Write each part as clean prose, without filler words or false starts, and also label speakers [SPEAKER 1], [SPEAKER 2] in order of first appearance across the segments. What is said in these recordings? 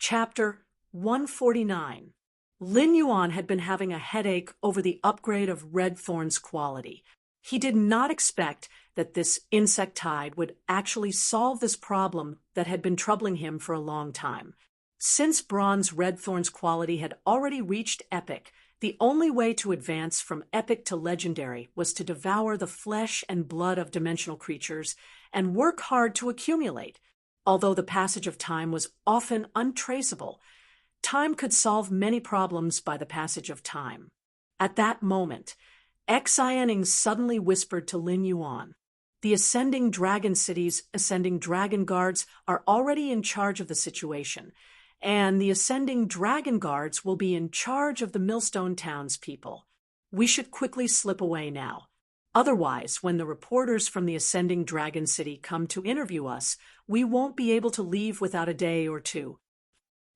[SPEAKER 1] Chapter 149. Lin Yuan had been having a headache over the upgrade of Red Thorn's quality. He did not expect that this insectide would actually solve this problem that had been troubling him for a long time. Since Bronze Red Thorn's quality had already reached epic, the only way to advance from epic to legendary was to devour the flesh and blood of dimensional creatures and work hard to accumulate. Although the passage of time was often untraceable, time could solve many problems by the passage of time. At that moment, Xianing suddenly whispered to Lin Yuan, "The Ascending Dragon City's Ascending Dragon Guards are already in charge of the situation, and the Ascending Dragon Guards will be in charge of the Millstone townspeople. We should quickly slip away now. Otherwise, when the reporters from the Ascending Dragon City come to interview us, we won't be able to leave without a day or two."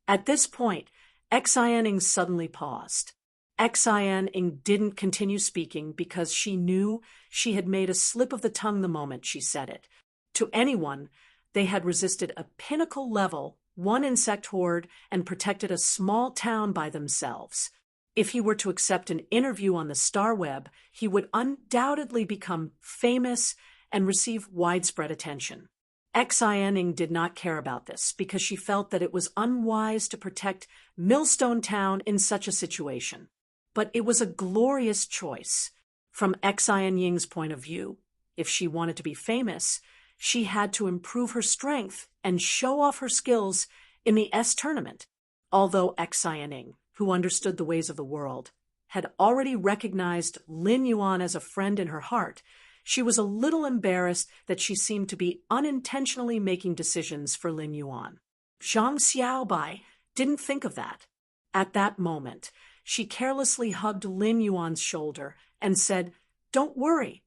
[SPEAKER 1] At this point, Xianing suddenly paused. Xianing didn't continue speaking because she knew she had made a slip of the tongue the moment she said it. To anyone, they had resisted a pinnacle level, one insect horde, and protected a small town by themselves. If he were to accept an interview on the Star Web, he would undoubtedly become famous and receive widespread attention. Xianing did not care about this because she felt that it was unwise to protect Millstone Town in such a situation. But it was a glorious choice. From Xianing's point of view, if she wanted to be famous, she had to improve her strength and show off her skills in the S tournament. Although Xianing, who understood the ways of the world, had already recognized Lin Yuan as a friend in her heart, she was a little embarrassed that she seemed to be unintentionally making decisions for Lin Yuan. Zhang Xiaobai didn't think of that. At that moment, she carelessly hugged Lin Yuan's shoulder and said, "Don't worry."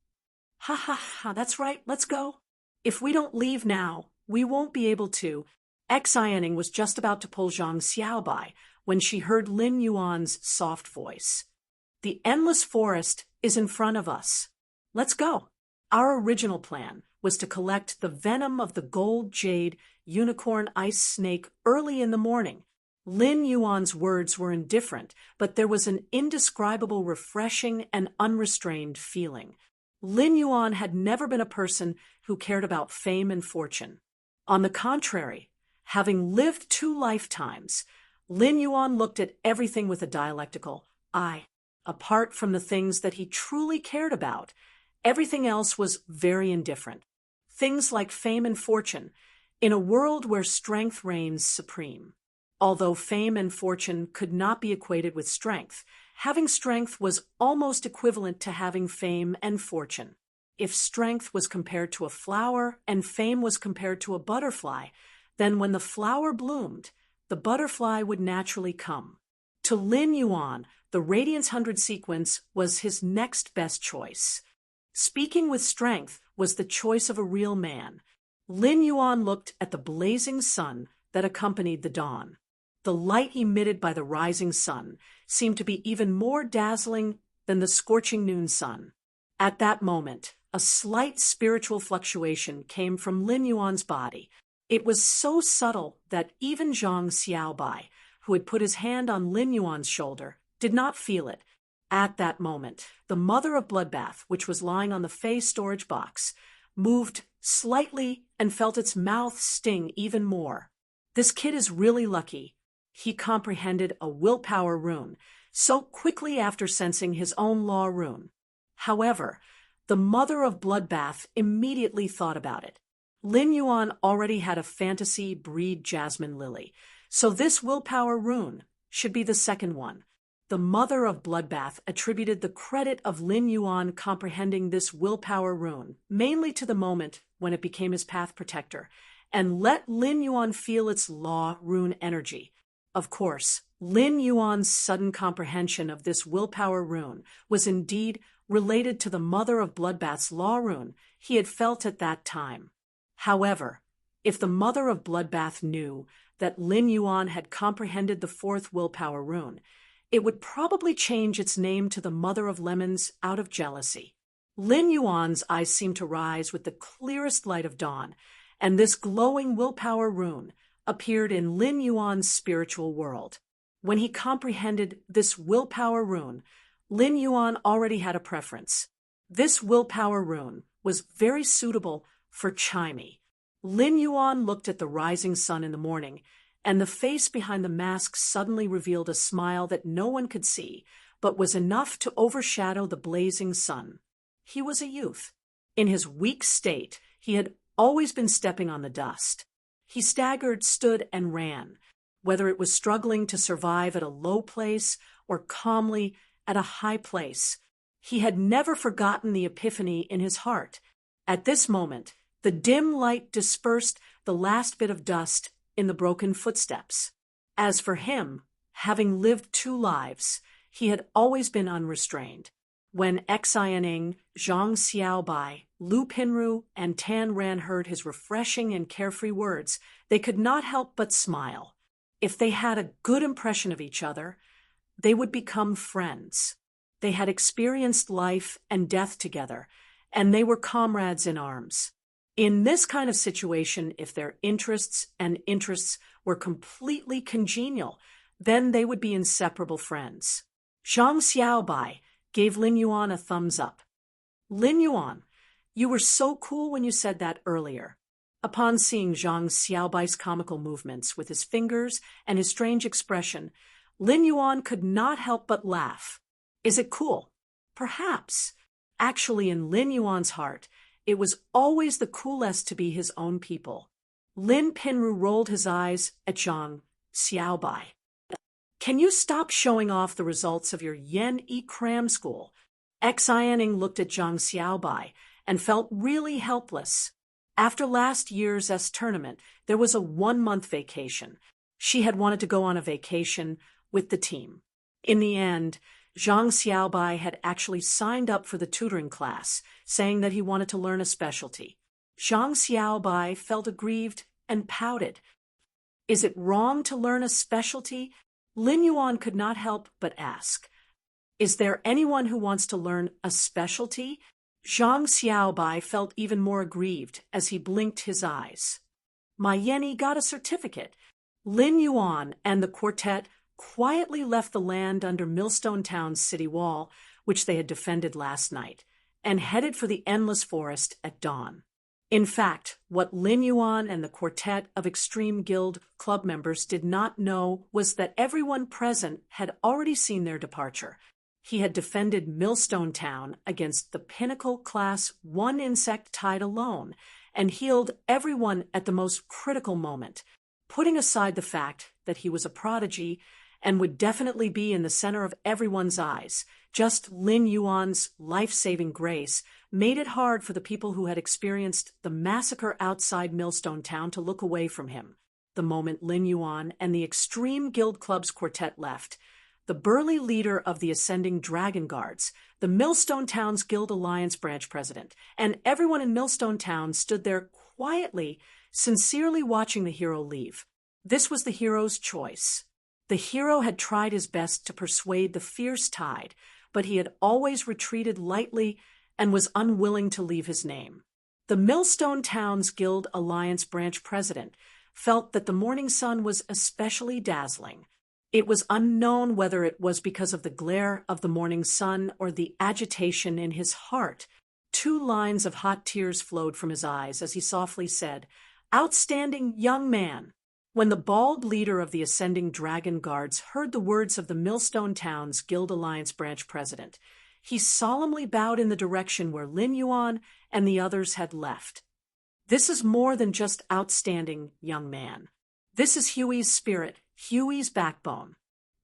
[SPEAKER 1] "Ha ha ha, that's right, let's go. If we don't leave now, we won't be able to." Xianing was just about to pull Zhang Xiaobai when she heard Lin Yuan's soft voice. "The endless forest is in front of us. Let's go." Our original plan was to collect the venom of the gold jade unicorn ice snake early in the morning. Lin Yuan's words were indifferent, but there was an indescribable refreshing and unrestrained feeling. Lin Yuan had never been a person who cared about fame and fortune. On the contrary, having lived 2 lifetimes, Lin Yuan looked at everything with a dialectical eye. Apart from the things that he truly cared about, everything else was very indifferent. Things like fame and fortune, in a world where strength reigns supreme. Although fame and fortune could not be equated with strength, having strength was almost equivalent to having fame and fortune. If strength was compared to a flower and fame was compared to a butterfly, then when the flower bloomed, the butterfly would naturally come. To Lin Yuan, the Radiance 100 sequence was his next best choice. Speaking with strength was the choice of a real man. Lin Yuan looked at the blazing sun that accompanied the dawn. The light emitted by the rising sun seemed to be even more dazzling than the scorching noon sun. At that moment, a slight spiritual fluctuation came from Lin Yuan's body. It was so subtle that even Zhang Xiaobai, who had put his hand on Lin Yuan's shoulder, did not feel it. At that moment, the mother of Bloodbath, which was lying on the Fey storage box, moved slightly and felt its mouth sting even more. "This kid is really lucky." He comprehended a willpower rune so quickly after sensing his own law rune. However, the mother of Bloodbath immediately thought about it. Lin Yuan already had a fantasy breed jasmine lily, so this willpower rune should be the second one. The mother of Bloodbath attributed the credit of Lin Yuan comprehending this willpower rune mainly to the moment when it became his path protector, and let Lin Yuan feel its law rune energy. Of course, Lin Yuan's sudden comprehension of this willpower rune was indeed related to the mother of Bloodbath's law rune he had felt at that time. However, if the mother of Bloodbath knew that Lin Yuan had comprehended the 4th willpower rune, it would probably change its name to the Mother of Lemons out of jealousy. Lin Yuan's eyes seemed to rise with the clearest light of dawn, and this glowing willpower rune, appeared in Lin Yuan's spiritual world. When he comprehended this willpower rune, Lin Yuan already had a preference. This willpower rune was very suitable for Chimey. Lin Yuan looked at the rising sun in the morning, and the face behind the mask suddenly revealed a smile that no one could see, but was enough to overshadow the blazing sun. He was a youth. In his weak state, he had always been stepping on the dust. He staggered, stood, and ran, whether it was struggling to survive at a low place or calmly at a high place. He had never forgotten the epiphany in his heart. At this moment, the dim light dispersed the last bit of dust in the broken footsteps. As for him, having lived 2 lives, he had always been unrestrained. When exioning Zhang Xiaobai, Lu Pinru, and Tan Ran heard his refreshing and carefree words, they could not help but smile. If they had a good impression of each other, they would become friends. They had experienced life and death together, and they were comrades in arms. In this kind of situation, if their interests were completely congenial, then they would be inseparable friends. Zhang Xiaobai gave Lin Yuan a thumbs up. Lin Yuan, you were so cool when you said that earlier. Upon seeing Zhang Xiaobai's comical movements with his fingers and his strange expression, Lin Yuan could not help but laugh. Is it cool? Perhaps. Actually, in Lin Yuan's heart, it was always the coolest to be his own people. Lin Pinru rolled his eyes at Zhang Xiaobai. Can you stop showing off the results of your Yen-E cram school? Xiaoning looked at Zhang Xiaobai and felt really helpless. After last year's tournament, there was a 1-month vacation. She had wanted to go on a vacation with the team. In the end, Zhang Xiaobai had actually signed up for the tutoring class, saying that he wanted to learn a specialty. Zhang Xiaobai felt aggrieved and pouted. Is it wrong to learn a specialty? Lin Yuan could not help but ask. Is there anyone who wants to learn a specialty? Zhang Xiaobai felt even more aggrieved as he blinked his eyes. My Yenny got a certificate. Lin Yuan and the quartet quietly left the land under Millstone Town's city wall, which they had defended last night, and headed for the endless forest at dawn. In fact, what Lin Yuan and the quartet of Extreme Guild club members did not know was that everyone present had already seen their departure. He had defended Millstone Town against the Pinnacle Class 1 insect tide alone, and healed everyone at the most critical moment, putting aside the fact that he was a prodigy and would definitely be in the center of everyone's eyes. Just Lin Yuan's life-saving grace made it hard for the people who had experienced the massacre outside Millstone Town to look away from him. The moment Lin Yuan and the Extreme Guild Club's quartet left, the burly leader of the Ascending Dragon Guards, the Millstone Town's Guild Alliance branch president, and everyone in Millstone Town stood there quietly, sincerely watching the hero leave. This was the hero's choice. The hero had tried his best to persuade the fierce tide, but he had always retreated lightly and was unwilling to leave his name. The Millstone Town's Guild Alliance branch president felt that the morning sun was especially dazzling. It was unknown whether it was because of the glare of the morning sun or the agitation in his heart. 2 lines of hot tears flowed from his eyes as he softly said, "Outstanding young man." When the bald leader of the Ascending Dragon Guards heard the words of the Millstone Town's Guild Alliance branch president, he solemnly bowed in the direction where Lin Yuan and the others had left. This is more than just outstanding, young man. This is Huey's spirit, Huey's backbone.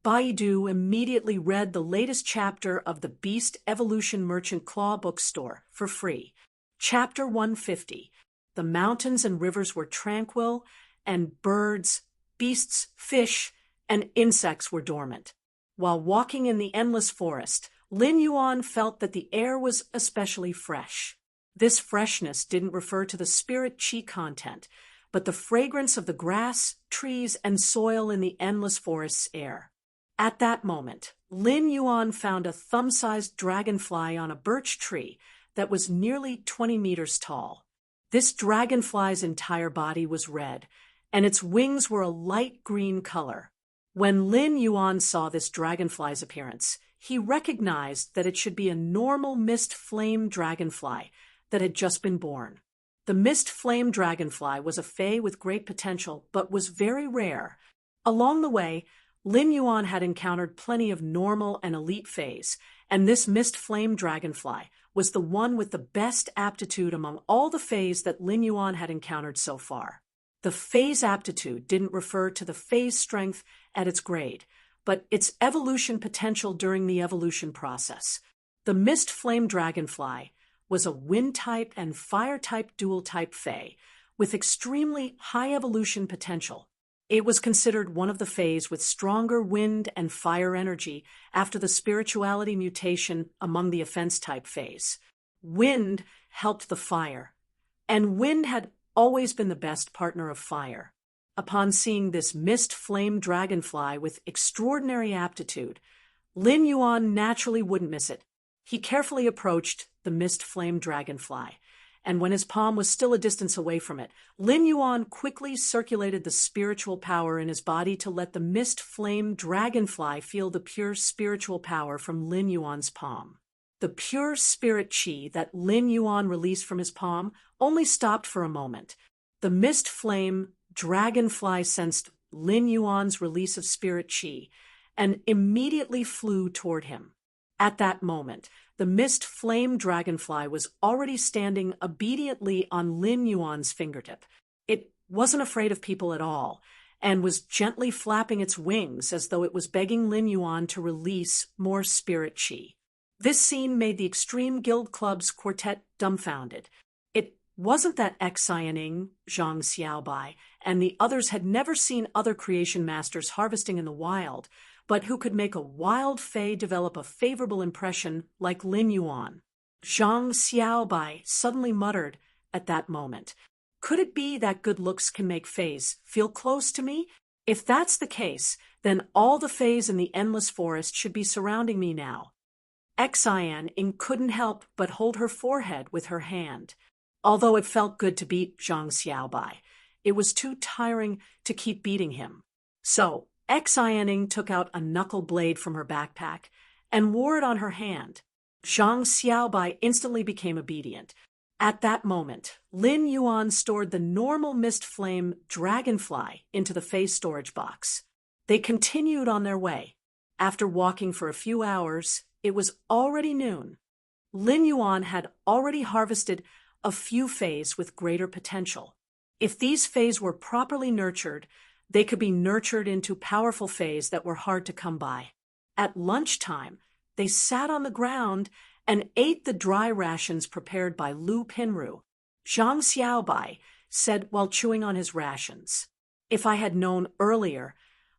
[SPEAKER 1] Baidu immediately read the latest chapter of the Beast Evolution Merchant Claw bookstore for free. Chapter 150. The mountains and rivers were tranquil, and birds, beasts, fish, and insects were dormant. While walking in the endless forest, Lin Yuan felt that the air was especially fresh. This freshness didn't refer to the spirit qi content, but the fragrance of the grass, trees, and soil in the endless forest's air. At that moment, Lin Yuan found a thumb-sized dragonfly on a birch tree that was nearly 20 meters tall. This dragonfly's entire body was red, and its wings were a light green color. When Lin Yuan saw this dragonfly's appearance, he recognized that it should be a normal mist flame dragonfly that had just been born. The mist flame dragonfly was a fae with great potential, but was very rare. Along the way, Lin Yuan had encountered plenty of normal and elite faes, and this mist flame dragonfly was the one with the best aptitude among all the faes that Lin Yuan had encountered so far. The fae's aptitude didn't refer to the fae's strength at its grade, but its evolution potential during the evolution process. The mist flame dragonfly was a wind-type and fire-type dual-type fae with extremely high evolution potential. It was considered one of the faes with stronger wind and fire energy after the spirituality mutation among the offense-type faes. Wind helped the fire, and wind had always been the best partner of fire. Upon seeing this mist flame dragonfly with extraordinary aptitude, Lin Yuan naturally wouldn't miss it. He carefully approached the mist flame dragonfly, and when his palm was still a distance away from it, Lin Yuan quickly circulated the spiritual power in his body to let the mist flame dragonfly feel the pure spiritual power from Lin Yuan's palm. The pure spirit qi that Lin Yuan released from his palm only stopped for a moment. The mist flame dragonfly sensed Lin Yuan's release of spirit qi and immediately flew toward him. At that moment, the mist flame dragonfly was already standing obediently on Lin Yuan's fingertip. It wasn't afraid of people at all, and was gently flapping its wings as though it was begging Lin Yuan to release more spirit qi. This scene made the Extreme Guild Club's quartet dumbfounded. It wasn't that Xianing, Zhang Xiaobai, and the others had never seen other creation masters harvesting in the wild, but who could make a wild fae develop a favorable impression like Lin Yuan. Zhang Xiaobai suddenly muttered at that moment, "Could it be that good looks can make faes feel close to me? If that's the case, then all the faes in the endless forest should be surrounding me now." Xian couldn't help but hold her forehead with her hand. Although it felt good to beat Zhang Xiaobai, it was too tiring to keep beating him. So, Xianing took out a knuckle blade from her backpack and wore it on her hand. Zhang Xiaobai instantly became obedient. At that moment, Lin Yuan stored the normal mist flame dragonfly into the face storage box. They continued on their way. After walking for a few hours, it was already noon. Lin Yuan had already harvested a few faes with greater potential. If these faes were properly nurtured, they could be nurtured into powerful faes that were hard to come by. At lunchtime, they sat on the ground and ate the dry rations prepared by Lu Pinru. Zhang Xiaobai said while chewing on his rations, "If I had known earlier,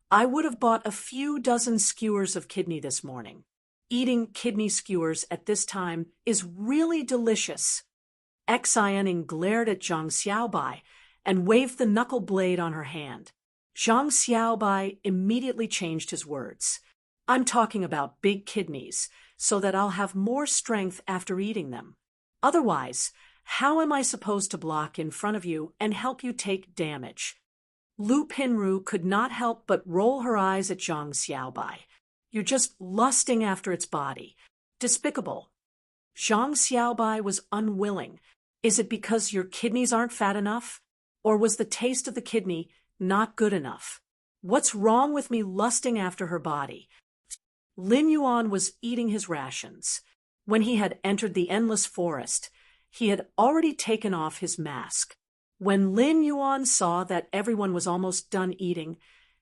[SPEAKER 1] I would have bought a few dozen skewers of kidney this morning. Eating kidney skewers at this time is really delicious." Xianing glared at Zhang Xiaobai and waved the knuckle blade on her hand. Zhang Xiaobai immediately changed his words. "I'm talking about big kidneys, so that I'll have more strength after eating them. Otherwise, how am I supposed to block in front of you and help you take damage?" Lu Pinru could not help but roll her eyes at Zhang Xiaobai. "You're just lusting after its body. Despicable." Zhang Xiaobai was unwilling. Is it because your kidneys aren't fat enough? Or was the taste of the kidney not good enough? What's wrong with me lusting after her body? Lin Yuan was eating his rations. When he had entered the endless forest, he had already taken off his mask. When Lin Yuan saw that everyone was almost done eating,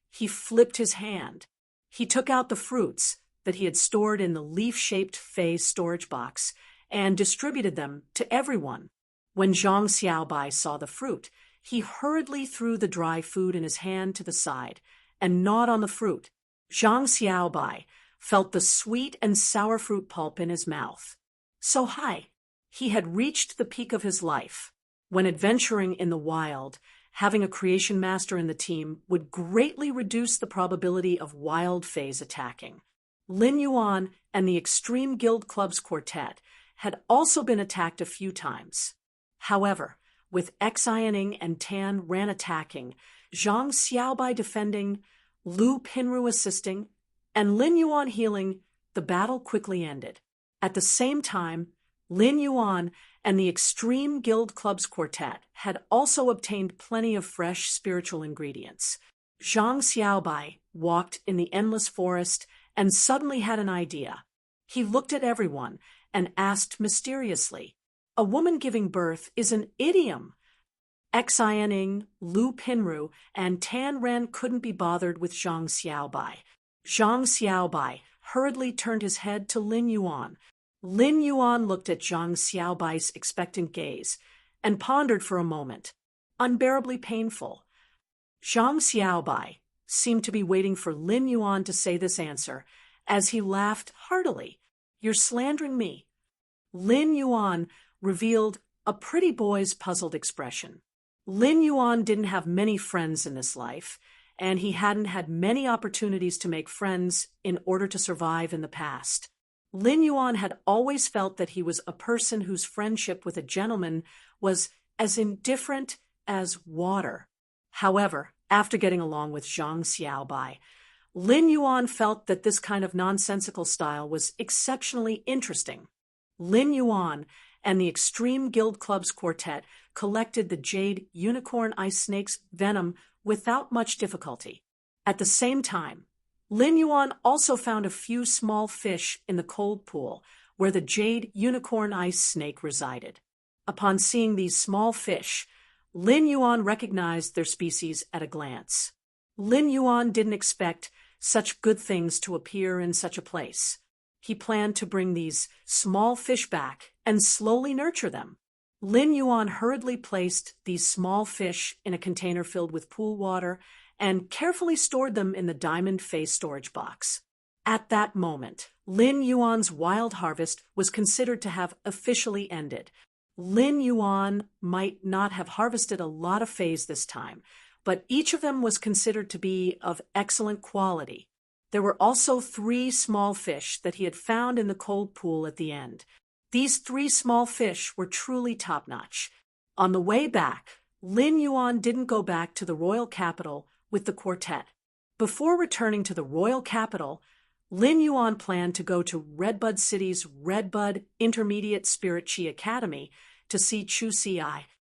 [SPEAKER 1] he flipped his hand. He took out the fruits that he had stored in the leaf-shaped fae storage box and distributed them to everyone. When Zhang Xiaobai saw the fruit, he hurriedly threw the dry food in his hand to the side and gnawed on the fruit. Zhang Xiaobai felt the sweet and sour fruit pulp in his mouth. So high, he had reached the peak of his life. When adventuring in the wild, having a creation master in the team would greatly reduce the probability of wild faes attacking. Lin Yuan and the Extreme Guild Club's quartet had also been attacked a few times. However, with Xianing and Tan Ran attacking, Zhang Xiaobai defending, Lu Pinru assisting, and Lin Yuan healing. The battle quickly ended. At the same time, Lin Yuan and the Extreme Guild Club's quartet had also obtained plenty of fresh spiritual ingredients. Zhang Xiaobai walked in the endless forest and suddenly had an idea. He looked at everyone and asked mysteriously, "A woman giving birth is an idiom." Xianing, Lu Pinru, and Tan Ran couldn't be bothered with Zhang Xiaobai. Zhang Xiaobai hurriedly turned his head to Lin Yuan. Lin Yuan looked at Zhang Xiaobai's expectant gaze and pondered for a moment, unbearably painful. Zhang Xiaobai seemed to be waiting for Lin Yuan to say this answer, as he laughed heartily. "You're slandering me." Lin Yuan revealed a pretty boy's puzzled expression. Lin Yuan didn't have many friends in this life, and he hadn't had many opportunities to make friends in order to survive in the past. Lin Yuan had always felt that he was a person whose friendship with a gentleman was as indifferent as water. However, after getting along with Zhang Xiaobai, Lin Yuan felt that this kind of nonsensical style was exceptionally interesting. Lin Yuan and the Extreme Guild Club's quartet collected the jade unicorn ice snake's venom without much difficulty. At the same time, Lin Yuan also found a few small fish in the cold pool where the jade unicorn ice snake resided. Upon seeing these small fish, Lin Yuan recognized their species at a glance. Lin Yuan didn't expect such good things to appear in such a place. He planned to bring these small fish back and slowly nurture them. Lin Yuan hurriedly placed these small fish in a container filled with pool water and carefully stored them in the diamond face storage box. At that moment, Lin Yuan's wild harvest was considered to have officially ended. Lin Yuan might not have harvested a lot of fays this time, but each of them was considered to be of excellent quality. There were also 3 small fish that he had found in the cold pool at the end. These 3 small fish were truly top-notch. On the way back, Lin Yuan didn't go back to the royal capital with the quartet. Before returning to the royal capital, Lin Yuan planned to go to Redbud City's Redbud Intermediate Spirit Chi Academy to see Chu Ci.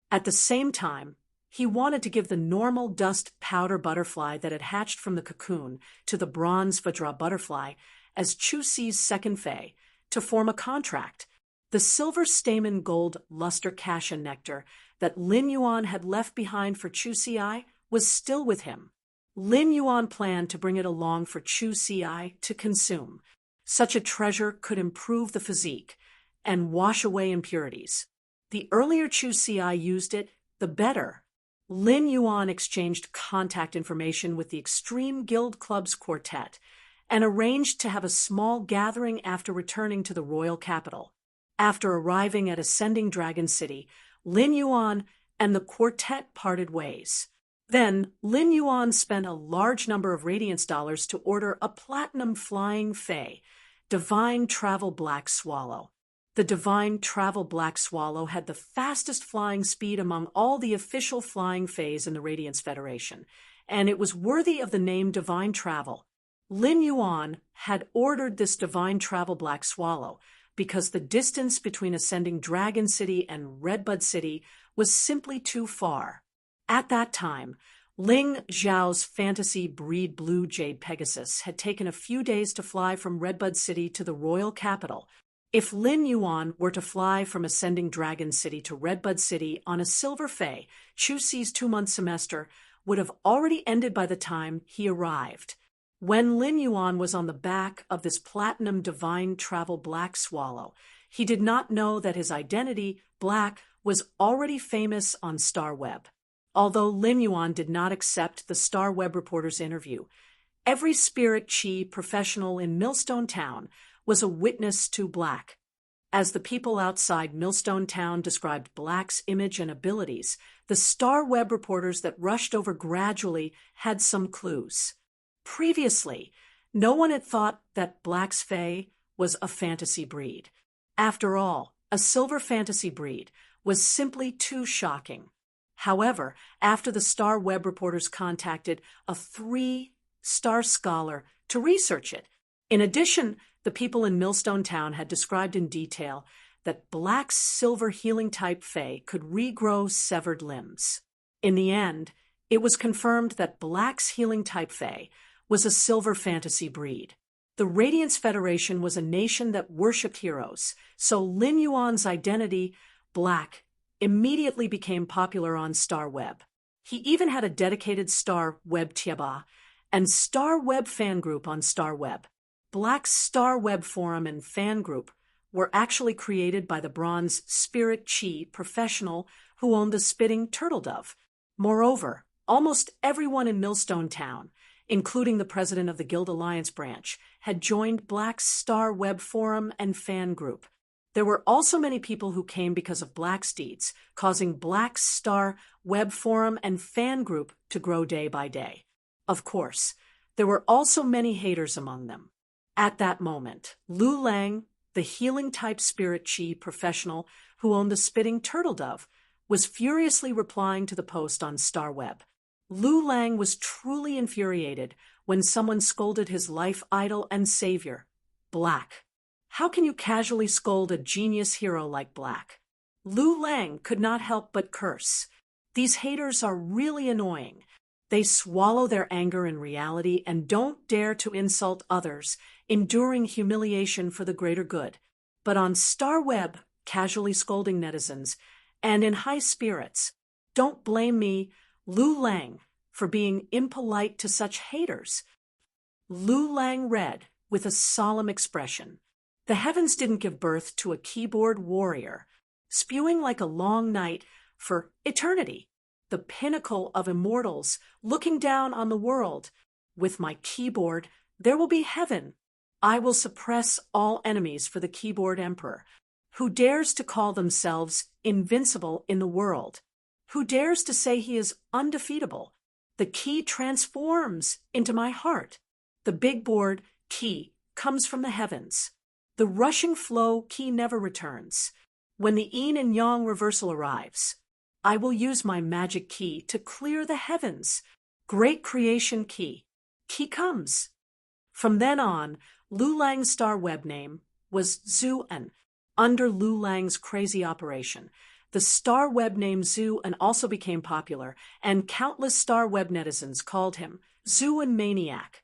[SPEAKER 1] At the same time, he wanted to give the normal dust powder butterfly that had hatched from the cocoon to the bronze Vajra butterfly as Chu Ci's second fay to form a contract. The silver stamen gold luster cassia nectar that Lin Yuan had left behind for Chu Ci was still with him. Lin Yuan planned to bring it along for Chu Ci to consume. Such a treasure could improve the physique and wash away impurities. The earlier Chu Ci used it, the better. Lin Yuan exchanged contact information with the Extreme Guild Club's quartet and arranged to have a small gathering after returning to the royal capital. After arriving at Ascending Dragon City, Lin Yuan and the quartet parted ways. Then, Lin Yuan spent a large number of Radiance dollars to order a platinum flying fay, Divine Travel Black Swallow. The Divine Travel Black Swallow had the fastest flying speed among all the official flying fays in the Radiance Federation, and it was worthy of the name Divine Travel. Lin Yuan had ordered this Divine Travel Black Swallow because the distance between Ascending Dragon City and Redbud City was simply too far. At that time, Ling Zhao's fantasy breed Blue Jade Pegasus had taken a few days to fly from Redbud City to the royal capital. If Lin Yuan were to fly from Ascending Dragon City to Redbud City on a silver fay, Chu Ci's 2-month semester would have already ended by the time he arrived. When Lin Yuan was on the back of this platinum Divine Travel Black Swallow, he did not know that his identity, Black, was already famous on StarWeb. Although Lin Yuan did not accept the StarWeb reporter's interview, every spirit chi professional in Millstone Town was a witness to Black. As the people outside Millstone Town described Black's image and abilities, the StarWeb reporters that rushed over gradually had some clues. Previously, no one had thought that Black's fae was a fantasy breed. After all, a silver fantasy breed was simply too shocking. However, after the Star Web reporters contacted a 3-star scholar to research it, in addition, the people in Millstone Town had described in detail that black silver healing-type fae could regrow severed limbs. In the end, it was confirmed that black's healing-type fae was a silver fantasy breed. The Radiance Federation was a nation that worshipped heroes, so Lin Yuan's identity, Black, immediately became popular on Star Web. He even had a dedicated Star Web Tieba and Star Web fan group on Star Web. Black's Star Web forum and fan group were actually created by the Bronze Spirit Chi professional who owned the spitting turtle dove. Moreover, almost everyone in Millstone Town, including the president of the Guild Alliance branch, had joined Black's Star Web forum and fan group. There were also many people who came because of Black's deeds, causing Black's Star Web forum and fan group to grow day by day. Of course, there were also many haters among them. At that moment, Lu Lang, the healing-type spirit chi professional who owned the spitting turtle dove, was furiously replying to the post on Star Web. Lu Lang was truly infuriated when someone scolded his life idol and savior, Black. How can you casually scold a genius hero like Black? Lu Lang could not help but curse. These haters are really annoying. They swallow their anger in reality and don't dare to insult others, enduring humiliation for the greater good. But on Star Web, casually scolding netizens, and in high spirits, don't blame me, Lu Lang, for being impolite to such haters. Lu Lang read, with a solemn expression, "The heavens didn't give birth to a keyboard warrior, spewing like a long night for eternity, the pinnacle of immortals, looking down on the world. With my keyboard, there will be heaven. I will suppress all enemies for the keyboard emperor, who dares to call themselves invincible in the world, who dares to say he is undefeatable. The key transforms into my heart. The big board key comes from the heavens. The rushing flow key never returns. When the yin and yang reversal arrives, I will use my magic key to clear the heavens. Great creation key. Key comes." From then on, Lu Lang's Star Web name was Zhuan. Under Lu Lang's crazy operation, the Star Web name Zhuan also became popular, and countless Star Web netizens called him Zhuan Maniac.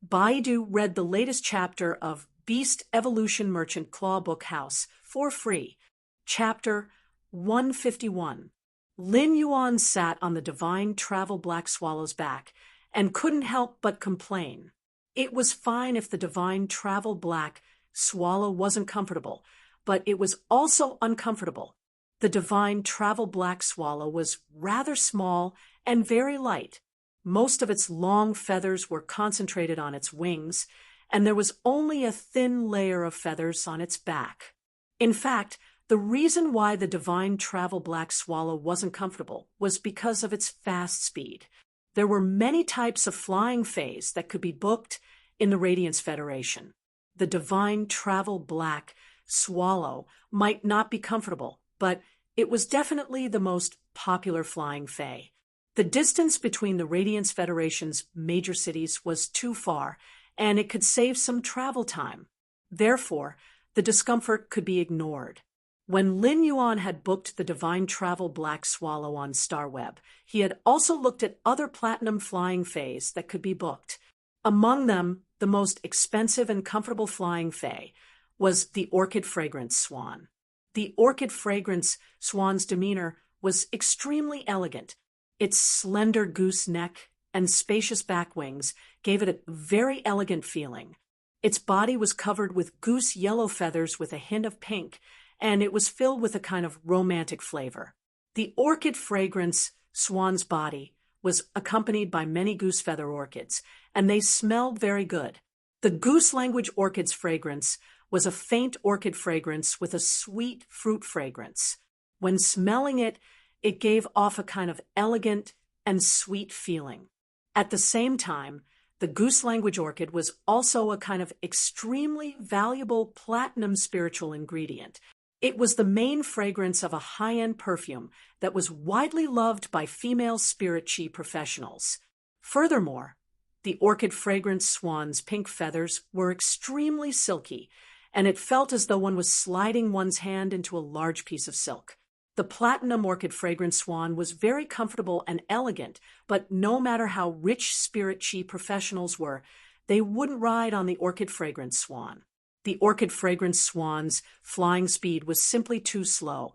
[SPEAKER 1] Baidu read the latest chapter of Beast Evolution Merchant Claw Book House for free. Chapter 151. Lin Yuan sat on the divine travel black swallow's back and couldn't help but complain. It was fine if the divine travel black swallow wasn't comfortable, but it was also uncomfortable. The divine travel black swallow was rather small and very light. Most of its long feathers were concentrated on its wings, and there was only a thin layer of feathers on its back. In fact, the reason why the divine travel black swallow wasn't comfortable was because of its fast speed. There were many types of flying fays that could be booked in the Radiance Federation. The divine travel black swallow might not be comfortable, but it was definitely the most popular flying fae. The distance between the Radiance Federation's major cities was too far, and it could save some travel time. Therefore, the discomfort could be ignored. When Lin Yuan had booked the divine travel black swallow on Star Web, he had also looked at other platinum flying fays that could be booked. Among them, the most expensive and comfortable flying fae was the Orchid Fragrance Swan. The Orchid Fragrance Swan's demeanor was extremely elegant. Its slender goose neck and spacious back wings gave it a very elegant feeling. Its body was covered with goose yellow feathers with a hint of pink, and it was filled with a kind of romantic flavor. The Orchid Fragrance Swan's body was accompanied by many goose feather orchids, and they smelled very good. The goose language orchid's fragrance was a faint orchid fragrance with a sweet fruit fragrance. When smelling it, it gave off a kind of elegant and sweet feeling. At the same time, the goose language orchid was also a kind of extremely valuable platinum spiritual ingredient. It was the main fragrance of a high-end perfume that was widely loved by female spirit chi professionals. Furthermore, the orchid fragrance swan's pink feathers were extremely silky, and it felt as though one was sliding one's hand into a large piece of silk. The platinum orchid fragrance swan was very comfortable and elegant, but no matter how rich spirit chi professionals were, they wouldn't ride on the orchid fragrance swan. The orchid fragrance swan's flying speed was simply too slow,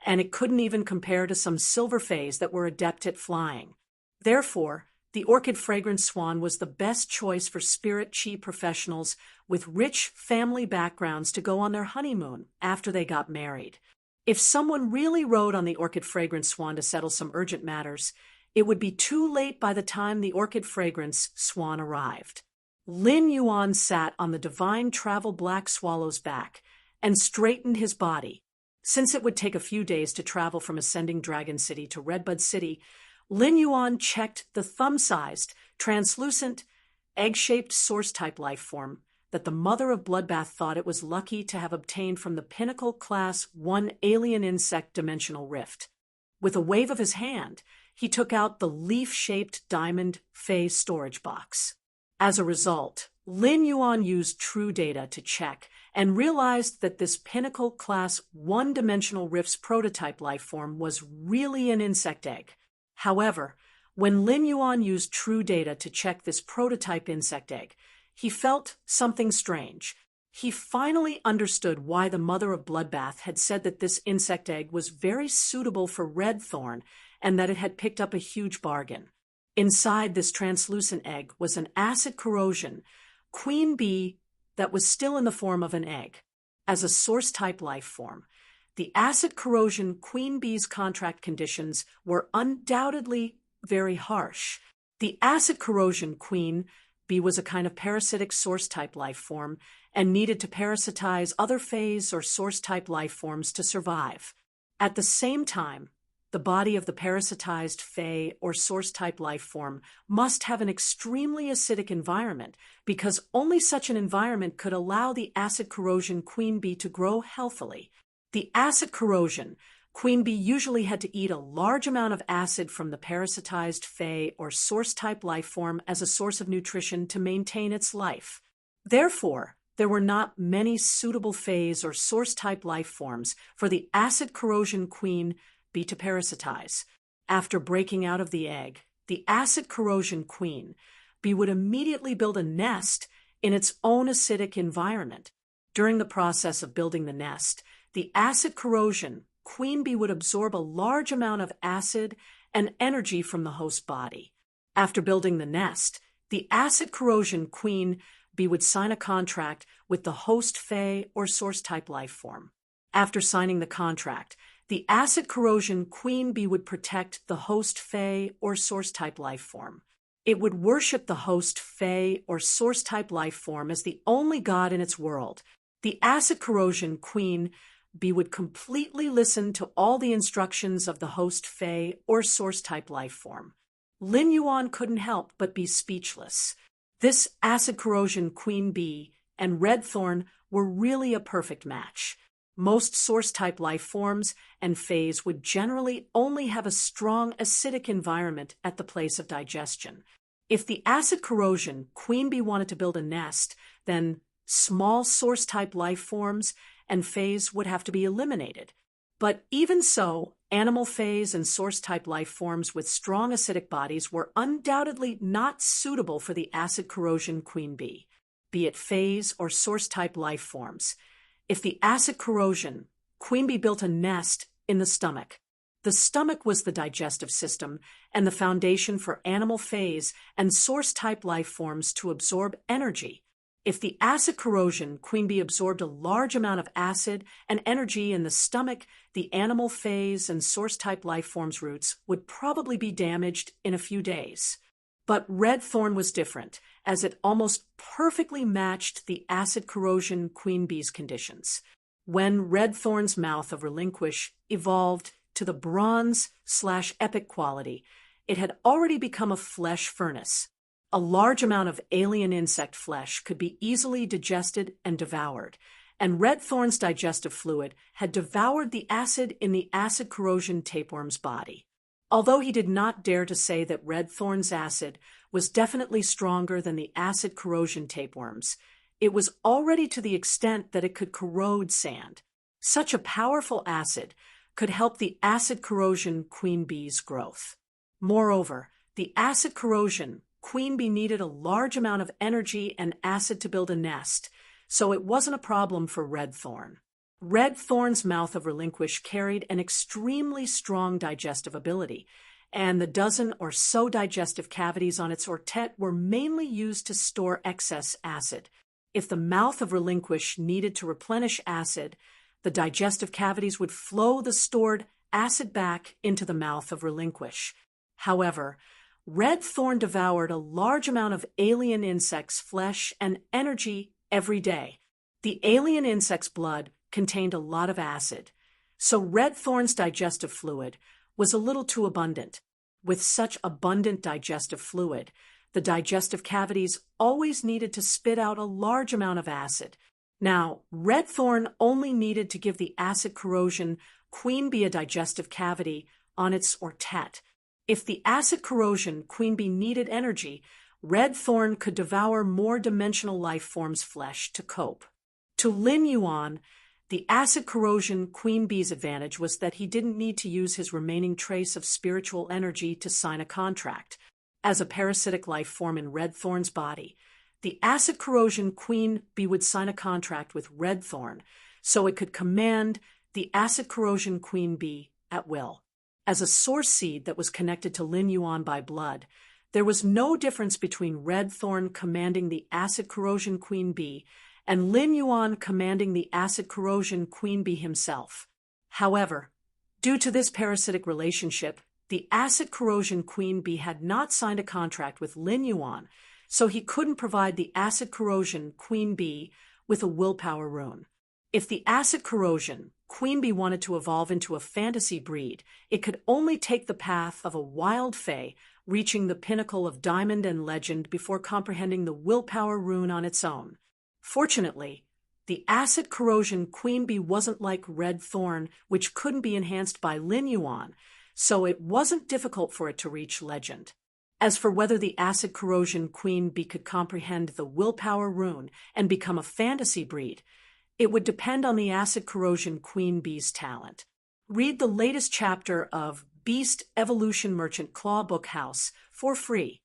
[SPEAKER 1] and it couldn't even compare to some silver fays that were adept at flying. Therefore, the orchid fragrance swan was the best choice for spirit chi professionals with rich family backgrounds to go on their honeymoon after they got married. If someone really rode on the orchid fragrance swan to settle some urgent matters, it would be too late by the time the orchid fragrance swan arrived. Lin Yuan sat on the divine travel black swallow's back and straightened his body. Since it would take a few days to travel from Ascending Dragon City to Redbud City, Lin Yuan checked the thumb-sized, translucent, egg-shaped source-type life form that the mother of Bloodbath thought it was lucky to have obtained from the Pinnacle Class 1 alien insect dimensional rift. With a wave of his hand, he took out the leaf-shaped diamond Fey storage box. As a result, Lin Yuan used True Data to check and realized that this Pinnacle Class 1 dimensional rift's prototype life form was really an insect egg. However, when Lin Yuan used True Data to check this prototype insect egg, he felt something strange. He finally understood why the mother of Bloodbath had said that this insect egg was very suitable for Redthorn and that it had picked up a huge bargain. Inside this translucent egg was an acid corrosion queen bee that was still in the form of an egg. As a source-type life form, the acid corrosion queen bee's contract conditions were undoubtedly very harsh. The acid corrosion queen bee was a kind of parasitic source-type life form and needed to parasitize other phase or source-type life forms to survive. At the same time, the body of the parasitized Fey or source-type life form must have an extremely acidic environment because only such an environment could allow the acid corrosion queen bee to grow healthily. The acid corrosion queen bee usually had to eat a large amount of acid from the parasitized Fey or source-type life form as a source of nutrition to maintain its life. Therefore, there were not many suitable Feys or source-type life forms for the acid corrosion queen bee to parasitize. After breaking out of the egg, the acid corrosion queen bee would immediately build a nest in its own acidic environment. During the process of building the nest, the acid corrosion queen bee would absorb a large amount of acid and energy from the host body. After building the nest, the acid corrosion queen bee would sign a contract with the host Fey or source-type life form. After signing the contract, the acid corrosion queen bee would protect the host Fey or source-type life form. It would worship the host Fey or source-type life form as the only god in its world. The acid corrosion queen bee would completely listen to all the instructions of the host Fey or source-type life form. Lin Yuan couldn't help but be speechless. This acid corrosion queen bee and Redthorn were really a perfect match. Most source-type life forms and Feys would generally only have a strong acidic environment at the place of digestion. If the acid corrosion queen bee wanted to build a nest, then small source-type life forms and Feys would have to be eliminated. But even so, animal Feys and source-type life forms with strong acidic bodies were undoubtedly not suitable for the acid corrosion queen bee, be it Feys or source-type life forms. If the acid corrosion queen bee built a nest in the stomach was the digestive system and the foundation for animal Feys and source-type life forms to absorb energy. If the acid corrosion queen bee absorbed a large amount of acid and energy in the stomach, the animal Feys and source-type life forms' roots would probably be damaged in a few days. But Redthorn was different, as it almost perfectly matched the acid corrosion queen bee's conditions. When Redthorn's mouth of Relinquish evolved to the bronze/epic quality, it had already become a flesh furnace. A large amount of alien insect flesh could be easily digested and devoured, and Red Thorn's digestive fluid had devoured the acid in the acid corrosion tapeworm's body. Although he did not dare to say that Red Thorn's acid was definitely stronger than the acid corrosion tapeworm's, it was already to the extent that it could corrode sand. Such a powerful acid could help the acid corrosion queen bee's growth. Moreover, the acid corrosion queen bee needed a large amount of energy and acid to build a nest, so it wasn't a problem for Red Thorn. Red Thorn's mouth of relinquish carried an extremely strong digestive ability, and the dozen or so digestive cavities on its ortet were mainly used to store excess acid. If the mouth of relinquish needed to replenish acid, the digestive cavities would flow the stored acid back into the mouth of relinquish. However, Red Thorn devoured a large amount of alien insects' flesh and energy every day. The alien insect's blood contained a lot of acid, so Red Thorn's digestive fluid was a little too abundant. With such abundant digestive fluid, the digestive cavities always needed to spit out a large amount of acid. Now, Red Thorn only needed to give the acid corrosion queen bee a digestive cavity on its ortet. If the acid corrosion queen bee needed energy, Red Thorn could devour more dimensional life forms' flesh to cope. To Lin Yuan, the acid corrosion queen bee's advantage was that he didn't need to use his remaining trace of spiritual energy to sign a contract. As a parasitic life form in Red Thorn's body, the acid corrosion queen bee would sign a contract with Red Thorn so it could command the acid corrosion queen bee at will. As a source seed that was connected to Lin Yuan by blood, there was no difference between Red Thorn commanding the acid corrosion queen bee and Lin Yuan commanding the acid corrosion queen bee himself. However, due to this parasitic relationship, the acid corrosion queen bee had not signed a contract with Lin Yuan, so he couldn't provide the acid corrosion queen bee with a willpower rune. If the acid corrosion queen bee wanted to evolve into a fantasy breed, it could only take the path of a wild fae, reaching the pinnacle of diamond and legend before comprehending the willpower rune on its own. Fortunately, the acid corrosion queen bee wasn't like Red Thorn, which couldn't be enhanced by Lin Yuan, so it wasn't difficult for it to reach legend. As for whether the acid corrosion queen bee could comprehend the willpower rune and become a fantasy breed, it would depend on the acid corrosion queen bee's talent. Read the latest chapter of Beast Evolution Merchant Claw Bookhouse for free.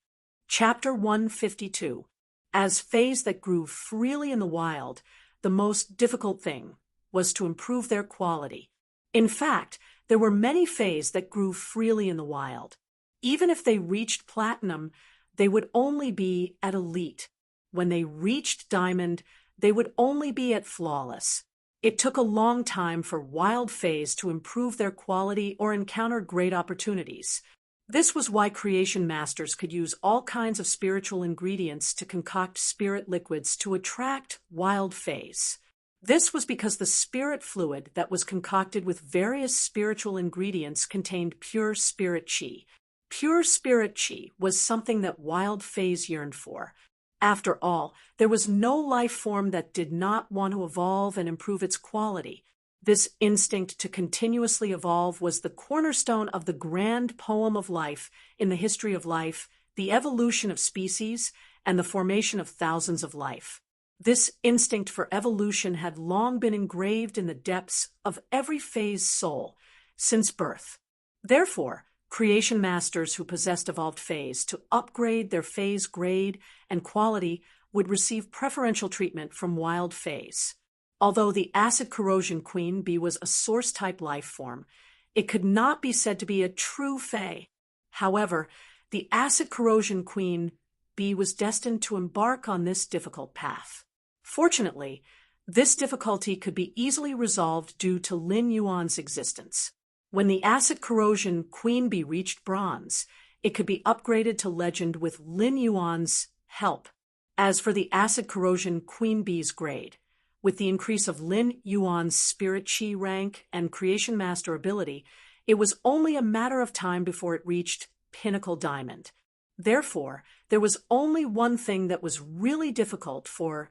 [SPEAKER 1] Chapter 152. As fays that grew freely in the wild, the most difficult thing was to improve their quality. In fact, there were many fays that grew freely in the wild. Even if they reached platinum, they would only be at elite. When they reached diamond, they would only be at flawless. It took a long time for wild fays to improve their quality or encounter great opportunities. This was why creation masters could use all kinds of spiritual ingredients to concoct spirit liquids to attract wild fays. This was because the spirit fluid that was concocted with various spiritual ingredients contained pure spirit chi. Pure spirit chi was something that wild fays yearned for. After all, there was no life form that did not want to evolve and improve its quality. This instinct to continuously evolve was the cornerstone of the grand poem of life in the history of life, the evolution of species, and the formation of thousands of life. This instinct for evolution had long been engraved in the depths of every fae's soul, since birth. Therefore, creation masters who possessed evolved faes to upgrade their fae's grade and quality would receive preferential treatment from wild faes. Although the acid corrosion queen bee was a source-type life form, it could not be said to be a true fae. However, the acid corrosion queen bee was destined to embark on this difficult path. Fortunately, this difficulty could be easily resolved due to Lin Yuan's existence. When the acid corrosion queen bee reached bronze, it could be upgraded to legend with Lin Yuan's help. As for the acid corrosion queen bee's grade, with the increase of Lin Yuan's spirit chi rank and creation master ability, it was only a matter of time before it reached pinnacle diamond. Therefore, there was only one thing that was really difficult for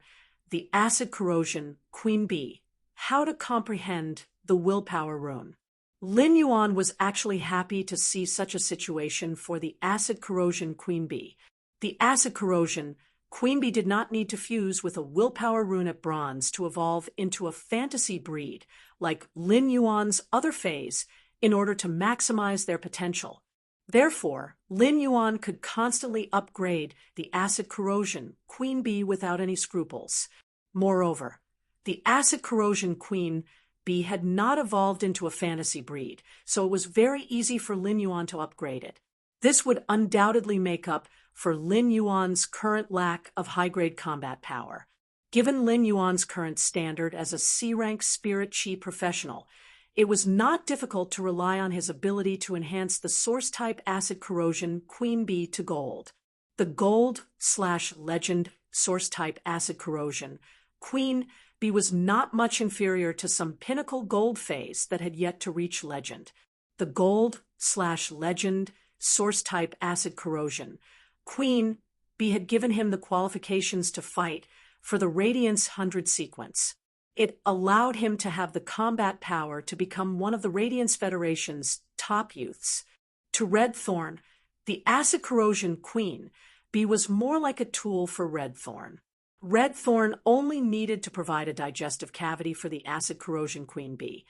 [SPEAKER 1] the acid corrosion, Queen Bee. How to comprehend the willpower rune. Lin Yuan was actually happy to see such a situation for the acid corrosion Queen Bee. The acid corrosion, Queen Bee did not need to fuse with a willpower rune at bronze to evolve into a fantasy breed like Lin Yuan's other phase in order to maximize their potential. Therefore, Lin Yuan could constantly upgrade the acid corrosion Queen Bee without any scruples. Moreover, the acid corrosion Queen Bee had not evolved into a fantasy breed, so it was very easy for Lin Yuan to upgrade it. This would undoubtedly make up for Lin Yuan's current lack of high-grade combat power. Given Lin Yuan's current standard as a C-rank spirit chi professional, it was not difficult to rely on his ability to enhance the source-type acid corrosion Queen Bee to gold. The gold/legend source-type acid corrosion Queen Bee was not much inferior to some pinnacle gold phase that had yet to reach legend. The gold/legend source-type acid corrosion Queen Bee had given him the qualifications to fight for the Radiance 100 sequence. It allowed him to have the combat power to become one of the Radiance Federation's top youths. To Red Thorn, the acid corrosion Queen Bee was more like a tool for Red Thorn. Red Thorn only needed to provide a digestive cavity for the acid corrosion Queen Bee,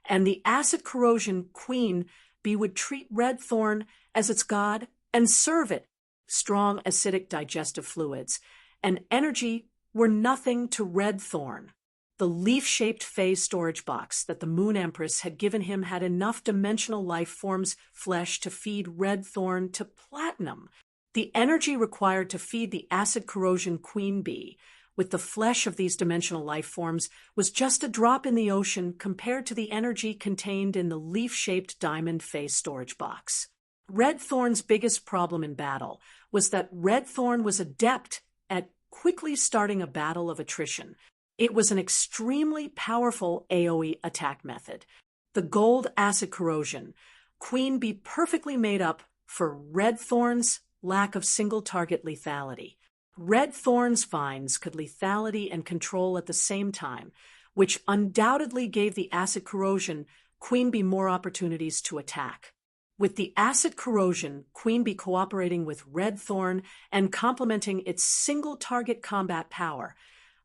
[SPEAKER 1] and the acid corrosion Queen Bee would treat Red Thorn as its god and serve it. Strong acidic digestive fluids and energy were nothing to Red Thorn. The leaf-shaped phase storage box that the Moon Empress had given him had enough dimensional life forms flesh to feed Red Thorn to platinum. The energy required to feed the acid corrosion Queen Bee with the flesh of these dimensional life forms was just a drop in the ocean compared to the energy contained in the leaf-shaped diamond phase storage box. Red Thorn's biggest problem in battle was that Red Thorn was adept at quickly starting a battle of attrition. It was an extremely powerful AoE attack method. The gold acid corrosion Queen Bee perfectly made up for Red Thorn's lack of single-target lethality. Red Thorn's vines could lethality and control at the same time, which undoubtedly gave the acid corrosion Queen Bee more opportunities to attack. With the acid corrosion Queen Bee cooperating with Red Thorn and complementing its single-target combat power,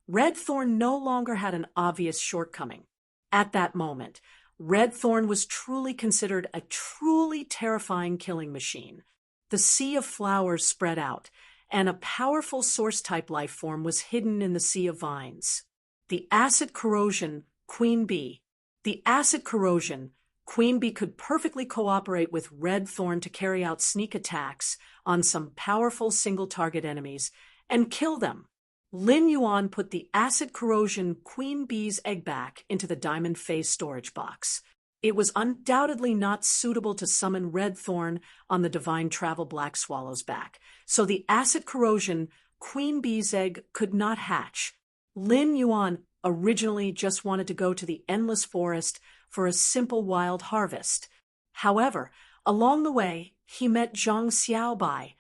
[SPEAKER 1] Red Thorn no longer had an obvious shortcoming. At that moment, Red Thorn was truly considered a truly terrifying killing machine. The sea of flowers spread out, and a powerful source-type life form was hidden in the sea of vines. The acid corrosion Queen Bee. The acid corrosion Queen Bee could perfectly cooperate with Red Thorn to carry out sneak attacks on some powerful single-target enemies and kill them. Lin Yuan put the acid corrosion Queen Bee's egg back into the diamond phase storage box. It was undoubtedly not suitable to summon Red Thorn on the divine travel Black Swallow's back, so the acid corrosion Queen Bee's egg could not hatch. Lin Yuan originally just wanted to go to the Endless Forest for a simple wild harvest. However, along the way, he met Zhang Xiaobai,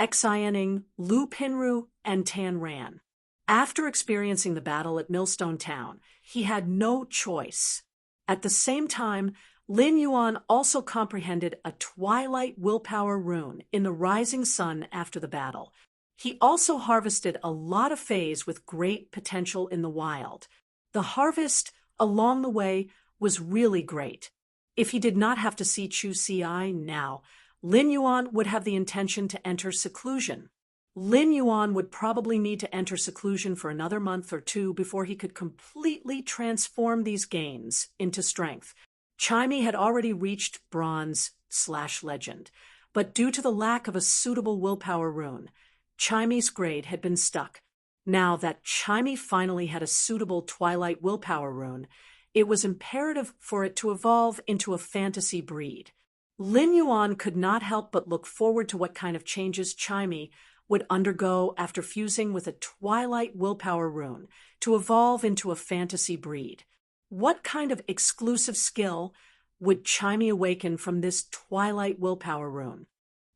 [SPEAKER 1] exioning Lu Pinru and Tan Ran. After experiencing the battle at Millstone Town, he had no choice. At the same time, Lin Yuan also comprehended a twilight willpower rune in the rising sun after the battle. He also harvested a lot of phase with great potential in the wild. The harvest along the way was really great. If he did not have to see Chu Ci now, Lin Yuan would have the intention to enter seclusion. Lin Yuan would probably need to enter seclusion for another month or two before he could completely transform these gains into strength. Chimey had already reached bronze/legend, but due to the lack of a suitable willpower rune, Chimey's grade had been stuck. Now that Chimey finally had a suitable twilight willpower rune, it was imperative for it to evolve into a fantasy breed. Lin Yuan could not help but look forward to what kind of changes Chimey would undergo after fusing with a twilight willpower rune to evolve into a fantasy breed. What kind of exclusive skill would Chimey awaken from this twilight willpower rune?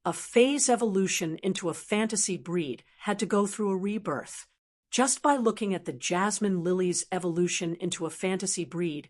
[SPEAKER 1] A phase evolution into a fantasy breed had to go through a rebirth. Just by looking at the jasmine lily's evolution into a fantasy breed,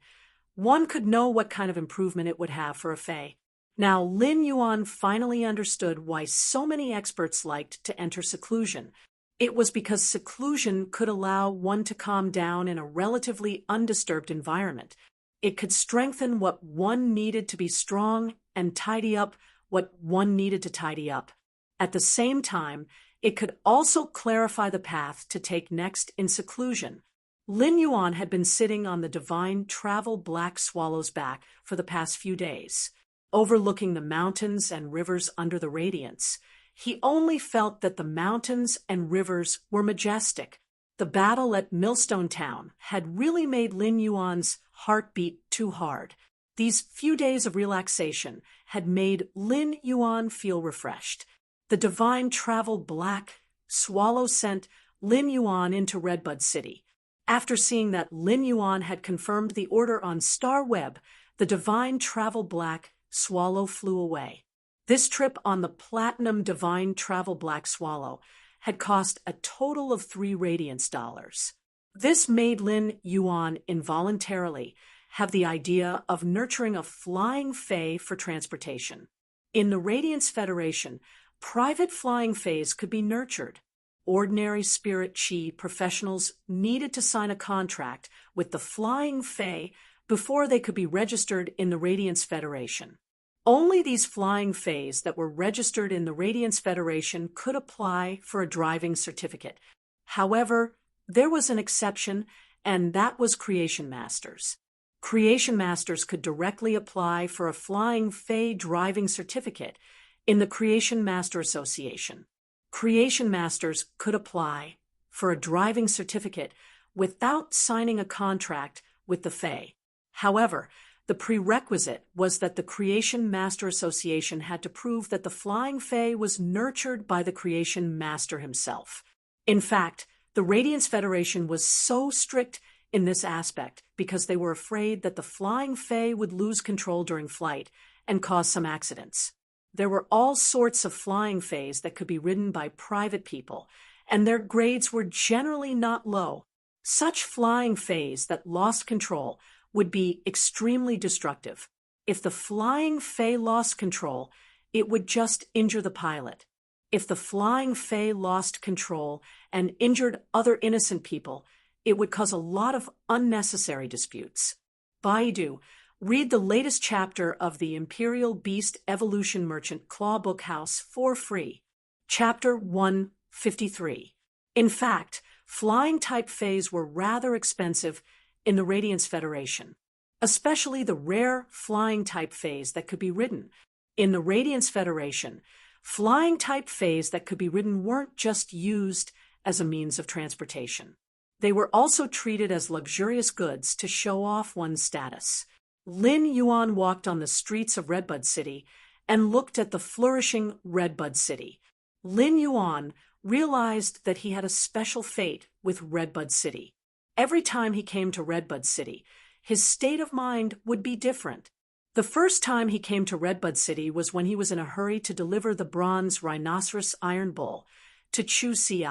[SPEAKER 1] one could know what kind of improvement it would have for a fae. Now, Lin Yuan finally understood why so many experts liked to enter seclusion. It was because seclusion could allow one to calm down in a relatively undisturbed environment. It could strengthen what one needed to be strong and tidy up what one needed to tidy up. At the same time, it could also clarify the path to take next in seclusion. Lin Yuan had been sitting on the divine travel black swallow's back for the past few days, overlooking the mountains and rivers under the radiance. He only felt that the mountains and rivers were majestic. The battle at Millstone Town had really made Lin Yuan's heart beat too hard. These few days of relaxation had made Lin Yuan feel refreshed. The divine travel black swallow sent Lin Yuan into Redbud City. After seeing that Lin Yuan had confirmed the order on Star Web, the divine travel black swallow flew away. This trip on the platinum divine travel black swallow had cost a total of 3 radiance dollars. This made Lin Yuan involuntarily have the idea of nurturing a flying fae for transportation. In the Radiance Federation, private flying faes could be nurtured. Ordinary spirit chi professionals needed to sign a contract with the flying fae before they could be registered in the Radiance Federation. Only these flying faes that were registered in the Radiance Federation could apply for a driving certificate. However, there was an exception, and that was Creation Masters. Creation Masters could directly apply for a flying fae driving certificate in the Creation Master Association. Creation Masters could apply for a driving certificate without signing a contract with the fae. However, the prerequisite was that the Creation Master Association had to prove that the flying fae was nurtured by the Creation Master himself. In fact, the Radiance Federation was so strict in this aspect because they were afraid that the flying fae would lose control during flight and cause some accidents. There were all sorts of flying faes that could be ridden by private people, and their grades were generally not low. Such flying faes that lost control would be extremely destructive. If the flying fae lost control, it would just injure the pilot. If the flying fae lost control and injured other innocent people, it would cause a lot of unnecessary disputes. Baidu, read the latest chapter of the Imperial Beast Evolution Merchant Claw Book House for free. Chapter 153. In fact, flying-type faes were rather expensive in the Radiance Federation, especially the rare flying-type faes that could be ridden. In the Radiance Federation, flying-type faes that could be ridden weren't just used as a means of transportation. They were also treated as luxurious goods to show off one's status. Lin Yuan walked on the streets of Redbud City and looked at the flourishing Redbud City. Lin Yuan realized that he had a special fate with Redbud City. Every time he came to Redbud City, his state of mind would be different. The first time he came to Redbud City was when he was in a hurry to deliver the bronze rhinoceros iron bull to Chu Ci.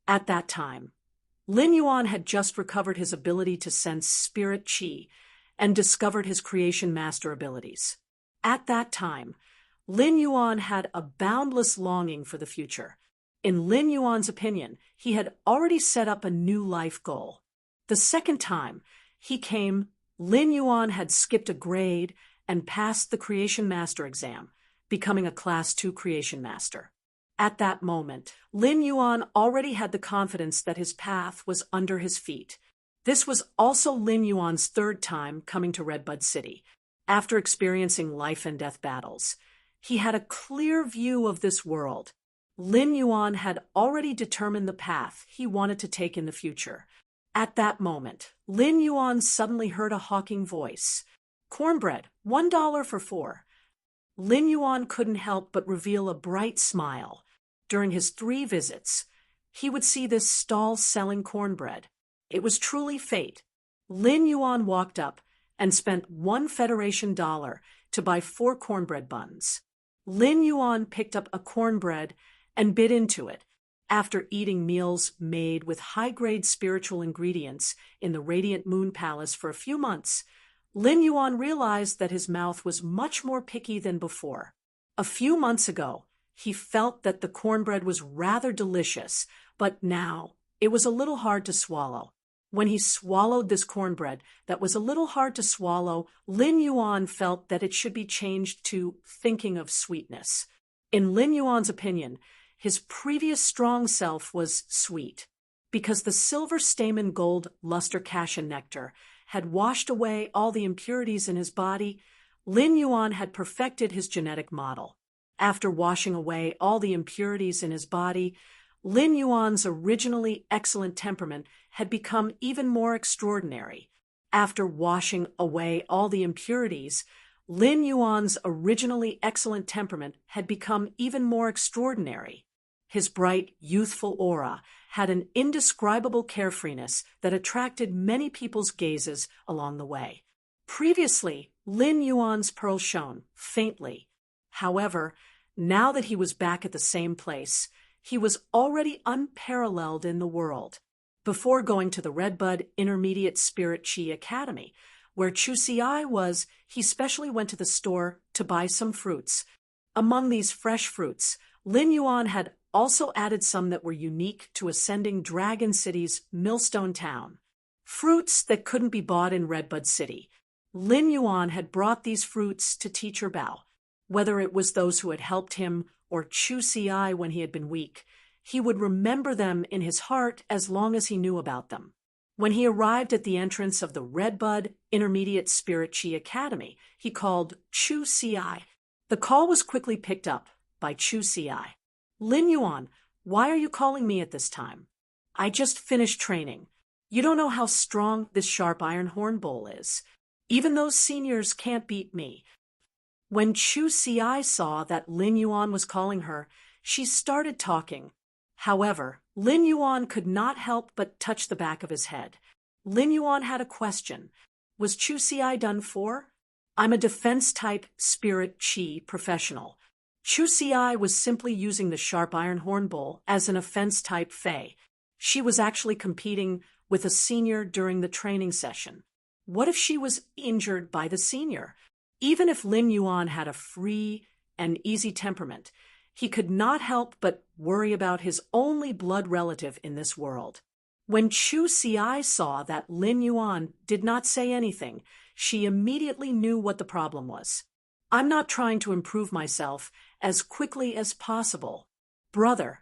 [SPEAKER 1] At that time, Lin Yuan had just recovered his ability to sense spirit chi and discovered his Creation Master abilities. At that time, Lin Yuan had a boundless longing for the future. In Lin Yuan's opinion, he had already set up a new life goal. The second time he came, Lin Yuan had skipped a grade and passed the Creation Master exam, becoming a Class 2 Creation Master. At that moment, Lin Yuan already had the confidence that his path was under his feet. This was also Lin Yuan's third time coming to Redbud City. After experiencing life and death battles, he had a clear view of this world. Lin Yuan had already determined the path he wanted to take in the future. At that moment, Lin Yuan suddenly heard a hawking voice. "Cornbread, $1 for 4. Lin Yuan couldn't help but reveal a bright smile. During his 3 visits, he would see this stall selling cornbread. It was truly fate. Lin Yuan walked up and spent $1 Federation to buy 4 cornbread buns. Lin Yuan picked up a cornbread and bit into it. After eating meals made with high-grade spiritual ingredients in the Radiant Moon Palace for a few months, Lin Yuan realized that his mouth was much more picky than before. A few months ago, he felt that the cornbread was rather delicious, but now it was a little hard to swallow. When he swallowed this cornbread that was a little hard to swallow, Lin Yuan felt that it should be changed to thinking of sweetness. In Lin Yuan's opinion, his previous strong self was sweet, because the silver stamen gold luster cassia nectar had washed away all the impurities in his body. Lin Yuan had perfected his genetic model. After washing away all the impurities in his body, Lin Yuan's originally excellent temperament had become even more extraordinary. After washing away all the impurities, Lin Yuan's originally excellent temperament had become even more extraordinary. His bright, youthful aura had an indescribable carefreeness that attracted many people's gazes along the way. Previously, Lin Yuan's pearls shone faintly. However, now that he was back at the same place, he was already unparalleled in the world. Before going to the Redbud Intermediate Spirit Chi Academy, where Chu Si was, he specially went to the store to buy some fruits. Among these fresh fruits, Lin Yuan had also added some that were unique to Ascending Dragon City's Millstone Town. Fruits that couldn't be bought in Redbud City. Lin Yuan had brought these fruits to Teacher Bao. Whether it was those who had helped him or Chu Si when he had been weak, he would remember them in his heart as long as he knew about them. When he arrived at the entrance of the Redbud Intermediate Spirit Chi Academy, he called Chu Si. The call was quickly picked up by Chu Si. Lin Yuan, why are you calling me at this time? I just finished training. You don't know how strong this sharp iron horn bowl is. Even those seniors can't beat me. When Chu Si saw that Lin Yuan was calling her, she started talking. However, Lin Yuan could not help but touch the back of his head. Lin Yuan had a question. Was Chu Si done for? I'm a defense-type spirit chi professional. Chu Si was simply using the sharp iron horn bowl as an offense-type fey. She was actually competing with a senior during the training session. What if she was injured by the senior? Even if Lin Yuan had a free and easy temperament, he could not help but worry about his only blood relative in this world. When Chu Si saw that Lin Yuan did not say anything, she immediately knew what the problem was. I'm not trying to improve myself as quickly as possible. Brother,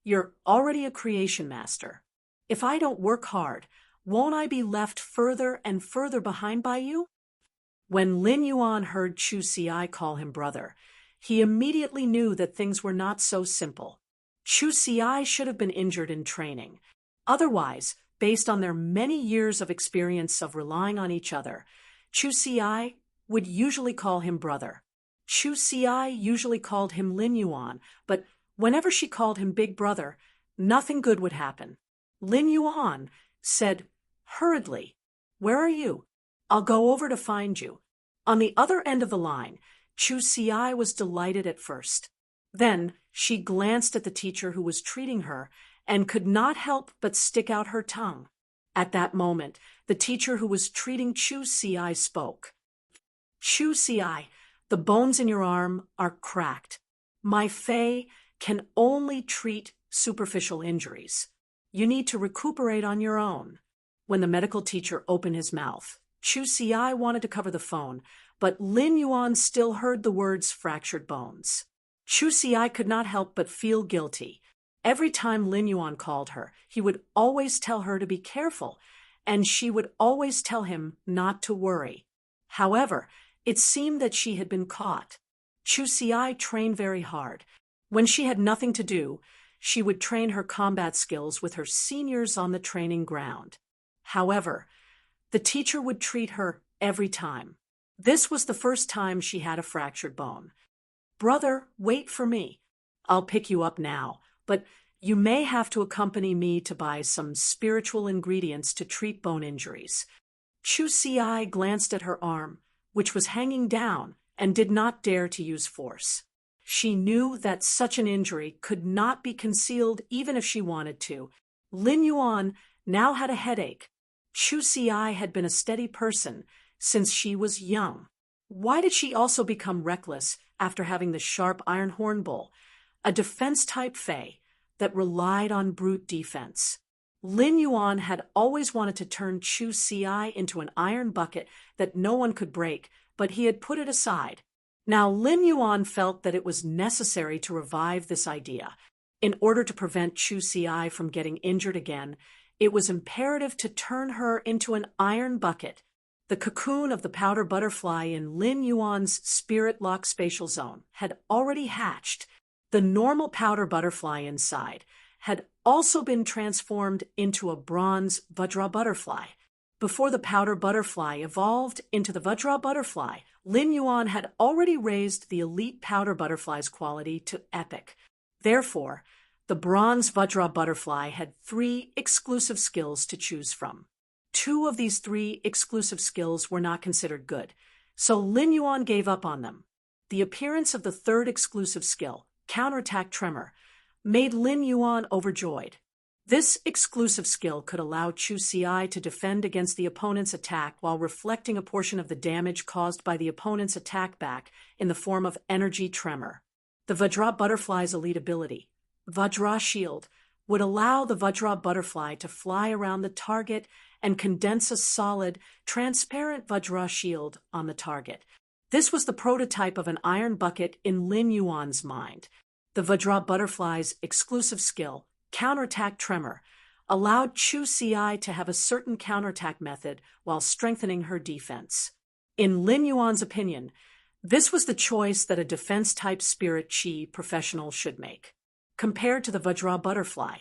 [SPEAKER 1] you're already a creation master. If I don't work hard, won't I be left further and further behind by you? When Lin Yuan heard Chu Si call him brother, he immediately knew that things were not so simple. Chu Si should have been injured in training. Otherwise, based on their many years of experience of relying on each other, Chu Si would usually call him brother. Chu Si usually called him Lin Yuan, but whenever she called him big brother, nothing good would happen. Lin Yuan said hurriedly, "Where are you? I'll go over to find you." On the other end of the line, Chu Si was delighted at first. Then she glanced at the teacher who was treating her and could not help but stick out her tongue. At that moment, the teacher who was treating Chu Si spoke. "Chu Si, the bones in your arm are cracked. My Fae can only treat superficial injuries. You need to recuperate on your own." When the medical teacher opened his mouth, Chu Si wanted to cover the phone, but Lin Yuan still heard the words fractured bones. Chu Si could not help but feel guilty. Every time Lin Yuan called her, he would always tell her to be careful, and she would always tell him not to worry. However, it seemed that she had been caught. Chu Si trained very hard. When she had nothing to do, she would train her combat skills with her seniors on the training ground. However, the teacher would treat her every time. This was the first time she had a fractured bone. "Brother, wait for me. I'll pick you up now, but you may have to accompany me to buy some spiritual ingredients to treat bone injuries." Chu Si glanced at her arm, which was hanging down, and did not dare to use force. She knew that such an injury could not be concealed even if she wanted to. Lin Yuan now had a headache. Chu Xi had been a steady person since she was young. Why did she also become reckless after having the sharp iron horn bull, a defense-type fae that relied on brute defense? Lin Yuan had always wanted to turn Chu Xi into an iron bucket that no one could break, but he had put it aside. Now Lin Yuan felt that it was necessary to revive this idea. In order to prevent Chu Xi from getting injured again, it was imperative to turn her into an iron bucket. The cocoon of the powder butterfly in Lin Yuan's spirit lock spatial zone had already hatched. The normal powder butterfly inside had also been transformed into a bronze Vajra butterfly. Before the powder butterfly evolved into the Vajra butterfly, Lin Yuan had already raised the elite powder butterfly's quality to epic. Therefore, the bronze Vajra butterfly had 3 exclusive skills to choose from. 2 of these 3 exclusive skills were not considered good, so Lin Yuan gave up on them. The appearance of the 3rd exclusive skill, counterattack tremor, made Lin Yuan overjoyed. This exclusive skill could allow Chu Xi to defend against the opponent's attack while reflecting a portion of the damage caused by the opponent's attack back in the form of energy tremor. The Vajra butterfly's elite ability, Vajra Shield, would allow the Vajra butterfly to fly around the target and condense a solid, transparent Vajra shield on the target. This was the prototype of an iron bucket in Lin Yuan's mind. The Vajra butterfly's exclusive skill, counterattack tremor, allowed Chu Xi to have a certain counterattack method while strengthening her defense. In Lin Yuan's opinion, this was the choice that a defense-type spirit chi professional should make. Compared to the Vajra butterfly,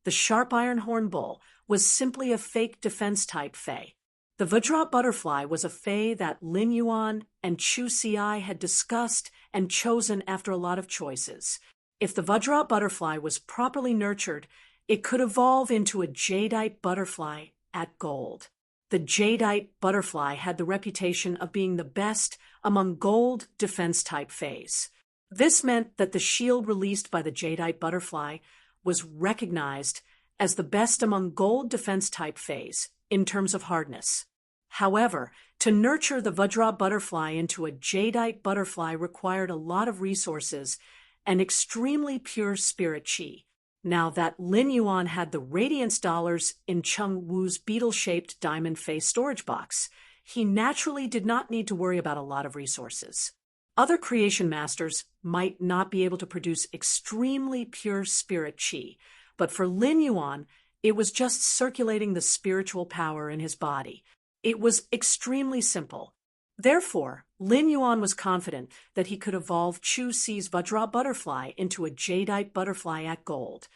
[SPEAKER 1] the sharp iron horn bull was simply a fake defense-type fae. The Vajra butterfly was a fae that Lin Yuan and Chu Xi had discussed and chosen after a lot of choices. If the Vajra butterfly was properly nurtured, it could evolve into a jadeite butterfly at gold. The jadeite butterfly had the reputation of being the best among gold defense-type faes. This meant that the shield released by the jadeite butterfly was recognized as the best among gold defense-type faes in terms of hardness. However, to nurture the Vajra butterfly into a jadeite butterfly required a lot of resources and extremely pure spirit chi. Now that Lin Yuan had the radiance dollars in Cheng Wu's beetle-shaped diamond face storage box, he naturally did not need to worry about a lot of resources. Other creation masters might not be able to produce extremely pure spirit chi, but for Lin Yuan, it was just circulating the spiritual power in his body. It was extremely simple. Therefore, Lin Yuan was confident that he could evolve Chu Xi's Vajra butterfly into a jadeite butterfly at gold.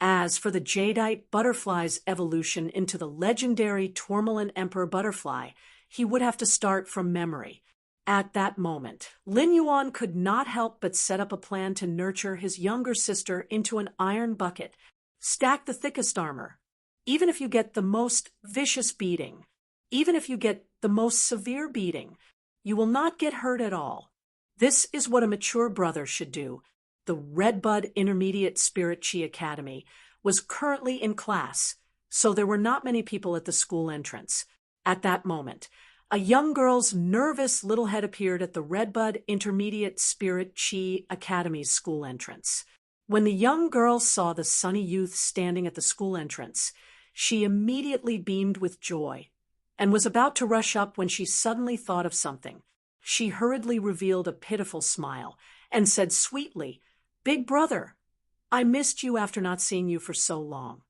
[SPEAKER 1] As for the jadeite butterfly's evolution into the legendary Tourmaline Emperor butterfly, he would have to start from memory. At that moment, Lin Yuan could not help but set up a plan to nurture his younger sister into an iron bucket. Stack the thickest armor. Even if you get the most vicious beating, even if you get the most severe beating, you will not get hurt at all. This is what a mature brother should do. The Redbud Intermediate Spirit Chi Academy was currently in class, so there were not many people at the school entrance. At that moment, a young girl's nervous little head appeared at the Redbud Intermediate Spirit Chi Academy's school entrance. When the young girl saw the sunny youth standing at the school entrance, she immediately beamed with joy and was about to rush up when she suddenly thought of something. She hurriedly revealed a pitiful smile and said sweetly, "Big brother, I missed you after not seeing you for so long."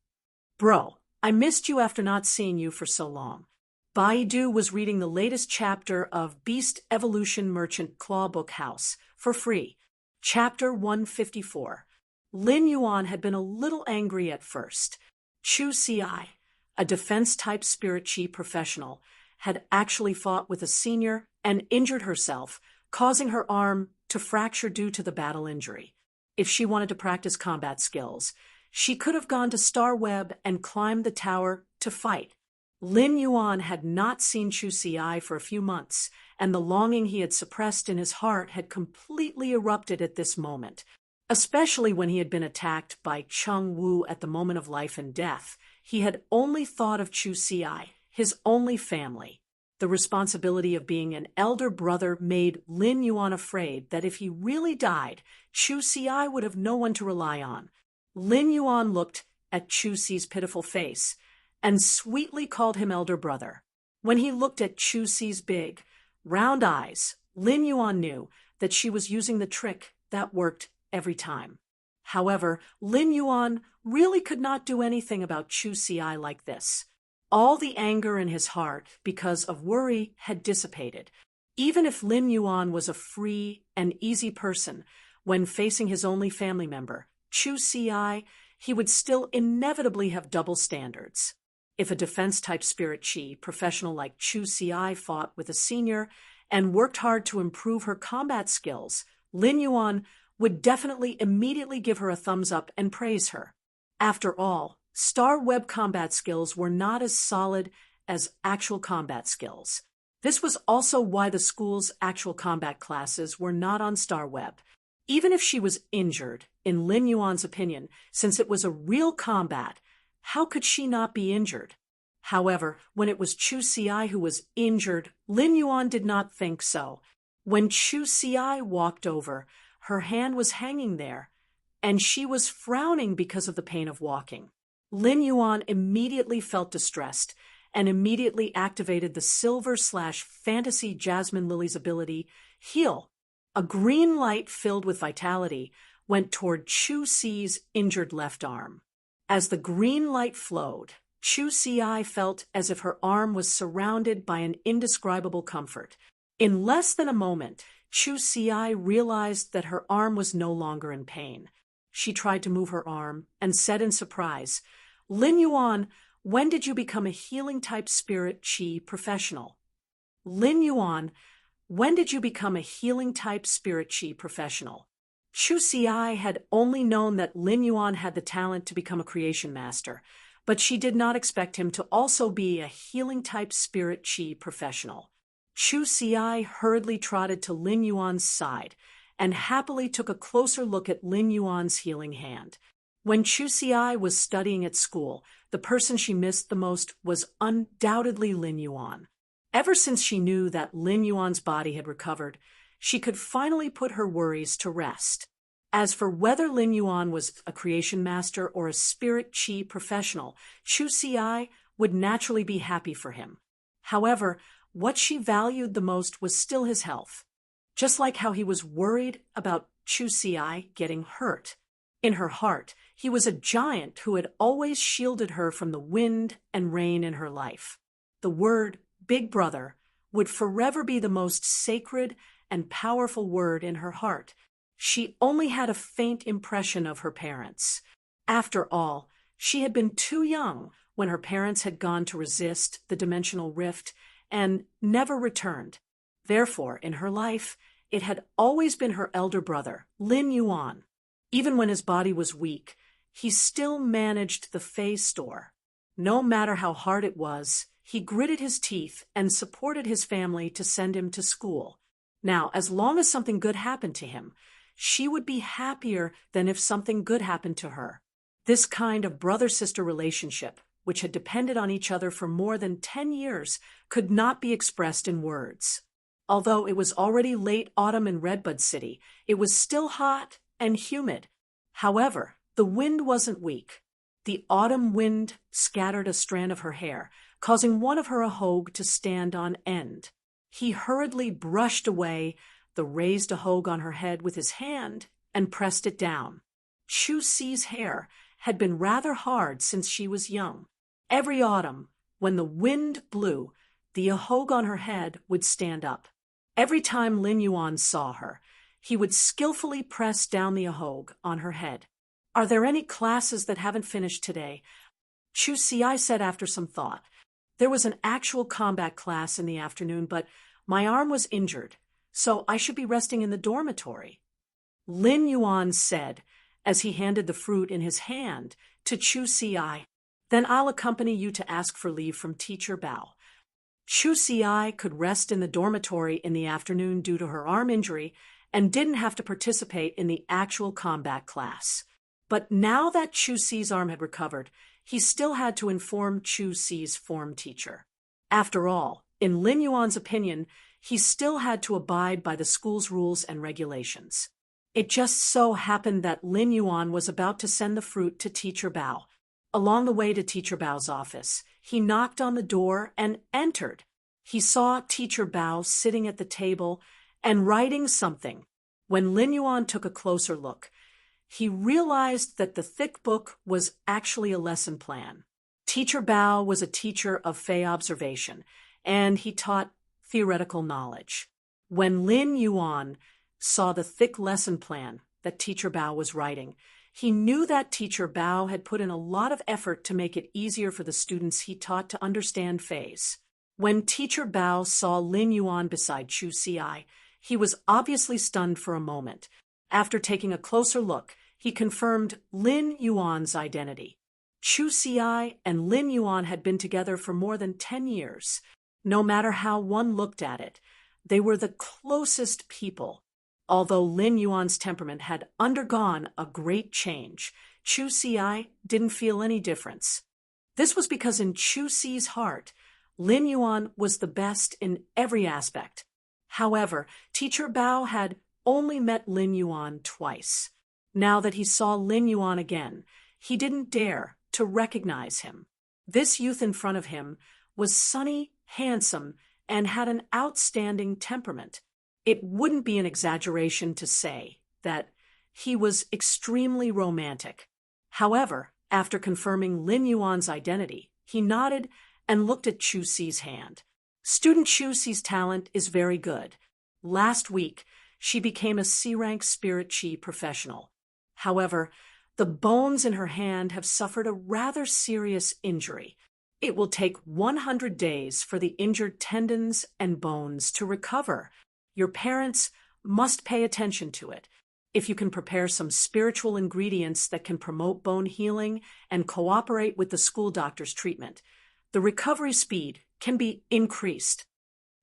[SPEAKER 1] Bro, I missed you after not seeing you for so long. Baidu was reading the latest chapter of Beast Evolution Merchant Clawbook House for free. Chapter 154. Lin Yuan had been a little angry at first. Chu Xi, a defense-type spirit chi professional, had actually fought with a senior and injured herself, causing her arm to fracture due to the battle injury. If she wanted to practice combat skills, she could have gone to Star Web and climbed the tower to fight. Lin Yuan had not seen Chu Si for a few months, and the longing he had suppressed in his heart had completely erupted at this moment, especially when he had been attacked by Cheng Wu at the moment of life and death. He had only thought of Chu Si, his only family. The responsibility of being an elder brother made Lin Yuan afraid that if he really died, Chu Si would have no one to rely on. Lin Yuan looked at Chu Si's pitiful face and sweetly called him elder brother. When he looked at Chu Si's big, round eyes, Lin Yuan knew that she was using the trick that worked every time. However, Lin Yuan really could not do anything about Chu Si like this. All the anger in his heart because of worry had dissipated. Even if Lin Yuan was a free and easy person when facing his only family member, Chu Si, he would still inevitably have double standards. If a defense-type spirit chi professional like Chu Si fought with a senior and worked hard to improve her combat skills, Lin Yuan would definitely immediately give her a thumbs up and praise her. After all, Star Web combat skills were not as solid as actual combat skills. This was also why the school's actual combat classes were not on Star Web. Even if she was injured, in Lin Yuan's opinion, since it was a real combat, how could she not be injured? However, when it was Chu Si who was injured, Lin Yuan did not think so. When Chu Si walked over, her hand was hanging there, and she was frowning because of the pain of walking. Lin Yuan immediately felt distressed and immediately activated the silver/fantasy Jasmine Lily's ability, Heal. A green light filled with vitality went toward Chu Si's injured left arm. As the green light flowed, Chu Si felt as if her arm was surrounded by an indescribable comfort. In less than a moment, Chu Si realized that her arm was no longer in pain. She tried to move her arm and said in surprise, "Lin Yuan, when did you become a healing-type spirit chi professional?" Lin Yuan, when did you become a healing-type spirit chi professional? Chu Si had only known that Lin Yuan had the talent to become a creation master, but she did not expect him to also be a healing-type spirit chi professional. Chu Si hurriedly trotted to Lin Yuan's side and happily took a closer look at Lin Yuan's healing hand. When Chu Si was studying at school, the person she missed the most was undoubtedly Lin Yuan. Ever since she knew that Lin Yuan's body had recovered, she could finally put her worries to rest. As for whether Lin Yuan was a creation master or a spirit chi professional, Chu Si would naturally be happy for him. However, what she valued the most was still his health, just like how he was worried about Chu Si getting hurt. In her heart, he was a giant who had always shielded her from the wind and rain in her life. The word Big Brother would forever be the most sacred and powerful word in her heart. She only had a faint impression of her parents. After all, she had been too young when her parents had gone to resist the dimensional rift and never returned. Therefore, in her life, it had always been her elder brother, Lin Yuan. Even when his body was weak, he still managed the Fei store. No matter how hard it was, he gritted his teeth and supported his family to send him to school. Now, as long as something good happened to him, she would be happier than if something good happened to her. This kind of brother-sister relationship, which had depended on each other for more than 10 years, could not be expressed in words. Although it was already late autumn in Redbud City, it was still hot and humid. However, the wind wasn't weak. The autumn wind scattered a strand of her hair, causing one of her ahog to stand on end. He hurriedly brushed away the raised ahog on her head with his hand and pressed it down. Chu Si's hair had been rather hard since she was young. Every autumn, when the wind blew, the ahog on her head would stand up. Every time Lin Yuan saw her, he would skillfully press down the ahog on her head. "Are there any classes that haven't finished today?" Chu Si said after some thought. "There was an actual combat class in the afternoon, but my arm was injured, so I should be resting in the dormitory." Lin Yuan said, as he handed the fruit in his hand to Chu Si. Then I'll accompany you to ask for leave from Teacher Bao. Chu Si could rest in the dormitory in the afternoon due to her arm injury and didn't have to participate in the actual combat class. But now that Chu Si's arm had recovered, he still had to inform Chu Si's form teacher. After all, in Lin Yuan's opinion, he still had to abide by the school's rules and regulations. It just so happened that Lin Yuan was about to send the fruit to Teacher Bao. Along the way to Teacher Bao's office, he knocked on the door and entered. He saw Teacher Bao sitting at the table and writing something. When Lin Yuan took a closer look, he realized that the thick book was actually a lesson plan. Teacher Bao was a teacher of Fey observation, and he taught theoretical knowledge. When Lin Yuan saw the thick lesson plan that Teacher Bao was writing, he knew that Teacher Bao had put in a lot of effort to make it easier for the students he taught to understand Feis. When Teacher Bao saw Lin Yuan beside Chu Si, he was obviously stunned for a moment. After taking a closer look, he confirmed Lin Yuan's identity. Chu Si and Lin Yuan had been together for more than 10 years. No matter how one looked at it, they were the closest people. Although Lin Yuan's temperament had undergone a great change, Chu Si didn't feel any difference. This was because in Chu Si's heart, Lin Yuan was the best in every aspect. However, Teacher Bao had only met Lin Yuan twice. Now that he saw Lin Yuan again, he didn't dare to recognize him. This youth in front of him was sunny, handsome, and had an outstanding temperament. It wouldn't be an exaggeration to say that he was extremely romantic. However, after confirming Lin Yuan's identity, he nodded and looked at Chu Si's hand. Student Chu Si's talent is very good. Last week, she became a C-rank Spirit Chi professional. However, the bones in her hand have suffered a rather serious injury. It will take 100 days for the injured tendons and bones to recover. Your parents must pay attention to it. If you can prepare some spiritual ingredients that can promote bone healing and cooperate with the school doctor's treatment, the recovery speed can be increased.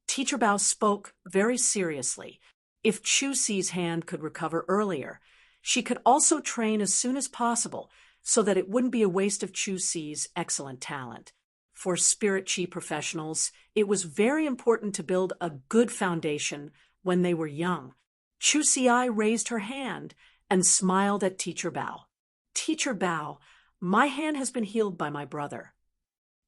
[SPEAKER 1] Teacher Bao spoke very seriously. If Chu Si's hand could recover earlier, she could also train as soon as possible so that it wouldn't be a waste of Chu Si's excellent talent. For Spirit Chi professionals, it was very important to build a good foundation when they were young. Chu Si raised her hand and smiled at Teacher Bao. Teacher Bao, my hand has been healed by my brother.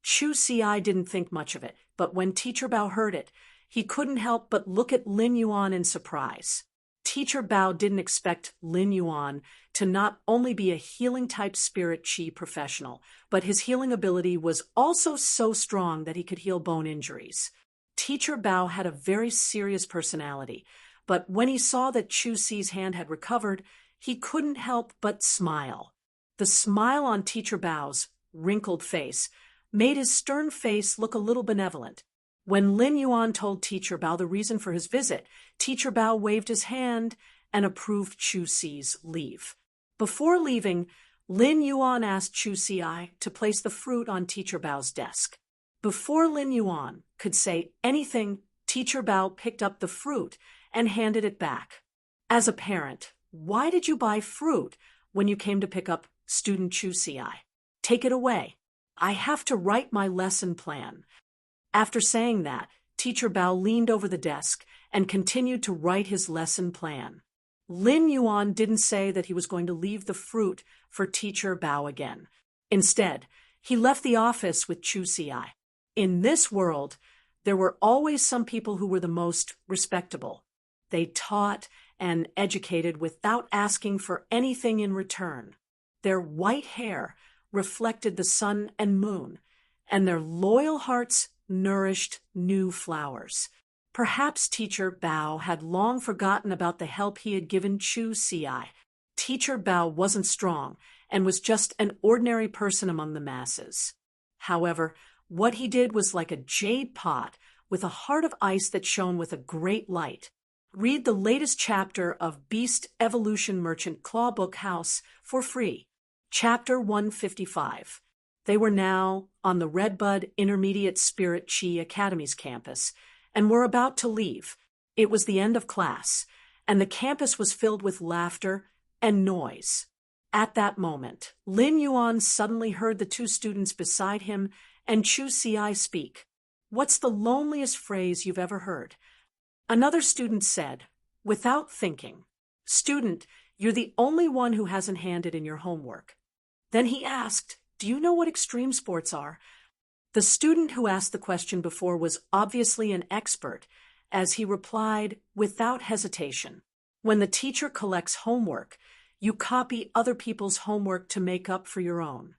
[SPEAKER 1] Chu Si didn't think much of it, but when Teacher Bao heard it, he couldn't help but look at Lin Yuan in surprise. Teacher Bao didn't expect Lin Yuan to not only be a healing-type Spirit Chi professional, but his healing ability was also so strong that he could heal bone injuries. Teacher Bao had a very serious personality, but when he saw that Chu Si's hand had recovered, he couldn't help but smile. The smile on Teacher Bao's wrinkled face made his stern face look a little benevolent. When Lin Yuan told Teacher Bao the reason for his visit, Teacher Bao waved his hand and approved Chu Si's leave. Before leaving, Lin Yuan asked Chu Si to place the fruit on Teacher Bao's desk. Before Lin Yuan could say anything, Teacher Bao picked up the fruit and handed it back. As a parent, why did you buy fruit when you came to pick up student Chu Si? Take it away. I have to write my lesson plan. After saying that, Teacher Bao leaned over the desk and continued to write his lesson plan. Lin Yuan didn't say that he was going to leave the fruit for Teacher Bao again. Instead, he left the office with Chu Si. In this world, there were always some people who were the most respectable. They taught and educated without asking for anything in return. Their white hair reflected the sun and moon, and their loyal hearts nourished new flowers. Perhaps Teacher Bao had long forgotten about the help he had given Chu Si. Teacher Bao wasn't strong and was just an ordinary person among the masses. However, what he did was like a jade pot with a heart of ice that shone with a great light. Read the latest chapter of Beast Evolution Merchant Clawbook House for free. Chapter 155. They were now on the Redbud Intermediate Spirit Chi Academy's campus and were about to leave. It was the end of class, and the campus was filled with laughter and noise. At that moment, Lin Yuan suddenly heard the two students beside him and Chu Si speak. "What's the loneliest phrase you've ever heard?" Another student said, without thinking, "Student, you're the only one who hasn't handed in your homework." Then he asked, "Do you know what extreme sports are?" The student who asked the question before was obviously an expert, as he replied without hesitation. "When the teacher collects homework, you copy other people's homework to make up for your own."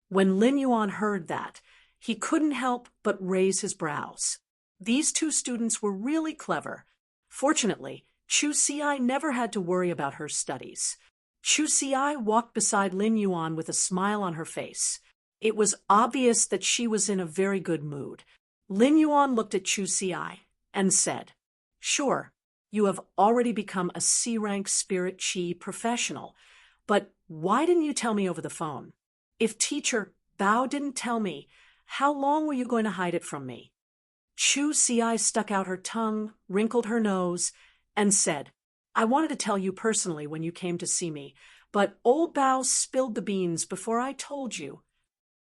[SPEAKER 1] When Lin Yuan heard that, he couldn't help but raise his brows. These two students were really clever. Fortunately, Chu Si never had to worry about her studies. Chu Si walked beside Lin Yuan with a smile on her face. It was obvious that she was in a very good mood. Lin Yuan looked at Chu Si and said, "Sure, you have already become a C-rank Spirit Chi professional, but why didn't you tell me over the phone? If Teacher Bao didn't tell me, how long were you going to hide it from me?" Chu Si stuck out her tongue, wrinkled her nose, and said, "I wanted to tell you personally when you came to see me, but old Bao spilled the beans before I told you."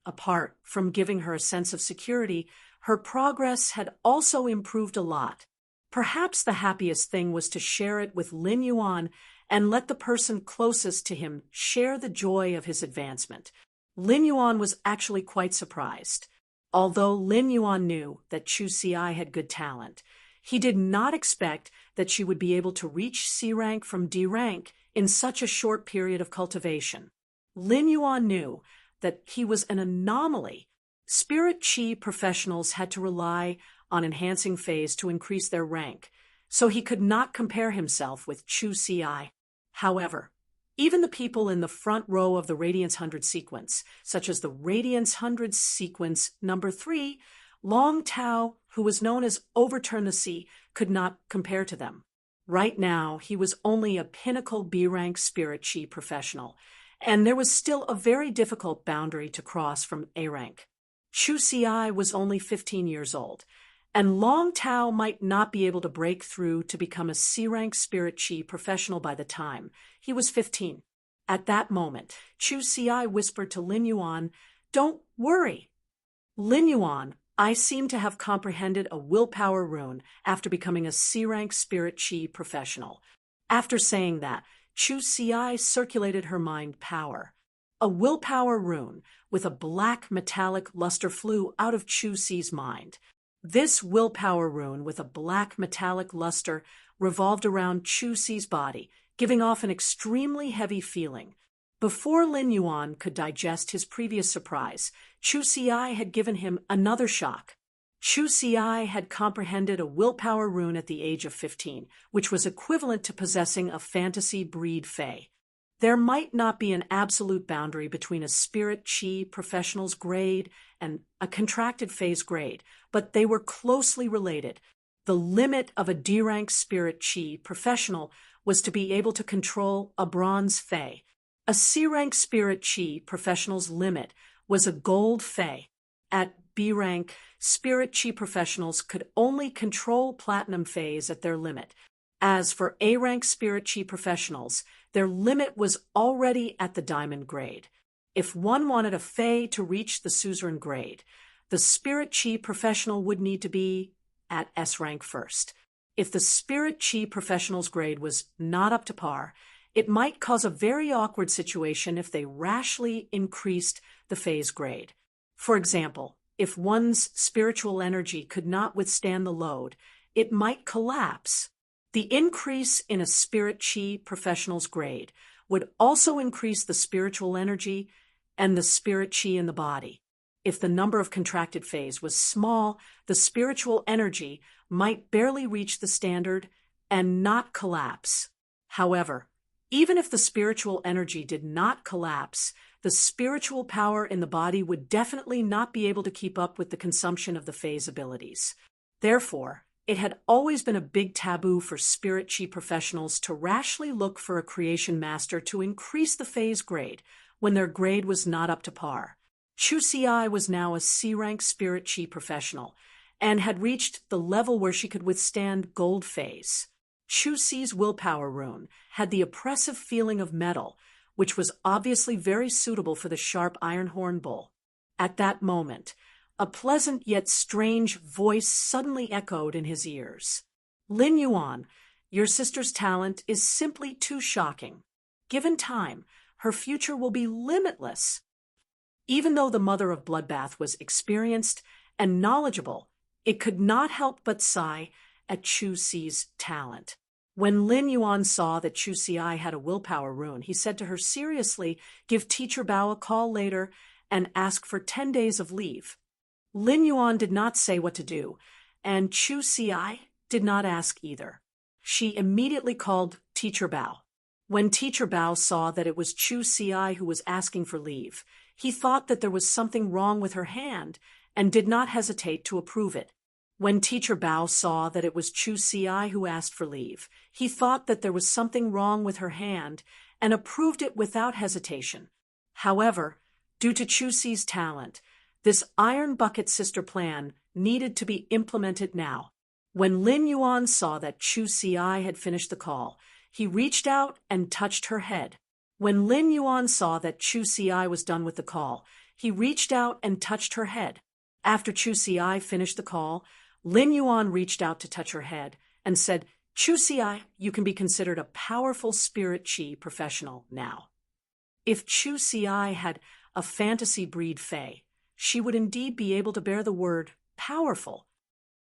[SPEAKER 1] Apart from giving her a sense of security, her progress had also improved a lot. Perhaps the happiest thing was to share it with Lin Yuan and let the person closest to him share the joy of his advancement. Lin Yuan was actually quite surprised. Although Lin Yuan knew that Chu Si had good talent, he did not expect that she would be able to reach C rank from D rank in such a short period of cultivation. Lin Yuan knew that he was an anomaly. Spirit Chi professionals had to rely on enhancing phase to increase their rank, so he could not compare himself with Chu Si. However, even the people in the front row of the Radiance 100 sequence, such as the Radiance 100 sequence number 3, Long Tao, who was known as Overturn the Sea, could not compare to them. Right now, he was only a pinnacle B-rank Spirit Chi professional, and there was still a very difficult boundary to cross from A rank. Chu Si was only 15 years old, and Long Tao might not be able to break through to become a C-rank Spirit Chi professional by the time he was 15. At that moment, Chu Si whispered to Lin Yuan, "Don't worry." "Lin Yuan, I seem to have comprehended a willpower rune after becoming a C-rank Spirit Chi professional." After saying that, Chu Si circulated her mind power. A willpower rune with a black metallic luster flew out of Chu Si's mind. This willpower rune with a black metallic luster revolved around Chu Si's body, giving off an extremely heavy feeling. Before Lin Yuan could digest his previous surprise, Chu Si had given him another shock. Chu Si had comprehended a willpower rune at the age of 15, which was equivalent to possessing a fantasy breed fae. There might not be an absolute boundary between a Spirit Chi professional's grade and a contracted phase grade, but they were closely related. The limit of a D-rank Spirit Chi professional was to be able to control a bronze fae. A C-rank Spirit Chi professional's limit was a gold fae. At B-rank, Spirit Chi professionals could only control platinum phase at their limit. As for A-rank Spirit Chi professionals, their limit was already at the diamond grade. If one wanted a fae to reach the suzerain grade, the Spirit Chi professional would need to be at S rank first. If the Spirit Chi professional's grade was not up to par, it might cause a very awkward situation if they rashly increased the phase grade. For example, if one's spiritual energy could not withstand the load, it might collapse. The increase in a Spirit Chi professional's grade would also increase the spiritual energy and the Spirit Chi in the body. If the number of contracted phase was small, the spiritual energy might barely reach the standard and not collapse. However, even if the spiritual energy did not collapse, the spiritual power in the body would definitely not be able to keep up with the consumption of the phase abilities. Therefore, it had always been a big taboo for Spirit Chi professionals to rashly look for a creation master to increase the phase grade when their grade was not up to par. Chu Xi was now a C-rank spirit chi professional and had reached the level where she could withstand gold phase. Chu Xi's willpower rune had the oppressive feeling of metal, which was obviously very suitable for the sharp iron horn bull. At that moment, a pleasant yet strange voice suddenly echoed in his ears. Lin Yuan, your sister's talent is simply too shocking. Given time, her future will be limitless. Even though the mother of Bloodbath was experienced and knowledgeable, it could not help but sigh at Chu Xi's talent. When Lin Yuan saw that Chu Xi had a willpower rune, he said to her seriously, "Give Teacher Bao a call later and ask for 10 days of leave." Lin Yuan did not say what to do, and Chu Xi did not ask either. She immediately called Teacher Bao. When Teacher Bao saw that it was Chu Xi who was asking for leave, he thought that there was something wrong with her hand and did not hesitate to approve it. When Teacher Bao saw that it was Chu Xi who asked for leave, he thought that there was something wrong with her hand and approved it without hesitation. However, due to Chu Xi's talent, this Iron Bucket Sister plan needed to be implemented now. When Lin Yuan saw that Chu Xi had finished the call, he reached out and touched her head. When Lin Yuan saw that Chu Xi was done with the call, he reached out and touched her head. After Chu Xi finished the call, Lin Yuan reached out to touch her head and said, "Chu Xi, you can be considered a powerful spirit chi professional now." If Chu Xi had a fantasy breed fae, she would indeed be able to bear the word powerful.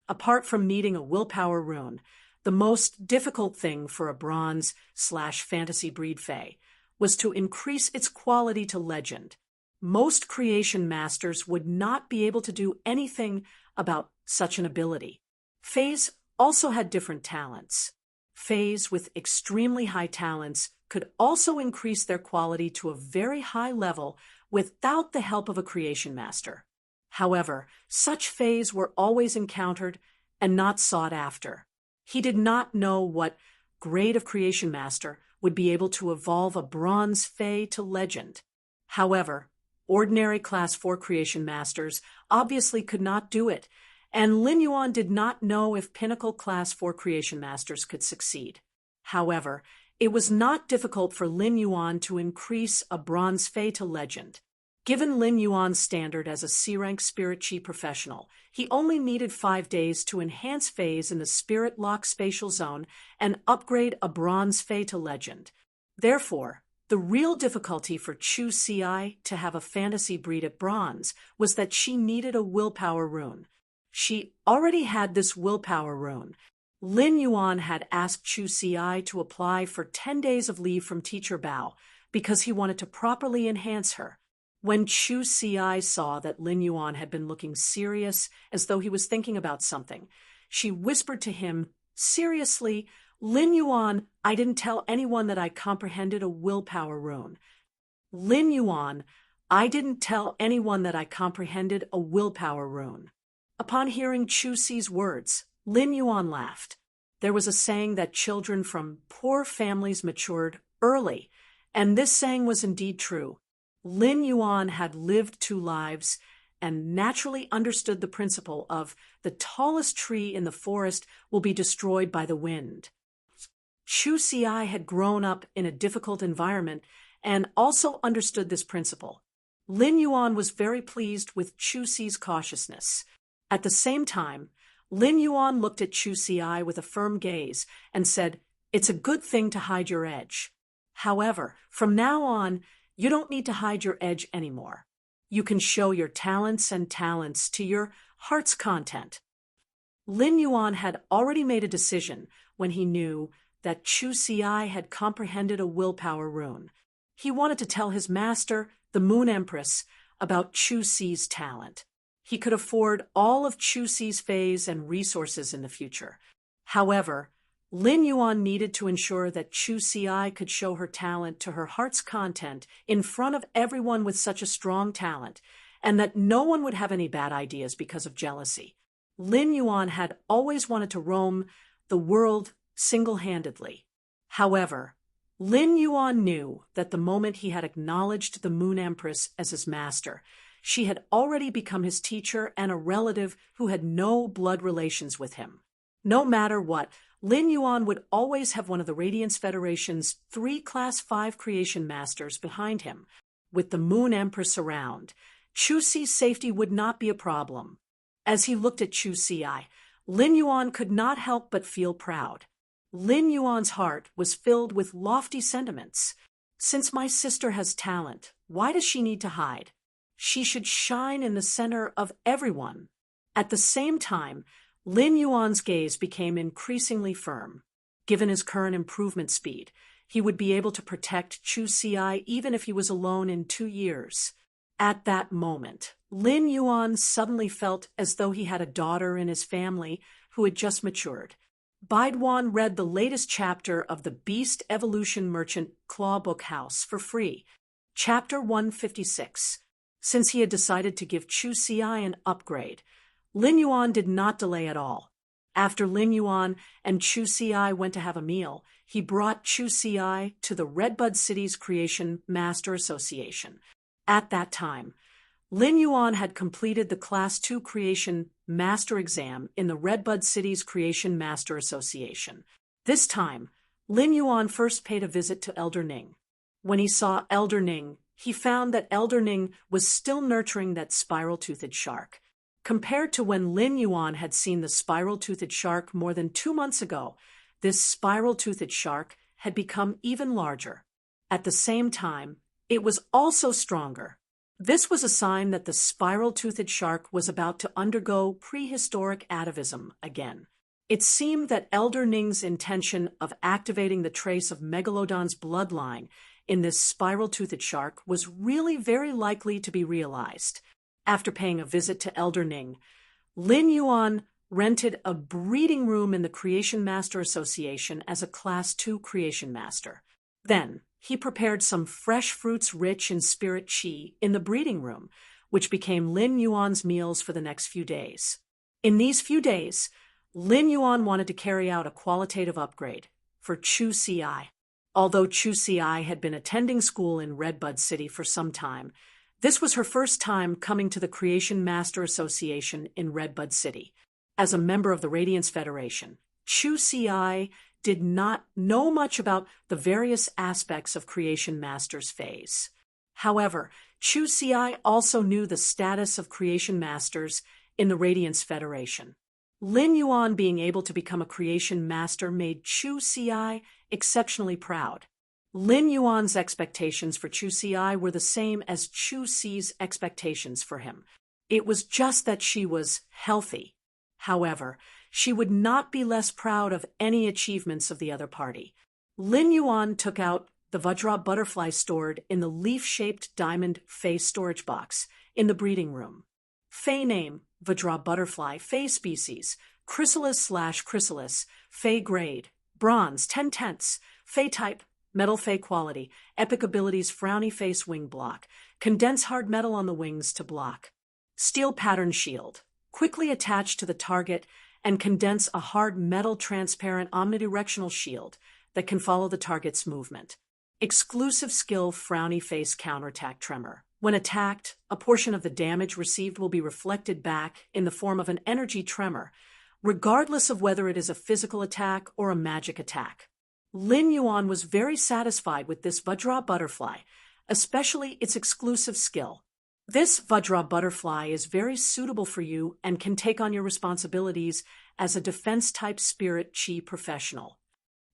[SPEAKER 1] Apart from needing a willpower rune, the most difficult thing for a bronze/fantasy breed fae was to increase its quality to legend. Most creation masters would not be able to do anything about such an ability. Faes also had different talents. Faes with extremely high talents could also increase their quality to a very high level without the help of a creation master. However, such faes were always encountered and not sought after. He did not know what grade of creation master would be able to evolve a bronze fae to legend. However, ordinary Class 4 creation masters obviously could not do it, and Lin Yuan did not know if Pinnacle Class 4 creation masters could succeed. However, it was not difficult for Lin Yuan to increase a bronze fae to legend. Given Lin Yuan's standard as a C-rank spirit chi professional, he only needed 5 days to enhance faes in the spirit lock spatial zone and upgrade a bronze fae to legend. Therefore, the real difficulty for Chu Xi to have a fantasy breed at bronze was that she needed a willpower rune. She already had this willpower rune. Lin Yuan had asked Chu Xi to apply for 10 days of leave from Teacher Bao because he wanted to properly enhance her. When Chu Xi saw that Lin Yuan had been looking serious, as though he was thinking about something, she whispered to him, "Seriously, Lin Yuan, I didn't tell anyone that I comprehended a willpower rune." Lin Yuan, I didn't tell anyone that I comprehended a willpower rune. Upon hearing Chu Xi's words, Lin Yuan laughed. There was a saying that children from poor families matured early, and this saying was indeed true. Lin Yuan had lived 2 lives and naturally understood the principle of the tallest tree in the forest will be destroyed by the wind. Chu Xi had grown up in a difficult environment and also understood this principle. Lin Yuan was very pleased with Chu Xi's cautiousness. At the same time, Lin Yuan looked at Chu Xi with a firm gaze and said, "It's a good thing to hide your edge. However, from now on, you don't need to hide your edge anymore. You can show your talents to your heart's content." Lin Yuan had already made a decision when he knew that Chu Xi had comprehended a willpower rune. He wanted to tell his master, the Moon Empress, about Chu Xi's talent. He could afford all of Chu Xi's faes and resources in the future. However, Lin Yuan needed to ensure that Chu Xi could show her talent to her heart's content in front of everyone with such a strong talent, and that no one would have any bad ideas because of jealousy. Lin Yuan had always wanted to roam the world single-handedly. However, Lin Yuan knew that the moment he had acknowledged the Moon Empress as his master, she had already become his teacher and a relative who had no blood relations with him. No matter what, Lin Yuan would always have one of the Radiance Federation's 3 Class 5 creation masters behind him. With the Moon Empress around, Chu Si's safety would not be a problem. As he looked at Chu Si, Lin Yuan could not help but feel proud. Lin Yuan's heart was filled with lofty sentiments. Since my sister has talent, why does she need to hide? She should shine in the center of everyone. At the same time, Lin Yuan's gaze became increasingly firm. Given his current improvement speed, he would be able to protect Chu Si even if he was alone in 2 years. At that moment, Lin Yuan suddenly felt as though he had a daughter in his family who had just matured. Baiduan read the latest chapter of the Beast Evolution Merchant Claw Book House for free, Chapter 156. Since he had decided to give Chu Si an upgrade, Lin Yuan did not delay at all. After Lin Yuan and Chu Si went to have a meal, he brought Chu Si to the Redbud City's Creation Master Association. At that time, Lin Yuan had completed the Class 2 Creation Master exam in the Redbud City's Creation Master Association. This time, Lin Yuan first paid a visit to Elder Ning. When he saw Elder Ning, he found that Elder Ning was still nurturing that spiral-toothed shark. Compared to when Lin Yuan had seen the spiral-toothed shark more than 2 months ago, this spiral-toothed shark had become even larger. At the same time, it was also stronger. This was a sign that the spiral-toothed shark was about to undergo prehistoric atavism again. It seemed that Elder Ning's intention of activating the trace of Megalodon's bloodline in this spiral-toothed shark was really very likely to be realized. After paying a visit to Elder Ning, Lin Yuan rented a breeding room in the Creation Master Association as a Class 2 Creation Master. Then, he prepared some fresh fruits rich in spirit qi in the breeding room, which became Lin Yuan's meals for the next few days. In these few days, Lin Yuan wanted to carry out a qualitative upgrade for Chu Si. Although Chu Si had been attending school in Redbud City for some time, this was her first time coming to the Creation Master Association in Redbud City. As a member of the Radiance Federation, Chu Si did not know much about the various aspects of Creation Master's phase. However, Chu Si also knew the status of Creation Masters in the Radiance Federation. Lin Yuan being able to become a Creation Master made Chu Si exceptionally proud. Lin Yuan's expectations for Chu Si were the same as Chu Si's expectations for him. It was just that she was healthy. However, she would not be less proud of any achievements of the other party. Lin Yuan took out the Vajra butterfly stored in the leaf-shaped diamond Fey storage box in the breeding room. Fey name, Vajra butterfly, Fey species, chrysalis/chrysalis, Fey grade, bronze, 10/10, Fey type, metal Fey quality, epic abilities frowny face wing block, condense hard metal on the wings to block. Steel pattern shield, quickly attach to the target and condense a hard metal transparent omnidirectional shield that can follow the target's movement. Exclusive skill frowny face counterattack tremor. When attacked, a portion of the damage received will be reflected back in the form of an energy tremor, regardless of whether it is a physical attack or a magic attack. Lin Yuan was very satisfied with this Vajra butterfly, especially its exclusive skill. This Vajra butterfly is very suitable for you and can take on your responsibilities as a defense-type spirit qi professional.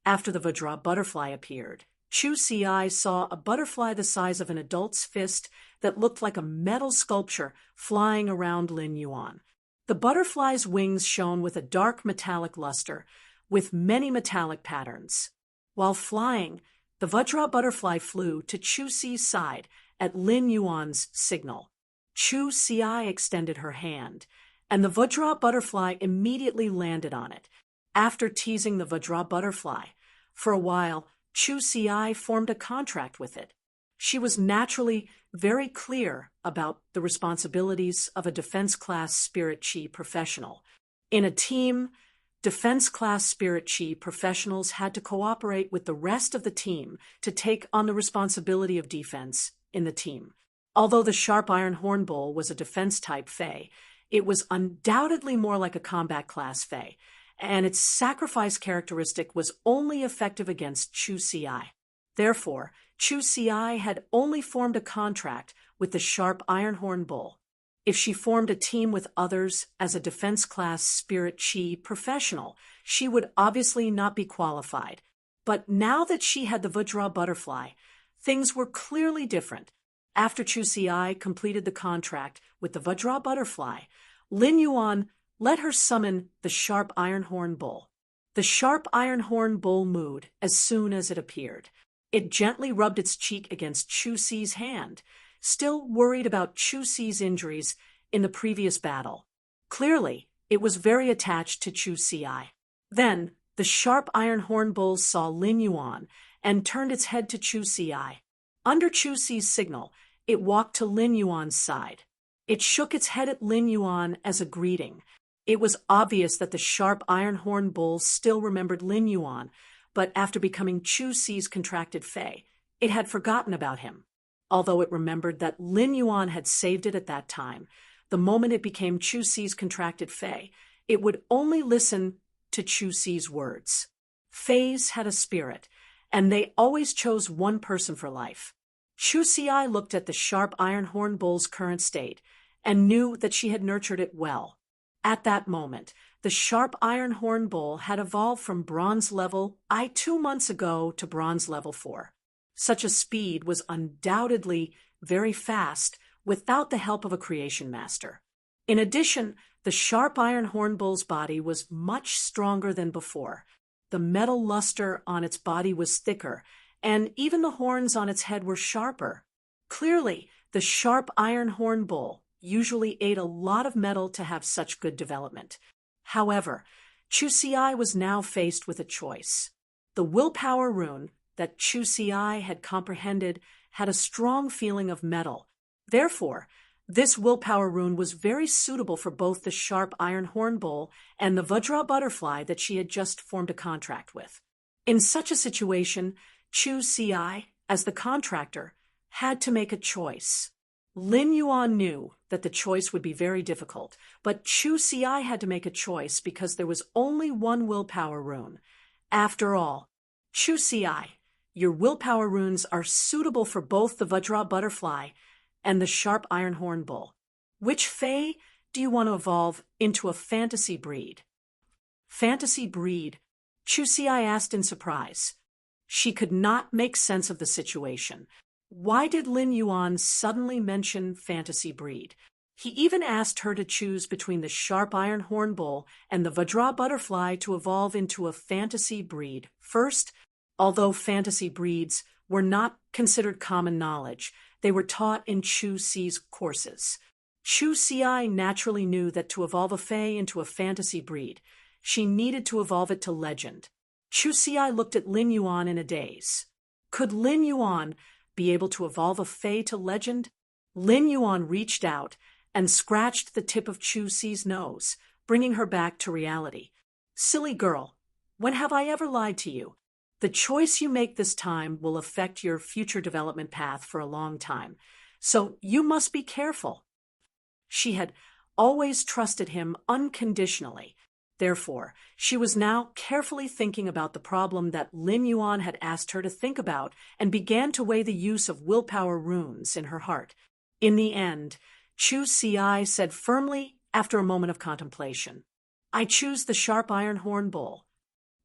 [SPEAKER 1] After the Vajra butterfly appeared, Chu Si saw a butterfly the size of an adult's fist that looked like a metal sculpture flying around Lin Yuan. The butterfly's wings shone with a dark metallic luster, with many metallic patterns. While flying, the Vajra butterfly flew to Chu Si's side at Lin Yuan's signal. Chu Si extended her hand, and the Vajra butterfly immediately landed on it. After teasing the Vajra butterfly, for a while, Chu Si formed a contract with it. She was naturally very clear about the responsibilities of a defense-class spirit qi professional. In a team, defense-class spirit qi professionals had to cooperate with the rest of the team to take on the responsibility of defense in the team. Although the sharp iron horn bull was a defense-type fae, it was undoubtedly more like a combat-class fae, and its sacrifice characteristic was only effective against Chu Si. Therefore, Chu Si had only formed a contract with the sharp iron horn bull. If she formed a team with others as a defense-class spirit chi professional, she would obviously not be qualified. But now that she had the Vajra butterfly, things were clearly different. After Chu Si completed the contract with the Vajra butterfly, Lin Yuan let her summon the sharp iron horn bull. The sharp iron horn bull mooed as soon as it appeared. It gently rubbed its cheek against Chu Si's hand, still worried about Chu Si's injuries in the previous battle. Clearly, it was very attached to Chu Si. Then, the sharp iron horn bull saw Lin Yuan and turned its head to Chu Si. Under Chu Si's signal, it walked to Lin Yuan's side. It shook its head at Lin Yuan as a greeting. It was obvious that the sharp iron horn bull still remembered Lin Yuan, but after becoming Chu Si's contracted fae, it had forgotten about him. Although it remembered that Lin Yuan had saved it at that time, the moment it became Chu Si's contracted fae, it would only listen to Chu Si's words. Faes had a spirit, and they always chose one person for life. Chu Si looked at the sharp iron horn bull's current state and knew that she had nurtured it well. At that moment, the sharp iron horn bull had evolved from bronze level 2 months ago to bronze level 4. Such a speed was undoubtedly very fast without the help of a creation master. In addition, the sharp iron horn bull's body was much stronger than before. The metal luster on its body was thicker, and even the horns on its head were sharper. Clearly, the sharp iron horn bull usually ate a lot of metal to have such good development. However, Chu Si was now faced with a choice. The willpower rune that Chu Si had comprehended had a strong feeling of metal. Therefore, this willpower rune was very suitable for both the sharp iron horn bull and the Vajra butterfly that she had just formed a contract with. In such a situation, Chu Si, as the contractor, had to make a choice. Lin Yuan knew that the choice would be very difficult, but Chu Si had to make a choice because there was only one willpower rune. After all, Chu Si, your willpower runes are suitable for both the Vajra butterfly and the sharp iron horn bull. Which fae do you want to evolve into a fantasy breed? Fantasy breed? Chu Si asked in surprise. She could not make sense of the situation. Why did Lin Yuan suddenly mention fantasy breed? He even asked her to choose between the sharp iron horn bull and the Vajra butterfly to evolve into a fantasy breed. First, although fantasy breeds were not considered common knowledge, they were taught in Chu Si's courses. Chu Si naturally knew that to evolve a fae into a fantasy breed, she needed to evolve it to legend. Chu Si looked at Lin Yuan in a daze. Could Lin Yuan be able to evolve a fae to legend? Lin Yuan reached out and scratched the tip of Chu Si's nose, bringing her back to reality. Silly girl, when have I ever lied to you? The choice you make this time will affect your future development path for a long time, so you must be careful. She had always trusted him unconditionally. Therefore, she was now carefully thinking about the problem that Lin Yuan had asked her to think about and began to weigh the use of willpower runes in her heart. In the end, Chu Si said firmly after a moment of contemplation, I choose the sharp iron horn bull.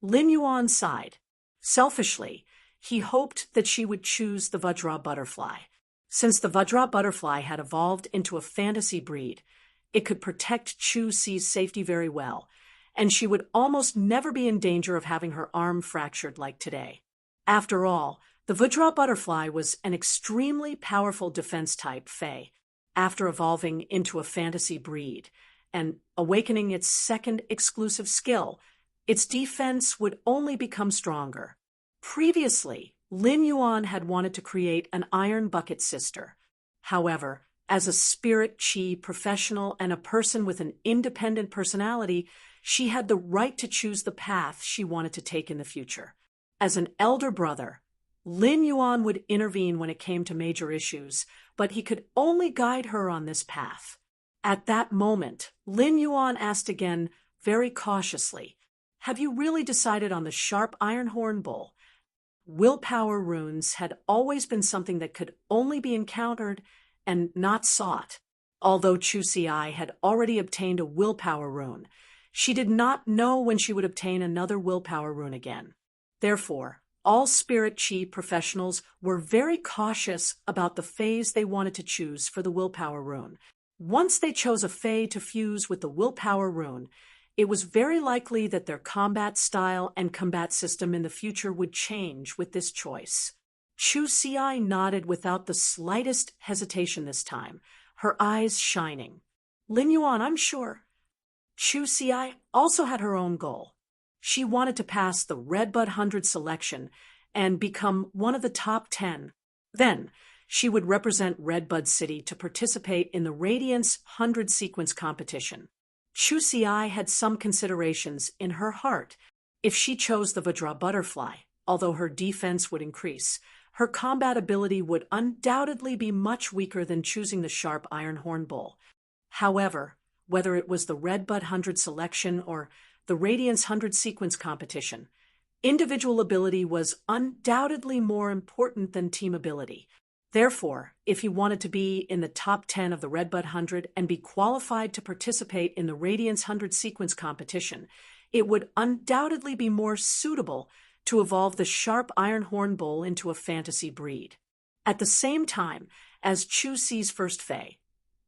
[SPEAKER 1] Lin Yuan sighed. Selfishly, he hoped that she would choose the Vajra butterfly. Since the Vajra butterfly had evolved into a fantasy breed, it could protect Chu Si's safety very well, and she would almost never be in danger of having her arm fractured like today. After all, the Vajra butterfly was an extremely powerful defense-type fae. After evolving into a fantasy breed and awakening its second exclusive skill, its defense would only become stronger. Previously, Lin Yuan had wanted to create an iron bucket sister. However, as a spirit chi professional and a person with an independent personality, she had the right to choose the path she wanted to take in the future. As an elder brother, Lin Yuan would intervene when it came to major issues, but he could only guide her on this path. At that moment, Lin Yuan asked again, very cautiously, "Have you really decided on the sharp iron horn bowl?" Willpower runes had always been something that could only be encountered and not sought. Although Chu Si had already obtained a willpower rune, she did not know when she would obtain another willpower rune again. Therefore, all spirit chi professionals were very cautious about the phase they wanted to choose for the willpower rune. Once they chose a phase to fuse with the willpower rune, it was very likely that their combat style and combat system in the future would change with this choice. Chu Si nodded without the slightest hesitation this time, her eyes shining. "Lin Yuan, I'm sure." Chu Si also had her own goal. She wanted to pass the Redbud 100 selection and become one of the top 10. Then, she would represent Redbud City to participate in the Radiance 100 sequence competition. Chu Si had some considerations in her heart. If she chose the Vajra butterfly, although her defense would increase, her combat ability would undoubtedly be much weaker than choosing the sharp iron horn bowl. However, whether it was the Redbud 100 selection or the Radiance 100 sequence competition, individual ability was undoubtedly more important than team ability. Therefore, if he wanted to be in the top 10 of the Redbud 100 and be qualified to participate in the Radiance 100 sequence competition, it would undoubtedly be more suitable to evolve the sharp iron horn bowl into a fantasy breed. At the same time as Chu Si's first Fae,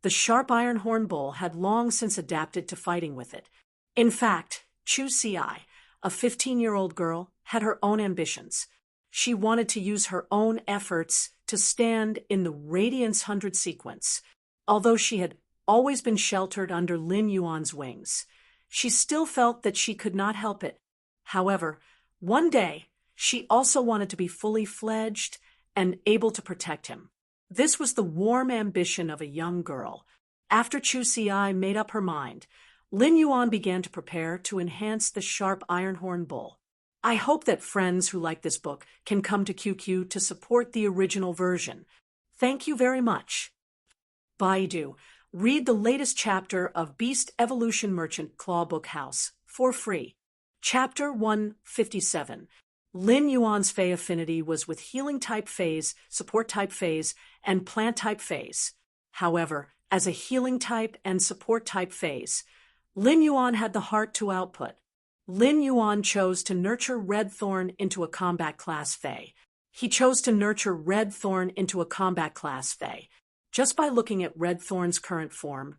[SPEAKER 1] the sharp iron horn bowl had long since adapted to fighting with it. In fact, Chu Si, a 15-year-old girl, had her own ambitions. She wanted to use her own efforts to stand in the Radiance 100 sequence. Although she had always been sheltered under Lin Yuan's wings, she still felt that she could not help it. However, one day, she also wanted to be fully fledged and able to protect him. This was the warm ambition of a young girl. After Chu Si made up her mind, Lin Yuan began to prepare to enhance the sharp iron horn bowl. I hope that friends who like this book can come to QQ to support the original version. Thank you very much. Baidu, read the latest chapter of Beast Evolution Merchant Claw Book House for free. Chapter 157. Lin Yuan's Fey affinity was with healing type phase, support type phase, and plant type phase. However, as a healing type and support type phase, Lin Yuan had the heart to output. Lin Yuan chose to nurture Red Thorn into a combat class Fey. He chose to nurture Red Thorn into a combat class Fey. Just by looking at Red Thorn's current form,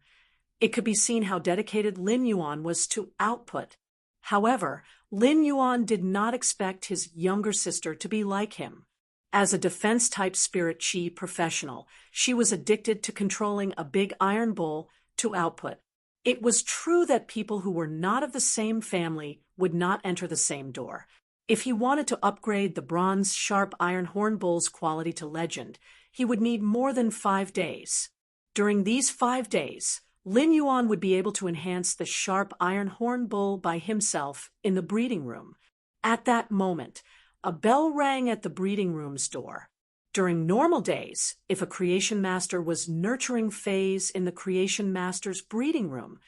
[SPEAKER 1] it could be seen how dedicated Lin Yuan was to output. However, Lin Yuan did not expect his younger sister to be like him. As a defense-type spirit chi professional, she was addicted to controlling a big iron bowl to output. It was true that people who were not of the same family would not enter the same door. If he wanted to upgrade the bronze sharp iron horn bowl's quality to legend, he would need more than 5 days. During these 5 days, Lin Yuan would be able to enhance the sharp iron horn bowl by himself in the breeding room. At that moment, a bell rang at the breeding room's door. During normal days, if a creation master was nurturing phase in the creation master's breeding room,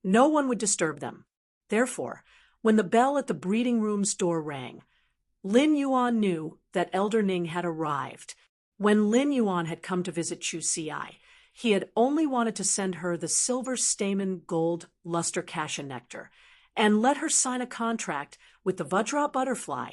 [SPEAKER 1] no one would disturb them. Therefore, when the bell at the breeding room's door rang, Lin Yuan knew that Elder Ning had arrived. When Lin Yuan had come to visit Chu Si, he had only wanted to send her the silver stamen gold luster cassia nectar and let her sign a contract with the Vajra butterfly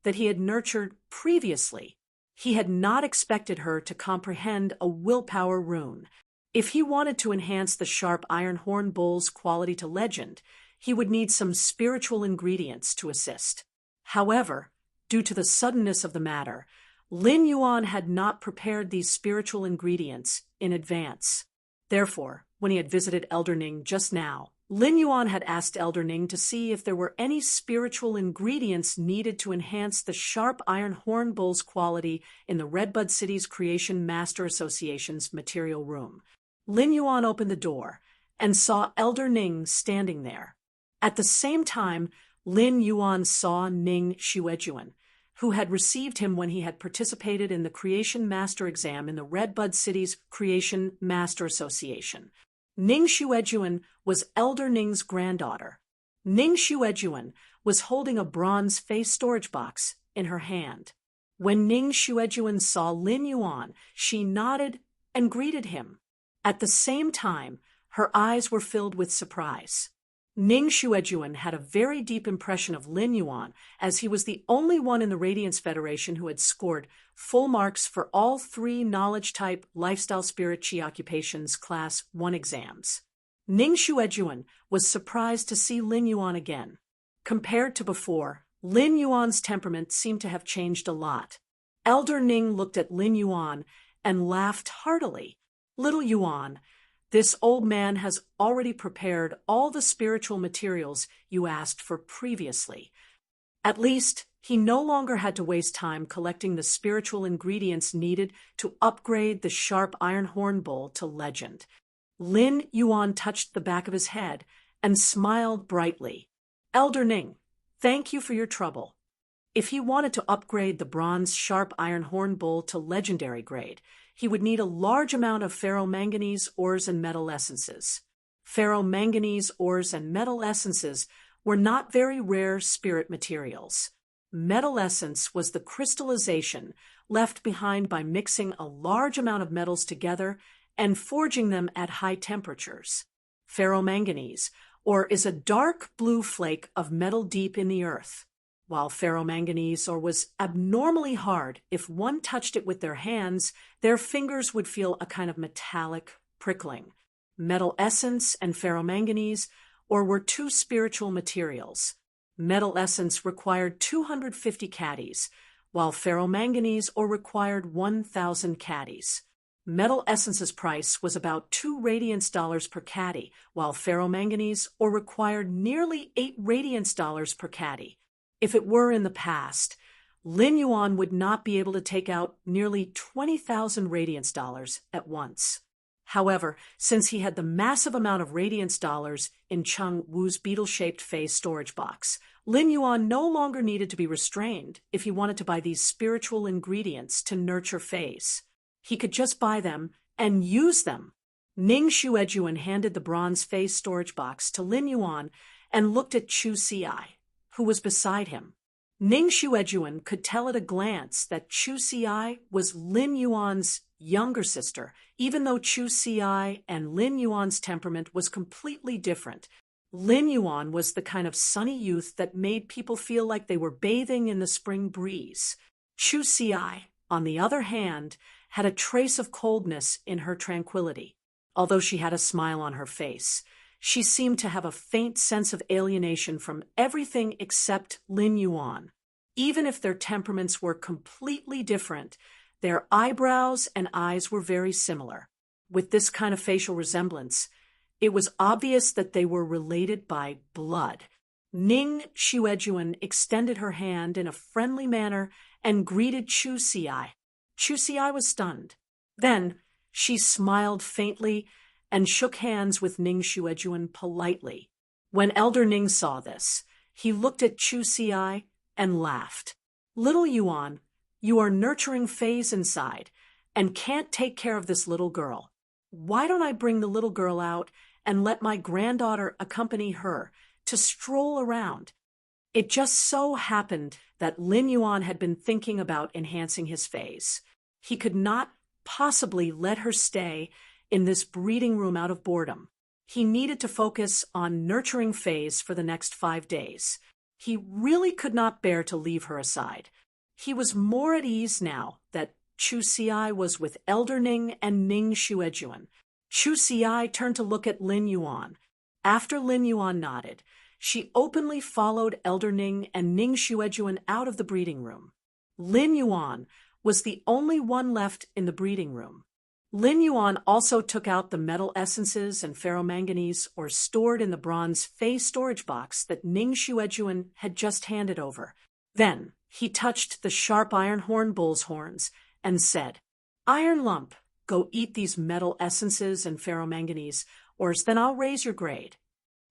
[SPEAKER 1] that he had nurtured previously. He had not expected her to comprehend a willpower rune. If he wanted to enhance the sharp iron horn bowl's quality to legend, he would need some spiritual ingredients to assist. However, due to the suddenness of the matter, Lin Yuan had not prepared these spiritual ingredients in advance. Therefore, when he had visited Elder Ning just now, Lin Yuan had asked Elder Ning to see if there were any spiritual ingredients needed to enhance the sharp iron horn bowl's quality in the Redbud City's Creation Master Association's material room. Lin Yuan opened the door and saw Elder Ning standing there. At the same time, Lin Yuan saw Ning Xuejuan, who had received him when he had participated in the Creation Master exam in the Redbud City's Creation Master Association. Ning Shuejuan was Elder Ning's granddaughter. Ning Shuejuan was holding a bronze face storage box in her hand. When Ning Shuejuan saw Lin Yuan, she nodded and greeted him. At the same time, her eyes were filled with surprise. Ning Shuejuan had a very deep impression of Lin Yuan, as he was the only one in the Radiance Federation who had scored full marks for all 3 knowledge-type lifestyle spirit chi occupations Class 1 exams. Ning Shuejuan was surprised to see Lin Yuan again. Compared to before, Lin Yuan's temperament seemed to have changed a lot. Elder Ning looked at Lin Yuan and laughed heartily. "Little Yuan, this old man has already prepared all the spiritual materials you asked for previously. At least, he no longer had to waste time collecting the spiritual ingredients needed to upgrade the sharp iron horn bowl to legend." Lin Yuan touched the back of his head and smiled brightly. "Elder Ning, thank you for your trouble. If he wanted to upgrade the bronze sharp iron horn bowl to legendary grade, he would need a large amount of ferromanganese ores and metal essences. Ferromanganese ores and metal essences were not very rare spirit materials. Metal essence was the crystallization left behind by mixing a large amount of metals together and forging them at high temperatures. Ferromanganese ore is a dark blue flake of metal deep in the earth. While ferromanganese ore was abnormally hard, if one touched it with their hands, their fingers would feel a kind of metallic prickling. Metal essence and ferromanganese ore were 2 spiritual materials. Metal essence required 250 caddies, while ferromanganese ore required 1,000 caddies. Metal essence's price was about 2 radiance dollars per caddy, while ferromanganese ore required nearly 8 radiance dollars per caddy. If it were in the past, Lin Yuan would not be able to take out nearly 20,000 radiance dollars at once. However, since he had the massive amount of radiance dollars in Cheng Wu's beetle-shaped face storage box, Lin Yuan no longer needed to be restrained if he wanted to buy these spiritual ingredients to nurture Fays. He could just buy them and use them. Ning Shuejuan handed the bronze face storage box to Lin Yuan and looked at Chu Siai, who was beside him. Ning Shuejuan could tell at a glance that Chu Siai was Lin Yuan's younger sister, even though Chu Siai and Lin Yuan's temperament was completely different. Lin Yuan was the kind of sunny youth that made people feel like they were bathing in the spring breeze. Chu Siai, on the other hand, had a trace of coldness in her tranquility. Although she had a smile on her face, she seemed to have a faint sense of alienation from everything except Lin Yuan. Even if their temperaments were completely different, their eyebrows and eyes were very similar. With this kind of facial resemblance, it was obvious that they were related by blood. Ning Shuejuan extended her hand in a friendly manner and greeted Chu Siai. Chu Siai was stunned. Then she smiled faintly and shook hands with Ning Shuejuan politely. When Elder Ning saw this, he looked at Chu Siai and laughed. "Little Yuan, you are nurturing Fays inside and can't take care of this little girl. Why don't I bring the little girl out and let my granddaughter accompany her to stroll around?" It just so happened that Lin Yuan had been thinking about enhancing his Fays. He could not possibly let her stay in this breeding room out of boredom. He needed to focus on nurturing Fays for the next 5 days. He really could not bear to leave her aside. He was more at ease now that Chu Siai was with Elder Ning and Ning Shuejuan. Chu Siai turned to look at Lin Yuan. After Lin Yuan nodded, she openly followed Elder Ning and Ning Shuejuan out of the breeding room. Lin Yuan was the only one left in the breeding room. Lin Yuan also took out the metal essences and ferromanganese ore stored in the bronze Fey storage box that Ning Shuejuan had just handed over. Then he touched the sharp iron horn bull's horns and said, "Iron Lump, go eat these metal essences and ferromanganese ores, then I'll raise your grade."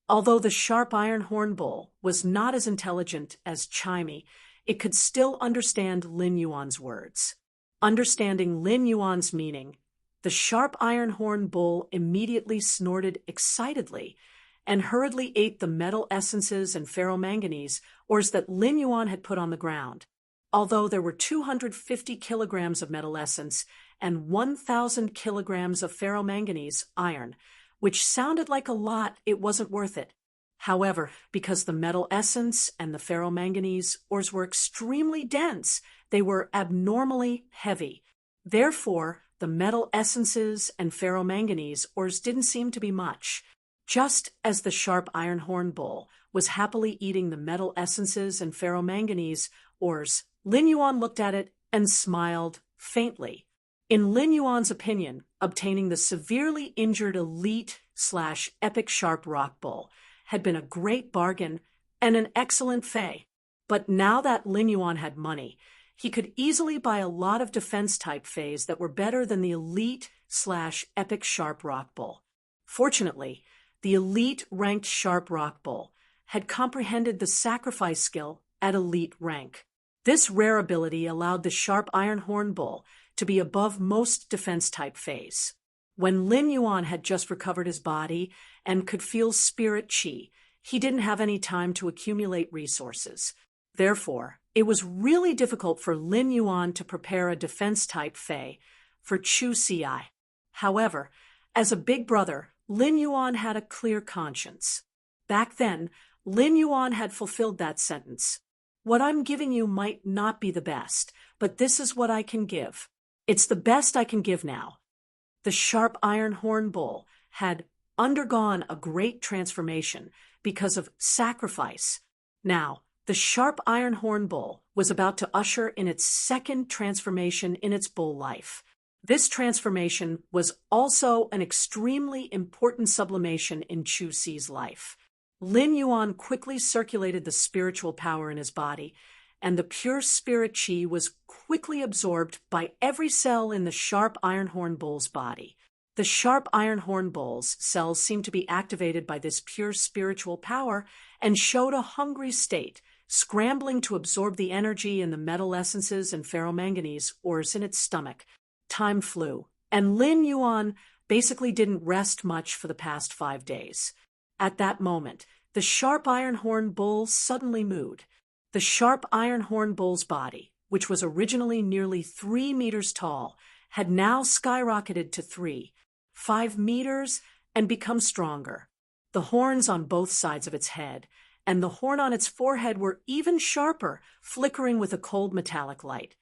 [SPEAKER 1] Although the sharp iron horn bull was not as intelligent as Chimey, it could still understand Lin Yuan's words. Understanding Lin Yuan's meaning, the sharp iron horn bull immediately snorted excitedly and hurriedly ate the metal essences and ferromanganese ores that Lin Yuan had put on the ground. Although there were 250 kilograms of metal essence and 1,000 kilograms of ferromanganese iron, which sounded like a lot, it wasn't worth it. However, because the metal essence and the ferromanganese ores were extremely dense, they were abnormally heavy. Therefore, the metal essences and ferromanganese ores didn't seem to be much. Just as the sharp iron horn bull was happily eating the metal essences and ferromanganese ores, Lin Yuan looked at it and smiled faintly. In Lin Yuan's opinion, obtaining the severely injured elite/epic sharp rock bull had been a great bargain and an excellent fay. But now that Lin Yuan had money, he could easily buy a lot of defense-type fays that were better than the elite/epic sharp rock bull. Fortunately, the elite-ranked sharp rock bull had comprehended the sacrifice skill at elite rank. This rare ability allowed the sharp iron horn bull to be above most defense-type fays. When Lin Yuan had just recovered his body and could feel spirit qi, he didn't have any time to accumulate resources. Therefore, it was really difficult for Lin Yuan to prepare a defense-type fei for Chu Ci. However, as a big brother, Lin Yuan had a clear conscience. Back then, Lin Yuan had fulfilled that sentence. What I'm giving you might not be the best, but this is what I can give. It's the best I can give now. The sharp iron horn bull had undergone a great transformation because of sacrifice. Now, the sharp iron horn bull was about to usher in its second transformation in its bull life. This transformation was also an extremely important sublimation in Chu Ci's life. Lin Yuan quickly circulated the spiritual power in his body, and the pure spirit qi was quickly absorbed by every cell in the sharp iron horn bull's body. The sharp iron horn bull's cells seemed to be activated by this pure spiritual power and showed a hungry state, scrambling to absorb the energy in the metal essences and ferromanganese ores in its stomach. Time flew, and Lin Yuan basically didn't rest much for the past 5 days. At that moment, the sharp iron horn bull suddenly moved. The sharp iron horn bull's body, which was originally nearly 3 meters tall, had now skyrocketed to 5 meters and become stronger. The horns on both sides of its head and the horn on its forehead were even sharper, flickering with a cold metallic light.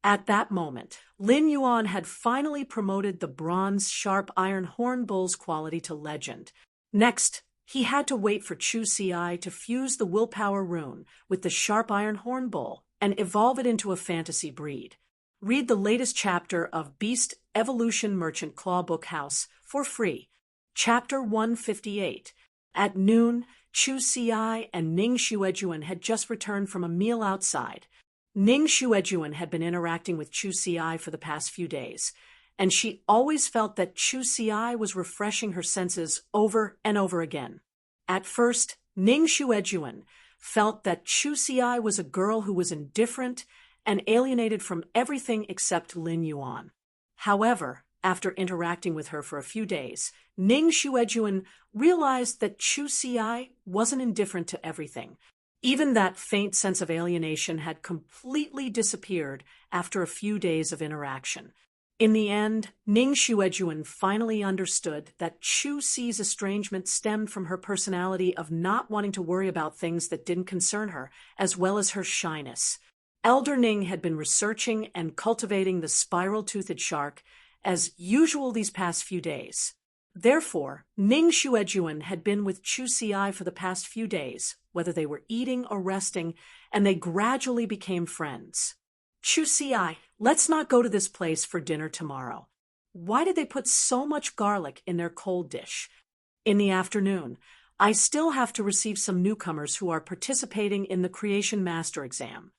[SPEAKER 1] At that moment, Lin Yuan had finally promoted the bronze sharp iron horn bull's quality to legend. Next, he had to wait for Chu Ci to fuse the willpower rune with the sharp iron horn bull and evolve it into a fantasy breed. Read the latest chapter of Beast Evolution Merchant Claw Book House for free. Chapter 158. At noon, Chu Ci and Ning Xuejuan had just returned from a meal outside. Ning Xuejuan had been interacting with Chu Ci for the past few days, and she always felt that Chu Ci was refreshing her senses over and over again. At first, Ning Xuejuan felt that Chu Ci was a girl who was indifferent and alienated from everything except Lin Yuan. However, after interacting with her for a few days, Ning Xuejuan realized that Chu Ci wasn't indifferent to everything. Even that faint sense of alienation had completely disappeared after a few days of interaction. In the end, Ning Xuejuan finally understood that Chu Ci's estrangement stemmed from her personality of not wanting to worry about things that didn't concern her, as well as her shyness. Elder Ning had been researching and cultivating the spiral-toothed shark as usual these past few days. Therefore, Ning Xuejuan had been with Chu Ci for the past few days, whether they were eating or resting, and they gradually became friends. Chu Ci, let's not go to this place for dinner tomorrow. Why did they put so much garlic in their cold dish? In the afternoon, I still have to receive some newcomers who are participating in the Creation Master exam.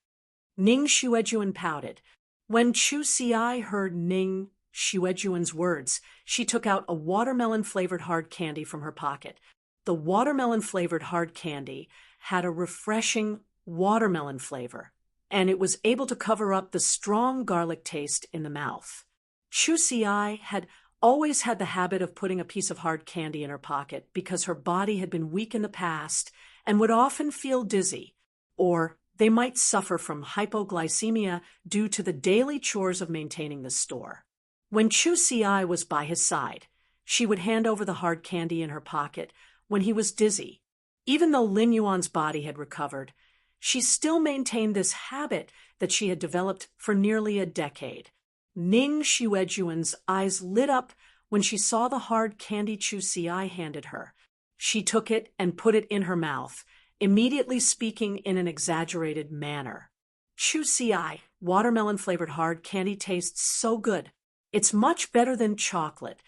[SPEAKER 1] Ning Xuejuan pouted. When Chu Ci heard Ning Xuejuan's words, she took out a watermelon-flavored hard candy from her pocket. The watermelon-flavored hard candy had a refreshing watermelon flavor. and it was able to cover up the strong garlic taste in the mouth. Chu Si had always had the habit of putting a piece of hard candy in her pocket because her body had been weak in the past and would often feel dizzy, or they might suffer from hypoglycemia due to the daily chores of maintaining the store. When Chu Si was by his side, she would hand over the hard candy in her pocket when he was dizzy. Even though Lin Yuan's body had recovered, she still maintained this habit that she had developed for nearly a decade. Ning Xuejuan's eyes lit up when she saw the hard candy Chu Si handed her. She took it and put it in her mouth, immediately speaking in an exaggerated manner. Chu Si, watermelon-flavored hard candy tastes so good. It's much better than chocolate.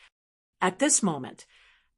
[SPEAKER 1] At this moment,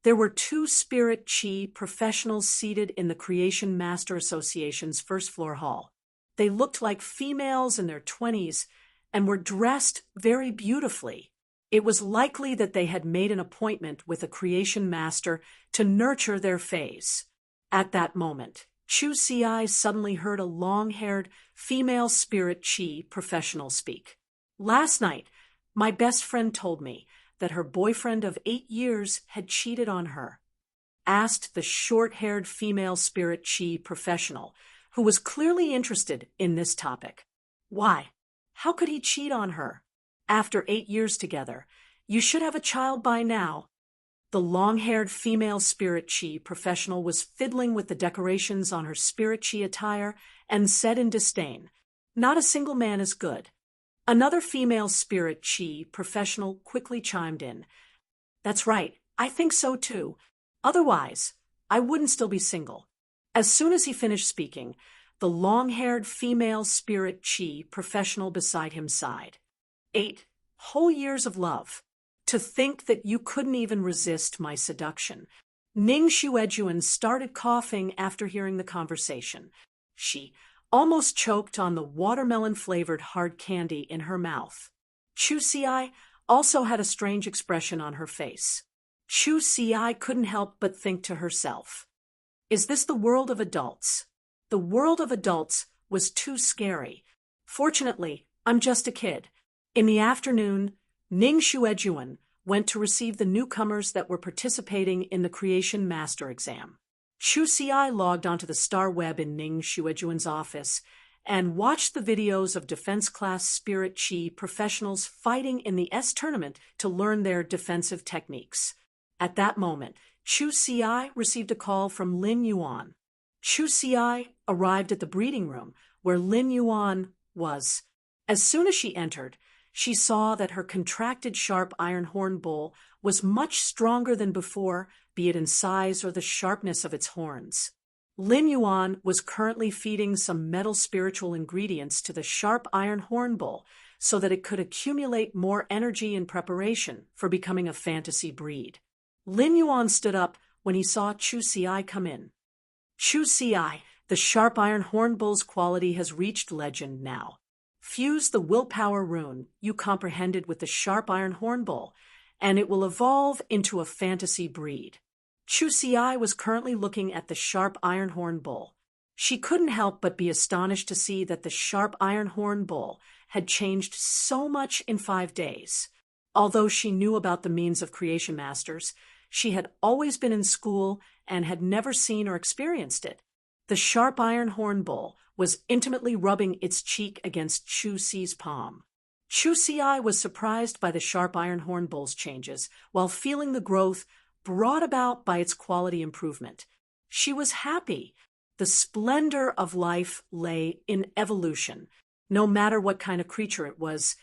[SPEAKER 1] there were two Spirit Chi professionals seated in the Creation Master Association's first-floor hall. They looked like females in their 20s and were dressed very beautifully. It was likely that they had made an appointment with a Creation Master to nurture their phase. At that moment, Chu Si suddenly heard a long-haired female Spirit Chi professional speak. "Last night, my best friend told me that her boyfriend of 8 years had cheated on her," asked the short-haired female Spirit Chi professional, who was clearly interested in this topic. "Why? How could he cheat on her? After 8 years together, you should have a child by now." The long-haired female Spirit Chi professional was fiddling with the decorations on her Spirit Chi attire and said in disdain, "Not a single man is good." Another female Spirit Chi professional quickly chimed in. "That's right, I think so too. Otherwise, I wouldn't still be single." As soon as he finished speaking, the long-haired female Spirit Chi professional beside him sighed. 8 whole years of love. To think that you couldn't even resist my seduction." Ning Xuejuan started coughing after hearing the conversation. She almost choked on the watermelon-flavored hard candy in her mouth. Chu Si also had a strange expression on her face. Chu Si couldn't help but think to herself, "Is this the world of adults? The world of adults was too scary. Fortunately, I'm just a kid." In the afternoon, Ning Xuejuan went to receive the newcomers that were participating in the Creation Master exam. Chu Si logged onto the star web in Ning Xuejuan's office and watched the videos of defense class Spirit Chi professionals fighting in the S tournament to learn their defensive techniques. At that moment, Chu Si received a call from Lin Yuan. Chu Si arrived at the breeding room where Lin Yuan was. As soon as she entered, she saw that her contracted sharp iron horn bull was much stronger than before, be it in size or the sharpness of its horns. Lin Yuan was currently feeding some metal spiritual ingredients to the sharp iron horn bull so that it could accumulate more energy in preparation for becoming a fantasy breed. Lin Yuan stood up when he saw Chu Si come in. "Chu Si, the sharp iron horn bull's quality has reached legend now. Fuse the willpower rune you comprehended with the sharp iron horn bull, and it will evolve into a fantasy breed." Chu Si was currently looking at the sharp iron horn bull. She couldn't help but be astonished to see that the sharp iron horn bull had changed so much in 5 days. Although she knew about the means of creation masters, she had always been in school and had never seen or experienced it. The sharp iron horn bull was intimately rubbing its cheek against Chu Si's palm. Chu Si was surprised by the sharp iron horn bull's changes, while feeling the growth brought about by its quality improvement. She was happy. The splendor of life lay in evolution. No matter what kind of creature it was,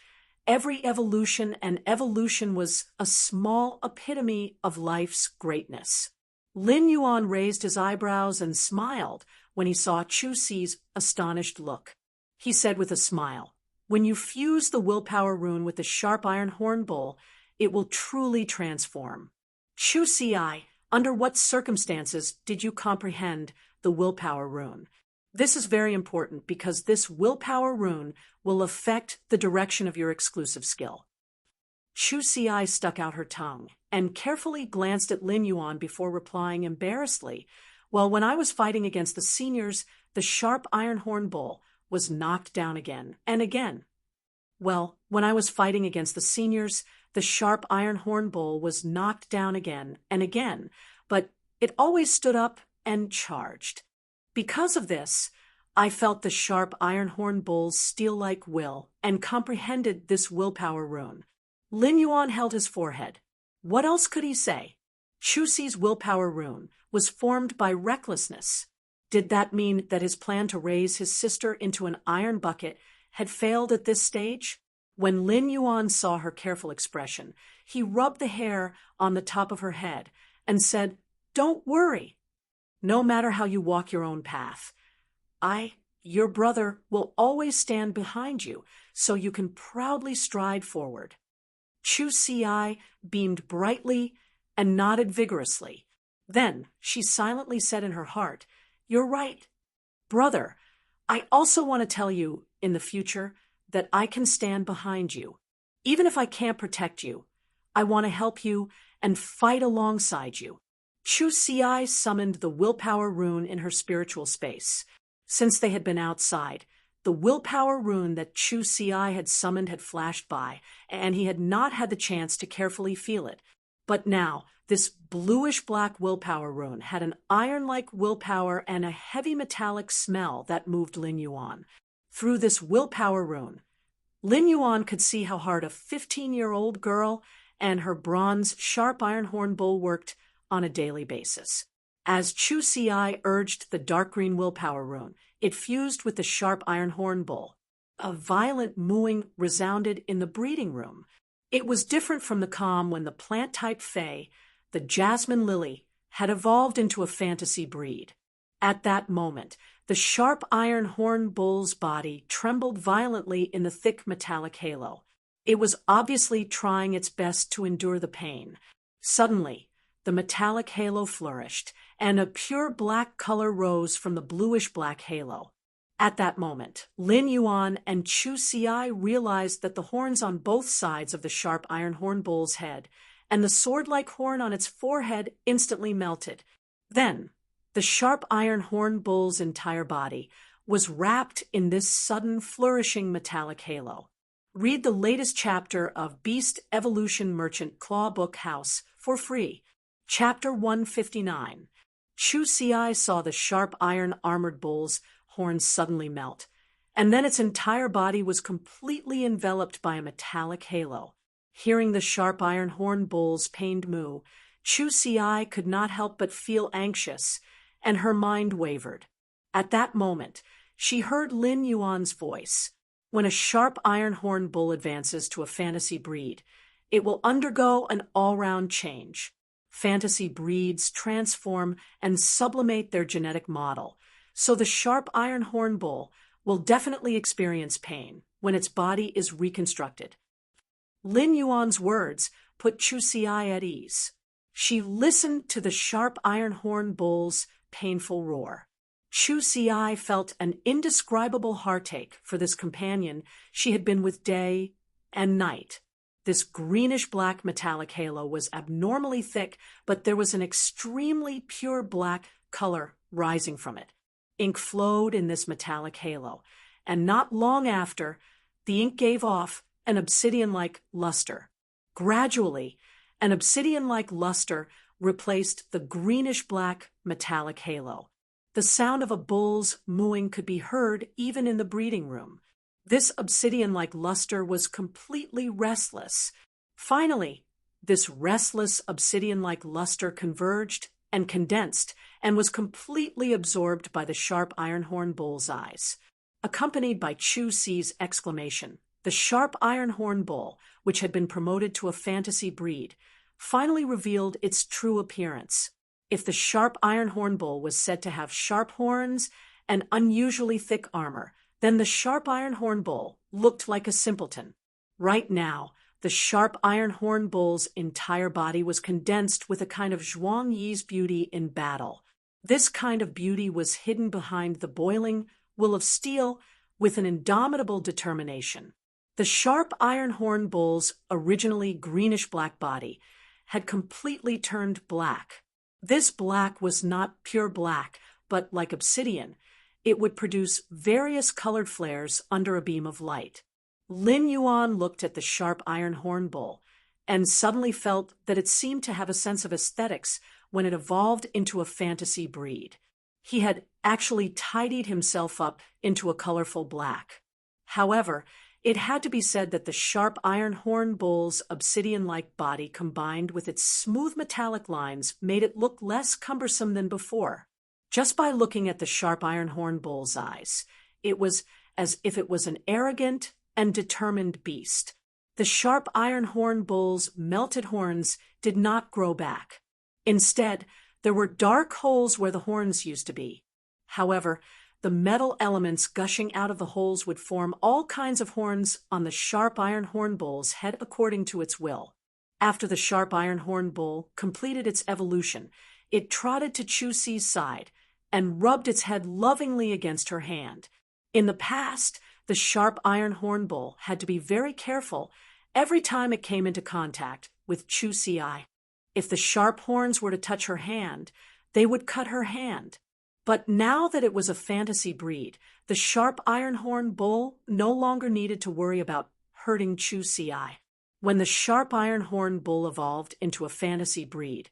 [SPEAKER 1] every evolution and evolution was a small epitome of life's greatness. Lin Yuan raised his eyebrows and smiled when he saw Chu Si's astonished look. He said with a smile, "When you fuse the willpower rune with the sharp iron horn bull, it will truly transform." Chu Si, under what circumstances did you comprehend the willpower rune? This is very important because this willpower rune will affect the direction of your exclusive skill. Chu Si stuck out her tongue and carefully glanced at Lin Yuan before replying embarrassedly, "Well, when I was fighting against the seniors, the sharp iron horn bull was knocked down again and again. Well, when I was fighting against the seniors, the sharp iron horn bull was knocked down again and again, but it always stood up and charged. Because of this, I felt the sharp iron horn bull's steel-like will and comprehended this willpower rune. Lin Yuan held his forehead. What else could he say? Chu Si's willpower rune was formed by recklessness. Did that mean that his plan to raise his sister into an iron bucket had failed at this stage? When Lin Yuan saw her careful expression, he rubbed the hair on the top of her head and said, "Don't worry. No matter how you walk your own path, your brother, will always stand behind you, so you can proudly stride forward." Chu Si beamed brightly and nodded vigorously. Then she silently said in her heart, "You're right. Brother, I also want to tell you, in the future, that I can stand behind you. Even if I can't protect you, I want to help you and fight alongside you." Chu Si summoned the willpower rune in her spiritual space. Since they had been outside, the willpower rune that Chu Si had summoned had flashed by, and he had not had the chance to carefully feel it. But now, this bluish-black willpower rune had an iron-like willpower and a heavy metallic smell that moved Lin Yuan. Through this willpower rune, Lin Yuan could see how hard a 15-year-old girl and her bronze sharp iron horn bull worked on a daily basis. As Chu Si urged the dark green willpower rune, it fused with the sharp iron horn bull. A violent mooing resounded in the breeding room. It was different from the calm when the plant-type fae, the jasmine lily, had evolved into a fantasy breed. At that moment, the sharp iron horn bull's body trembled violently in the thick metallic halo. It was obviously trying its best to endure the pain. Suddenly, the metallic halo flourished, and a pure black color rose from the bluish-black halo. At that moment, Lin Yuan and Chu Si realized that the horns on both sides of the sharp iron horn bull's head and the sword-like horn on its forehead instantly melted. Then, the sharp iron horn bull's entire body was wrapped in this sudden flourishing metallic halo. Read the latest chapter of Beast Evolution Merchant Claw Book House for free. Chapter 159. Chu Si saw the sharp iron armored bull's horns suddenly melt, and then its entire body was completely enveloped by a metallic halo. Hearing the sharp iron horn bull's pained moo, Chu Si could not help but feel anxious, and her mind wavered. At that moment, she heard Lin Yuan's voice. When a sharp iron horn bull advances to a fantasy breed, it will undergo an all-round change. Fantasy breeds transform and sublimate their genetic model, so the sharp iron horn bull will definitely experience pain when its body is reconstructed. Lin Yuan's words put Chu Si at ease. She listened to the sharp iron horn bull's painful roar. Chu Si felt an indescribable heartache for this companion she had been with day and night. This greenish-black metallic halo was abnormally thick, but there was an extremely pure black color rising from it. Ink flowed in this metallic halo, and not long after, the ink gave off an obsidian-like luster. Gradually, an obsidian-like luster replaced the greenish-black metallic halo. The sound of a bull's mooing could be heard even in the breeding room. This obsidian-like luster was completely restless. Finally, this restless obsidian-like luster converged and condensed and was completely absorbed by the sharp iron horn bull's eyes. Accompanied by Chu Si's exclamation, the sharp iron horn bull, which had been promoted to a fantasy breed, finally revealed its true appearance. If the sharp iron horn bull was said to have sharp horns and unusually thick armor, then the sharp iron horn bull looked like a simpleton. Right now, the sharp iron horn bull's entire body was condensed with a kind of Zhuang Yi's beauty in battle. This kind of beauty was hidden behind the boiling will of steel with an indomitable determination. The sharp iron horn bull's originally greenish-black body had completely turned black. This black was not pure black, but like obsidian, it would produce various colored flares under a beam of light. Lin Yuan looked at the sharp iron horn bull and suddenly felt that it seemed to have a sense of aesthetics when it evolved into a fantasy breed. He had actually tidied himself up into a colorful black. However, it had to be said that the sharp iron horn bull's obsidian-like body combined with its smooth metallic lines made it look less cumbersome than before. Just by looking at the sharp iron horn bull's eyes, it was as if it was an arrogant and determined beast. The sharp iron horn bull's melted horns did not grow back. Instead, there were dark holes where the horns used to be. However, the metal elements gushing out of the holes would form all kinds of horns on the sharp iron horn bull's head according to its will. After the sharp iron horn bull completed its evolution, it trotted to Chu-Si's side and rubbed its head lovingly against her hand. In the past, the sharp iron horn bull had to be very careful every time it came into contact with Chu-Si. If the sharp horns were to touch her hand, they would cut her hand. But now that it was a fantasy breed, the sharp iron horn bull no longer needed to worry about hurting Chu-Si. When the sharp iron horn bull evolved into a fantasy breed,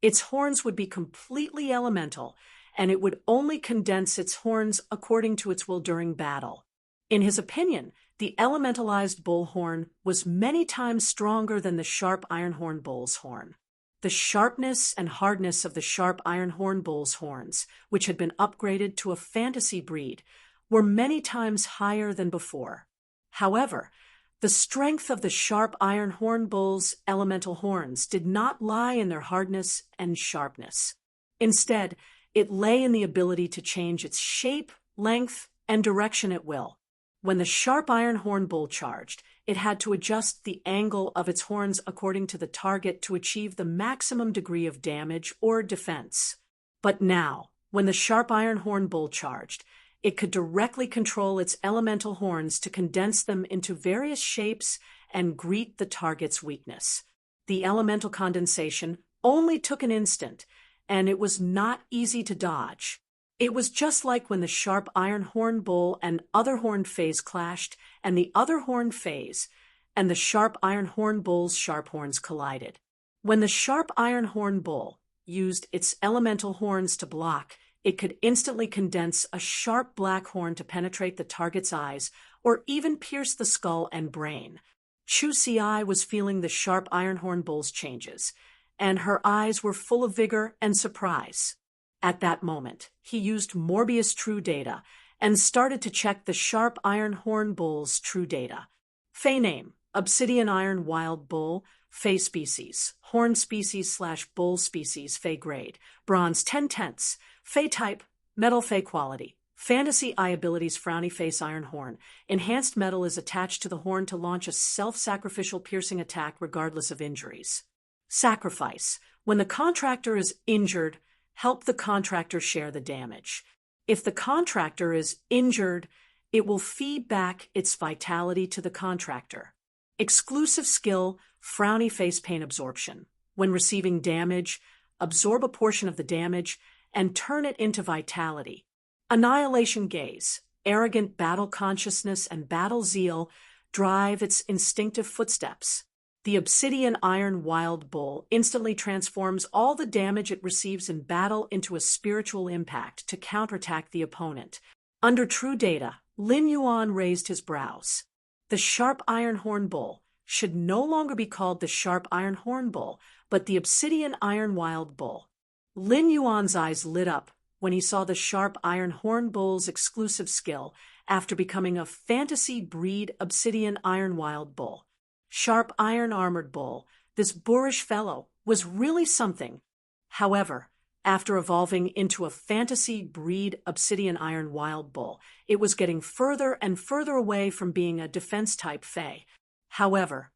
[SPEAKER 1] its horns would be completely elemental, and it would only condense its horns according to its will during battle. In his opinion, the elementalized bull horn was many times stronger than the sharp iron horn bull's horn. The sharpness and hardness of the sharp iron horn bull's horns, which had been upgraded to a fantasy breed, were many times higher than before. However, the strength of the sharp iron horn bull's elemental horns did not lie in their hardness and sharpness. Instead, it lay in the ability to change its shape, length, and direction at will. When the sharp iron horn bull charged, it had to adjust the angle of its horns according to the target to achieve the maximum degree of damage or defense. But now, when the sharp iron horn bull charged, it could directly control its elemental horns to condense them into various shapes and greet the target's weakness. The elemental condensation only took an instant, and it was not easy to dodge. It was just like when the sharp iron horn bull and other horned phase clashed, and the other horned phase and the sharp iron horn bull's sharp horns collided. When the sharp iron horn bull used its elemental horns to block, it could instantly condense a sharp black horn to penetrate the target's eyes or even pierce the skull and brain. Chu-Si was feeling the sharp iron horn bull's changes, and her eyes were full of vigor and surprise. At that moment, he used Morbius True Data and started to check the sharp iron horn bull's true data. Fey name, Obsidian Iron Wild Bull, Fey species, Horn species/Bull species, Fey grade, Bronze 10/10, Fey type, Metal Fey quality, Fantasy Eye abilities Frowny Face Iron Horn, Enhanced metal is attached to the horn to launch a self-sacrificial piercing attack regardless of injuries. Sacrifice, when the contractor is injured, help the contractor share the damage. If the contractor is injured, it will feed back its vitality to the contractor. Exclusive skill, Frowny Face Pain Absorption. When receiving damage, absorb a portion of the damage and turn it into vitality. Annihilation Gaze. Arrogant battle consciousness and battle zeal drive its instinctive footsteps. The Obsidian Iron Wild Bull instantly transforms all the damage it receives in battle into a spiritual impact to counterattack the opponent. Under True Data, Lin Yuan raised his brows. The Sharp Iron Horn Bull should no longer be called the Sharp Iron Horn Bull, but the Obsidian Iron Wild Bull. Lin Yuan's eyes lit up when he saw the Sharp Iron Horn Bull's exclusive skill after becoming a fantasy breed Obsidian Iron Wild Bull. Sharp Iron Armored Bull, this boorish fellow, was really something. However, after evolving into a fantasy breed Obsidian Iron Wild Bull, it was getting further and further away from being a defense-type Fey. However,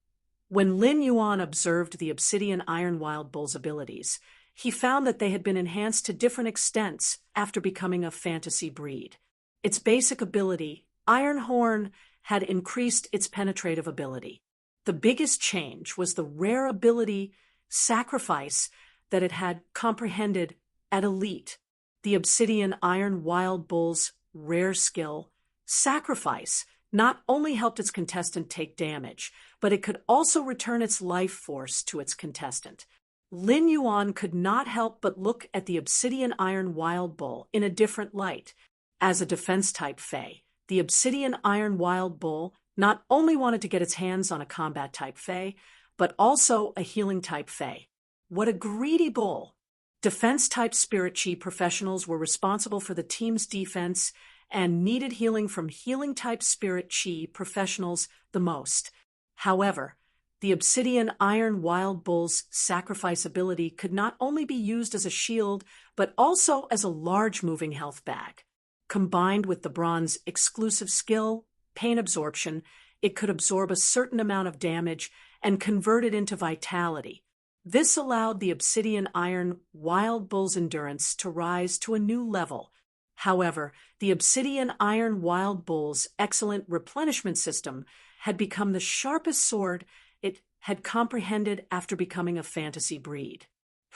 [SPEAKER 1] when Lin Yuan observed the Obsidian Iron Wild Bull's abilities, he found that they had been enhanced to different extents after becoming a fantasy breed. Its basic ability, Iron Horn, had increased its penetrative ability. The biggest change was the rare ability, Sacrifice, that it had comprehended at Elite. The Obsidian Iron Wild Bull's rare skill, Sacrifice, not only helped its contestant take damage, but it could also return its life force to its contestant. Lin Yuan could not help but look at the Obsidian Iron Wild Bull in a different light. As a defense-type Fae, the Obsidian Iron Wild Bull not only wanted to get its hands on a combat-type Fae, but also a healing-type Fae. What a greedy bull! Defense-type Spirit Chi professionals were responsible for the team's defense and needed healing from healing-type Spirit Chi professionals the most. However, the Obsidian Iron Wild Bull's sacrifice ability could not only be used as a shield, but also as a large moving health bag. Combined with the bronze exclusive skill, Pain Absorption, it could absorb a certain amount of damage and convert it into vitality. This allowed the Obsidian Iron Wild Bull's endurance to rise to a new level. However, the Obsidian Iron Wild Bull's excellent replenishment system had become the sharpest sword it had comprehended after becoming a fantasy breed.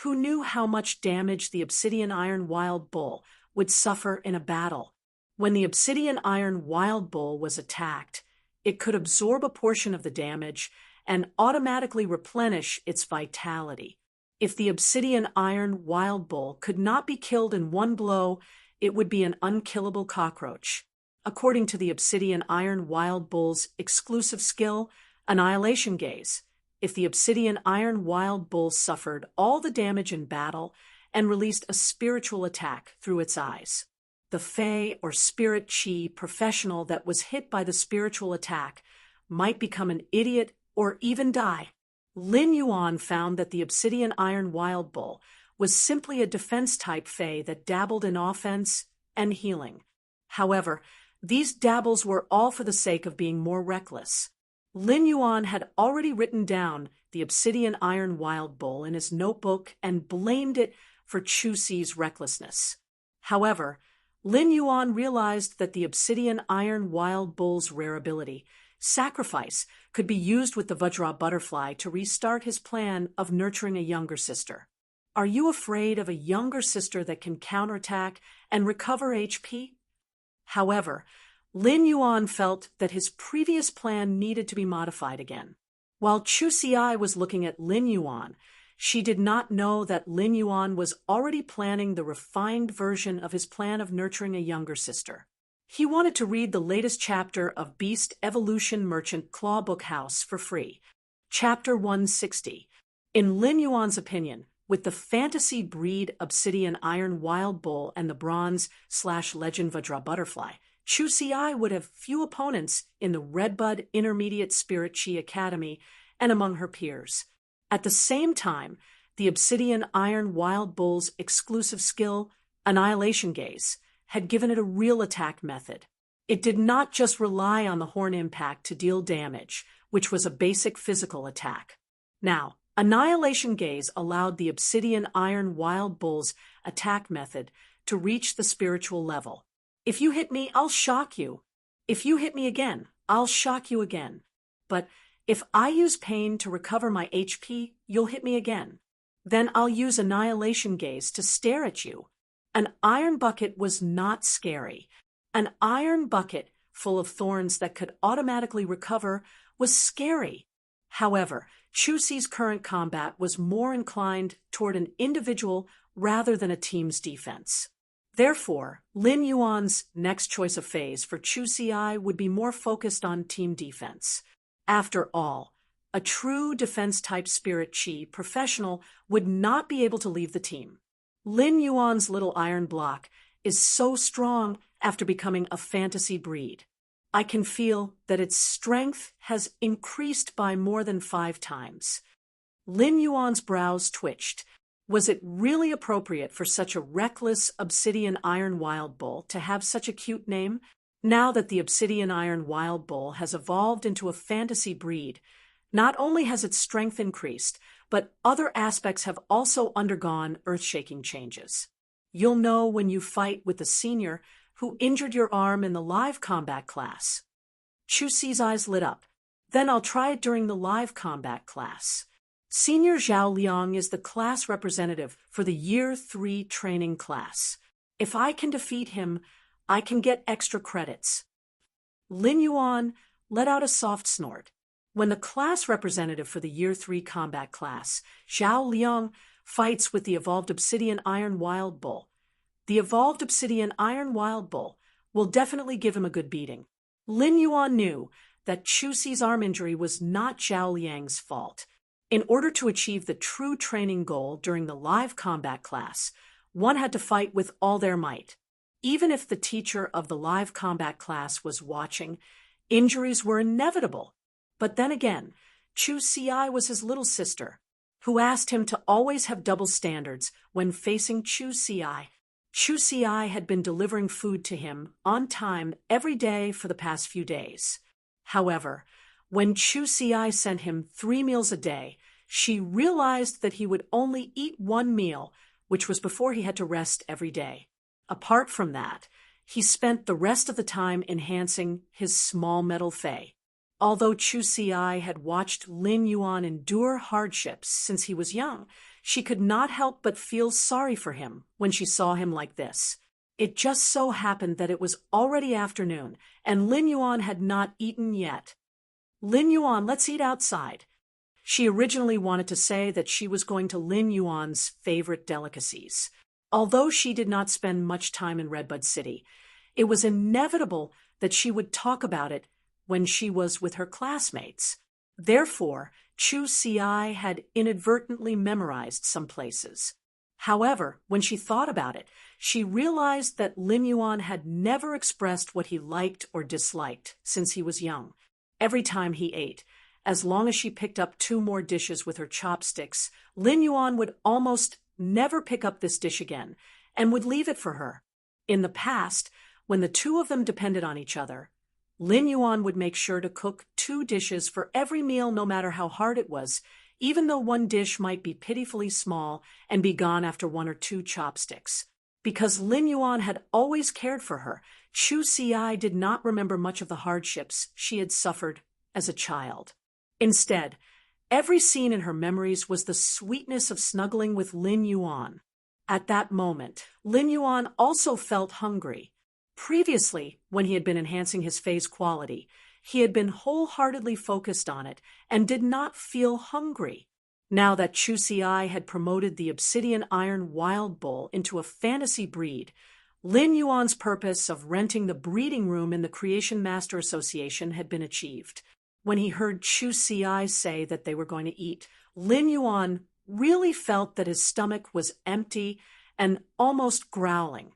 [SPEAKER 1] Who knew how much damage the Obsidian Iron Wild Bull would suffer in a battle? When the Obsidian Iron Wild Bull was attacked, it could absorb a portion of the damage and automatically replenish its vitality. If the Obsidian Iron Wild Bull could not be killed in one blow, it would be an unkillable cockroach. According to the Obsidian Iron Wild Bull's exclusive skill, Annihilation Gaze, if the Obsidian Iron Wild Bull suffered all the damage in battle and released a spiritual attack through its eyes, the Fae or Spirit Chi professional that was hit by the spiritual attack might become an idiot or even die. Lin Yuan found that the Obsidian Iron Wild Bull was simply a defense-type Fae that dabbled in offense and healing. However, these dabbles were all for the sake of being more reckless. Lin Yuan had already written down the Obsidian Iron Wild Bull in his notebook and blamed it for Chu Si's recklessness. However, Lin Yuan realized that the Obsidian Iron Wild Bull's rare ability, Sacrifice, could be used with the Vajra butterfly to restart his plan of nurturing a younger sister. Are you afraid of a younger sister that can counterattack and recover HP? However, Lin Yuan felt that his previous plan needed to be modified again. While Chu Si was looking at Lin Yuan, she did not know that Lin Yuan was already planning the refined version of his plan of nurturing a younger sister. He wanted to read the latest chapter of Beast Evolution Merchant Claw Book House for free, Chapter 160. In Lin Yuan's opinion, with the fantasy breed Obsidian Iron Wild Bull and the Bronze/Legend Vajra Butterfly, Chu Si would have few opponents in the Redbud Intermediate Spirit Chi Academy and among her peers. At the same time, the Obsidian Iron Wild Bull's exclusive skill, Annihilation Gaze, had given it a real attack method. It did not just rely on the horn impact to deal damage, which was a basic physical attack. Now, Annihilation Gaze allowed the Obsidian Iron Wild Bull's attack method to reach the spiritual level. If you hit me, I'll shock you. If you hit me again, I'll shock you again. But if I use pain to recover my HP, you'll hit me again. Then I'll use Annihilation Gaze to stare at you. An iron bucket was not scary. An iron bucket full of thorns that could automatically recover was scary. However, Chu Si's current combat was more inclined toward an individual rather than a team's defense. Therefore, Lin Yuan's next choice of phase for Chu Si would be more focused on team defense. After all, a true defense-type Spirit Chi professional would not be able to leave the team. Lin Yuan's little iron block is so strong after becoming a fantasy breed. I can feel that its strength has increased by more than 5 times. Lin Yuan's brows twitched. Was it really appropriate for such a reckless Obsidian Iron Wild Bull to have such a cute name? Now that the Obsidian Iron Wild Bull has evolved into a fantasy breed, not only has its strength increased, but other aspects have also undergone earth-shaking changes. You'll know when you fight with the senior who injured your arm in the live combat class. Chu Si's eyes lit up. Then I'll try it during the live combat class. Senior Zhao Liang is the class representative for the Year 3 training class. If I can defeat him, I can get extra credits. Lin Yuan let out a soft snort. When the class representative for the Year 3 combat class, Zhao Liang, fights with the evolved obsidian iron wild bull, the evolved obsidian iron wild bull will definitely give him a good beating. Lin Yuan knew that Chu Si's arm injury was not Zhao Liang's fault. In order to achieve the true training goal during the live combat class, one had to fight with all their might. Even if the teacher of the live combat class was watching, injuries were inevitable. But then again, Chu Si was his little sister, who asked him to always have double standards when facing Chu Si. Chu Si had been delivering food to him on time every day for the past few days. However, when Chu Si sent him 3 meals a day, she realized that he would only eat 1 meal, which was before he had to rest every day. Apart from that, he spent the rest of the time enhancing his small metal fey. Although Chu Si had watched Lin Yuan endure hardships since he was young, she could not help but feel sorry for him when she saw him like this. It just so happened that it was already afternoon, and Lin Yuan had not eaten yet. Lin Yuan, let's eat outside. She originally wanted to say that she was going to Lin Yuan's favorite delicacies. Although she did not spend much time in Redbud City, it was inevitable that she would talk about it when she was with her classmates. Therefore, Chu Si had inadvertently memorized some places. However, when she thought about it, she realized that Lin Yuan had never expressed what he liked or disliked since he was young. Every time he ate, as long as she picked up 2 more dishes with her chopsticks, Lin Yuan would almost never pick up this dish again and would leave it for her. In the past, when the 2 of them depended on each other, Lin Yuan would make sure to cook 2 dishes for every meal no matter how hard it was, even though one dish might be pitifully small and be gone after 1 or 2 chopsticks. Because Lin Yuan had always cared for her, Chu Si did not remember much of the hardships she had suffered as a child. Instead, every scene in her memories was the sweetness of snuggling with Lin Yuan. At that moment, Lin Yuan also felt hungry. Previously, when he had been enhancing his fey's quality, he had been wholeheartedly focused on it and did not feel hungry. Now that Chu Si had promoted the obsidian iron wild bull into a fantasy breed, Lin Yuan's purpose of renting the breeding room in the Creation Master Association had been achieved. When he heard Chu Si say that they were going to eat, Lin Yuan really felt that his stomach was empty and almost growling.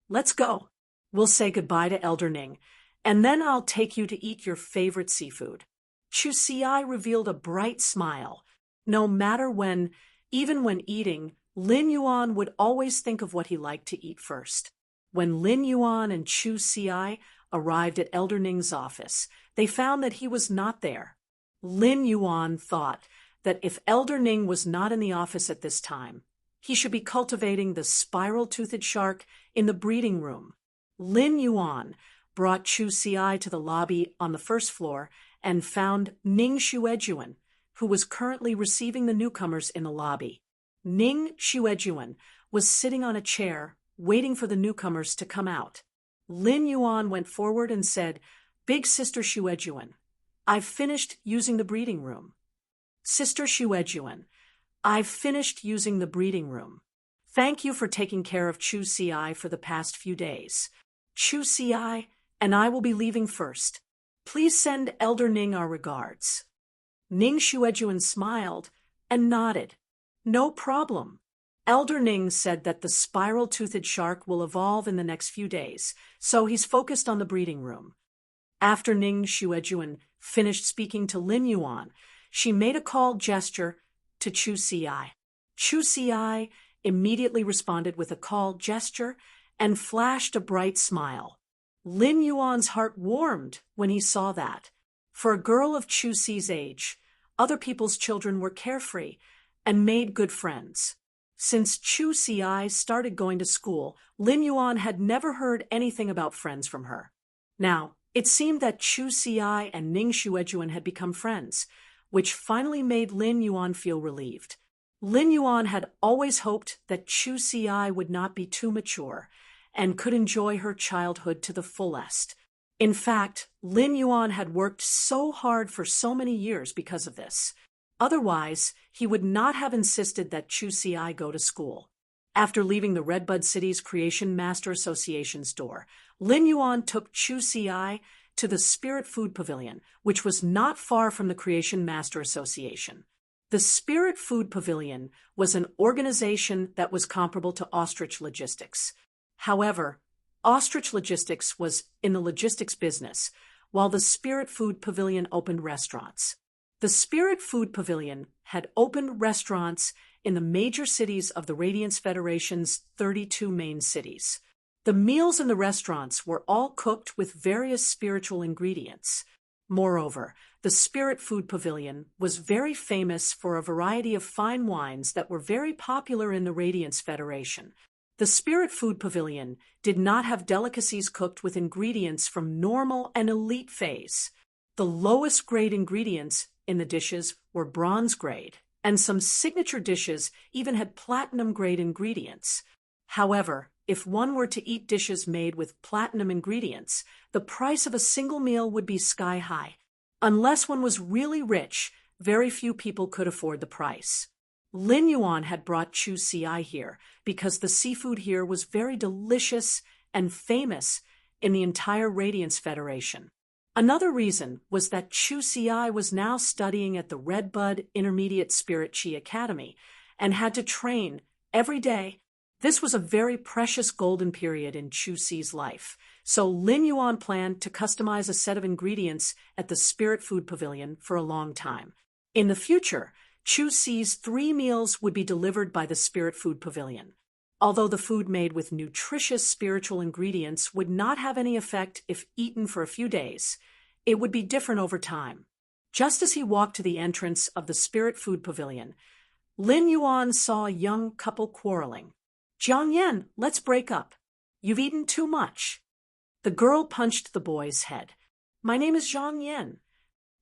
[SPEAKER 1] Let's go. We'll say goodbye to Elder Ning, and then I'll take you to eat your favorite seafood. Chu Si revealed a bright smile. No matter when, even when eating, Lin Yuan would always think of what he liked to eat first. When Lin Yuan and Chu Si arrived at Elder Ning's office, they found that he was not there. Lin Yuan thought that if Elder Ning was not in the office at this time, he should be cultivating the spiral-toothed shark in the breeding room. Lin Yuan brought Chu Si to the lobby on the first floor and found Ning Xuejuan, who was currently receiving the newcomers in the lobby. Ning Xuejuan was sitting on a chair, waiting for the newcomers to come out. Lin Yuan went forward and said, "Big Sister Xuejuan, I've finished using the breeding room." "Sister Xuejuan, I've finished using the breeding room. Thank you for taking care of Chu Si for the past few days. Chu Si and I will be leaving first. Please send Elder Ning our regards." Ning Xuejuan smiled and nodded. "No problem." Elder Ning said that the spiral-toothed shark will evolve in the next few days, so he's focused on the breeding room. After Ning Xuejuan finished speaking to Lin Yuan, she made a call gesture to Chu Si. Chu Si immediately responded with a call gesture and flashed a bright smile. Lin Yuan's heart warmed when he saw that. For a girl of Chu Si's age, other people's children were carefree and made good friends. Since Chu Si started going to school, Lin Yuan had never heard anything about friends from her. Now, it seemed that Chu Si and Ning Xuejuan had become friends, which finally made Lin Yuan feel relieved. Lin Yuan had always hoped that Chu Si would not be too mature, and could enjoy her childhood to the fullest. In fact, Lin Yuan had worked so hard for so many years because of this. Otherwise, he would not have insisted that Chu Xi go to school. After leaving the Redbud City's Creation Master Association's door, Lin Yuan took Chu Xi to the Spirit Food Pavilion, which was not far from the Creation Master Association. The Spirit Food Pavilion was an organization that was comparable to Ostrich Logistics. However, Ostrich Logistics was in the logistics business, while the Spirit Food Pavilion opened restaurants. The Spirit Food Pavilion had opened restaurants in the major cities of the Radiance Federation's 32 main cities. The meals in the restaurants were all cooked with various spiritual ingredients. Moreover, the Spirit Food Pavilion was very famous for a variety of fine wines that were very popular in the Radiance Federation. The Spirit Food Pavilion did not have delicacies cooked with ingredients from normal and elite phase. The lowest grade ingredients in the dishes were bronze grade, and some signature dishes even had platinum grade ingredients. However, if one were to eat dishes made with platinum ingredients, the price of a single meal would be sky high. Unless one was really rich, very few people could afford the price. Lin Yuan had brought Chu Xi here because the seafood here was very delicious and famous in the entire Radiance Federation. Another reason was that Chu Xi was now studying at the Redbud Intermediate Spirit Chi Academy and had to train every day. This was a very precious golden period in Chu Xi's life, so Lin Yuan planned to customize a set of ingredients at the Spirit Food Pavilion for a long time. In the future, Chu Xi's 3 meals would be delivered by the Spirit Food Pavilion. Although the food made with nutritious spiritual ingredients would not have any effect if eaten for a few days, it would be different over time. Just as he walked to the entrance of the Spirit Food Pavilion, Lin Yuan saw a young couple quarreling. "Jiang Yan, let's break up. You've eaten too much." The girl punched the boy's head. "My name is Zhang Yan."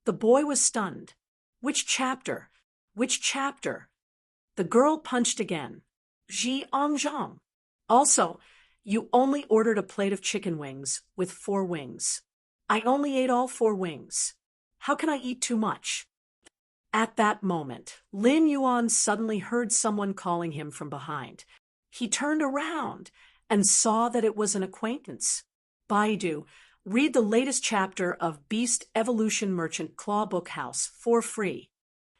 [SPEAKER 1] The boy was stunned. "Which chapter? Which chapter?" The girl punched again. "Ji Zhang. Also, you only ordered a plate of chicken wings with 4 wings. I only ate all 4 wings. How can I eat too much?" At that moment, Lin Yuan suddenly heard someone calling him from behind. He turned around and saw that it was an acquaintance. "Baidu, read the latest chapter of Beast Evolution Merchant Claw Bookhouse for free."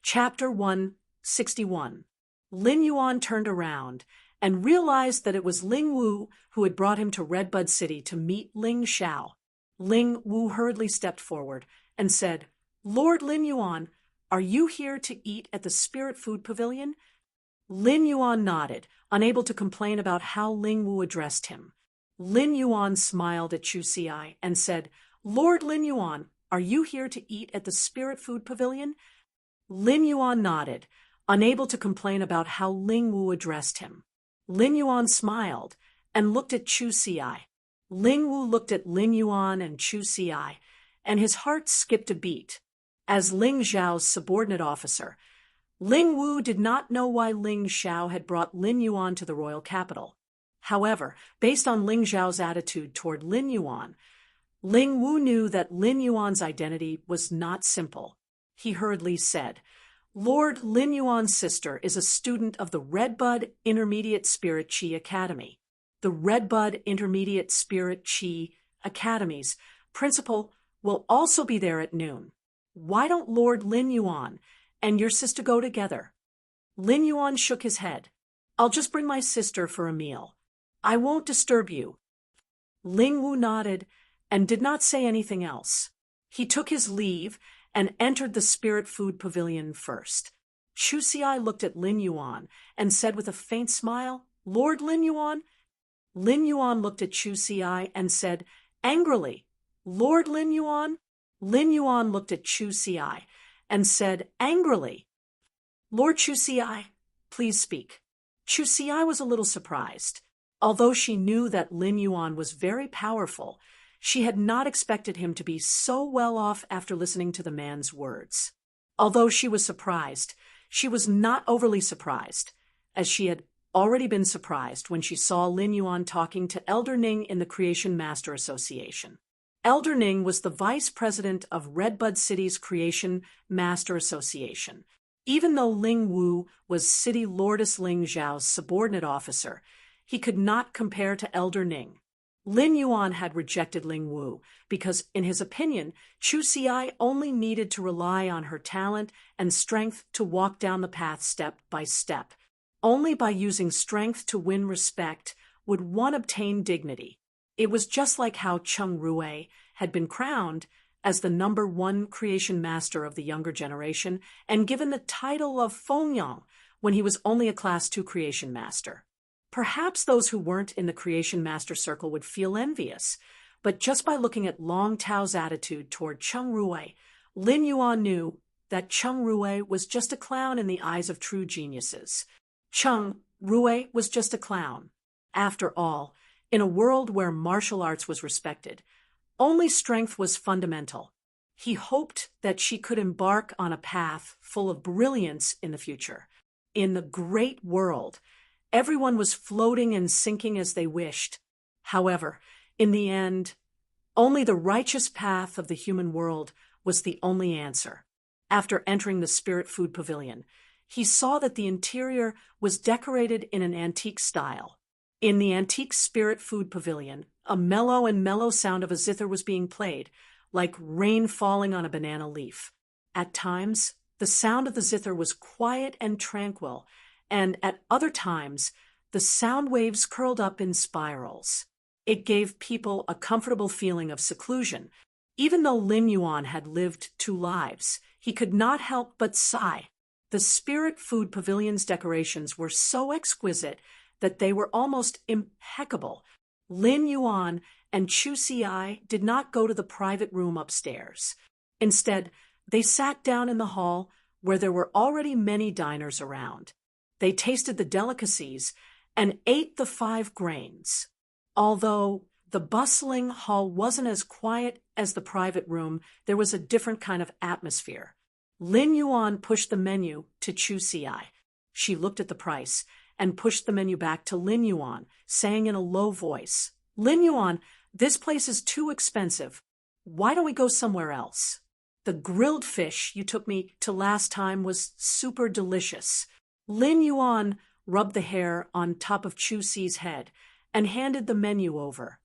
[SPEAKER 1] Chapter 161. Lin Yuan turned around and realized that it was Ling Wu who had brought him to Redbud City to meet Ling Xiao. Ling Wu hurriedly stepped forward and said, "Lord Lin Yuan, are you here to eat at the Spirit Food Pavilion?" Lin Yuan nodded, unable to complain about how Ling Wu addressed him. Lin Yuan smiled at Chu Xi and said, "Lord Lin Yuan, are you here to eat at the Spirit Food Pavilion?" Lin Yuan nodded, unable to complain about how Ling Wu addressed him. Lin Yuan smiled and looked at Chu Xi. Ling Wu looked at Lin Yuan and Chu Xi, and his heart skipped a beat. As Ling Xiao's subordinate officer, Ling Wu did not know why Ling Xiao had brought Lin Yuan to the royal capital. However, based on Ling Xiao's attitude toward Lin Yuan, Ling Wu knew that Lin Yuan's identity was not simple. He hurriedly said, "Lord Lin Yuan's sister is a student of the Redbud Intermediate Spirit Chi Academy. The Redbud Intermediate Spirit Chi Academy's principal will also be there at noon. Why don't Lord Lin Yuan and your sister go together?" Lin Yuan shook his head. "I'll just bring my sister for a meal. I won't disturb you." Ling Wu nodded and did not say anything else. He took his leave and entered the Spirit Food Pavilion first. Chu Xi looked at Lin Yuan and said with a faint smile, "Lord Lin Yuan?" Lin Yuan looked at Chu Xi and said angrily, "Lord Lin Yuan?" Lin Yuan looked at Chu Xi and said angrily, "Lord Chu Xi, please speak." Chu Xi was a little surprised. Although she knew that Lin Yuan was very powerful, she had not expected him to be so well off after listening to the man's words. Although she was surprised, she was not overly surprised, as she had already been surprised when she saw Lin Yuan talking to Elder Ning in the Creation Master Association. Elder Ning was the vice president of Redbud City's Creation Master Association. Even though Ling Wu was City Lordess Ling Zhao's subordinate officer, he could not compare to Elder Ning. Lin Yuan had rejected Ling Wu because, in his opinion, Chu Xi only needed to rely on her talent and strength to walk down the path step by step. Only by using strength to win respect would one obtain dignity. It was just like how Cheng Rui had been crowned as the #1 creation master of the younger generation and given the title of Fengyang when he was only a Class 2 creation master. Perhaps those who weren't in the creation master circle would feel envious, but just by looking at Long Tao's attitude toward Cheng Rui, Lin Yuan knew that Cheng Rui was just a clown in the eyes of true geniuses. Cheng Rui was just a clown. After all, in a world where martial arts was respected, only strength was fundamental. He hoped that she could embark on a path full of brilliance in the future. In the great world, everyone was floating and sinking as they wished. However, in the end, only the righteous path of the human world was the only answer. After entering the Spirit Food Pavilion, he saw that the interior was decorated in an antique style. In the antique Spirit Food Pavilion, a mellow sound of a zither was being played, like rain falling on a banana leaf. At times, the sound of the zither was quiet and tranquil, and at other times, the sound waves curled up in spirals. It gave people a comfortable feeling of seclusion. Even though Lin Yuan had lived 2 lives, he could not help but sigh. The Spirit Food Pavilion's decorations were so exquisite that they were almost impeccable. Lin Yuan and Chu Xi did not go to the private room upstairs. Instead, they sat down in the hall where there were already many diners around. They tasted the delicacies and ate the 5 grains. Although the bustling hall wasn't as quiet as the private room, there was a different kind of atmosphere. Lin Yuan pushed the menu to Chu Xi. She looked at the price and pushed the menu back to Lin Yuan, saying in a low voice, "Lin Yuan, this place is too expensive. Why don't we go somewhere else? The grilled fish you took me to last time was super delicious." Lin Yuan rubbed the hair on top of Chu Xi's head and handed the menu over.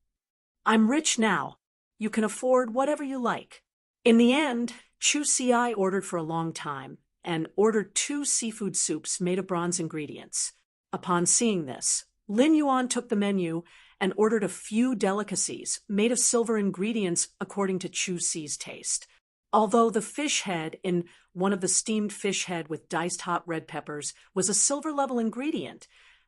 [SPEAKER 1] "I'm rich now. You can afford whatever you like." In the end, Chu Xi ordered for a long time and ordered 2 seafood soups made of bronze ingredients. Upon seeing this, Lin Yuan took the menu and ordered a few delicacies made of silver ingredients according to Chu Xi's taste. Although the fish head in one of the steamed fish head with diced hot red peppers was a silver-level ingredient,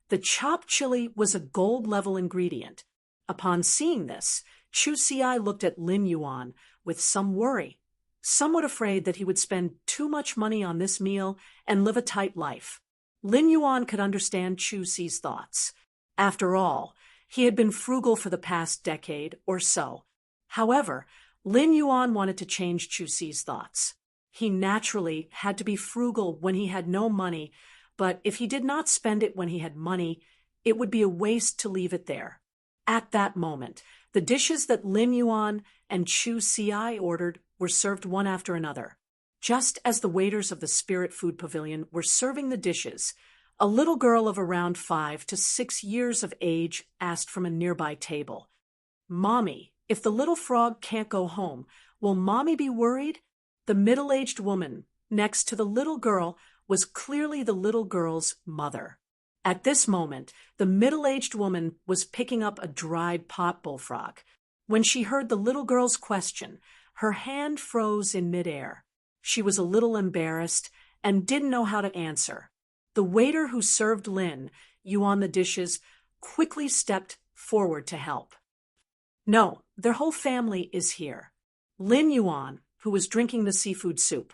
[SPEAKER 1] the chopped chili was a gold-level ingredient. Upon seeing this, Chu Xi looked at Lin Yuan with some worry, somewhat afraid that he would spend too much money on this meal and live a tight life. Lin Yuan could understand Chu Xi's thoughts. After all, he had been frugal for the past decade or so. However, Lin Yuan wanted to change Chu Xi's thoughts. He naturally had to be frugal when he had no money, but if he did not spend it when he had money, it would be a waste to leave it there. At that moment, the dishes that Lin Yuan and Chu Xi ordered were served one after another. Just as the waiters of the Spirit Food Pavilion were serving the dishes, a little girl of around 5 to 6 years of age asked from a nearby table, "Mommy, if the little frog can't go home, will Mommy be worried?" The middle-aged woman next to the little girl was clearly the little girl's mother. At this moment, the middle-aged woman was picking up a dried pot bullfrog. When she heard the little girl's question, her hand froze in midair. She was a little embarrassed and didn't know how to answer. The waiter who served Lin Yuan the dishes quickly stepped forward to help. "No, their whole family is here." Lin Yuan, who was drinking the seafood soup,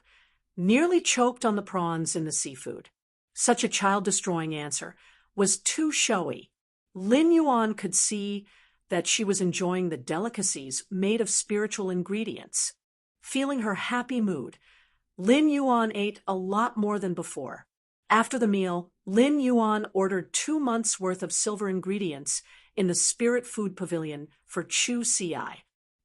[SPEAKER 1] nearly choked on the prawns in the seafood. Such a child-destroying answer was too showy. Lin Yuan could see that she was enjoying the delicacies made of spiritual ingredients. Feeling her happy mood, Lin Yuan ate a lot more than before. After the meal, Lin Yuan ordered 2 months' worth of silver ingredients in the Spirit Food Pavilion for Chu Si.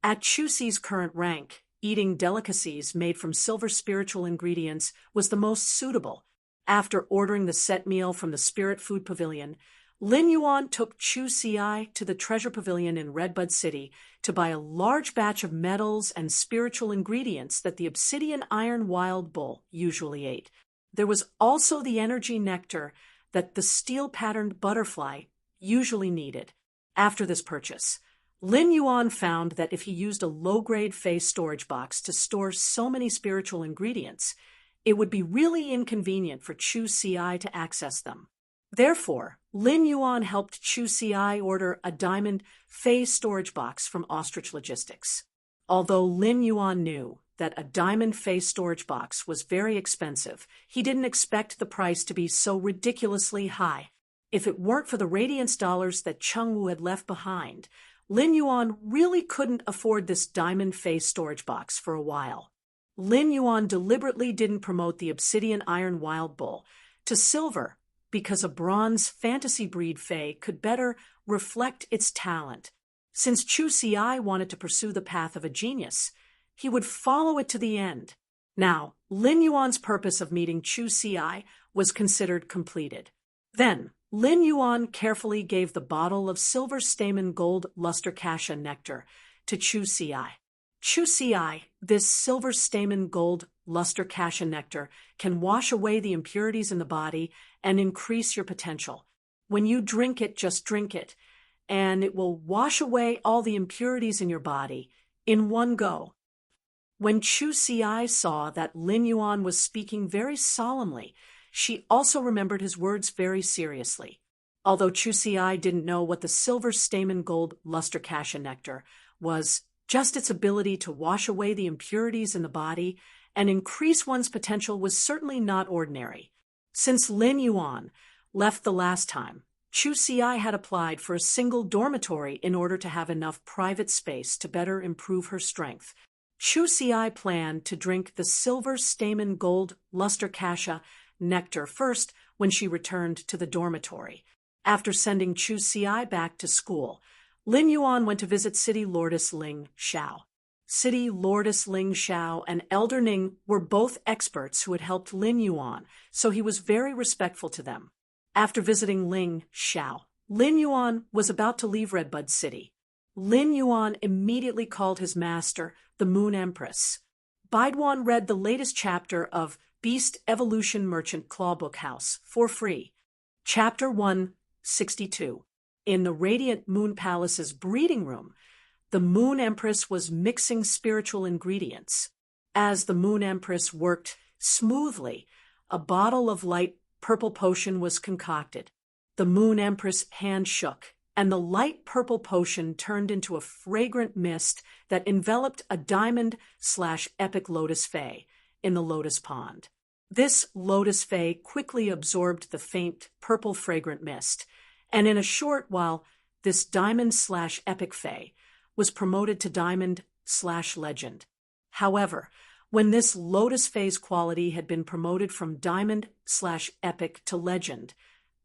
[SPEAKER 1] At Chu Si's current rank, eating delicacies made from silver spiritual ingredients was the most suitable. After ordering the set meal from the Spirit Food Pavilion, Lin Yuan took Chu Si to the Treasure Pavilion in Redbud City to buy a large batch of metals and spiritual ingredients that the obsidian iron wild bull usually ate. There was also the energy nectar that the steel-patterned butterfly usually needed. After this purchase, Lin Yuan found that if he used a low-grade Fey storage box to store so many spiritual ingredients, it would be really inconvenient for Chu Si to access them. Therefore, Lin Yuan helped Chu Si order a diamond Fey storage box from Ostrich Logistics. Although Lin Yuan knew that a diamond Fey storage box was very expensive, he didn't expect the price to be so ridiculously high. If it weren't for the Radiance dollars that Cheng Wu had left behind, Lin Yuan really couldn't afford this diamond Fey storage box for a while. Lin Yuan deliberately didn't promote the obsidian iron wild bull to silver because a bronze fantasy breed Fey could better reflect its talent. Since Chu Si wanted to pursue the path of a genius, he would follow it to the end. Now, Lin Yuan's purpose of meeting Chu Si was considered completed. Then, Lin Yuan carefully gave the bottle of silver stamen gold luster cassia nectar to Chu Si. Chu Si, this silver stamen gold luster cassia nectar can wash away the impurities in the body and increase your potential. When you drink it, just drink it, and it will wash away all the impurities in your body in one go. When Chu Si saw that Lin Yuan was speaking very solemnly, she also remembered his words very seriously. Although Chu Si didn't know what the silver stamen gold luster cassia nectar was, just its ability to wash away the impurities in the body and increase one's potential was certainly not ordinary. Since Lin Yuan left the last time, Chu Si had applied for a single dormitory in order to have enough private space to better improve her strength. Chu Si planned to drink the silver stamen gold luster cassia nectar first when she returned to the dormitory. After sending Chu Si back to school, Lin Yuan went to visit City Lordess Ling Xiao. City Lordess Ling Xiao and Elder Ning were both experts who had helped Lin Yuan, so he was very respectful to them. After visiting Ling Xiao, Lin Yuan was about to leave Redbud City. Lin Yuan immediately called his master, the Moon Empress. Baiduan read the latest chapter of Beast Evolution Merchant Clawbook House for free. Chapter 162. In the Radiant Moon Palace's breeding room, the Moon Empress was mixing spiritual ingredients. As the Moon Empress worked smoothly, a bottle of light purple potion was concocted. The Moon Empress' hand shook, and the light purple potion turned into a fragrant mist that enveloped a diamond/epic lotus fay in the lotus pond. This lotus fay quickly absorbed the faint purple fragrant mist, and in a short while, this diamond/epic fay was promoted to diamond/legend. However, when this lotus fay's quality had been promoted from diamond/epic to legend,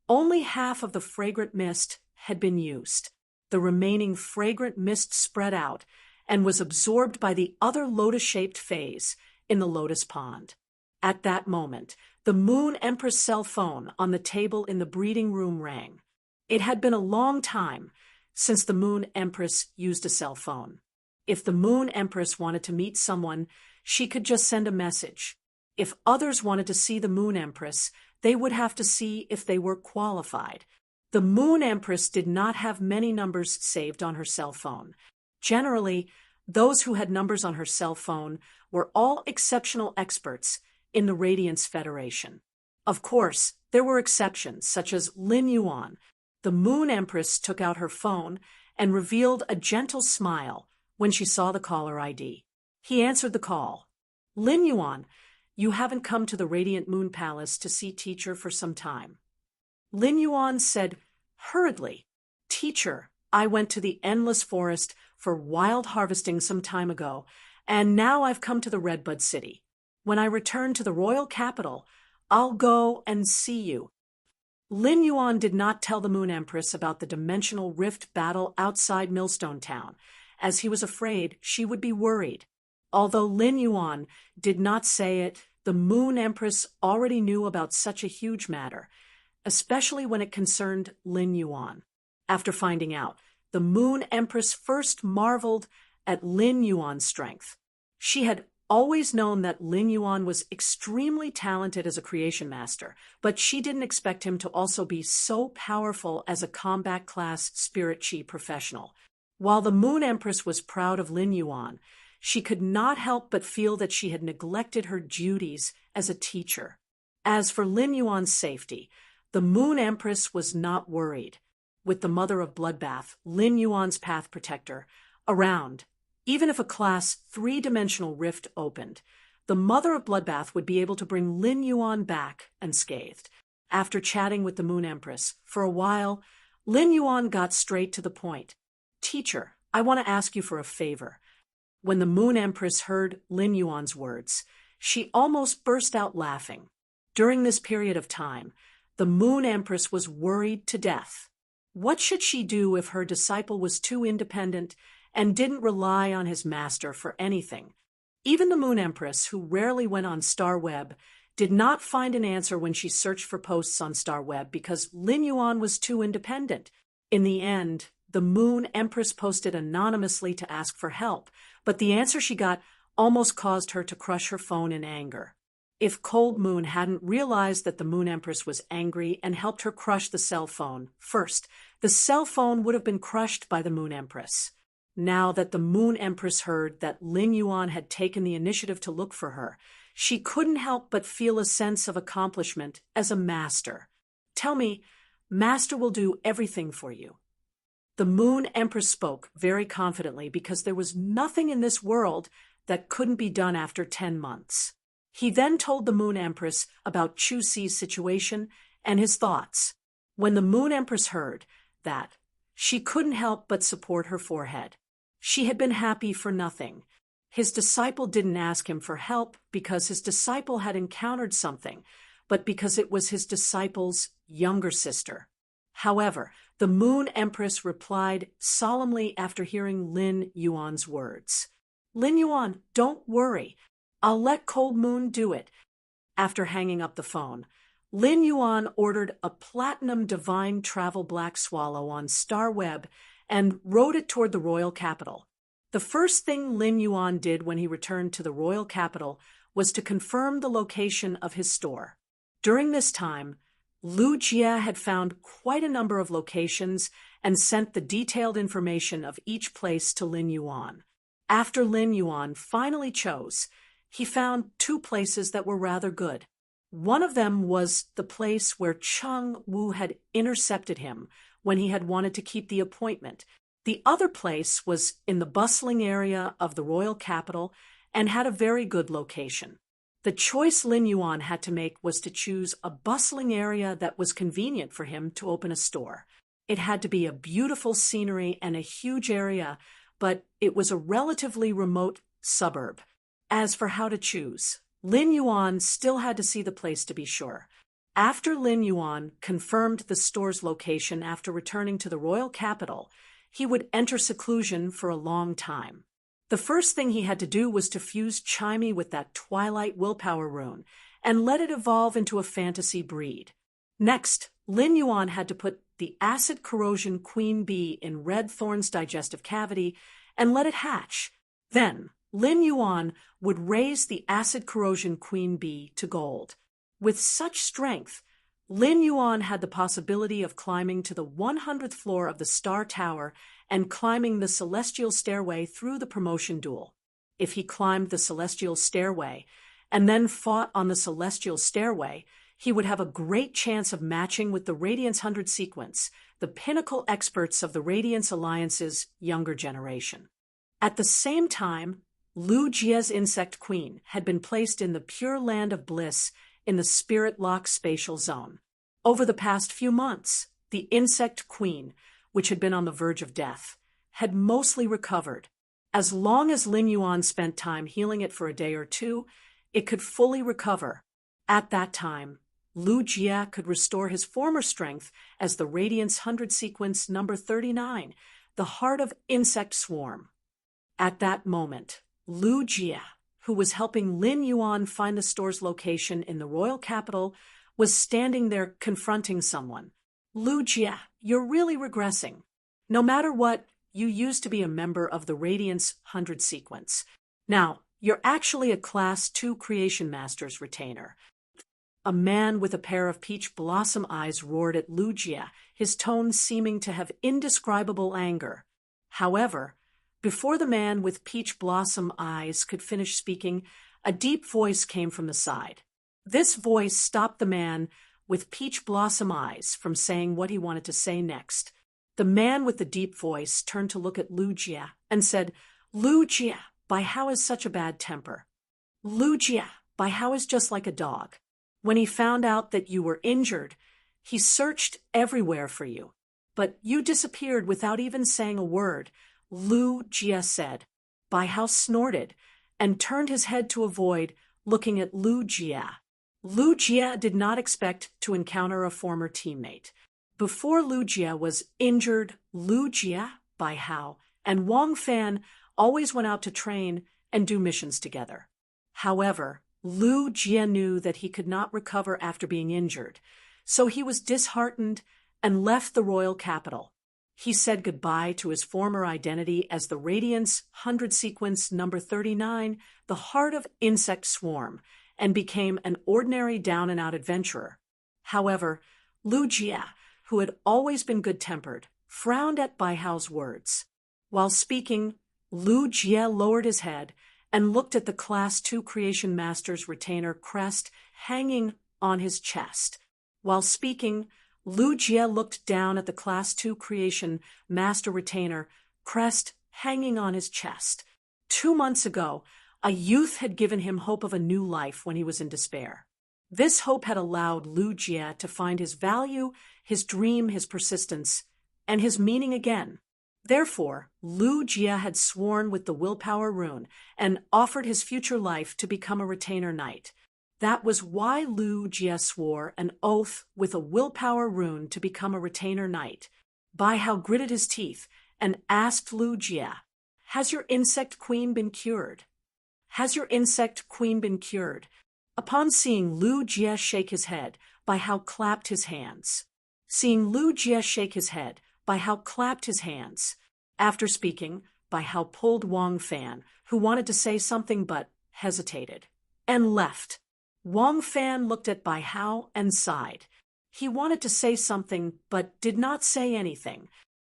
[SPEAKER 1] only half of the fragrant mist had been used. The remaining fragrant mist spread out and was absorbed by the other lotus-shaped fays in the lotus pond. At that moment, the Moon Empress cell phone on the table in the breeding room rang. It had been a long time since the Moon Empress used a cell phone. If the Moon Empress wanted to meet someone, she could just send a message. If others wanted to see the Moon Empress, they would have to see if they were qualified. The Moon Empress did not have many numbers saved on her cell phone. Generally, those who had numbers on her cell phone were all exceptional experts in the Radiance Federation. Of course, there were exceptions, such as Lin Yuan. The Moon Empress took out her phone and revealed a gentle smile when she saw the caller ID. He answered the call. Lin Yuan, you haven't come to the Radiant Moon Palace to see Teacher for some time. Lin Yuan said hurriedly, Teacher, I went to the Endless Forest for wild harvesting some time ago, and now I've come to the Redbud City. When I return to the royal capital, I'll go and see you. Lin Yuan did not tell the Moon Empress about the dimensional rift battle outside Millstone Town, as he was afraid she would be worried. Although Lin Yuan did not say it, the Moon Empress already knew about such a huge matter, especially when it concerned Lin Yuan. After finding out, the Moon Empress first marveled at Lin Yuan's strength. She had always known that Lin Yuan was extremely talented as a creation master, but she didn't expect him to also be so powerful as a combat class spirit chi professional. While the Moon Empress was proud of Lin Yuan, she could not help but feel that she had neglected her duties as a teacher. As for Lin Yuan's safety, the Moon Empress was not worried. With the Mother of Bloodbath, Lin Yuan's path protector, around, even if a class 3-dimensional rift opened, the Mother of Bloodbath would be able to bring Lin Yuan back unscathed. After chatting with the Moon Empress for a while, Lin Yuan got straight to the point. "Teacher, I want to ask you for a favor." When the Moon Empress heard Lin Yuan's words, she almost burst out laughing. During this period of time, the Moon Empress was worried to death. What should she do if her disciple was too independent and didn't rely on his master for anything? Even the Moon Empress, who rarely went on StarWeb, did not find an answer when she searched for posts on StarWeb because Lin Yuan was too independent. In the end, the Moon Empress posted anonymously to ask for help, but the answer she got almost caused her to crush her phone in anger. If Cold Moon hadn't realized that the Moon Empress was angry and helped her crush the cell phone first, the cell phone would have been crushed by the Moon Empress. Now that the Moon Empress heard that Lin Yuan had taken the initiative to look for her, she couldn't help but feel a sense of accomplishment as a master. "Tell me, Master will do everything for you." The Moon Empress spoke very confidently because there was nothing in this world that couldn't be done after 10 months. He then told the Moon Empress about Chu Si's situation and his thoughts. When the Moon Empress heard that, she couldn't help but support her forehead. She had been happy for nothing. His disciple didn't ask him for help because his disciple had encountered something, but because it was his disciple's younger sister. However, the Moon Empress replied solemnly after hearing Lin Yuan's words. "Lin Yuan, don't worry. I'll let Cold Moon do it." After hanging up the phone, Lin Yuan ordered a platinum divine travel black swallow on StarWeb and rode it toward the royal capital. The first thing Lin Yuan did when he returned to the royal capital was to confirm the location of his store. During this time, Lu Jie had found quite a number of locations and sent the detailed information of each place to Lin Yuan. After Lin Yuan finally chose, he found 2 places that were rather good. One of them was the place where Cheng Wu had intercepted him when he had wanted to keep the appointment. The other place was in the bustling area of the royal capital and had a very good location. The choice Lin Yuan had to make was to choose a bustling area that was convenient for him to open a store. It had to be a beautiful scenery and a huge area, but it was a relatively remote suburb. As for how to choose, Lin Yuan still had to see the place to be sure. After Lin Yuan confirmed the store's location after returning to the royal capital, he would enter seclusion for a long time. The first thing he had to do was to fuse Chimey with that Twilight Willpower rune and let it evolve into a fantasy breed. Next, Lin Yuan had to put the Acid Corrosion Queen Bee in Red Thorn's digestive cavity and let it hatch. Then, Lin Yuan would raise the Acid Corrosion Queen Bee to gold. With such strength, Lin Yuan had the possibility of climbing to the 100th floor of the Star Tower and climbing the Celestial Stairway through the promotion duel. If he climbed the Celestial Stairway and then fought on the Celestial Stairway, he would have a great chance of matching with the Radiance 100 sequence, the pinnacle experts of the Radiance Alliance's younger generation. At the same time, Lu Jie's Insect Queen had been placed in the Pure Land of Bliss in the Spirit Lock spatial zone. Over the past few months, the Insect Queen, which had been on the verge of death, had mostly recovered. As long as Lin Yuan spent time healing it for a day or two, it could fully recover. At that time, Lu Jia could restore his former strength as the Radiance 100 sequence number 39, the heart of insect swarm. At that moment, Lu Jia, who was helping Lin Yuan find the store's location in the royal capital, was standing there confronting someone. Lu Jia, you're really regressing. No matter what, you used to be a member of the Radiance 100 sequence. Now, you're actually a Class 2 Creation Master's retainer. A man with a pair of peach blossom eyes roared at Lu Jia, his tone seeming to have indescribable anger. However, before the man with peach blossom eyes could finish speaking, a deep voice came from the side. This voice stopped the man with peach blossom eyes from saying what he wanted to say next. The man with the deep voice turned to look at Lu Jia and said, Lu Jia, Bai Hao is such a bad temper. Lu Jia, Bai Hao is just like a dog. When he found out that you were injured, he searched everywhere for you. But you disappeared without even saying a word, Lu Jia said. Bai Hao snorted and turned his head to avoid looking at Lu Jia. Lu Jia did not expect to encounter a former teammate. Before Lu Jia was injured, Lu Jia, Bai Hao, and Wang Fan always went out to train and do missions together. However, Lu Jia knew that he could not recover after being injured, so he was disheartened and left the royal capital. He said goodbye to his former identity as the Radiance 100 sequence number 39, the heart of insect swarm, and became an ordinary down-and-out adventurer. However, Lu Jia, who had always been good-tempered, frowned at Bai Hao's words. While speaking, Lu Jia lowered his head and looked at the Class 2 Creation Master's retainer crest hanging on his chest. While speaking, Lu Jia looked down at the Class 2 Creation Master retainer crest hanging on his chest. 2 months ago, a youth had given him hope of a new life when he was in despair. This hope had allowed Lu Jia to find his value, his dream, his persistence, and his meaning again. Therefore, Lu Jia had sworn with the willpower rune and offered his future life to become a retainer knight. That was why Lu Jia swore an oath with a willpower rune to become a retainer knight. Bai Hao gritted his teeth and asked Lu Jia, "Has your insect queen been cured? Has your insect queen been cured?" Upon seeing Lu Jia shake his head, Bai Hao clapped his hands. Seeing Lu Jia shake his head, Bai Hao clapped his hands. After speaking, Bai Hao pulled Wang Fan, who wanted to say something but hesitated, and left. Wang Fan looked at Bai Hao and sighed. He wanted to say something but did not say anything.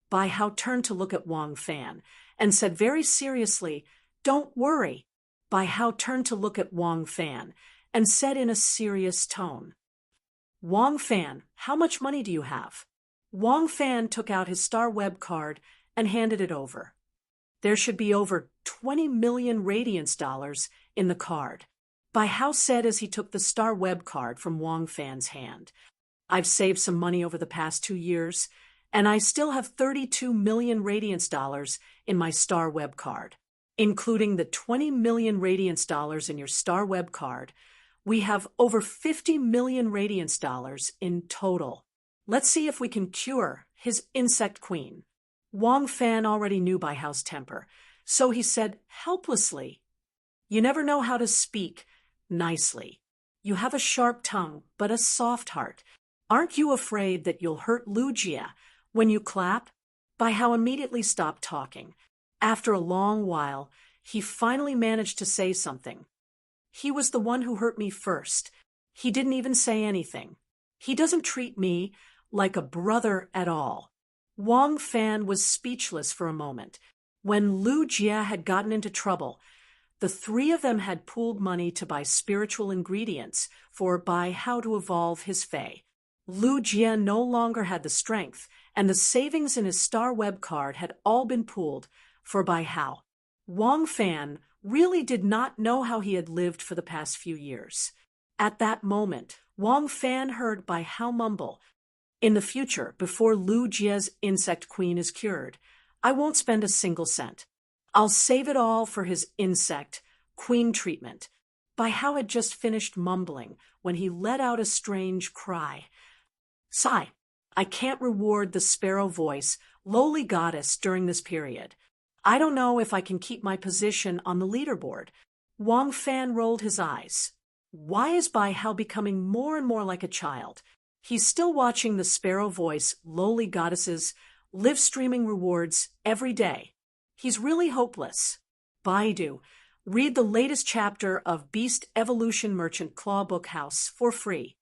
[SPEAKER 1] Bai Hao turned to look at Wang Fan and said very seriously, "Don't worry." Bai Hao turned to look at Wang Fan and said in a serious tone, "Wang Fan, how much money do you have?" Wang Fan took out his Star Web card and handed it over. There should be over 20 million Radiance dollars in the card. Bai Hao said as he took the Star Web card from Wang Fan's hand. "I've saved some money over the past 2 years, and I still have 32 million Radiance dollars in my Star Web card. Including the 20 million Radiance dollars in your Star Web card, we have over 50 million Radiance dollars in total. Let's see if we can cure his insect queen." Wang Fan already knew Bai Hao's temper, so he said helplessly, "You never know how to speak nicely. You have a sharp tongue, but a soft heart. Aren't you afraid that you'll hurt Lu Jia when you clap?" Bai Hao immediately stopped talking. After a long while, he finally managed to say something. "He was the one who hurt me first. He didn't even say anything. He doesn't treat me like a brother at all." Wang Fan was speechless for a moment. When Lu Jia had gotten into trouble, the three of them had pooled money to buy spiritual ingredients for Bai Hao to evolve his fae. Lu Jia no longer had the strength, and the savings in his Star Web card had all been pooled for Bai Hao. Wang Fan really did not know how he had lived for the past few years. At that moment, Wang Fan heard Bai Hao mumble, "In the future, before Lu Jia's insect queen is cured, I won't spend a single cent. I'll save it all for his insect queen treatment. Bai Hao had just finished mumbling when he let out a strange cry. Sigh, I can't reward the sparrow voice, lowly goddess, during this period. I don't know if I can keep my position on the leaderboard. Wang Fan rolled his eyes. Why is Bai Hao becoming more and more like a child? He's still watching the sparrow voice, lowly goddesses, live streaming rewards every day. He's really hopeless. Baidu, read the latest chapter of Beast Evolution Merchant Claw Book House for free.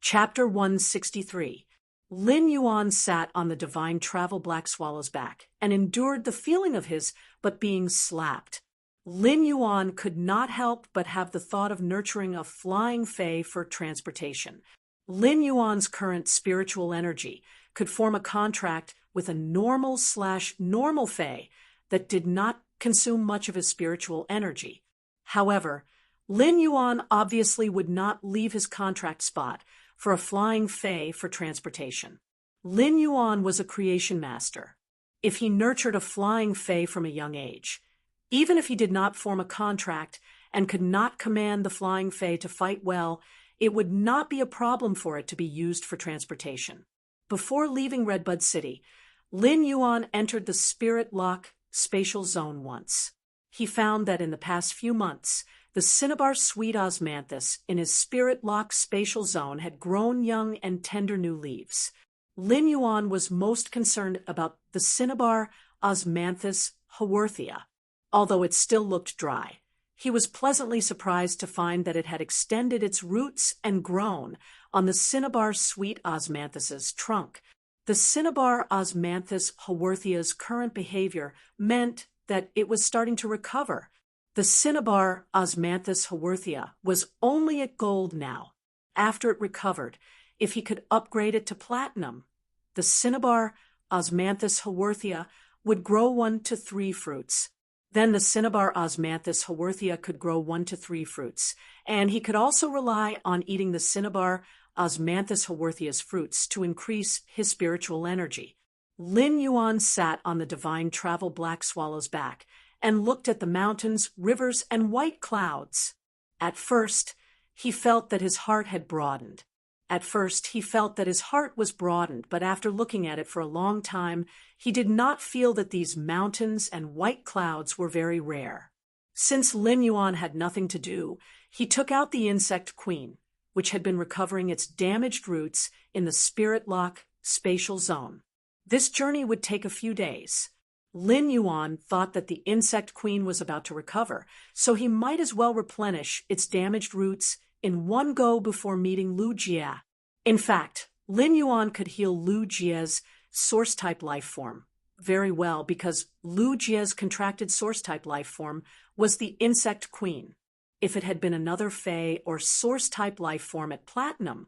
[SPEAKER 1] Chapter 163. Lin Yuan sat on the divine travel black swallow's back and endured the feeling of his but being slapped. Lin Yuan could not help but have the thought of nurturing a flying fae for transportation. Lin Yuan's current spiritual energy could form a contract with a normal fae that did not consume much of his spiritual energy. However, Lin Yuan obviously would not leave his contract spot for a flying fae for transportation. Lin Yuan was a creation master. If he nurtured a flying fae from a young age, even if he did not form a contract and could not command the flying fae to fight well, it would not be a problem for it to be used for transportation. Before leaving Redbud City, Lin Yuan entered the Spirit Lock spatial zone once. He found that in the past few months, the cinnabar sweet osmanthus in his Spirit Lock spatial zone had grown young and tender new leaves. Lin Yuan was most concerned about the cinnabar osmanthus haworthia. Although it still looked dry, he was pleasantly surprised to find that it had extended its roots and grown on the cinnabar sweet osmanthus's trunk. The cinnabar osmanthus haworthia's current behavior meant that it was starting to recover. The cinnabar osmanthus haworthia was only at gold now. After it recovered, if he could upgrade it to platinum, the cinnabar osmanthus haworthia would grow 1 to 3 fruits. Then the cinnabar osmanthus haworthia could grow 1 to 3 fruits, and he could also rely on eating the cinnabar osmanthus haworthia's fruits to increase his spiritual energy. Lin Yuan sat on the divine travel black swallow's back and looked at the mountains, rivers, and white clouds. At first, he felt that his heart had broadened. But after looking at it for a long time, he did not feel that these mountains and white clouds were very rare. Since Lin Yuan had nothing to do, he took out the insect queen, which had been recovering its damaged roots in the Spirit Lock spatial zone. This journey would take a few days. Lin Yuan thought that the insect queen was about to recover, so he might as well replenish its damaged roots in one go before meeting Lu Jie. In fact, Lin Yuan could heal Lu Jie's source-type life form very well because Lu Jie's contracted source-type life form was the insect queen. If it had been another fae or source-type life form at platinum,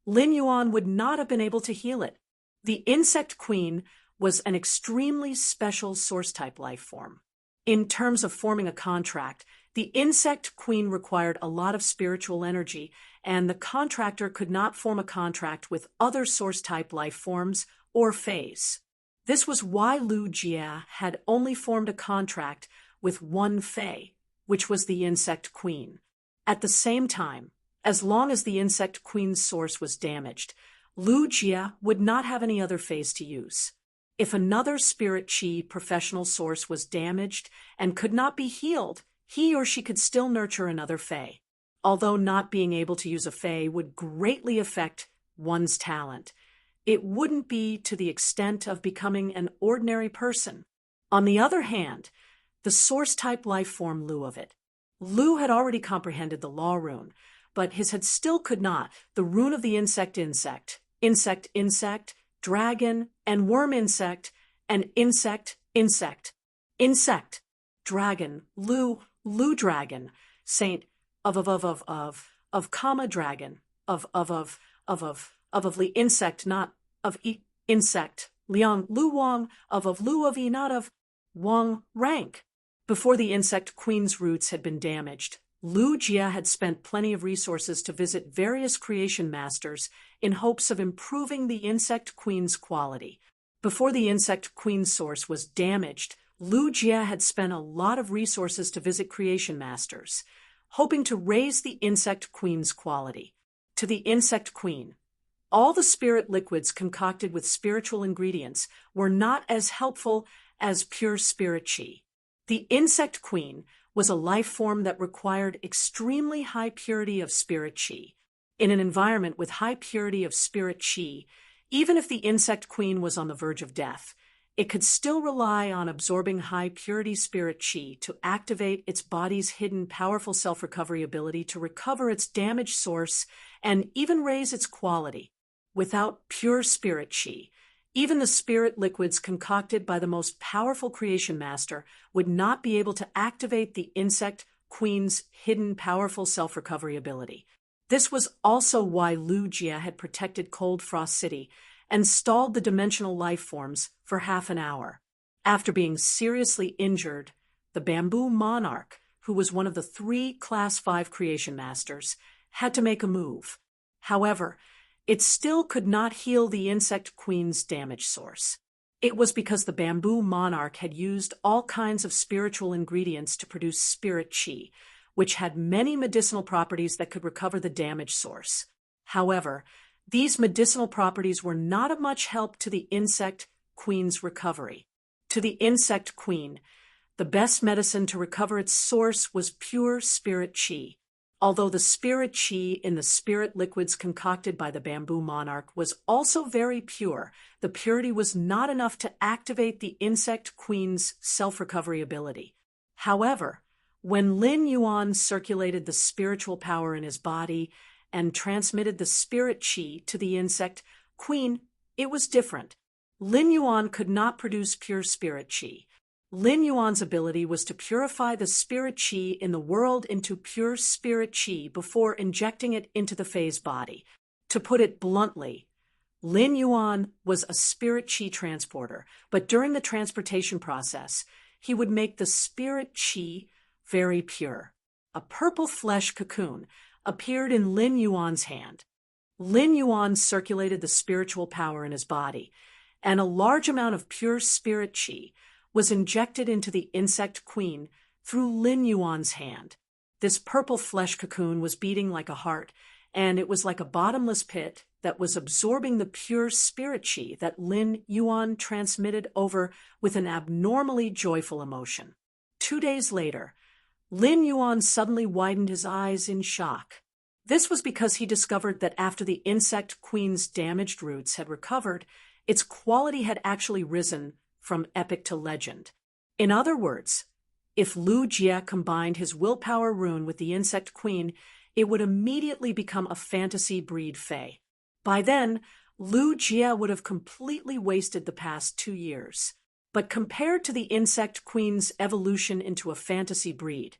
[SPEAKER 1] Lin Yuan would not have been able to heal it. The insect queen was an extremely special source-type life form. In terms of forming a contract, the insect queen required a lot of spiritual energy, and the contractor could not form a contract with other source-type life forms or faes. This was why Lu Jie had only formed a contract with one fae, which was the insect queen. At the same time, as long as the insect queen's source was damaged, Lu Jie would not have any other faes to use. If another spirit chi professional source was damaged and could not be healed, he or she could still nurture another fae. Although not being able to use a fae would greatly affect one's talent, it wouldn't be to the extent of becoming an ordinary person. On the other hand, the source-type life form Lu of it. Lu had already comprehended the law rune, but his head still could not. The rune of the insect, dragon, and worm insect, and insect, dragon, Lu dragon, saint of comma dragon, of li insect, not of insect, liang, Lu Wang, of Lu of e, not of Wang rank. Before the insect queen's roots had been damaged, Lu Jie had spent plenty of resources to visit various creation masters in hopes of improving the insect queen's quality. Before the insect queen's source was damaged, Lu Jie had spent a lot of resources to visit creation masters. hoping to raise the insect queen's quality. To the insect queen, all the spirit liquids concocted with spiritual ingredients were not as helpful as pure spirit chi. The insect queen was a life form that required extremely high purity of spirit chi. In an environment with high purity of spirit chi, even if the insect queen was on the verge of death, it could still rely on absorbing high purity spirit chi to activate its body's hidden powerful self-recovery ability to recover its damaged source and even raise its quality. Without pure spirit chi, even the spirit liquids concocted by the most powerful creation master would not be able to activate the insect queen's hidden powerful self-recovery ability. This was also why Lu Jia had protected Cold Frost City and stalled the dimensional life forms for half an hour. After being seriously injured, the Bamboo Monarch, who was one of the 3 Class 5 creation masters, had to make a move. However, it still could not heal the insect queen's damage source. It was because the Bamboo Monarch had used all kinds of spiritual ingredients to produce spirit chi, which had many medicinal properties that could recover the damage source. However, these medicinal properties were not of much help to the insect queen's recovery. To the insect queen, the best medicine to recover its source was pure spirit chi. Although the spirit chi in the spirit liquids concocted by the Bamboo Monarch was also very pure, the purity was not enough to activate the insect queen's self-recovery ability. However, when Lin Yuan circulated the spiritual power in his body and transmitted the spirit chi to the insect queen, it was different. Lin Yuan could not produce pure spirit chi. Lin Yuan's ability was to purify the spirit chi in the world into pure spirit chi before injecting it into the Fei's body. To put it bluntly, Lin Yuan was a spirit chi transporter, but during the transportation process, he would make the spirit chi very pure. A purple flesh cocoon appeared in Lin Yuan's hand. Lin Yuan circulated the spiritual power in his body, and a large amount of pure spirit chi was injected into the insect queen through Lin Yuan's hand. This purple flesh cocoon was beating like a heart, and it was like a bottomless pit that was absorbing the pure spirit chi that Lin Yuan transmitted over with an abnormally joyful emotion. 2 days later, Lin Yuan suddenly widened his eyes in shock. This was because he discovered that after the insect queen's damaged roots had recovered, its quality had actually risen from epic to legend. In other words, if Lu Jia combined his willpower rune with the insect queen, it would immediately become a fantasy breed Fei. By then, Lu Jia would have completely wasted the past 2 years. But compared to the insect queen's evolution into a fantasy breed,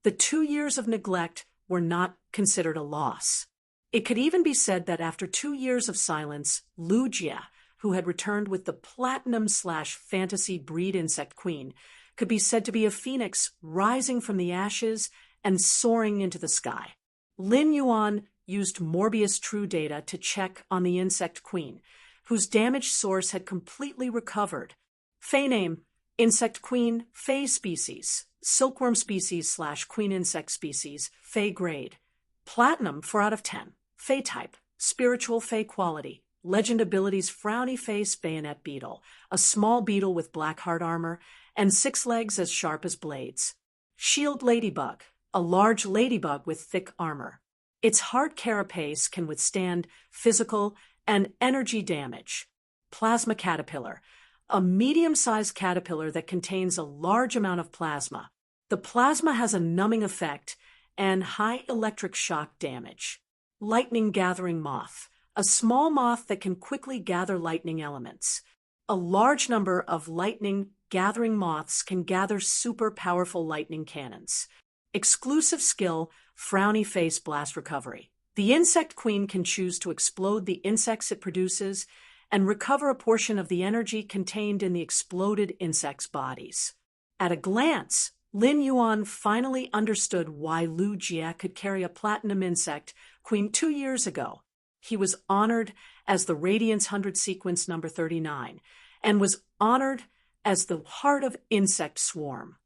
[SPEAKER 1] the 2 years of neglect were not considered a loss. It could even be said that after 2 years of silence, Lu Jia, who had returned with the platinum/fantasy breed insect queen, could be said to be a phoenix rising from the ashes and soaring into the sky. Lin Yuan used Morbius True data to check on the insect queen, whose damaged source had completely recovered. Fei name, insect queen, Fei species, silkworm species/queen insect species, Fei grade. Platinum 4 out of 10. Fei type, spiritual Fei quality. Legend abilities frowny face bayonet beetle, a small beetle with black heart armor, and 6 legs as sharp as blades. Shield ladybug, a large ladybug with thick armor. Its hard carapace can withstand physical and energy damage. Plasma caterpillar, a medium-sized caterpillar that contains a large amount of plasma. The plasma has a numbing effect and high electric shock damage. Lightning gathering moth, a small moth that can quickly gather lightning elements. A large number of lightning gathering moths can gather super powerful lightning cannons. Exclusive skill, frowny face blast recovery. The insect queen can choose to explode the insects it produces and recover a portion of the energy contained in the exploded insects' bodies. At a glance, Lin Yuan finally understood why Lu Jia could carry a platinum insect queen 2 years ago. He was honored as the Radiance 100 sequence number 39 and was honored as the heart of insect swarm.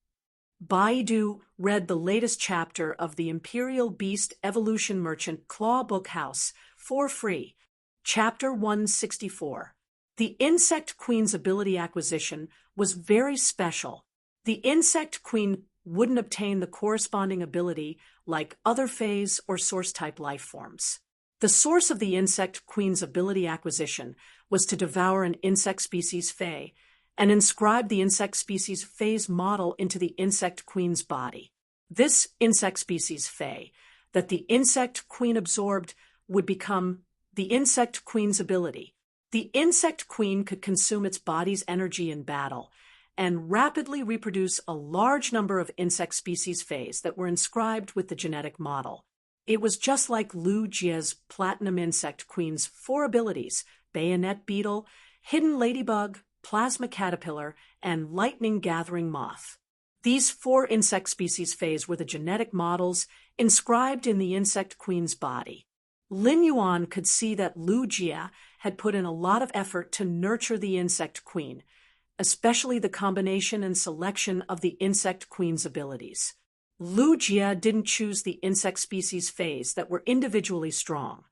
[SPEAKER 1] Baidu read the latest chapter of the Imperial Beast Evolution Merchant Claw Book House for free. Chapter 164. The Insect Queen's ability acquisition was very special. The Insect Queen wouldn't obtain the corresponding ability like other phase or source-type life forms. The source of the Insect Queen's ability acquisition was to devour an insect species Fae and inscribe the insect species Fae's model into the Insect Queen's body. This insect species Fae that the Insect Queen absorbed would become the Insect Queen's ability. The Insect Queen could consume its body's energy in battle and rapidly reproduce a large number of insect species Faes that were inscribed with the genetic model. It was just like Lu Jia's Platinum Insect Queen's 4 abilities: Bayonet Beetle, Hidden Ladybug, Plasma Caterpillar, and Lightning Gathering Moth. These 4 insect species Faes were the genetic models inscribed in the Insect Queen's body. Lin Yuan could see that Lu Jia had put in a lot of effort to nurture the Insect Queen, especially the combination and selection of the Insect Queen's abilities. Lu Jia didn't choose the insect species Faes that were individually strong.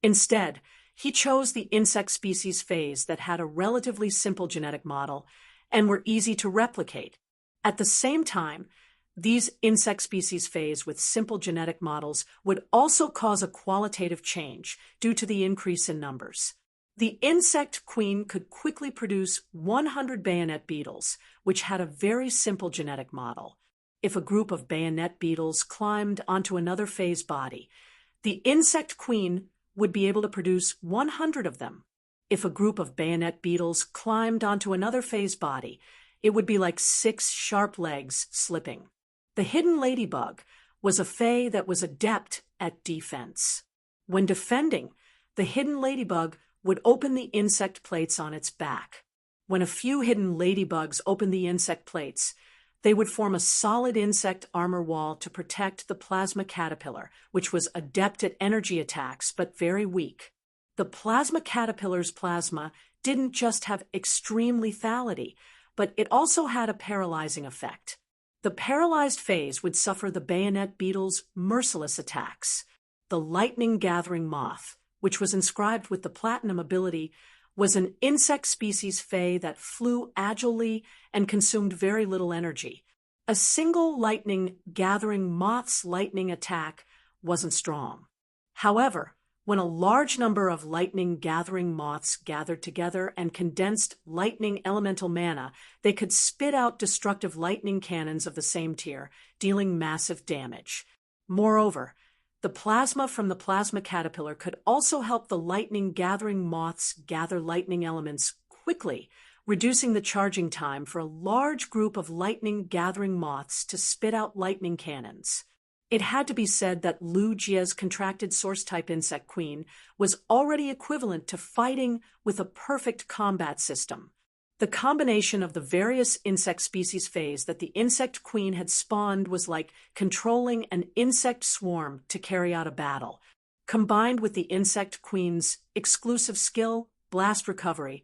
[SPEAKER 1] Instead, he chose the insect species Faes that had a relatively simple genetic model and were easy to replicate. At the same time, these insect species Faes with simple genetic models would also cause a qualitative change due to the increase in numbers. The Insect Queen could quickly produce 100 bayonet beetles, which had a very simple genetic model. If a group of bayonet beetles climbed onto another Fae's body, the Insect Queen would be able to produce 100 of them. If a group of bayonet beetles climbed onto another Fae's body, it would be like 6 sharp legs slipping. The Hidden Ladybug was a Fae that was adept at defense. When defending, the Hidden Ladybug would open the insect plates on its back. When a few hidden ladybugs opened the insect plates, they would form a solid insect armor wall to protect the Plasma Caterpillar, which was adept at energy attacks but very weak. The Plasma Caterpillar's plasma didn't just have extreme lethality, but it also had a paralyzing effect. The paralyzed Faes would suffer the bayonet beetle's merciless attacks. The Lightning Gathering Moth, which was inscribed with the Platinum ability, was an insect species Fae that flew agilely and consumed very little energy. A single Lightning Gathering Moth's lightning attack wasn't strong. However, when a large number of Lightning Gathering Moths gathered together and condensed lightning elemental mana, they could spit out destructive lightning cannons of the same tier, dealing massive damage. Moreover, the plasma from the Plasma Caterpillar could also help the Lightning Gathering Moths gather lightning elements quickly, reducing the charging time for a large group of Lightning Gathering Moths to spit out lightning cannons. It had to be said that Lu Jia's contracted source-type Insect Queen was already equivalent to fighting with a perfect combat system. The combination of the various insect species Faes that the Insect Queen had spawned was like controlling an insect swarm to carry out a battle. Combined with the Insect Queen's exclusive skill, Blast Recovery,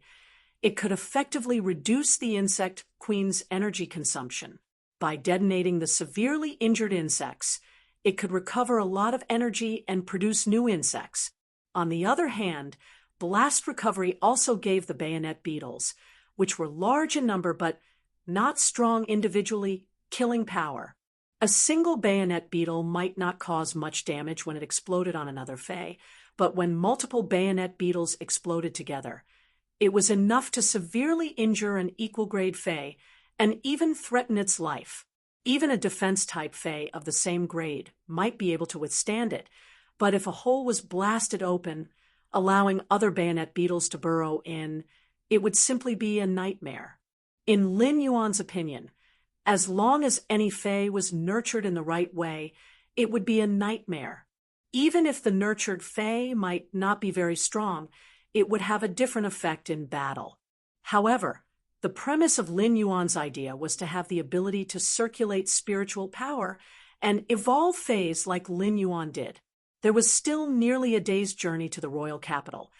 [SPEAKER 1] it could effectively reduce the Insect Queen's energy consumption. By detonating the severely injured insects, it could recover a lot of energy and produce new insects. On the other hand, Blast Recovery also gave the bayonet beetles, which were large in number but not strong individually, killing power. A single bayonet beetle might not cause much damage when it exploded on another Fae, but when multiple bayonet beetles exploded together, it was enough to severely injure an equal-grade Fae and even threaten its life. Even a defense-type Fae of the same grade might be able to withstand it, but if a hole was blasted open, allowing other bayonet beetles to burrow in, it would simply be a nightmare. In Lin Yuan's opinion, as long as any Fae was nurtured in the right way, it would be a nightmare. Even if the nurtured Fae might not be very strong, it would have a different effect in battle. However, the premise of Lin Yuan's idea was to have the ability to circulate spiritual power and evolve Faes like Lin Yuan did. There was still nearly a day's journey to the royal capital,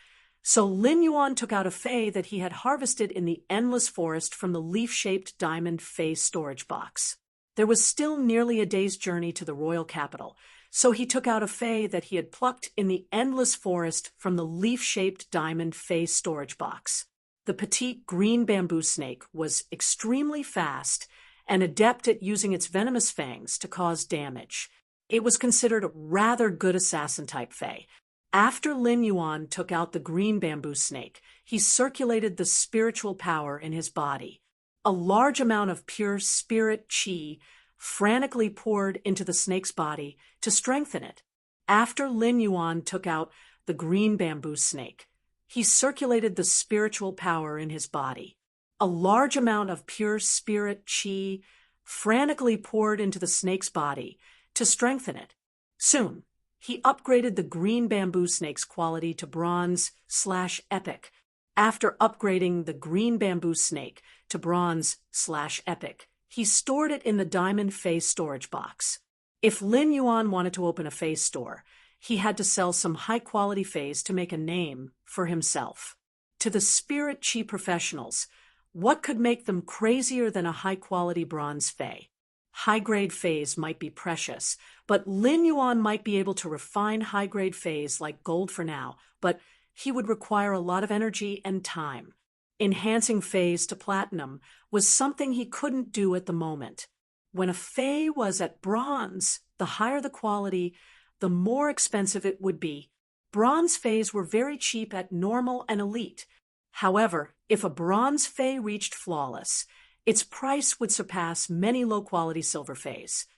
[SPEAKER 1] so Lin Yuan took out a Fae that he had harvested in the endless forest from the leaf-shaped diamond Fae storage box. There was still nearly a day's journey to the royal capital, so he took out a fey that he had plucked in the endless forest from the leaf-shaped diamond fey storage box. The petite green bamboo snake was extremely fast and adept at using its venomous fangs to cause damage. It was considered a rather good assassin-type fey. After Lin Yuan took out the green bamboo snake, he circulated the spiritual power in his body. A large amount of pure spirit qi frantically poured into the snake's body to strengthen it. After Lin Yuan took out the green bamboo snake, he circulated the spiritual power in his body. A large amount of pure spirit qi frantically poured into the snake's body to strengthen it. Soon, he upgraded the green bamboo snake's quality to bronze/epic. After upgrading the green bamboo snake to bronze/epic, he stored it in the diamond fey storage box. If Lin Yuan wanted to open a fey store, he had to sell some high-quality feys to make a name for himself. To the spirit qi professionals, what could make them crazier than a high-quality bronze fey? High-grade feys might be precious, but Lin Yuan might be able to refine high-grade feys like gold for now, but he would require a lot of energy and time. Enhancing feys to platinum was something he couldn't do at the moment. When a fey was at bronze, the higher the quality, the more expensive it would be. Bronze feys were very cheap at normal and elite. However, if a bronze fey reached flawless, its price would surpass many low-quality silver feys.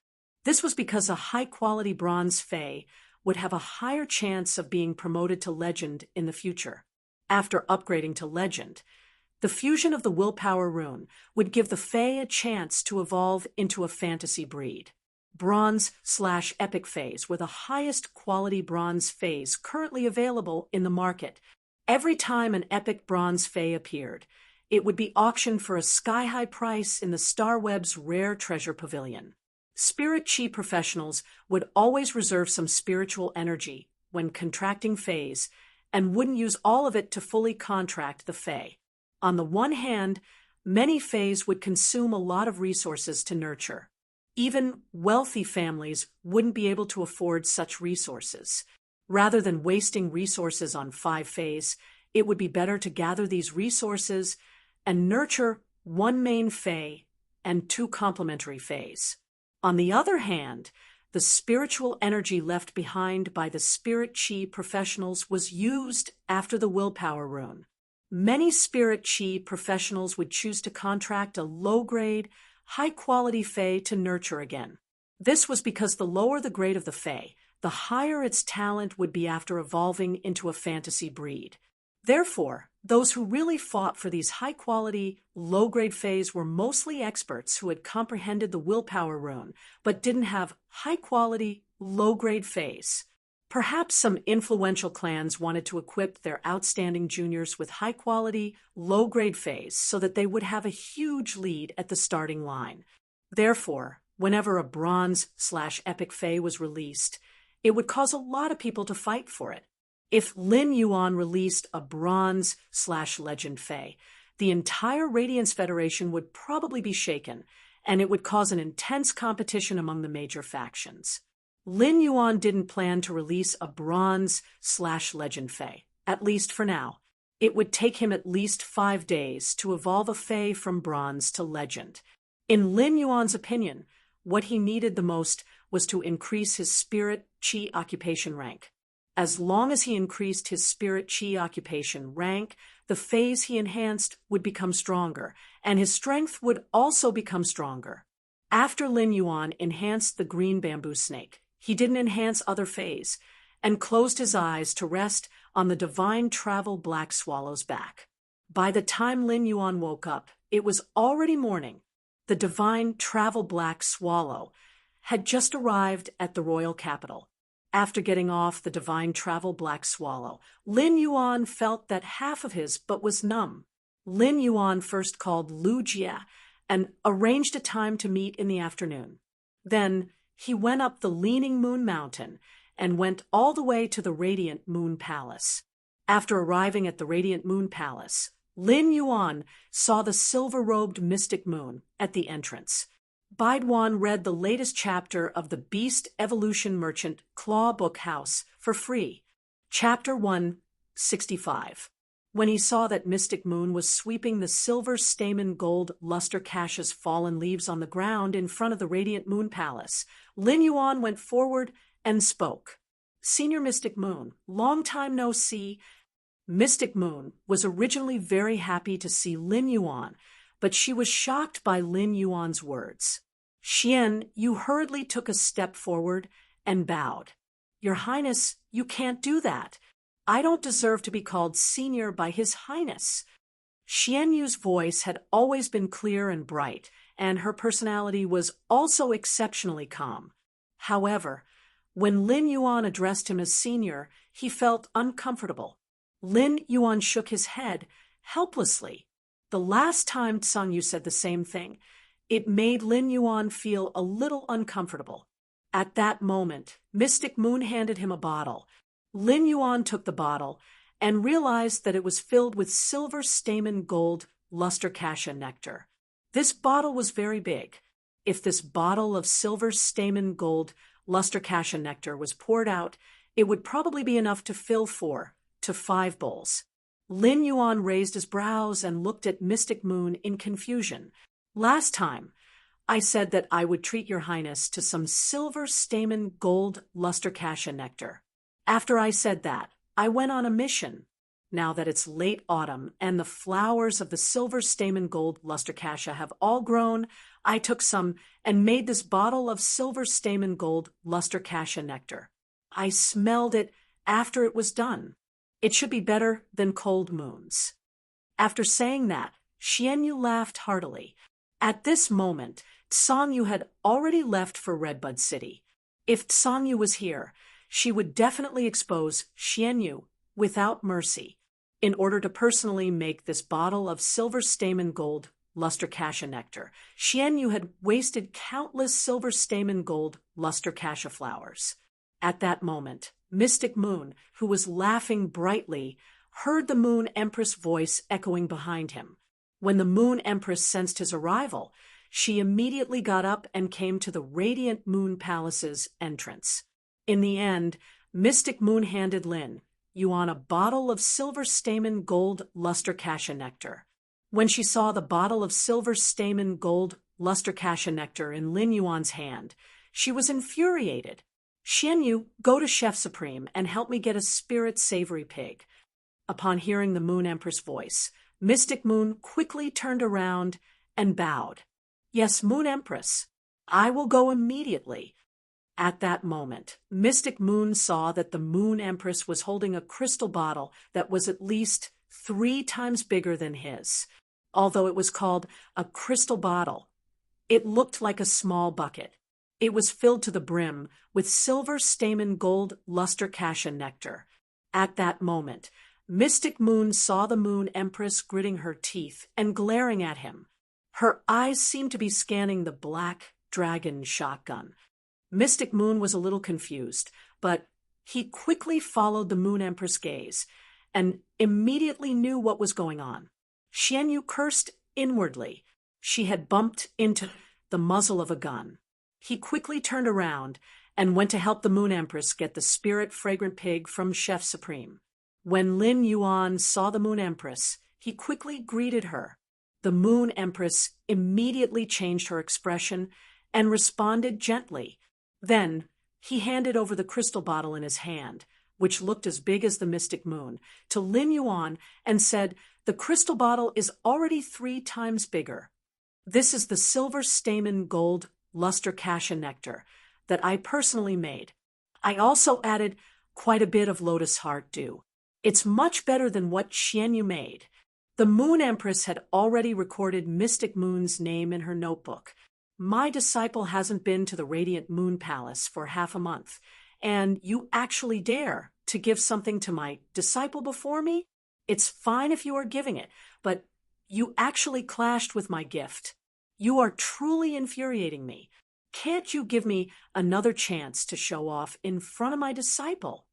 [SPEAKER 1] This was because a high-quality bronze fey would have a higher chance of being promoted to legend in the future. After upgrading to legend, the fusion of the willpower rune would give the fey a chance to evolve into a fantasy breed. Bronze/epic feys were the highest quality bronze feys currently available in the market. Every time an epic bronze fey appeared, it would be auctioned for a sky-high price in the Starweb's Rare Treasure Pavilion. Spirit qi professionals would always reserve some spiritual energy when contracting feys and wouldn't use all of it to fully contract the fey. On the one hand, many feys would consume a lot of resources to nurture. Even wealthy families wouldn't be able to afford such resources. Rather than wasting resources on 5 feys, it would be better to gather these resources and nurture 1 main fey and 2 complementary feys. On the other hand, the spiritual energy left behind by the spirit qi professionals was used after the willpower rune. Many spirit qi professionals would choose to contract a low-grade, high-quality fey to nurture again. This was because the lower the grade of the fey, the higher its talent would be after evolving into a fantasy breed. Therefore, those who really fought for these high-quality, low-grade feys were mostly experts who had comprehended the willpower rune, but didn't have high-quality, low-grade feys. Perhaps some influential clans wanted to equip their outstanding juniors with high-quality, low-grade feys so that they would have a huge lead at the starting line. Therefore, whenever a bronze/epic fey was released, it would cause a lot of people to fight for it. If Lin Yuan released a bronze/legend fey, the entire Radiance Federation would probably be shaken, and it would cause an intense competition among the major factions. Lin Yuan didn't plan to release a bronze/legend fey, at least for now. It would take him at least 5 days to evolve a fey from bronze to legend. In Lin Yuan's opinion, what he needed the most was to increase his spirit qi occupation rank. As long as he increased his spirit qi occupation rank, the feys he enhanced would become stronger, and his strength would also become stronger. After Lin Yuan enhanced the green bamboo snake, he didn't enhance other feys, and closed his eyes to rest on the divine travel black swallow's back. By the time Lin Yuan woke up, it was already morning. The divine travel black swallow had just arrived at the royal capital. After getting off the divine travel black swallow, Lin Yuan felt that half of his butt was numb. Lin Yuan first called Lu Jia and arranged a time to meet in the afternoon. Then he went up the Leaning Moon Mountain and went all the way to the Radiant Moon Palace. After arriving at the Radiant Moon Palace, Lin Yuan saw the silver-robed mystic moon at the entrance. Baiduan read the latest chapter of the Beast Evolution Merchant Claw Book House for free, Chapter 165. When he saw that Mystic Moon was sweeping the silver stamen gold luster cache's fallen leaves on the ground in front of the Radiant Moon Palace, Lin Yuan went forward and spoke. "Senior Mystic Moon, long time no see." Mystic Moon was originally very happy to see Lin Yuan, but she was shocked by Lin Yuan's words. Xian Yu hurriedly took a step forward and bowed. "Your Highness, you can't do that. I don't deserve to be called senior by His Highness." Xian Yu's voice had always been clear and bright, and her personality was also exceptionally calm. However, when Lin Yuan addressed him as senior, he felt uncomfortable. Lin Yuan shook his head helplessly. The last time Tsang Yu said the same thing, it made Lin Yuan feel a little uncomfortable. At that moment, Mystic Moon handed him a bottle. Lin Yuan took the bottle and realized that it was filled with silver stamen gold luster cassia nectar. This bottle was very big. If this bottle of silver stamen gold luster cassia nectar was poured out, it would probably be enough to fill 4 to 5 bowls. Lin Yuan raised his brows and looked at Mystic Moon in confusion. "Last time, I said that I would treat your Highness to some silver stamen gold luster cassia nectar. After I said that, I went on a mission. Now that it's late autumn and the flowers of the silver stamen gold luster cassia have all grown, I took some and made this bottle of silver stamen gold luster cassia nectar. I smelled it after it was done. It should be better than cold moons." After saying that, Xian Yu laughed heartily. At this moment, Tsang Yu had already left for Redbud City. If Tsang Yu was here, she would definitely expose Xian Yu without mercy. In order to personally make this bottle of silver stamen gold luster cassia nectar, Xian Yu had wasted countless silver stamen gold luster cassia flowers. At that moment, Mystic Moon, who was laughing brightly, heard the Moon Empress' voice echoing behind him. When the Moon Empress sensed his arrival, she immediately got up and came to the Radiant Moon Palace's entrance. In the end, Mystic Moon handed Lin Yuan a bottle of silver stamen gold luster cassia nectar. When she saw the bottle of silver stamen gold luster cassia nectar in Lin Yuan's hand, she was infuriated. "Xian Yu, go to Chef Supreme and help me get a spirit savory pig." Upon hearing the Moon Empress' voice, Mystic Moon quickly turned around and bowed. "Yes, Moon Empress, I will go immediately." At that moment, Mystic Moon saw that the Moon Empress was holding a crystal bottle that was at least 3 times bigger than his. Although it was called a crystal bottle, it looked like a small bucket. It was filled to the brim with silver stamen gold luster cassia nectar. At that moment, Mystic Moon saw the Moon Empress gritting her teeth and glaring at him. Her eyes seemed to be scanning the black dragon shotgun. Mystic Moon was a little confused, but he quickly followed the Moon Empress' gaze and immediately knew what was going on. Xian Yu cursed inwardly. She had bumped into the muzzle of a gun. He quickly turned around and went to help the Moon Empress get the spirit fragrant pig from Chef Supreme. When Lin Yuan saw the Moon Empress, he quickly greeted her. The Moon Empress immediately changed her expression and responded gently. Then he handed over the crystal bottle in his hand, which looked as big as the Mystic Moon, to Lin Yuan and said, "The crystal bottle is already 3 times bigger. This is the silver stamen gold luster cassia nectar that I personally made. I also added quite a bit of lotus heart dew. It's much better than what Xian Yu made." The Moon Empress had already recorded Mystic Moon's name in her notebook. "My disciple hasn't been to the Radiant Moon Palace for half a month, and you actually dare to give something to my disciple before me? It's fine if you are giving it, but you actually clashed with my gift. You are truly infuriating me. Can't you give me another chance to show off in front of my disciple?"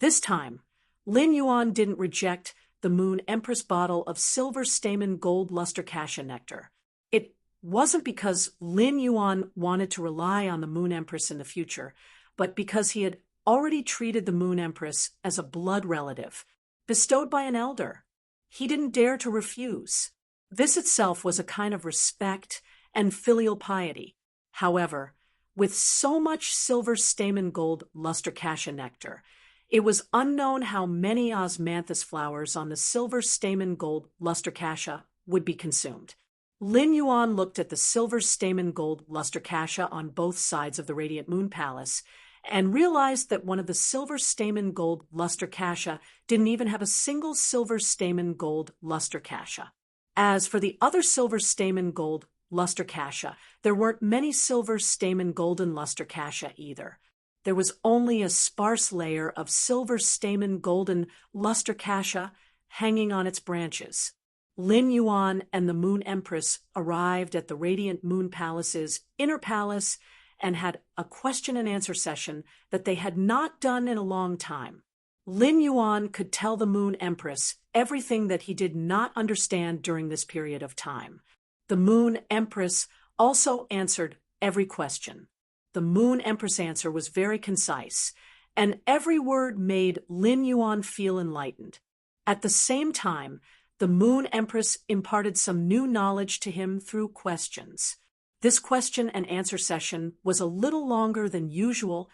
[SPEAKER 1] This time, Lin Yuan didn't reject the Moon Empress bottle of silver stamen gold luster cassia nectar. It wasn't because Lin Yuan wanted to rely on the Moon Empress in the future, but because he had already treated the Moon Empress as a blood relative, bestowed by an elder. He didn't dare to refuse. This itself was a kind of respect and filial piety. However, with so much silver stamen gold luster cassia nectar, it was unknown how many osmanthus flowers on the silver stamen gold luster cassia would be consumed. Lin Yuan looked at the silver stamen gold luster cassia on both sides of the radiant moon palace and realized that one of the silver stamen gold luster cassia didn't even have a single silver stamen gold luster cassia. As for the other silver stamen gold luster cassia, there weren't many silver stamen golden luster cassia either. There was only a sparse layer of silver stamen golden luster cassia hanging on its branches. Lin Yuan and the Moon Empress arrived at the Radiant Moon Palace's inner palace and had a question and answer session that they had not done in a long time. Lin Yuan could tell the Moon Empress everything that he did not understand during this period of time. The Moon Empress also answered every question. The Moon Empress' answer was very concise, and every word made Lin Yuan feel enlightened. At the same time, the Moon Empress imparted some new knowledge to him through questions. This question and answer session was a little longer than usual,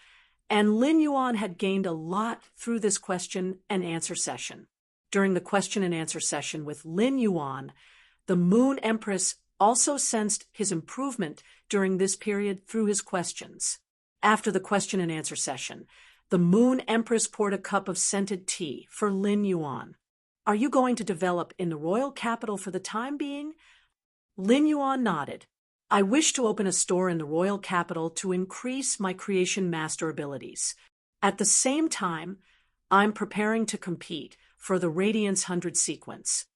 [SPEAKER 1] and Lin Yuan had gained a lot through this question and answer session. During the question and answer session with Lin Yuan, the Moon Empress also sensed his improvement during this period through his questions. After the question and answer session, the Moon Empress poured a cup of scented tea for Lin Yuan. "Are you going to develop in the royal capital for the time being?" Lin Yuan nodded. "I wish to open a store in the royal capital to increase my creation master abilities. At the same time, I'm preparing to compete for the Radiance 100 sequence."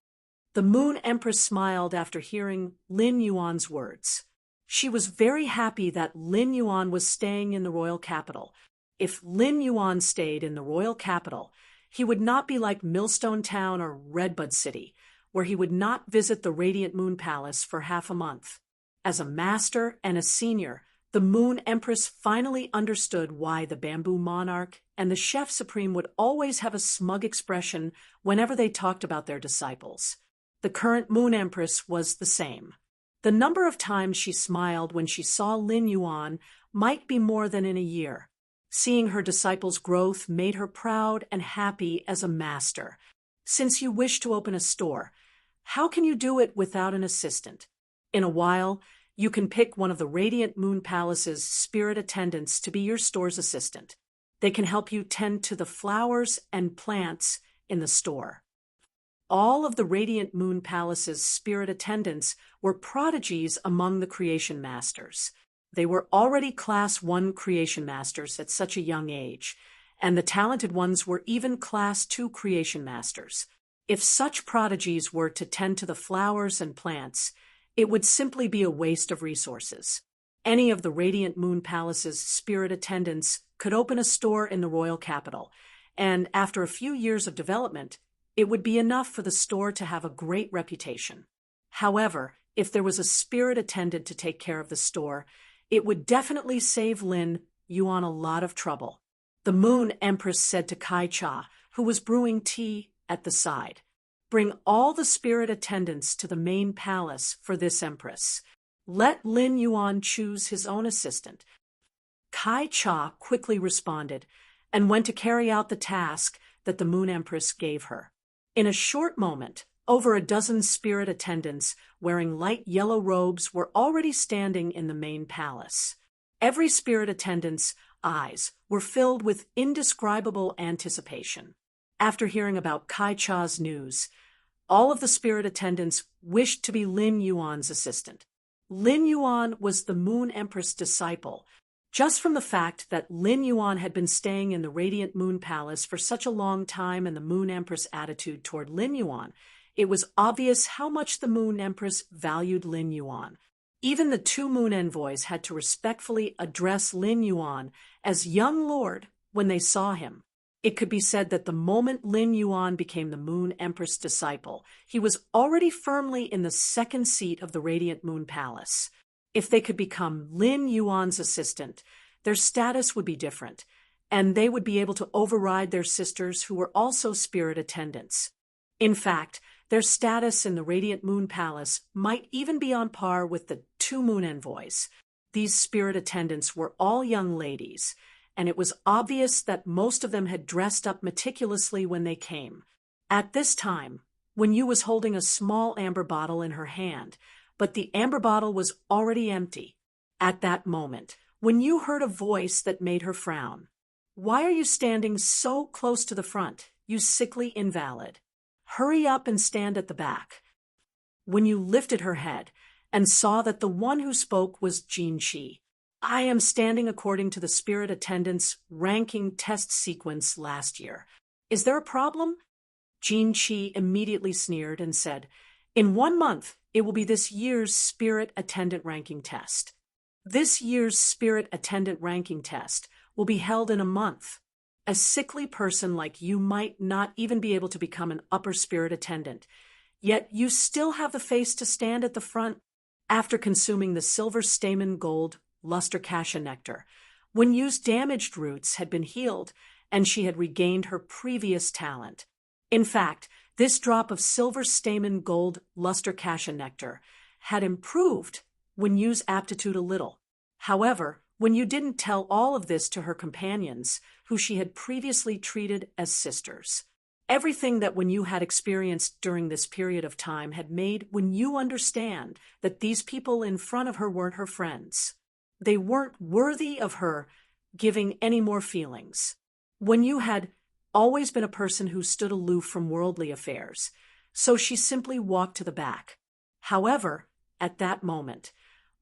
[SPEAKER 1] The Moon Empress smiled after hearing Lin Yuan's words. She was very happy that Lin Yuan was staying in the royal capital. If Lin Yuan stayed in the royal capital, he would not be like Millstone Town or Redbud City, where he would not visit the Radiant Moon Palace for half a month. As a master and a senior, the Moon Empress finally understood why the Bamboo Monarch and the Chef Supreme would always have a smug expression whenever they talked about their disciples. The current Moon Empress was the same. The number of times she smiled when she saw Lin Yuan might be more than in a year. Seeing her disciples' growth made her proud and happy as a master. Since you wish to open a store, how can you do it without an assistant? In a while, you can pick one of the Radiant Moon Palace's spirit attendants to be your store's assistant. They can help you tend to the flowers and plants in the store. All of the Radiant Moon Palace's spirit attendants were prodigies among the creation masters. They were already Class 1 creation masters at such a young age, and the talented ones were even Class 2 creation masters. If such prodigies were to tend to the flowers and plants, it would simply be a waste of resources. Any of the Radiant Moon Palace's spirit attendants could open a store in the royal capital, and after a few years of development, it would be enough for the store to have a great reputation. However, if there was a spirit attendant to take care of the store, it would definitely save Lin Yuan a lot of trouble. The Moon Empress said to Kai Cha, who was brewing tea at the side, "Bring all the spirit attendants to the main palace for this empress. Let Lin Yuan choose his own assistant." Kai Cha quickly responded and went to carry out the task that the Moon Empress gave her. In a short moment, over a dozen spirit attendants wearing light yellow robes were already standing in the main palace. Every spirit attendant's eyes were filled with indescribable anticipation. After hearing about Kai Cha's news, all of the spirit attendants wished to be Lin Yuan's assistant. Lin Yuan was the Moon Empress' disciple. Just from the fact that Lin Yuan had been staying in the Radiant Moon Palace for such a long time and the Moon Empress' attitude toward Lin Yuan, it was obvious how much the Moon Empress valued Lin Yuan. Even the two Moon Envoys had to respectfully address Lin Yuan as young lord when they saw him. It could be said that the moment Lin Yuan became the Moon Empress disciple, he was already firmly in the second seat of the Radiant Moon Palace. If they could become Lin Yuan's assistant, their status would be different, and they would be able to override their sisters who were also spirit attendants. In fact, their status in the Radiant Moon Palace might even be on par with the two moon envoys. These spirit attendants were all young ladies, and it was obvious that most of them had dressed up meticulously when they came. At this time, Wen Yu was holding a small amber bottle in her hand, but the amber bottle was already empty. At that moment, Wen Yu heard a voice that made her frown. "Why are you standing so close to the front, you sickly invalid? Hurry up and stand at the back." Wen Yu lifted her head and saw that the one who spoke was Jin Qi. "I am standing according to the spirit attendant's ranking test sequence last year. Is there a problem?" Jin Qi immediately sneered and said, "In 1 month, it will be this year's spirit attendant ranking test. This year's spirit attendant ranking test will be held in a month. A sickly person like you might not even be able to become an upper spirit attendant, yet you still have the face to stand at the front." After consuming the silver stamen gold luster cassia nectar, Wen Yu's damaged roots had been healed, and she had regained her previous talent. In fact, this drop of silver stamen gold luster cassia nectar had improved Wen Yu's aptitude a little. However, Wen Yu didn't tell all of this to her companions, who she had previously treated as sisters. Everything that Wen Yu had experienced during this period of time had made Wen Yu understand that these people in front of her weren't her friends. They weren't worthy of her giving any more feelings. Wen Yu had always been a person who stood aloof from worldly affairs, so she simply walked to the back. However, at that moment,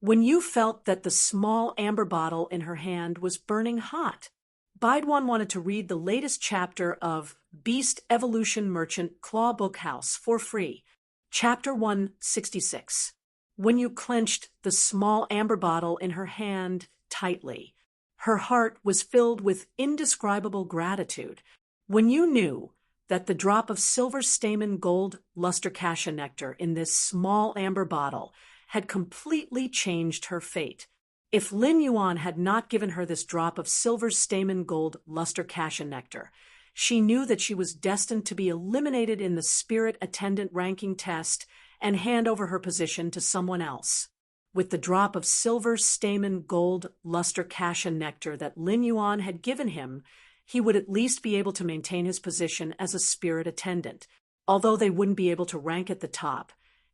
[SPEAKER 1] Wen Yu felt that the small amber bottle in her hand was burning hot. Baidwan wanted to read the latest chapter of Beast Evolution Merchant Claw Book House for free, Chapter 166. Wen Yu clenched the small amber bottle in her hand tightly. Her heart was filled with indescribable gratitude. Wen Yu knew that the drop of silver stamen gold luster cassia nectar in this small amber bottle had completely changed her fate. If Lin Yuan had not given her this drop of silver stamen gold luster cassia nectar, she knew that she was destined to be eliminated in the spirit attendant ranking test and hand over her position to someone else. With the drop of silver stamen gold luster cassia nectar that Lin Yuan had given him, he would at least be able to maintain his position as a spirit attendant, although they wouldn't be able to rank at the top.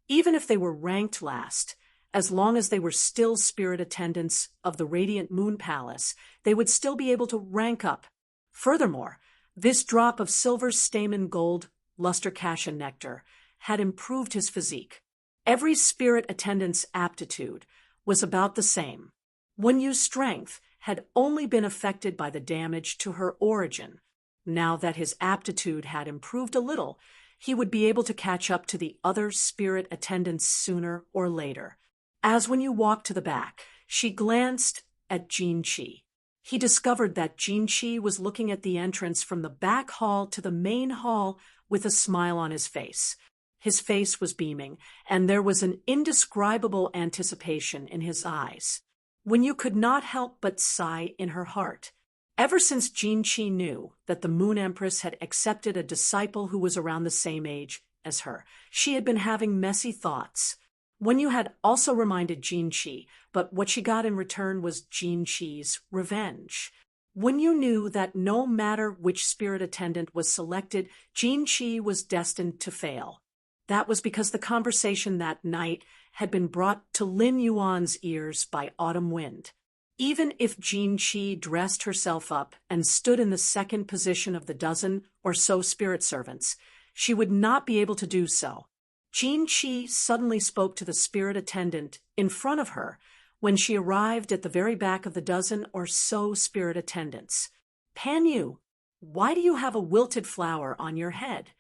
[SPEAKER 1] Even if they were ranked last, as long as they were still spirit attendants of the Radiant Moon Palace, they would still be able to rank up. Furthermore, this drop of silver stamen gold luster cassia nectar had improved his physique. Every spirit attendant's aptitude was about the same. Wen Yu's strength had only been affected by the damage to her origin. Now that his aptitude had improved a little, he would be able to catch up to the other spirit attendants sooner or later. As Wen Yu walked to the back, she glanced at Jin Qi. He discovered that Jin Qi was looking at the entrance from the back hall to the main hall with a smile on his face. His face was beaming, and there was an indescribable anticipation in his eyes. Wen Yu could not help but sigh in her heart. Ever since Jin Qi knew that the Moon Empress had accepted a disciple who was around the same age as her, she had been having messy thoughts. Wen Yu had also reminded Jin Qi, but what she got in return was Jin Qi's revenge. Wen Yu knew that no matter which spirit attendant was selected, Jin Qi was destined to fail. That was because the conversation that night had been brought to Lin Yuan's ears by Autumn Wind. Even if Jin Qi dressed herself up and stood in the second position of the dozen or so spirit servants, she would not be able to do so. Jin Qi suddenly spoke to the spirit attendant in front of her when she arrived at the very back of the dozen or so spirit attendants. "Pan Yu, why do you have a wilted flower on your head?"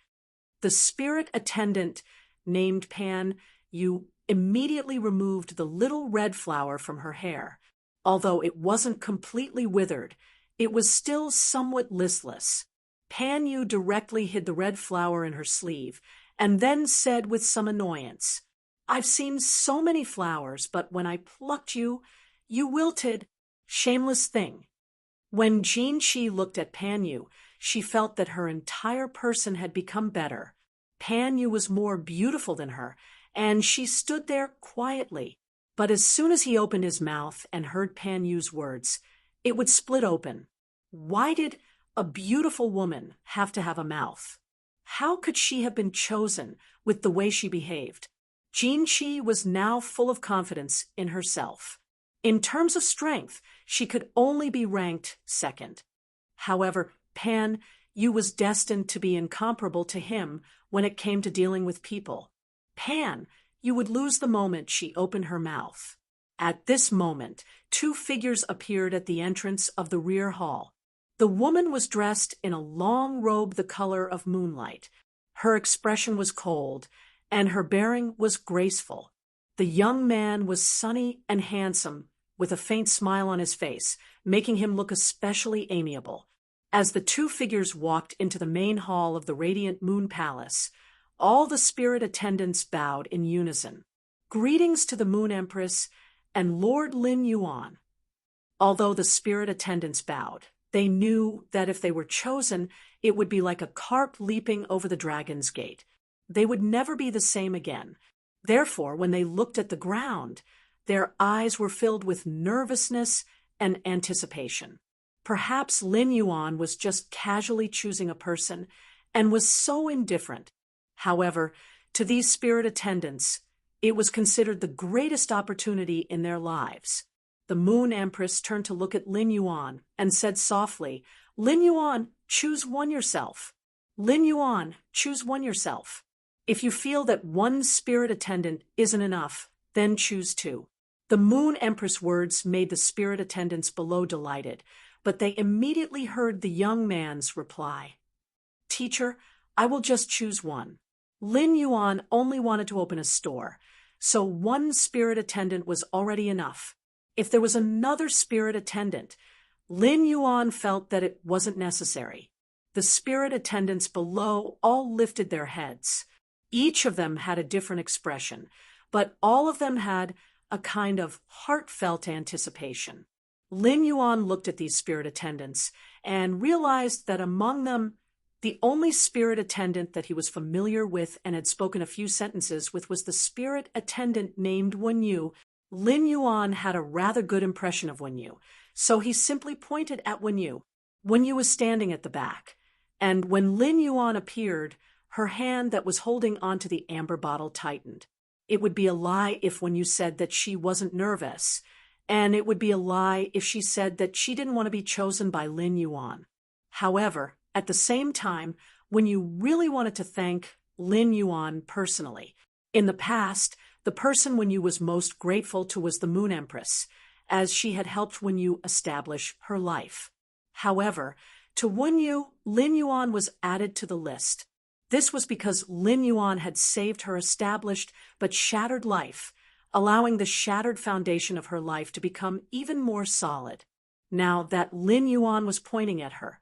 [SPEAKER 1] The spirit attendant named Pan Yu immediately removed the little red flower from her hair. Although it wasn't completely withered, it was still somewhat listless. Pan Yu directly hid the red flower in her sleeve, and then said with some annoyance, "I've seen so many flowers, but when I plucked you, you wilted. Shameless thing." When Jin Chi looked at Pan Yu, she felt that her entire person had become better. Pan Yu was more beautiful than her, and she stood there quietly. But as soon as he opened his mouth and heard Pan Yu's words, it would split open. Why did a beautiful woman have to have a mouth? How could she have been chosen with the way she behaved? Jin Chi was now full of confidence in herself. In terms of strength, she could only be ranked second. However, Pan Yu was destined to be incomparable to him when it came to dealing with people. Pan Yu would lose the moment she opened her mouth. At this moment, two figures appeared at the entrance of the rear hall. The woman was dressed in a long robe the color of moonlight. Her expression was cold, and her bearing was graceful. The young man was sunny and handsome, with a faint smile on his face, making him look especially amiable. As the two figures walked into the main hall of the Radiant Moon Palace, all the spirit attendants bowed in unison. "Greetings to the Moon Empress and Lord Lin Yuan." Although the spirit attendants bowed, they knew that if they were chosen, it would be like a carp leaping over the dragon's gate. They would never be the same again. Therefore, when they looked at the ground, their eyes were filled with nervousness and anticipation. Perhaps Lin Yuan was just casually choosing a person and was so indifferent. However, to these spirit attendants, it was considered the greatest opportunity in their lives. The Moon Empress turned to look at Lin Yuan and said softly, "Lin Yuan, choose one yourself. Lin Yuan, choose one yourself. If you feel that one spirit attendant isn't enough, then choose two." The Moon Empress' words made the spirit attendants below delighted, but they immediately heard the young man's reply. "Teacher, I will just choose one." Lin Yuan only wanted to open a store, so one spirit attendant was already enough. If there was another spirit attendant, Lin Yuan felt that it wasn't necessary. The spirit attendants below all lifted their heads. Each of them had a different expression, but all of them had a kind of heartfelt anticipation. Lin Yuan looked at these spirit attendants and realized that among them, the only spirit attendant that he was familiar with and had spoken a few sentences with was the spirit attendant named Wenyu. Lin Yuan had a rather good impression of Wenyu, so he simply pointed at Wenyu. Wenyu was standing at the back, and when Lin Yuan appeared, her hand that was holding onto the amber bottle tightened. It would be a lie if Wenyu said that she wasn't nervous, and it would be a lie if she said that she didn't want to be chosen by Lin Yuan. However, at the same time, Wenyu really wanted to thank Lin Yuan personally. In the past, the person Wenyu was most grateful to was the Moon Empress, as she had helped Wenyu establish her life. However, to Wenyu, Lin Yuan was added to the list. This was because Lin Yuan had saved her established but shattered life, allowing the shattered foundation of her life to become even more solid. Now that Lin Yuan was pointing at her,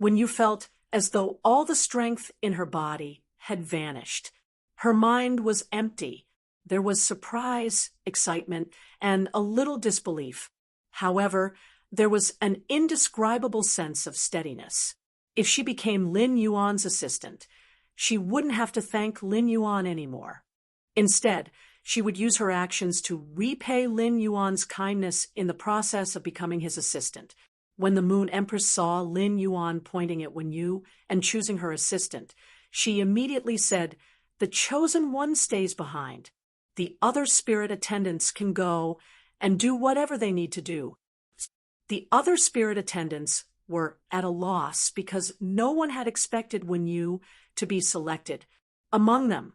[SPEAKER 1] Wenyu felt as though all the strength in her body had vanished. Her mind was empty. There was surprise, excitement, and a little disbelief. However, there was an indescribable sense of steadiness. If she became Lin Yuan's assistant, she wouldn't have to thank Lin Yuan anymore. Instead, she would use her actions to repay Lin Yuan's kindness in the process of becoming his assistant. When the Moon Empress saw Lin Yuan pointing at Wenyu and choosing her assistant, she immediately said, "The chosen one stays behind. The other spirit attendants can go and do whatever they need to do." The other spirit attendants were at a loss because no one had expected Wenyu to be selected. Among them,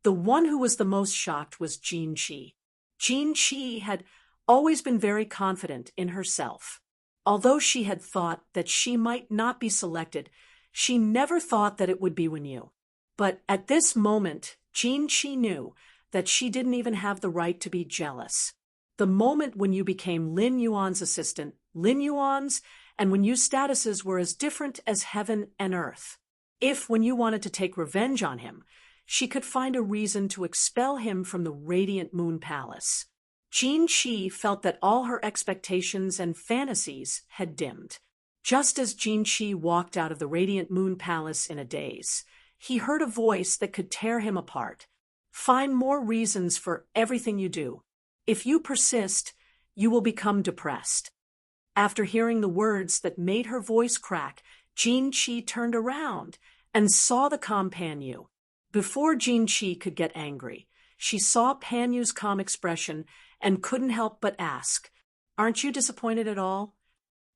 [SPEAKER 1] the one who was the most shocked was Jin Chi. Jin Chi had always been very confident in herself. Although she had thought that she might not be selected, she never thought that it would be Wenyu. But at this moment, Jin Chi knew that she didn't even have the right to be jealous. The moment Wenyu became Lin Yuan's assistant, Lin Yuan's and Wen Yu's statuses were as different as heaven and earth. If Wen Yu wanted to take revenge on him, she could find a reason to expel him from the Radiant Moon Palace. Jin Qi felt that all her expectations and fantasies had dimmed. Just as Jin Qi walked out of the Radiant Moon Palace in a daze, he heard a voice that could tear him apart. Find more reasons for everything you do. If you persist, you will become depressed. After hearing the words that made her voice crack, Jin Qi turned around and saw the calm Pan Yu. Before Jin Qi could get angry, she saw Pan Yu's calm expression and couldn't help but ask, "Aren't you disappointed at all?"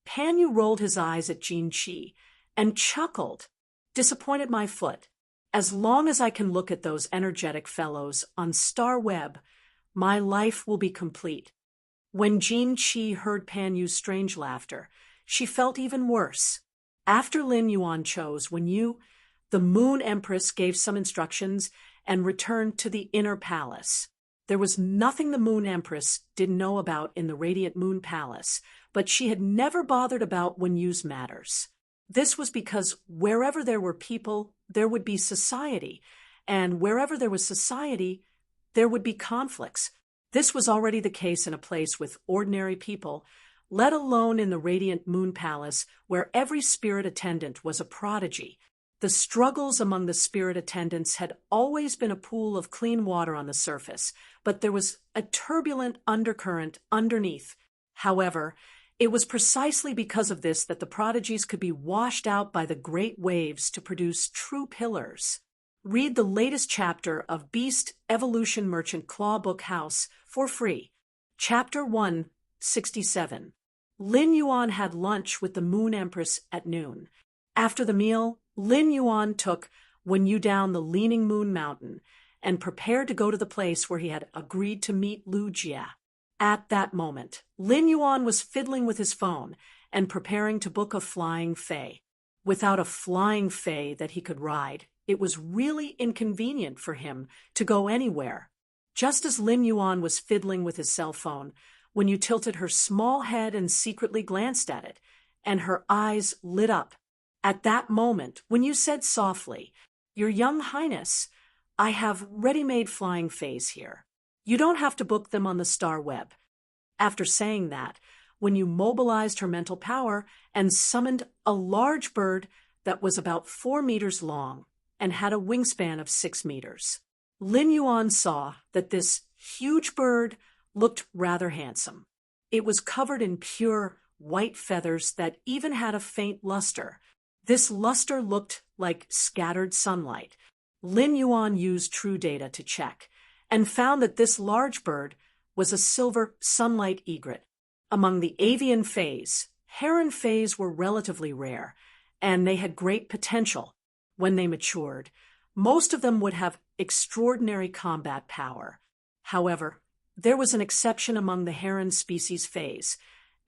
[SPEAKER 1] Pan Yu rolled his eyes at Jin Qi and chuckled. "Disappointed my foot. As long as I can look at those energetic fellows on Star Web, my life will be complete." When Jin Qi heard Pan Yu's strange laughter, she felt even worse. After Lin Yuan chose Wen Yu, the Moon Empress gave some instructions and returned to the inner palace. There was nothing the Moon Empress didn't know about in the Radiant Moon Palace, but she had never bothered about Wen Yu's matters. This was because wherever there were people, there would be society, and wherever there was society, there would be conflicts. This was already the case in a place with ordinary people, let alone in the Radiant Moon Palace, where every spirit attendant was a prodigy. The struggles among the spirit attendants had always been a pool of clean water on the surface, but there was a turbulent undercurrent underneath. However, it was precisely because of this that the prodigies could be washed out by the great waves to produce true pillars. Read the latest chapter of Beast Evolution Merchant Claw Book House for free. Chapter 167. Lin Yuan had lunch with the Moon Empress at noon. After the meal, Lin Yuan took Wen Yu down the Leaning Moon Mountain and prepared to go to the place where he had agreed to meet Lu Jia. At that moment, Lin Yuan was fiddling with his phone and preparing to book a flying fae. Without a flying fae that he could ride, it was really inconvenient for him to go anywhere. Just as Lin Yuan was fiddling with his cell phone, Wen Yu tilted her small head and secretly glanced at it, and her eyes lit up. At that moment, Wen Yu said softly, "Your Young Highness, I have ready-made flying fays here. You don't have to book them on the Star Web." After saying that, Wen Yu mobilized her mental power and summoned a large bird that was about 4 meters long and had a wingspan of 6 meters. Lin Yuan saw that this huge bird looked rather handsome. It was covered in pure white feathers that even had a faint luster. This luster looked like scattered sunlight. Lin Yuan used True Data to check and found that this large bird was a silver sunlight egret. Among the avian fays, heron fays were relatively rare, and they had great potential. When they matured, most of them would have extraordinary combat power. However, there was an exception among the heron species fays,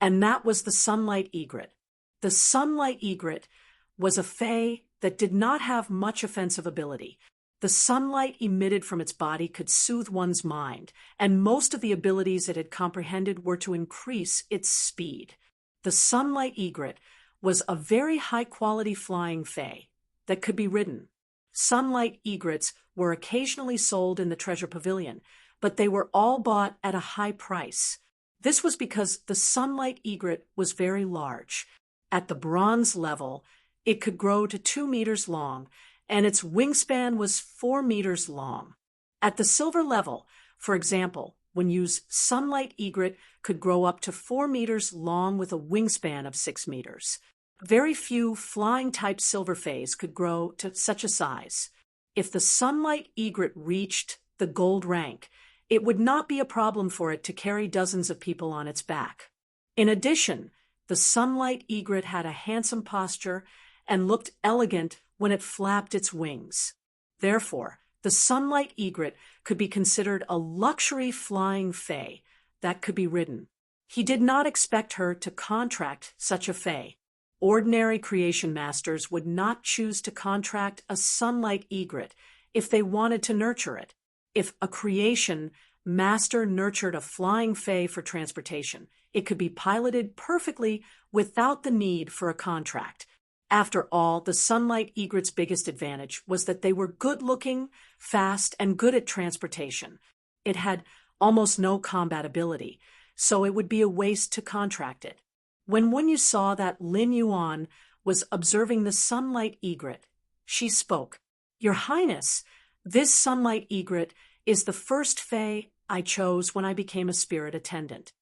[SPEAKER 1] and that was the sunlight egret. The sunlight egret was a fae that did not have much offensive ability. The sunlight emitted from its body could soothe one's mind, and most of the abilities it had comprehended were to increase its speed. The sunlight egret was a very high-quality flying fae that could be ridden. Sunlight egrets were occasionally sold in the Treasure Pavilion, but they were all bought at a high price. This was because the sunlight egret was very large. At the bronze level, it could grow to 2 meters long, and its wingspan was 4 meters long. At the silver level, for example, Wen Yu's sunlight egret could grow up to 4 meters long with a wingspan of 6 meters. Very few flying-type silver fays could grow to such a size. If the sunlight egret reached the gold rank, it would not be a problem for it to carry dozens of people on its back. In addition, the sunlight egret had a handsome posture and looked elegant when it flapped its wings. Therefore, the sunlight egret could be considered a luxury flying fae that could be ridden. He did not expect her to contract such a fae. Ordinary creation masters would not choose to contract a sunlight egret if they wanted to nurture it. If a creation master nurtured a flying fae for transportation, it could be piloted perfectly without the need for a contract. After all, the Sunlight Egret's biggest advantage was that they were good-looking, fast, and good at transportation. It had almost no combat ability, so it would be a waste to contract it. When Wenyu saw that Lin Yuan was observing the Sunlight Egret, she spoke. "Your Highness, this Sunlight Egret is the first fae I chose when I became a spirit attendant.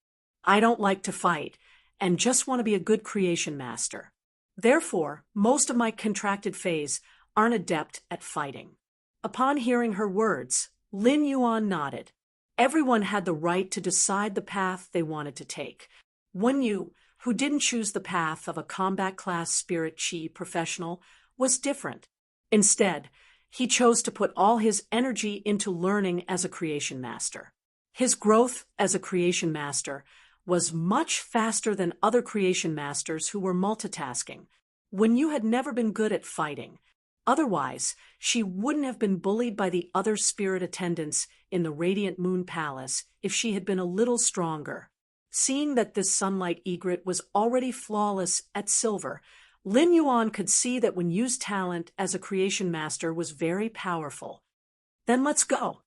[SPEAKER 1] I don't like to fight, and just want to be a good creation master. Therefore, most of my contracted fays aren't adept at fighting." Upon hearing her words, Lin Yuan nodded. Everyone had the right to decide the path they wanted to take. Wenyu, who didn't choose the path of a combat class spirit chi professional, was different. Instead, he chose to put all his energy into learning as a creation master. His growth as a creation master was much faster than other creation masters who were multitasking. Wenyu had never been good at fighting. Otherwise, she wouldn't have been bullied by the other spirit attendants in the Radiant Moon Palace if she had been a little stronger. Seeing that this Sunlight Egret was already flawless at silver, Lin Yuan could see that Wenyu's talent as a creation master was very powerful. "Then let's go.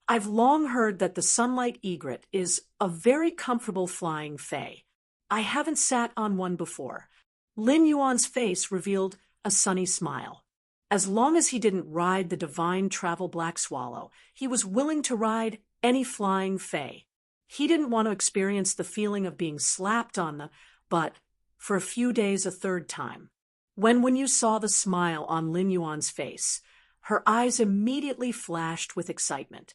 [SPEAKER 1] I've long heard that the Sunlight Egret is a very comfortable flying fae. I haven't sat on one before." Lin Yuan's face revealed a sunny smile. As long as he didn't ride the divine travel black swallow, he was willing to ride any flying fae. He didn't want to experience the feeling of being slapped on the butt for a few days a third time. When Wenyu saw the smile on Lin Yuan's face, her eyes immediately flashed with excitement.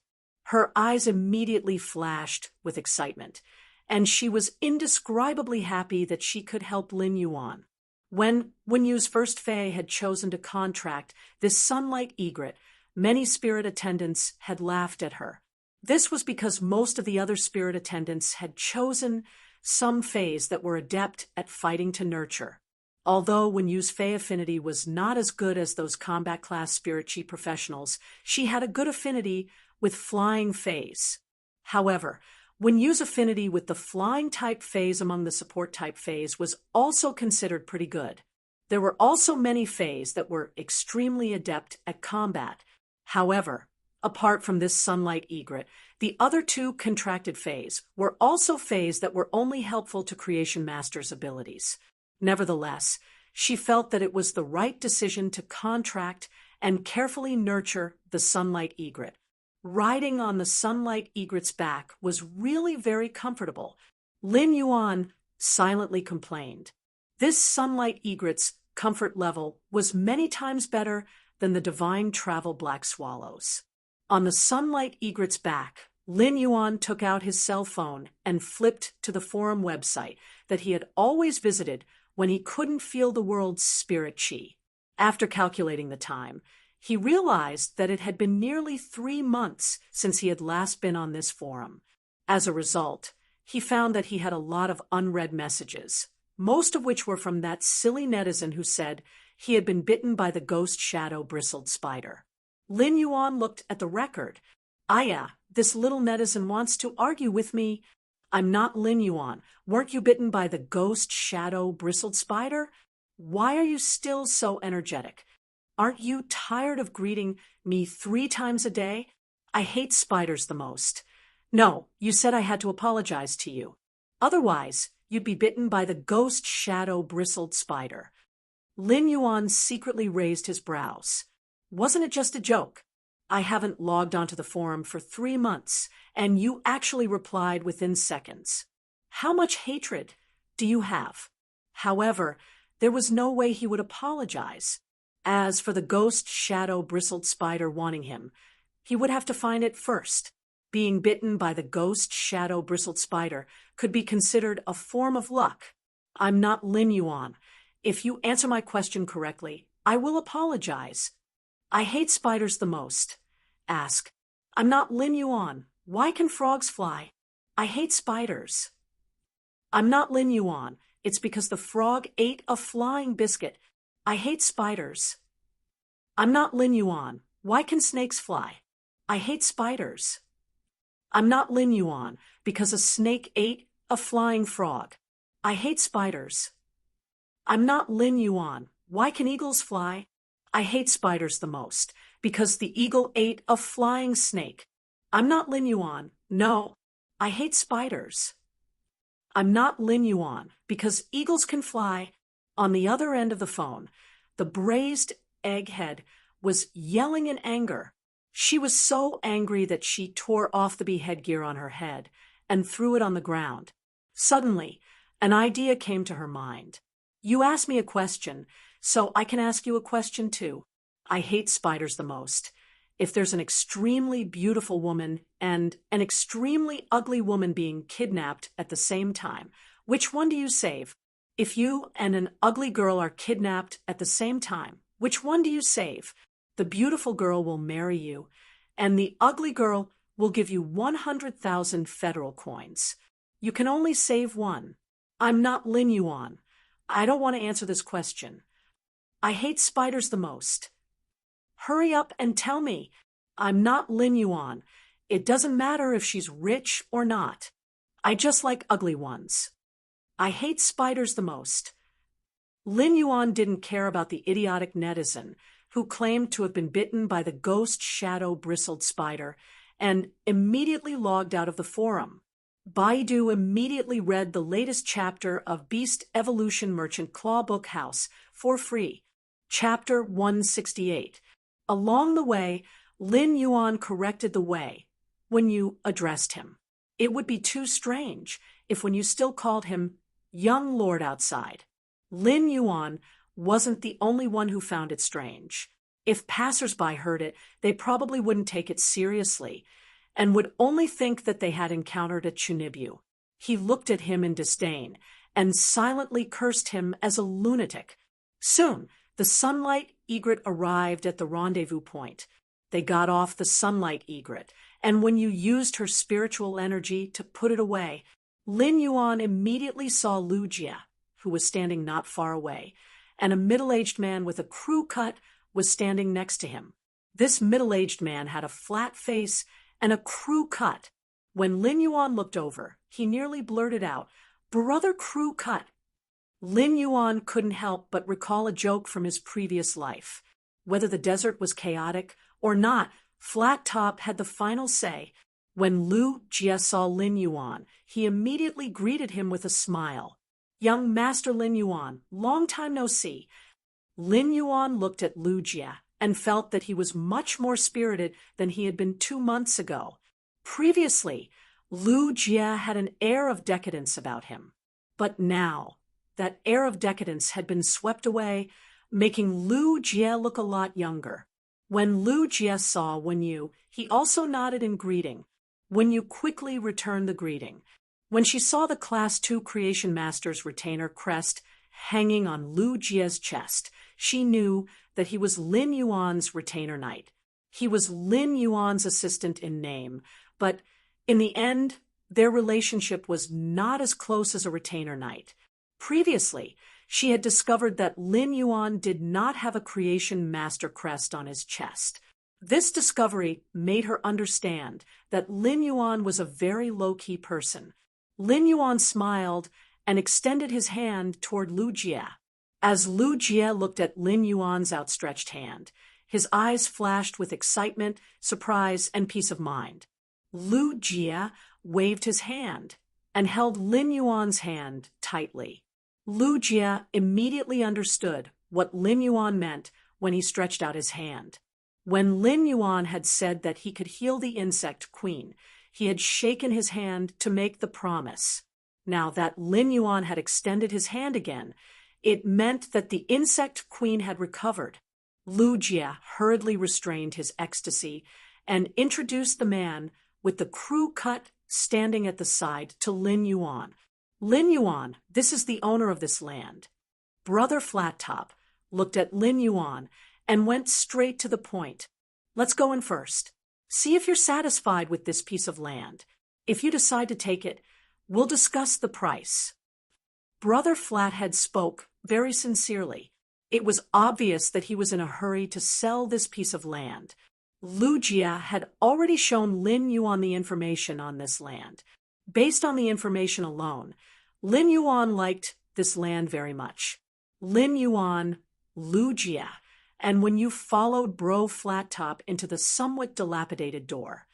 [SPEAKER 1] And she was indescribably happy that she could help Lin Yuan. When Wenyu's first fae had chosen to contract this Sunlight Egret, many spirit attendants had laughed at her. This was because most of the other spirit attendants had chosen some fays that were adept at fighting to nurture. Although Wenyu's fae affinity was not as good as those combat class spirit chi professionals, she had a good affinity with flying fays. However, Wenyu's affinity with the flying type fays among the support type fays was also considered pretty good. There were also many fays that were extremely adept at combat. However, apart from this Sunlight Egret, the other two contracted fays were also fays that were only helpful to Creation Master's abilities. Nevertheless, she felt that it was the right decision to contract and carefully nurture the Sunlight Egret. Riding on the Sunlight Egret's back was really very comfortable. Lin Yuan silently complained. This Sunlight Egret's comfort level was many times better than the divine travel black swallows. On the Sunlight Egret's back, Lin Yuan took out his cell phone and flipped to the forum website that he had always visited when he couldn't feel the world's spirit chi. After calculating the time, he realized that it had been nearly 3 months since he had last been on this forum. As a result, he found that he had a lot of unread messages, most of which were from that silly netizen who said he had been bitten by the ghost shadow bristled spider. Lin Yuan looked at the record. "Yeah, this little netizen wants to argue with me. I'm not Lin Yuan. Weren't you bitten by the ghost shadow bristled spider? Why are you still so energetic? Aren't you tired of greeting me 3 times a day? I hate spiders the most. No, you said I had to apologize to you. Otherwise, you'd be bitten by the ghost shadow bristled spider." Lin Yuan secretly raised his brows. "Wasn't it just a joke? I haven't logged onto the forum for 3 months, and you actually replied within seconds. How much hatred do you have?" However, there was no way he would apologize. As for the ghost shadow bristled spider wanting him, he would have to find it first. Being bitten by the ghost shadow bristled spider could be considered a form of luck. "I'm not Lin Yuan. If you answer my question correctly, I will apologize. I hate spiders the most." Ask. "I'm not Lin Yuan. Why can frogs fly?" "I hate spiders." "I'm not Lin Yuan. It's because the frog ate a flying biscuit." "I hate spiders." "I'm not Lin Yuan. Why can snakes fly?" "I hate spiders." "I'm not Lin Yuan, because a snake ate a flying frog. I hate spiders. I'm not Lin Yuan. Why can eagles fly? I hate spiders the most, because the eagle ate a flying snake. I'm not Lin Yuan. No, I hate spiders. I'm not Lin Yuan, because eagles can fly. On the other end of the phone, the braised egghead was yelling in anger. She was so angry that she tore off the bee headgear on her head and threw it on the ground. Suddenly, an idea came to her mind. You asked me a question, so I can ask you a question too. I hate spiders the most. If there's an extremely beautiful woman and an extremely ugly woman being kidnapped at the same time, which one do you save? If you and an ugly girl are kidnapped at the same time, which one do you save? The beautiful girl will marry you, and the ugly girl will give you 100,000 federal coins. You can only save one. I'm not Lin Yuan. I don't want to answer this question. I hate spiders the most. Hurry up and tell me. I'm not Lin Yuan. It doesn't matter if she's rich or not. I just like ugly ones. I hate spiders the most. Lin Yuan didn't care about the idiotic netizen who claimed to have been bitten by the ghost shadow bristled spider and immediately logged out of the forum. Baidu immediately read the latest chapter of Beast Evolution Merchant Claw Book House for free, Chapter 168. Along the way, Lin Yuan corrected the way when you addressed him. It would be too strange if when you still called him young lord outside. Lin Yuan wasn't the only one who found it strange. If passersby heard it, they probably wouldn't take it seriously and would only think that they had encountered a Chunibyu. He looked at him in disdain and silently cursed him as a lunatic. Soon, the Sunlight Egret arrived at the rendezvous point. They got off the Sunlight Egret, and when you used her spiritual energy to put it away, Lin Yuan immediately saw Lu Jie, who was standing not far away, and a middle-aged man with a crew cut was standing next to him. This middle-aged man had a flat face and a crew cut. When Lin Yuan looked over, he nearly blurted out, "Brother Crew Cut." Lin Yuan couldn't help but recall a joke from his previous life. Whether the desert was chaotic or not, Flat Top had the final say. When Lu Jie saw Lin Yuan, he immediately greeted him with a smile. "Young Master Lin Yuan, long time no see." Lin Yuan looked at Lu Jie and felt that he was much more spirited than he had been 2 months ago. Previously, Lu Jie had an air of decadence about him. But now, that air of decadence had been swept away, making Lu Jie look a lot younger. When Lu Jie saw Wenyu, he also nodded in greeting. Wenyu quickly returned the greeting. When she saw the Class 2 Creation Master's retainer crest hanging on Lu Jie's chest, she knew that he was Lin Yuan's retainer knight. He was Lin Yuan's assistant in name, but in the end, their relationship was not as close as a retainer knight. Previously, she had discovered that Lin Yuan did not have a Creation Master crest on his chest. This discovery made her understand that Lin Yuan was a very low-key person. Lin Yuan smiled and extended his hand toward Lu Jie. As Lu Jie looked at Lin Yuan's outstretched hand, his eyes flashed with excitement, surprise, and peace of mind. Lu Jie waved his hand and held Lin Yuan's hand tightly. Lu Jie immediately understood what Lin Yuan meant when he stretched out his hand. When Lin Yuan had said that he could heal the insect queen, he had shaken his hand to make the promise. Now that Lin Yuan had extended his hand again, it meant that the insect queen had recovered. Lu Jie hurriedly restrained his ecstasy and introduced the man with the crew cut standing at the side to Lin Yuan. "Lin Yuan, this is the owner of this land." Brother Flat Top looked at Lin Yuan and went straight to the point. "Let's go in first. See if you're satisfied with this piece of land. If you decide to take it, we'll discuss the price." Brother Flathead spoke very sincerely. It was obvious that he was in a hurry to sell this piece of land. Lu Jie had already shown Lin Yuan the information on this land. Based on the information alone, Lin Yuan liked this land very much. Lin Yuan, Lujia, and when you followed Bro Flattop into the somewhat dilapidated door.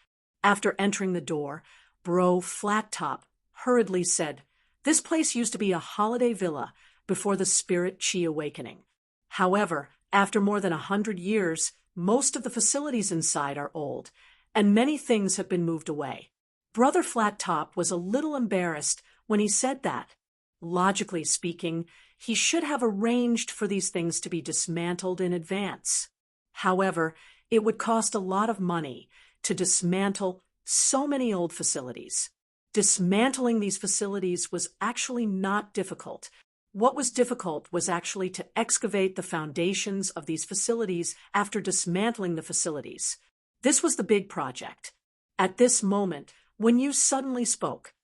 [SPEAKER 1] After entering the door, Bro Flattop hurriedly said, "This place used to be a holiday villa before the Spirit Chi awakening. However, after more than 100 years, most of the facilities inside are old, and many things have been moved away." Brother Flattop was a little embarrassed when he said that. Logically speaking, he should have arranged for these things to be dismantled in advance. However, it would cost a lot of money to dismantle so many old facilities. Dismantling these facilities was actually not difficult. What was difficult was actually to excavate the foundations of these facilities after dismantling the facilities. This was the big project. At this moment, when you suddenly spoke,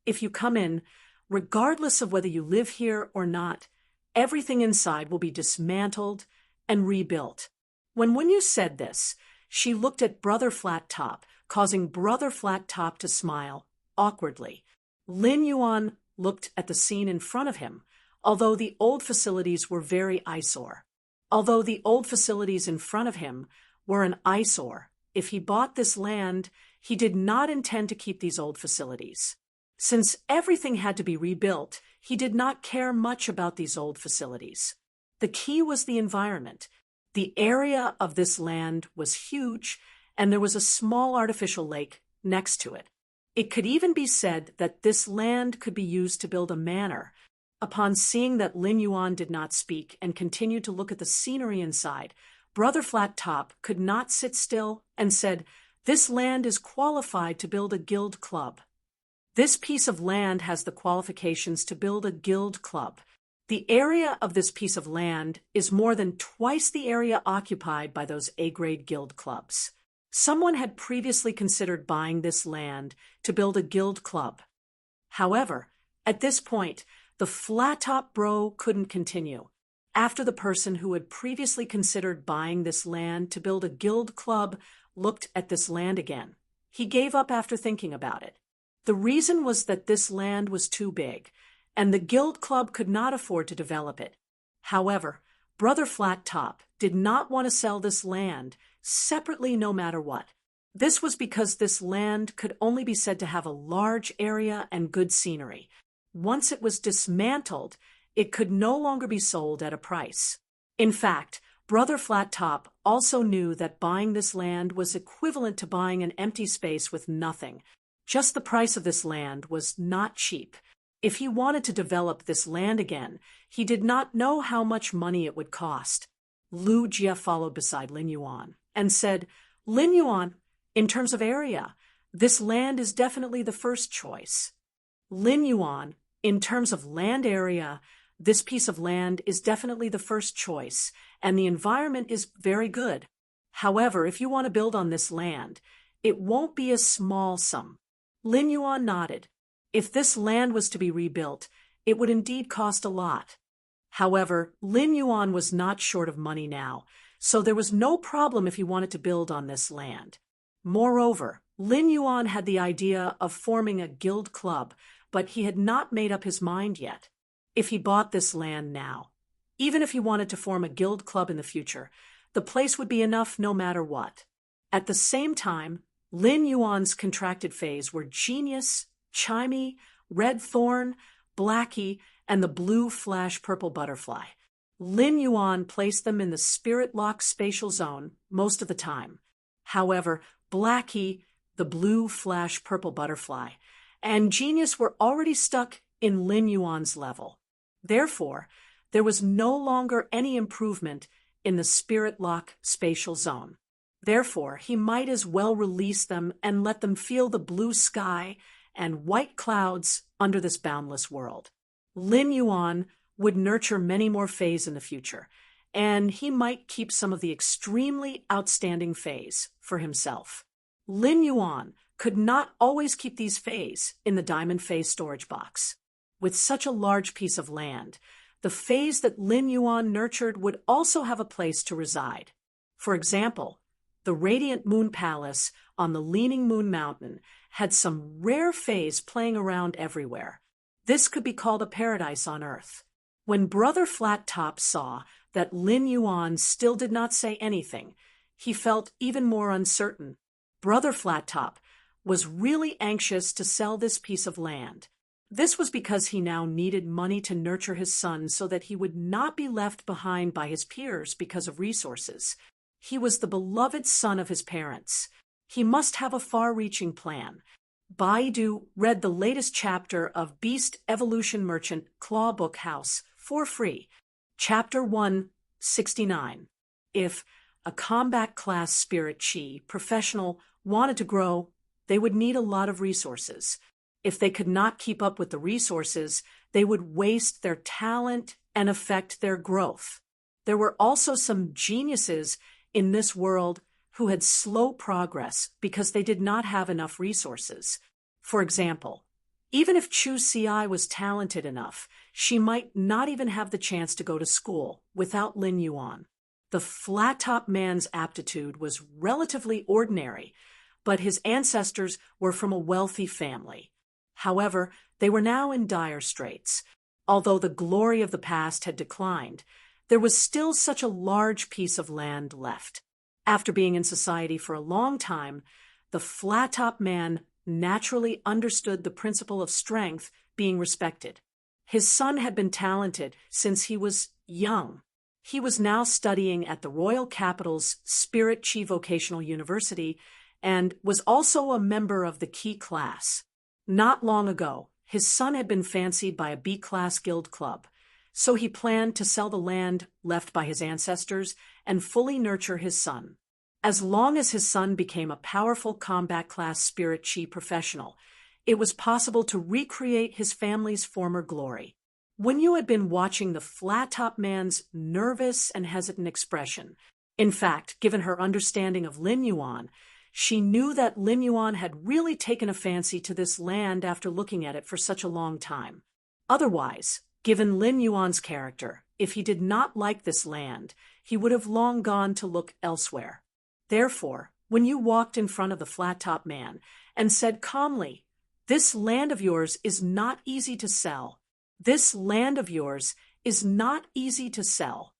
[SPEAKER 1] "If you come in, regardless of whether you live here or not, everything inside will be dismantled and rebuilt." When you said this, she looked at Brother Flattop, causing Brother Flattop to smile awkwardly. Lin Yuan looked at the scene in front of him, although the old facilities were very eyesore. Although the old facilities in front of him were an eyesore, if he bought this land, he did not intend to keep these old facilities. Since everything had to be rebuilt, he did not care much about these old facilities. The key was the environment. The area of this land was huge, and there was a small artificial lake next to it. It could even be said that this land could be used to build a manor. Upon seeing that Lin Yuan did not speak and continued to look at the scenery inside, Brother Flattop could not sit still and said, "This land is qualified to build a guild club. This piece of land has the qualifications to build a guild club. The area of this piece of land is more than twice the area occupied by those A-grade guild clubs." Someone had previously considered buying this land to build a guild club. However, at this point, the Flattop Bro couldn't continue. After the person who had previously considered buying this land to build a guild club looked at this land again, he gave up after thinking about it. The reason was that this land was too big, and the guild club could not afford to develop it. However, Brother Flattop did not want to sell this land separately no matter what. This was because this land could only be said to have a large area and good scenery. Once it was dismantled, it could no longer be sold at a price. In fact, Brother Flattop also knew that buying this land was equivalent to buying an empty space with nothing. Just the price of this land was not cheap. If he wanted to develop this land again, he did not know how much money it would cost. Lu Jia followed beside Lin Yuan and said, "Lin Yuan, in terms of area, this land is definitely the first choice." Lin Yuan, in terms of land area, this piece of land is definitely the first choice, and the environment is very good. However, if you want to build on this land, it won't be a small sum. Lin Yuan nodded. If this land was to be rebuilt, it would indeed cost a lot. However, Lin Yuan was not short of money now, so there was no problem if he wanted to build on this land. Moreover, Lin Yuan had the idea of forming a guild club, but he had not made up his mind yet. If he bought this land now, even if he wanted to form a guild club in the future, the place would be enough no matter what. At the same time, Lin Yuan's contracted phase were Genius, Chimey, Red Thorn, Blackie, and the blue flash purple butterfly. Lin Yuan placed them in the spirit lock spatial zone most of the time. However, Blackie, the blue flash purple butterfly, and Genius were already stuck in Lin Yuan's level. Therefore, there was no longer any improvement in the spirit lock spatial zone. Therefore, he might as well release them and let them feel the blue sky and white clouds under this boundless world. Lin Yuan would nurture many more Fays in the future, and he might keep some of the extremely outstanding Fays for himself. Lin Yuan could not always keep these Fays in the Diamond Fay storage box. With such a large piece of land, the Fays that Lin Yuan nurtured would also have a place to reside. For example, the Radiant Moon Palace on the Leaning Moon Mountain had some rare fays playing around everywhere. This could be called a paradise on Earth. When Brother Flat Top saw that Lin Yuan still did not say anything, he felt even more uncertain. Brother Flat Top was really anxious to sell this piece of land. This was because he now needed money to nurture his son so that he would not be left behind by his peers because of resources. He was the beloved son of his parents. He must have a far-reaching plan. Baidu read the latest chapter of Beast Evolution Merchant Claw Book House for free. Chapter 169. If a combat class spirit chi professional wanted to grow, they would need a lot of resources. If they could not keep up with the resources, they would waste their talent and affect their growth. There were also some geniuses in this world who had slow progress because they did not have enough resources. For example, even if Chu Ci was talented enough, she might not even have the chance to go to school without Lin Yuan. The flat-top man's aptitude was relatively ordinary, but his ancestors were from a wealthy family. However, they were now in dire straits. Although the glory of the past had declined, there was still such a large piece of land left. After being in society for a long time, the flat-top man naturally understood the principle of strength being respected. His son had been talented since he was young. He was now studying at the Royal Capital's Spirit Chi Vocational University and was also a member of the key class. Not long ago, his son had been fancied by a B-class guild club, so he planned to sell the land left by his ancestors and fully nurture his son. As long as his son became a powerful combat class spirit chi professional, it was possible to recreate his family's former glory. When you had been watching the flat-top man's nervous and hesitant expression, in fact, given her understanding of Lin Yuan, she knew that Lin Yuan had really taken a fancy to this land after looking at it for such a long time. Otherwise, given Lin Yuan's character, if he did not like this land, he would have long gone to look elsewhere. Therefore, when you walked in front of the flat-top man and said calmly, "This land of yours is not easy to sell. This land of yours is not easy to sell."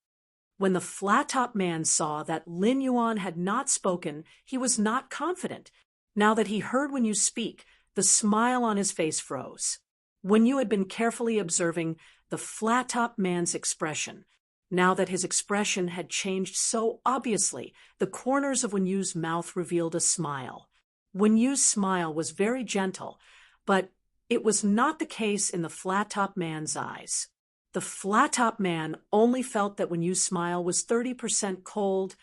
[SPEAKER 1] When the flat-top man saw that Lin Yuan had not spoken, he was not confident. Now that he heard when you speak, the smile on his face froze. When you had been carefully observing the flat-top man's expression, now that his expression had changed so obviously, the corners of Wen Yu's mouth revealed a smile. Wen Yu's smile was very gentle, but it was not the case in the flat-top man's eyes. The flat-top man only felt that Wen Yu's smile was 30% cold,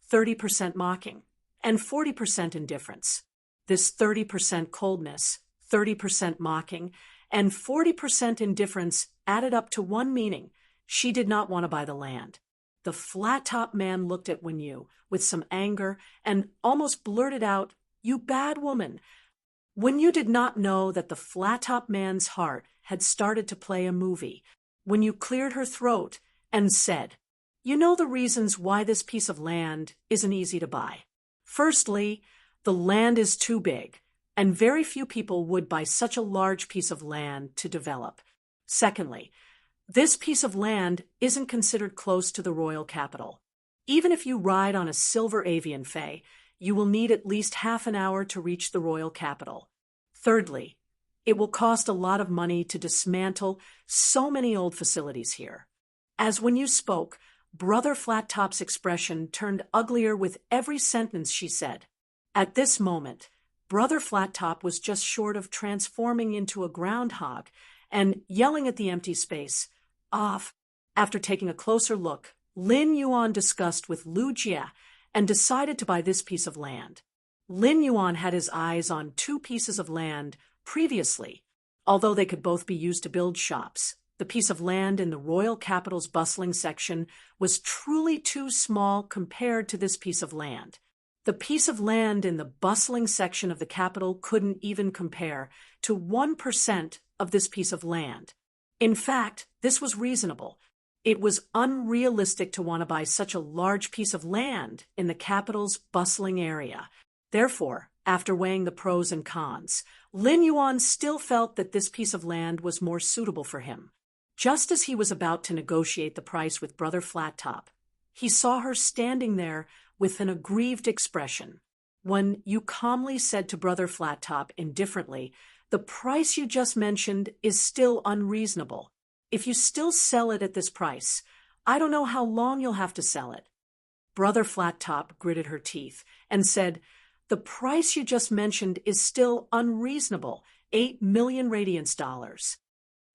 [SPEAKER 1] 30% mocking, and 40% indifference. This 30% coldness, 30% mocking, and 40% indifference added up to one meaning: she did not want to buy the land. The flat-top man looked at Wen Yu with some anger and almost blurted out, "You bad woman." Wen Yu did not know that the flat-top man's heart had started to play a movie. Wen Yu cleared her throat and said, "You know the reasons why this piece of land isn't easy to buy. Firstly, the land is too big, and very few people would buy such a large piece of land to develop. Secondly, this piece of land isn't considered close to the royal capital. Even if you ride on a silver avian fay, you will need at least half an hour to reach the royal capital. Thirdly, it will cost a lot of money to dismantle so many old facilities here." As Wen Yu spoke, Brother Flat-Top's expression turned uglier with every sentence she said. At this moment, Brother Flat-Top was just short of transforming into a groundhog and yelling at the empty space, "Off!" After taking a closer look, Lin Yuan discussed with Lu Jie and decided to buy this piece of land. Lin Yuan had his eyes on two pieces of land previously. Although they could both be used to build shops, the piece of land in the royal capital's bustling section was truly too small compared to this piece of land. The piece of land in the bustling section of the capital couldn't even compare to 1% of this piece of land. In fact, this was reasonable. It was unrealistic to want to buy such a large piece of land in the capital's bustling area. Therefore, After weighing the pros and cons, Lin Yuan still felt that this piece of land was more suitable for him. Just as he was about to negotiate the price with Brother Flattop, he saw her standing there with an aggrieved expression. When you calmly said to Brother Flattop indifferently, "The price you just mentioned is still unreasonable. If you still sell it at this price, I don't know how long you'll have to sell it." Brother Flattop gritted her teeth and said, "The price you just mentioned is still unreasonable, 8 million radiance dollars.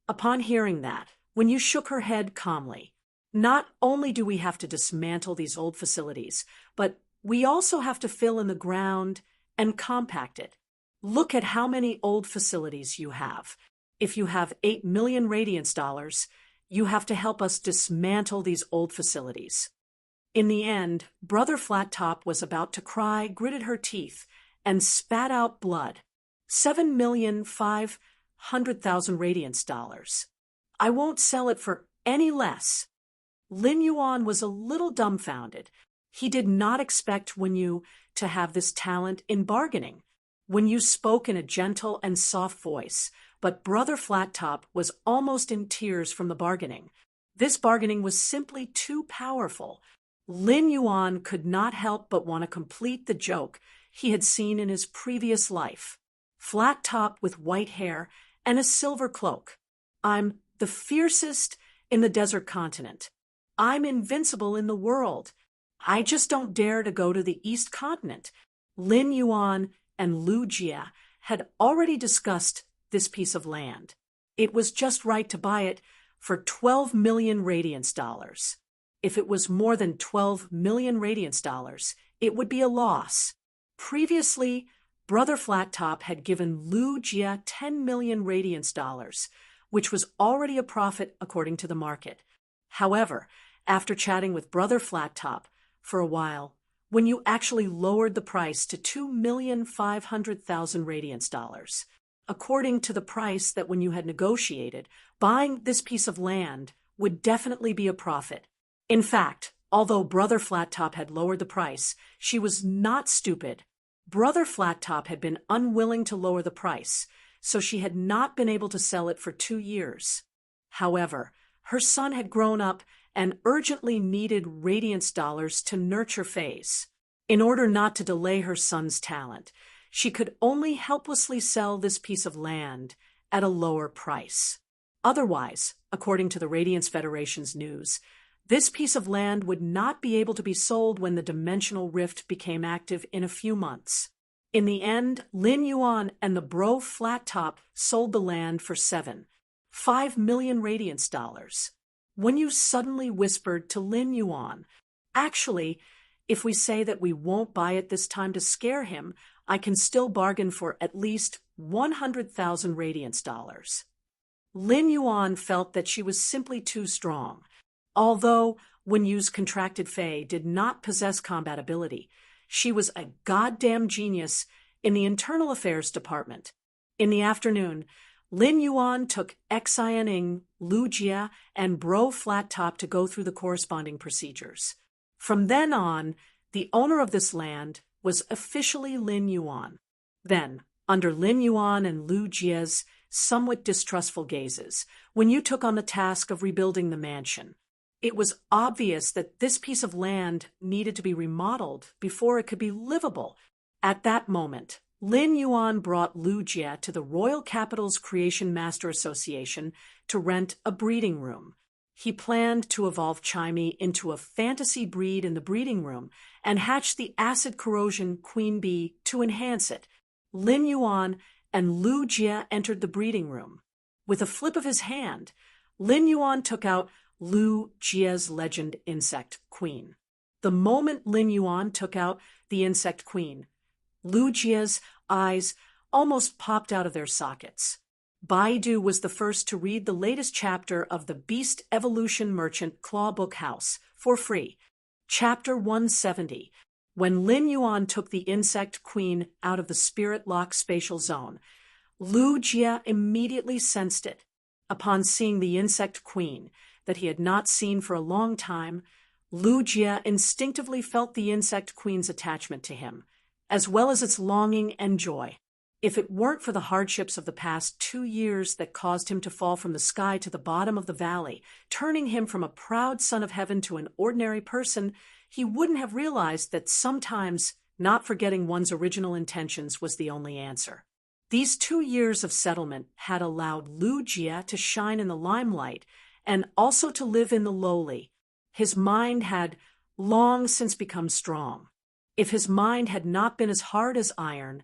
[SPEAKER 1] Upon hearing that, when you shook her head calmly, "Not only do we have to dismantle these old facilities, but we also have to fill in the ground and compact it. Look at how many old facilities you have. If you have 8 million radiance dollars, you have to help us dismantle these old facilities." In the end, Brother Flattop was about to cry, gritted her teeth, and spat out blood. 7,500,000 radiance dollars. "I won't sell it for any less." Lin Yuan was a little dumbfounded. He did not expect Wen Yu to have this talent in bargaining. Wen Yu spoke in a gentle and soft voice, but Brother Flattop was almost in tears from the bargaining. This bargaining was simply too powerful. Lin Yuan could not help but want to complete the joke he had seen in his previous life. Flat top with white hair and a silver cloak. "I'm the fiercest in the desert continent. I'm invincible in the world. I just don't dare to go to the East Continent." Lin Yuan and Lu Jia had already discussed this piece of land. It was just right to buy it for 12 million radiance dollars. If it was more than 12 million radiance dollars, it would be a loss. Previously, Brother Flattop had given Lu Jia 10 million radiance dollars, which was already a profit according to the market. However, after chatting with Brother Flattop for a while, when you actually lowered the price to 2,500,000 radiance dollars, according to the price that when you had negotiated, buying this piece of land would definitely be a profit. In fact, although Brother Flattop had lowered the price, she was not stupid. Brother Flattop had been unwilling to lower the price, so she had not been able to sell it for 2 years. However, her son had grown up and urgently needed radiance dollars to nurture Faze. In order not to delay her son's talent, she could only helplessly sell this piece of land at a lower price. Otherwise, according to the Radiance Federation's news, this piece of land would not be able to be sold when the dimensional rift became active in a few months. In the end, Lin Yuan and the bro Flattop sold the land for 5 million radiance dollars. When you suddenly whispered to Lin Yuan, "Actually, if we say that we won't buy it this time to scare him, I can still bargain for at least 100,000 radiance dollars." Lin Yuan felt that she was simply too strong. Although Wen Yu's contracted Fae did not possess combat ability, she was a goddamn genius in the Internal Affairs Department. In the afternoon, Lin Yuan took Xianing, Lu Jia, and Bro Flattop to go through the corresponding procedures. From then on, the owner of this land was officially Lin Yuan. Then, under Lin Yuan and Lu Jia's somewhat distrustful gazes, Wen Yu took on the task of rebuilding the mansion. It was obvious that this piece of land needed to be remodeled before it could be livable. At that moment, Lin Yuan brought Lu Jia to the Royal Capital's Creation Master Association to rent a breeding room. He planned to evolve Chimey into a fantasy breed in the breeding room and hatch the acid corrosion queen bee to enhance it. Lin Yuan and Lu Jia entered the breeding room. With a flip of his hand, Lin Yuan took out Lu Jia's legend insect queen. The moment Lin Yuan took out the insect queen, Lu Jia's eyes almost popped out of their sockets. Baidu was the first to read the latest chapter of the Beast Evolution Merchant Claw Book House for free. Chapter 170. When Lin Yuan took the insect queen out of the spirit lock spatial zone, Lu Jia immediately sensed it. Upon seeing the insect queen, that he had not seen for a long time, Lu Jia instinctively felt the insect queen's attachment to him, as well as its longing and joy. If it weren't for the hardships of the past 2 years that caused him to fall from the sky to the bottom of the valley, turning him from a proud son of heaven to an ordinary person, he wouldn't have realized that sometimes not forgetting one's original intentions was the only answer. These 2 years of settlement had allowed Lu Jie to shine in the limelight and also to live in the lowly. His mind had long since become strong. If his mind had not been as hard as iron,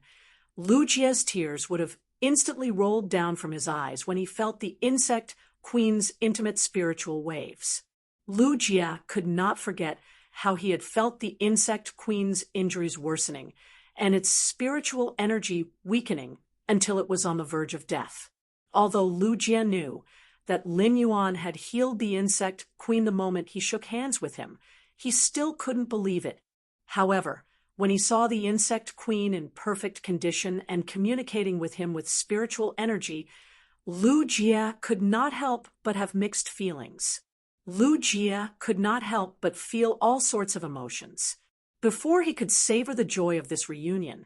[SPEAKER 1] Lu Jie's tears would have instantly rolled down from his eyes when he felt the insect queen's intimate spiritual waves. Lu Jie could not forget how he had felt the insect queen's injuries worsening and its spiritual energy weakening until it was on the verge of death. Although Lu Jie knew that Lin Yuan had healed the insect queen the moment he shook hands with him, he still couldn't believe it. However, when he saw the insect queen in perfect condition and communicating with him with spiritual energy, Lu Jie could not help but have mixed feelings. Lu Jie could not help but feel all sorts of emotions. Before he could savor the joy of this reunion,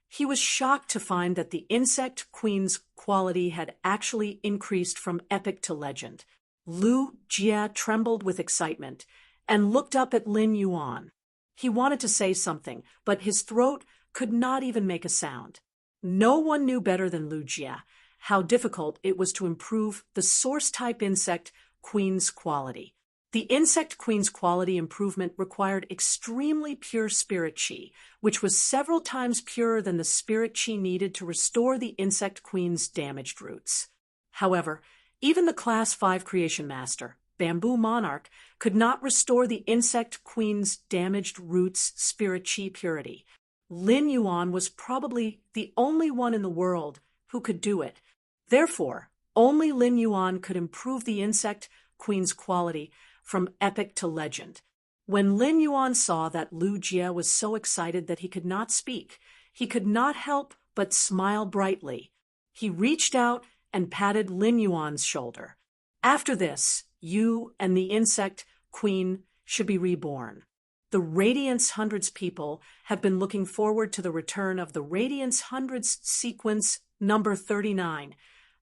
[SPEAKER 1] he was shocked to find that the insect queen's quality had actually increased from epic to legend. Lu Jie trembled with excitement and looked up at Lin Yuan. He wanted to say something, but his throat could not even make a sound. No one knew better than Lu Jie how difficult it was to improve the source-type insect queen's quality. The insect queen's quality improvement required extremely pure spirit qi, which was several times purer than the spirit qi needed to restore the insect queen's damaged roots. However, even the Class 5 Creation Master, Bamboo Monarch, could not restore the insect queen's damaged roots' spirit qi purity. Lin Yuan was probably the only one in the world who could do it. Therefore, only Lin Yuan could improve the insect queen's quality from epic to legend. When Lin Yuan saw that Lu Jie was so excited that he could not speak, he could not help but smile brightly. He reached out and patted Lin Yuan's shoulder. After this, you and the insect queen should be reborn. The Radiance Hundreds people have been looking forward to the return of the Radiance Hundreds sequence number 39,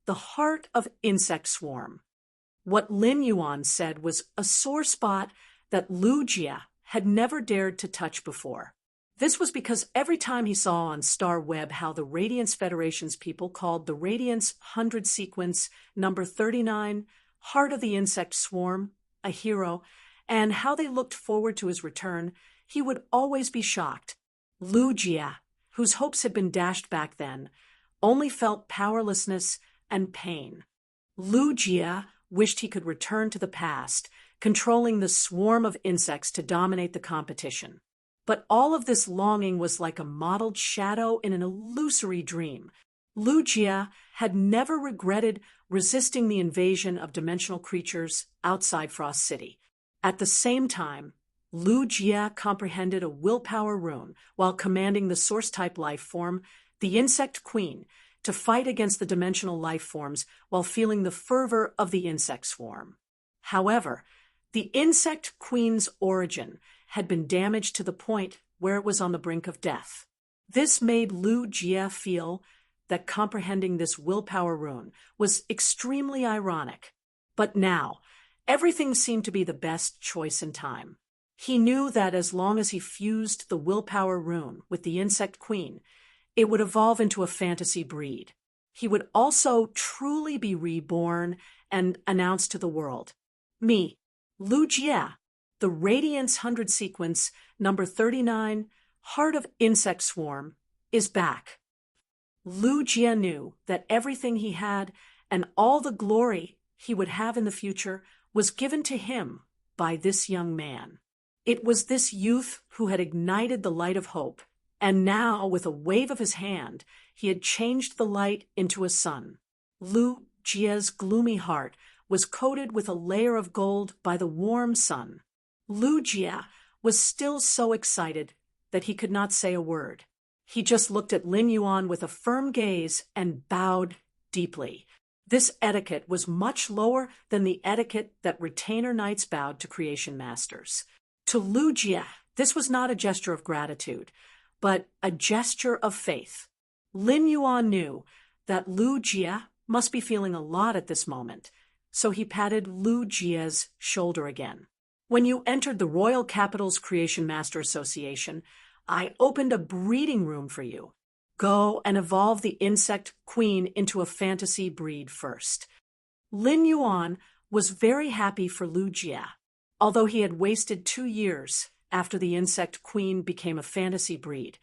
[SPEAKER 1] the heart of insect swarm. What Lin Yuan said was a sore spot that Lu Jie had never dared to touch before. This was because every time he saw on Star Web how the Radiance Federation's people called the Radiance 100 sequence number 39 Heart of the Insect Swarm a hero, and how they looked forward to his return, he would always be shocked. Lu Jie, whose hopes had been dashed back then, only felt powerlessness and pain. Lu Jie wished he could return to the past, controlling the swarm of insects to dominate the competition. But all of this longing was like a mottled shadow in an illusory dream. Lu Jie had never regretted resisting the invasion of dimensional creatures outside Frost City. At the same time, Lu Jie comprehended a willpower rune while commanding the source-type life form, the Insect Queen, to fight against the dimensional life forms while feeling the fervor of the insect swarm. However, the Insect Queen's origin had been damaged to the point where it was on the brink of death. This made Lu Jie feel that comprehending this willpower rune was extremely ironic. But now, everything seemed to be the best choice in time. He knew that as long as he fused the willpower rune with the Insect Queen, it would evolve into a fantasy breed. He would also truly be reborn and announce to the world, "Me, Lu Jie, the Radiance 100 sequence, number 39, Heart of Insect Swarm, is back." Lu Jie knew that everything he had and all the glory he would have in the future was given to him by this young man. It was this youth who had ignited the light of hope, and now, with a wave of his hand, he had changed the light into a sun. Lu Jie's gloomy heart was coated with a layer of gold by the warm sun. Lu Jie was still so excited that he could not say a word. He just looked at Lin Yuan with a firm gaze and bowed deeply. This etiquette was much lower than the etiquette that retainer knights bowed to creation masters. To Lu Jie, this was not a gesture of gratitude. but a gesture of faith. Lin Yuan knew that Lu Jie must be feeling a lot at this moment, so he patted Lu Jie's shoulder again. When you entered the Royal Capital's Creation Master Association, I opened a breeding room for you. Go and evolve the insect queen into a fantasy breed first. Lin Yuan was very happy for Lu Jie. Although he had wasted 2 years after the insect queen became a fantasy breed,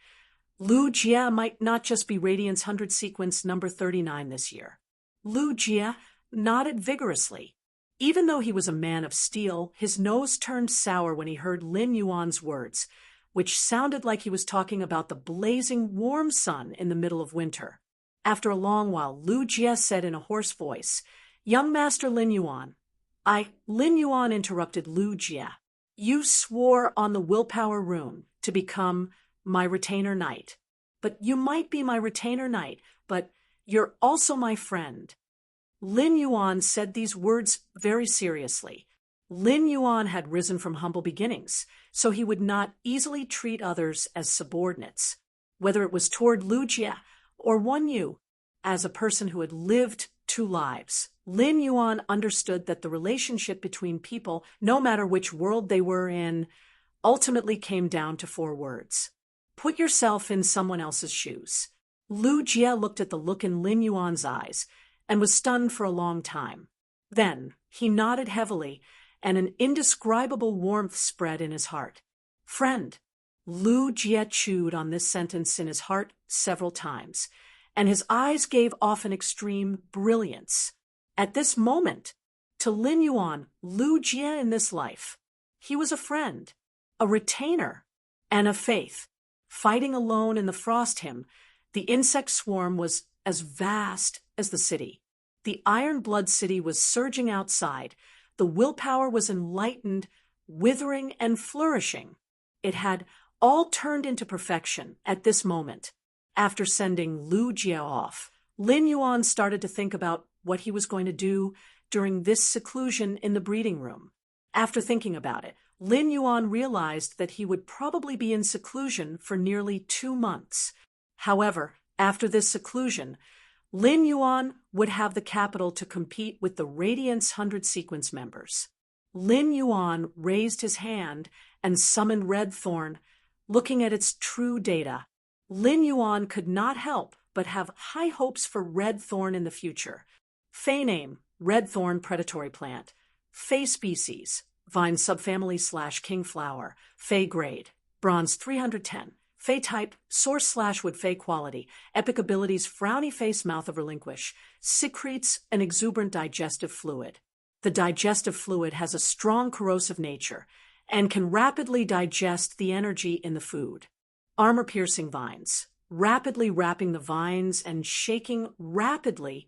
[SPEAKER 1] Lu Jie might not just be Radiance 100 sequence number 39 this year. Lu Jie nodded vigorously. Even though he was a man of steel, his nose turned sour when he heard Lin Yuan's words, which sounded like he was talking about the blazing warm sun in the middle of winter. After a long while, Lu Jie said in a hoarse voice, "Young Master Lin Yuan." Lin Yuan interrupted Lu Jie. "You swore on the willpower rune to become my retainer knight. But you might be my retainer knight, but you're also my friend." Lin Yuan said these words very seriously. Lin Yuan had risen from humble beginnings, so he would not easily treat others as subordinates, whether it was toward Lu Jie or Wan Yu, as a person who had lived 2 lives. Lin Yuan understood that the relationship between people, no matter which world they were in, ultimately came down to 4 words. Put yourself in someone else's shoes. Lu Jie looked at the look in Lin Yuan's eyes and was stunned for a long time. Then he nodded heavily, and an indescribable warmth spread in his heart. "Friend." Lu Jie chewed on this sentence in his heart several times, and his eyes gave off an extreme brilliance. At this moment, to Lin Yuan, Lu Jie in this life, he was a friend, a retainer, and a faith. Fighting alone in the frost hymn, the insect swarm was as vast as the city. The Iron Blood City was surging outside. The willpower was enlightened, withering, and flourishing. It had all turned into perfection at this moment. After sending Lu Jie off, Lin Yuan started to think about what he was going to do during this seclusion in the breeding room. After thinking about it, Lin Yuan realized that he would probably be in seclusion for nearly 2 months. However, after this seclusion, Lin Yuan would have the capital to compete with the Radiance 100 sequence members. Lin Yuan raised his hand and summoned Red Thorn, looking at its true data. Lin Yuan could not help but have high hopes for Red Thorn in the future. Fey name, Red Thorn predatory plant. Fey species, vine subfamily / kingflower. Fey grade, bronze 310. Fey type, source / would Fey quality. Epic abilities, frowny face, mouth of relinquish. Secretes an exuberant digestive fluid. The digestive fluid has a strong corrosive nature and can rapidly digest the energy in the food. Armor-piercing vines, rapidly wrapping the vines and shaking rapidly,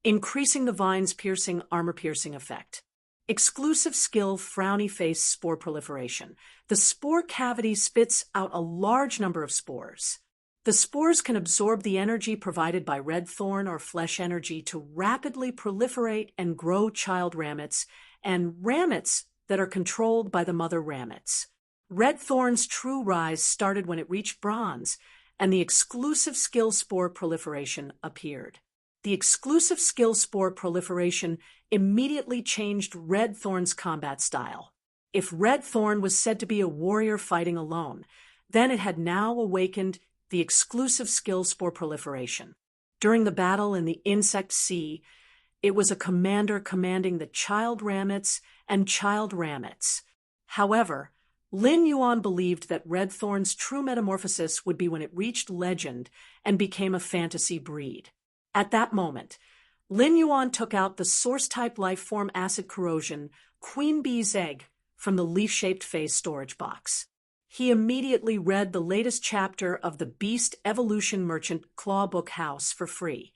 [SPEAKER 1] increasing the vine's piercing armor-piercing effect. Exclusive skill, frowny face, spore proliferation. The spore cavity spits out a large number of spores. The spores can absorb the energy provided by red thorn or flesh energy to rapidly proliferate and grow child ramets and ramets that are controlled by the mother ramets. Red thorn's true rise started when it reached bronze, and the exclusive skill spore proliferation appeared. The exclusive skill spore proliferation immediately changed Red Thorn's combat style. If Red Thorn was said to be a warrior fighting alone, then it had now awakened the exclusive skill spore proliferation. During the battle in the Insect Sea, it was a commander commanding the child ramets and child ramets. However, Lin Yuan believed that Red Thorn's true metamorphosis would be when it reached legend and became a fantasy breed. At that moment, Lin Yuan took out the source-type life-form acid corrosion queen bee's egg from the leaf-shaped face storage box. He immediately read the latest chapter of the Beast Evolution Merchant Claw Book House for free,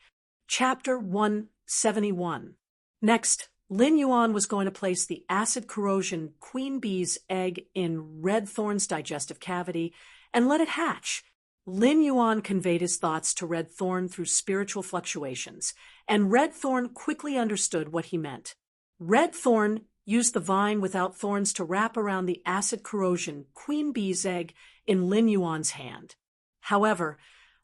[SPEAKER 1] Chapter 171. Next, Lin Yuan was going to place the acid corrosion queen bee's egg in Red Thorn's digestive cavity and let it hatch. Lin Yuan conveyed his thoughts to Red Thorn through spiritual fluctuations, and Red Thorn quickly understood what he meant. Red Thorn used the vine without thorns to wrap around the acid corrosion queen bee's egg in Lin Yuan's hand. However,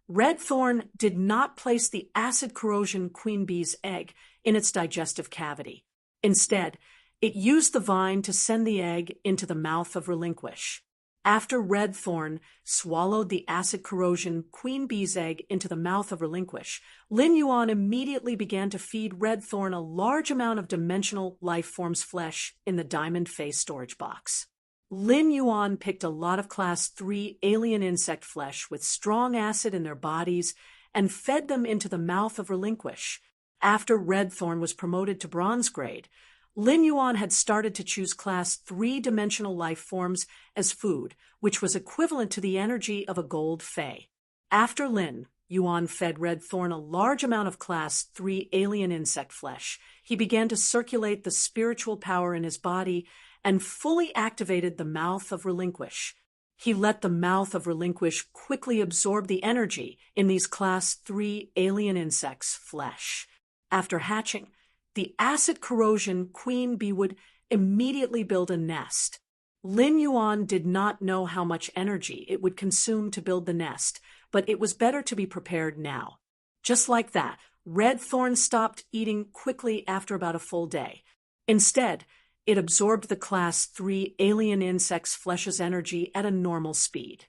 [SPEAKER 1] red thorn did not place the acid corrosion queen bee's egg in its digestive cavity. Instead, it used the vine to send the egg into the mouth of relinquish. After red thorn swallowed the acid corrosion queen bee's egg into the mouth of relinquish, Lin Yuan immediately began to feed red thorn a large amount of dimensional life form's flesh in the diamond face storage box. Lin Yuan picked a lot of Class 3 alien insect flesh with strong acid in their bodies and fed them into the mouth of relinquish. After red thorn was promoted to bronze grade, Lin Yuan had started to choose Class 3-dimensional life forms as food, which was equivalent to the energy of a gold fey. After Lin Yuan fed red thorn a large amount of Class 3 alien insect flesh, he began to circulate the spiritual power in his body and fully activated the mouth of relinquish. He let the mouth of relinquish quickly absorb the energy in these Class 3 alien insects' flesh. After hatching, the acid corrosion queen bee would immediately build a nest. Lin Yuan did not know how much energy it would consume to build the nest, but it was better to be prepared now. Just like that, red thorn stopped eating quickly after about a full day. Instead, it absorbed the Class 3 alien insect's flesh's energy at a normal speed.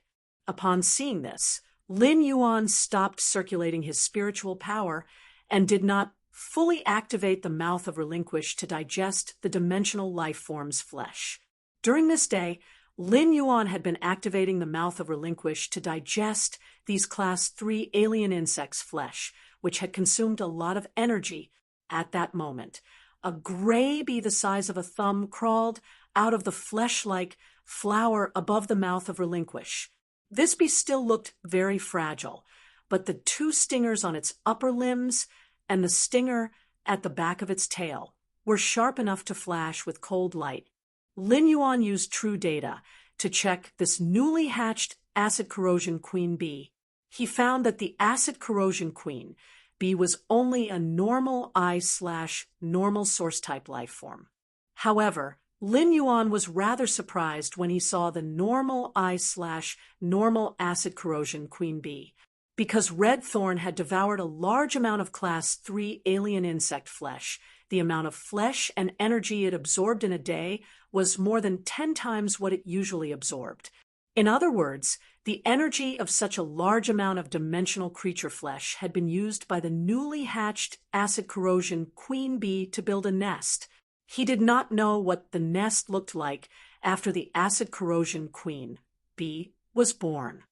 [SPEAKER 1] Upon seeing this, Lin Yuan stopped circulating his spiritual power and did not fully activate the mouth of relinquish to digest the dimensional life form's flesh. During this day, Lin Yuan had been activating the mouth of relinquish to digest these Class 3 alien insects' flesh, which had consumed a lot of energy at that moment. A gray bee the size of a thumb crawled out of the flesh-like flower above the mouth of relinquish. This bee still looked very fragile, but the 2 stingers on its upper limbs and the stinger at the back of its tail were sharp enough to flash with cold light. Lin Yuan used true data to check this newly hatched acid corrosion queen bee. He found that the acid corrosion queen bee was only a normal I/normal source type life form. However, Lin Yuan was rather surprised when he saw the normal I/normal acid corrosion queen bee, because red thorn had devoured a large amount of Class 3 alien insect flesh. The amount of flesh and energy it absorbed in a day was more than 10 times what it usually absorbed. In other words, the energy of such a large amount of dimensional creature flesh had been used by the newly hatched acid corrosion queen bee to build a nest. He did not know what the nest looked like after the acid corrosion queen bee was born.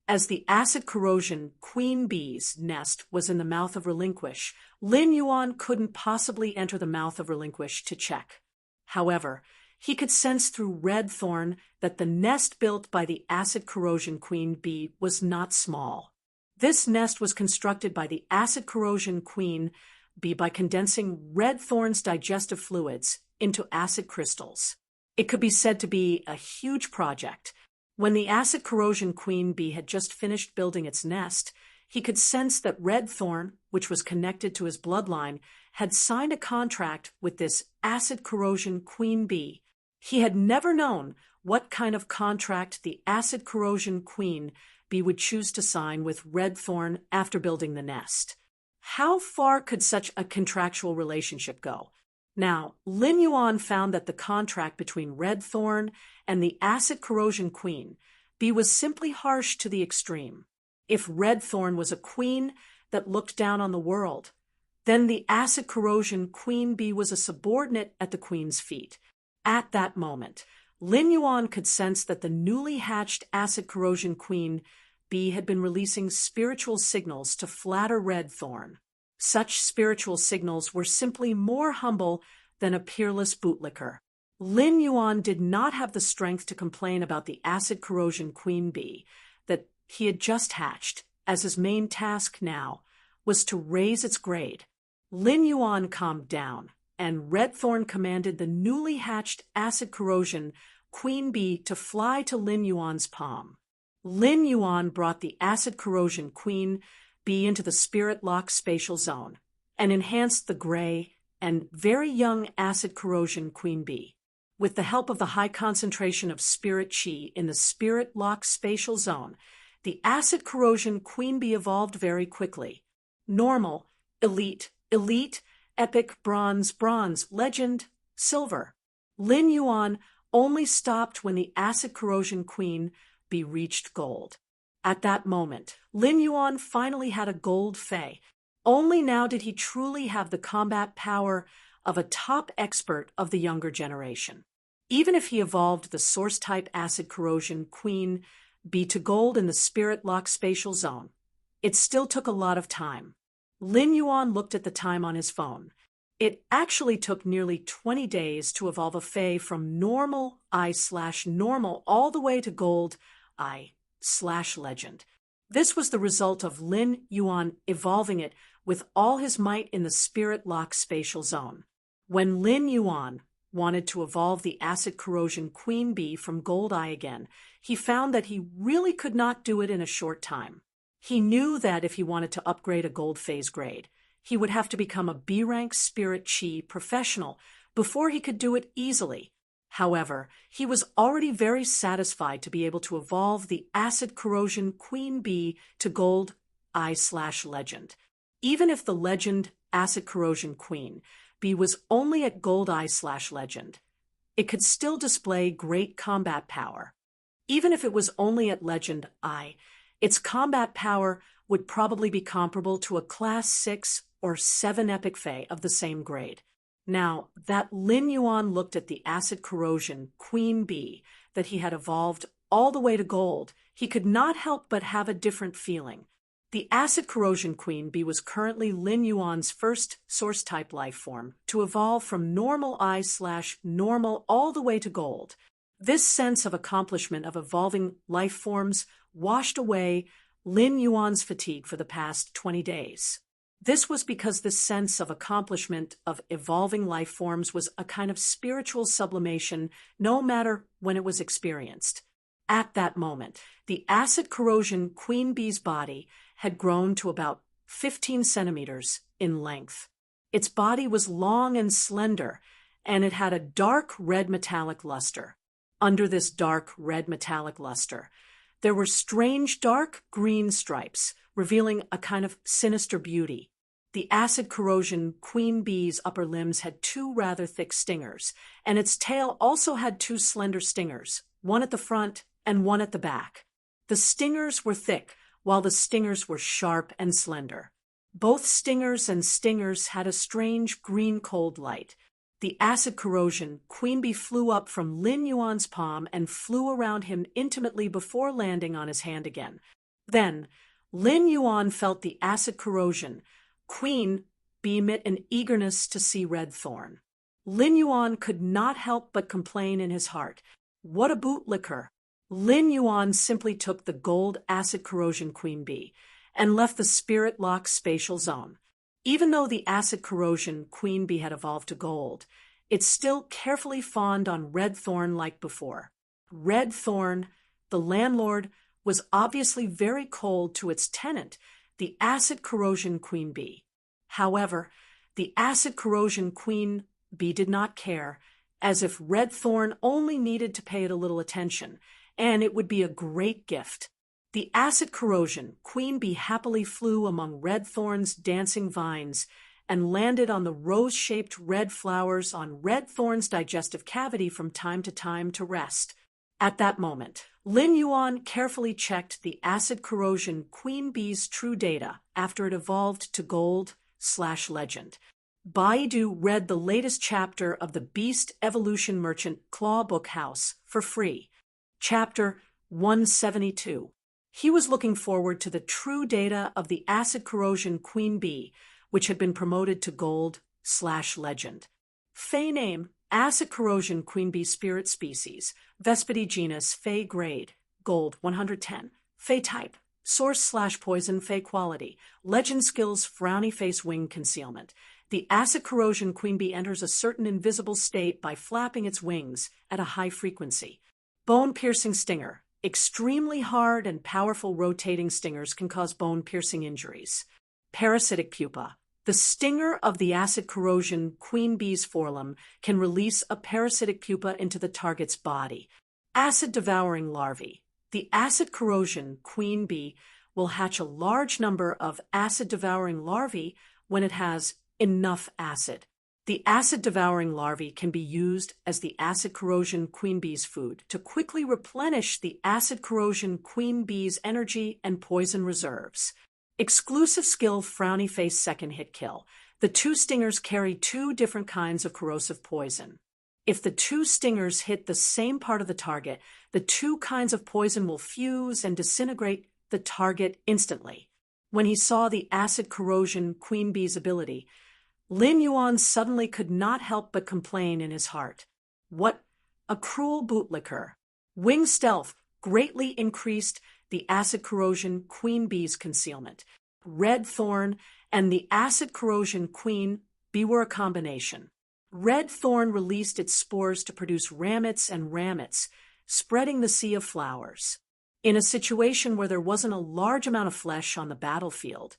[SPEAKER 1] As the acid corrosion queen bee's nest was in the mouth of relinquish, Lin Yuan couldn't possibly enter the mouth of relinquish to check. However, he could sense through red thorn that the nest built by the acid corrosion queen bee was not small. This nest was constructed by the acid corrosion queen bee by condensing red thorn's digestive fluids into acid crystals. It could be said to be a huge project. When the acid corrosion queen bee had just finished building its nest, he could sense that red thorn, which was connected to his bloodline, had signed a contract with this acid corrosion queen bee. He had never known what kind of contract the acid corrosion queen bee would choose to sign with red thorn after building the nest. How far could such a contractual relationship go? Now, Lin Yuan found that the contract between red thorn and the acid corrosion queen bee was simply harsh to the extreme. If red thorn was a queen that looked down on the world, then the acid corrosion queen bee was a subordinate at the queen's feet. At that moment, Lin Yuan could sense that the newly hatched acid corrosion queen bee had been releasing spiritual signals to flatter red thorn. Such spiritual signals were simply more humble than a peerless bootlicker. Lin Yuan did not have the strength to complain about the acid corrosion queen bee that he had just hatched, as his main task now was to raise its grade. Lin Yuan calmed down, and red thorn commanded the newly hatched acid corrosion queen bee to fly to Lin Yuan's palm. Lin Yuan brought the acid corrosion queen bee into the spirit lock spatial zone and enhanced the gray and very young acid corrosion queen bee. With the help of the high concentration of spirit chi in the spirit lock spatial zone, the acid corrosion queen bee evolved very quickly. Normal, elite, elite, epic, bronze, bronze, legend, silver. Lin Yuan only stopped when the acid corrosion queen bee reached gold. At that moment, Lin Yuan finally had a gold fei. Only now did he truly have the combat power of a top expert of the younger generation. Even if he evolved the source-type acid corrosion queen bee to gold in the spirit lock spatial zone, it still took a lot of time. Lin Yuan looked at the time on his phone. It actually took nearly 20 days to evolve a fei from normal I/normal all the way to gold I/legend. This was the result of Lin Yuan evolving it with all his might in the spirit lock spatial zone. When Lin Yuan wanted to evolve the acid corrosion queen bee from gold I again, he found that he really could not do it in a short time. He knew that if he wanted to upgrade a gold phase grade, he would have to become a B-rank spirit chi professional before he could do it easily. However, he was already very satisfied to be able to evolve the acid corrosion queen bee to gold I/legend. Even if the legend acid corrosion queen bee was only at gold I/legend, it could still display great combat power. Even if it was only at legend I, its combat power would probably be comparable to a class 6 or 7 epic fei of the same grade. Now, that Lin Yuan looked at the acid corrosion queen bee that he had evolved all the way to gold, he could not help but have a different feeling. The acid corrosion queen bee was currently Lin Yuan's first source-type life form to evolve from normal I/normal all the way to gold. This sense of accomplishment of evolving life forms washed away Lin Yuan's fatigue for the past 20 days. This was because this sense of accomplishment of evolving life forms was a kind of spiritual sublimation, no matter when it was experienced. At that moment, the acid corrosion queen bee's body had grown to about 15 centimeters in length. Its body was long and slender, and it had a dark red metallic luster. Under this dark red metallic luster, there were strange dark green stripes, revealing a kind of sinister beauty. The acid corrosion queen bee's upper limbs had 2 rather thick stingers, and its tail also had 2 slender stingers, one at the front and one at the back. The stingers were thick, while the stingers were sharp and slender. Both stingers and stingers had a strange green cold light. The acid corrosion queen bee flew up from Lin Yuan's palm and flew around him intimately before landing on his hand again. Then, Lin Yuan felt the acid corrosion queen bee emit an eagerness to see Red Thorn. Lin Yuan could not help but complain in his heart. What a bootlicker! Lin Yuan simply took the gold acid corrosion queen bee and left the spirit lock spatial zone. Even though the acid corrosion queen bee had evolved to gold, it still carefully fawned on Red Thorn like before. Red Thorn, the landlord, was obviously very cold to its tenant, the acid corrosion queen bee. However, the acid corrosion queen bee did not care, as if Red Thorn only needed to pay it a little attention, and it would be a great gift. The acid corrosion queen bee happily flew among Red Thorn's dancing vines and landed on the rose-shaped red flowers on Red Thorn's digestive cavity from time to rest. At that moment, Lin Yuan carefully checked the acid corrosion queen bee's true data after it evolved to gold/legend. Baidu read the latest chapter of the Beast Evolution Merchant Claw Book House for free. Chapter 172. He was looking forward to the true data of the acid corrosion queen bee, which had been promoted to gold/legend. Fei name, acid corrosion queen bee spirit species, Vespidi genus, Fei grade, gold 110. Fei type, source/poison Fei quality, legend skills, frowny face wing concealment. The acid corrosion queen bee enters a certain invisible state by flapping its wings at a high frequency. Bone-piercing stinger. Extremely hard and powerful rotating stingers can cause bone-piercing injuries. Parasitic pupa. The stinger of the acid corrosion queen bee's phloem can release a parasitic pupa into the target's body. Acid-devouring larvae. The acid corrosion queen bee will hatch a large number of acid-devouring larvae when it has enough acid. The acid-devouring larvae can be used as the acid corrosion queen bee's food to quickly replenish the acid corrosion queen bee's energy and poison reserves. Exclusive skill frowny face second hit kill. The two stingers carry two different kinds of corrosive poison. If the two stingers hit the same part of the target, the two kinds of poison will fuse and disintegrate the target instantly. When he saw the acid corrosion queen bee's ability, Lin Yuan suddenly could not help but complain in his heart. What a cruel bootlicker! Wing stealth greatly increased the acid corrosion queen bee's concealment. Red thorn and the acid corrosion queen bee were a combination. Red thorn released its spores to produce ramets and ramets, spreading the sea of flowers. In a situation where there wasn't a large amount of flesh on the battlefield,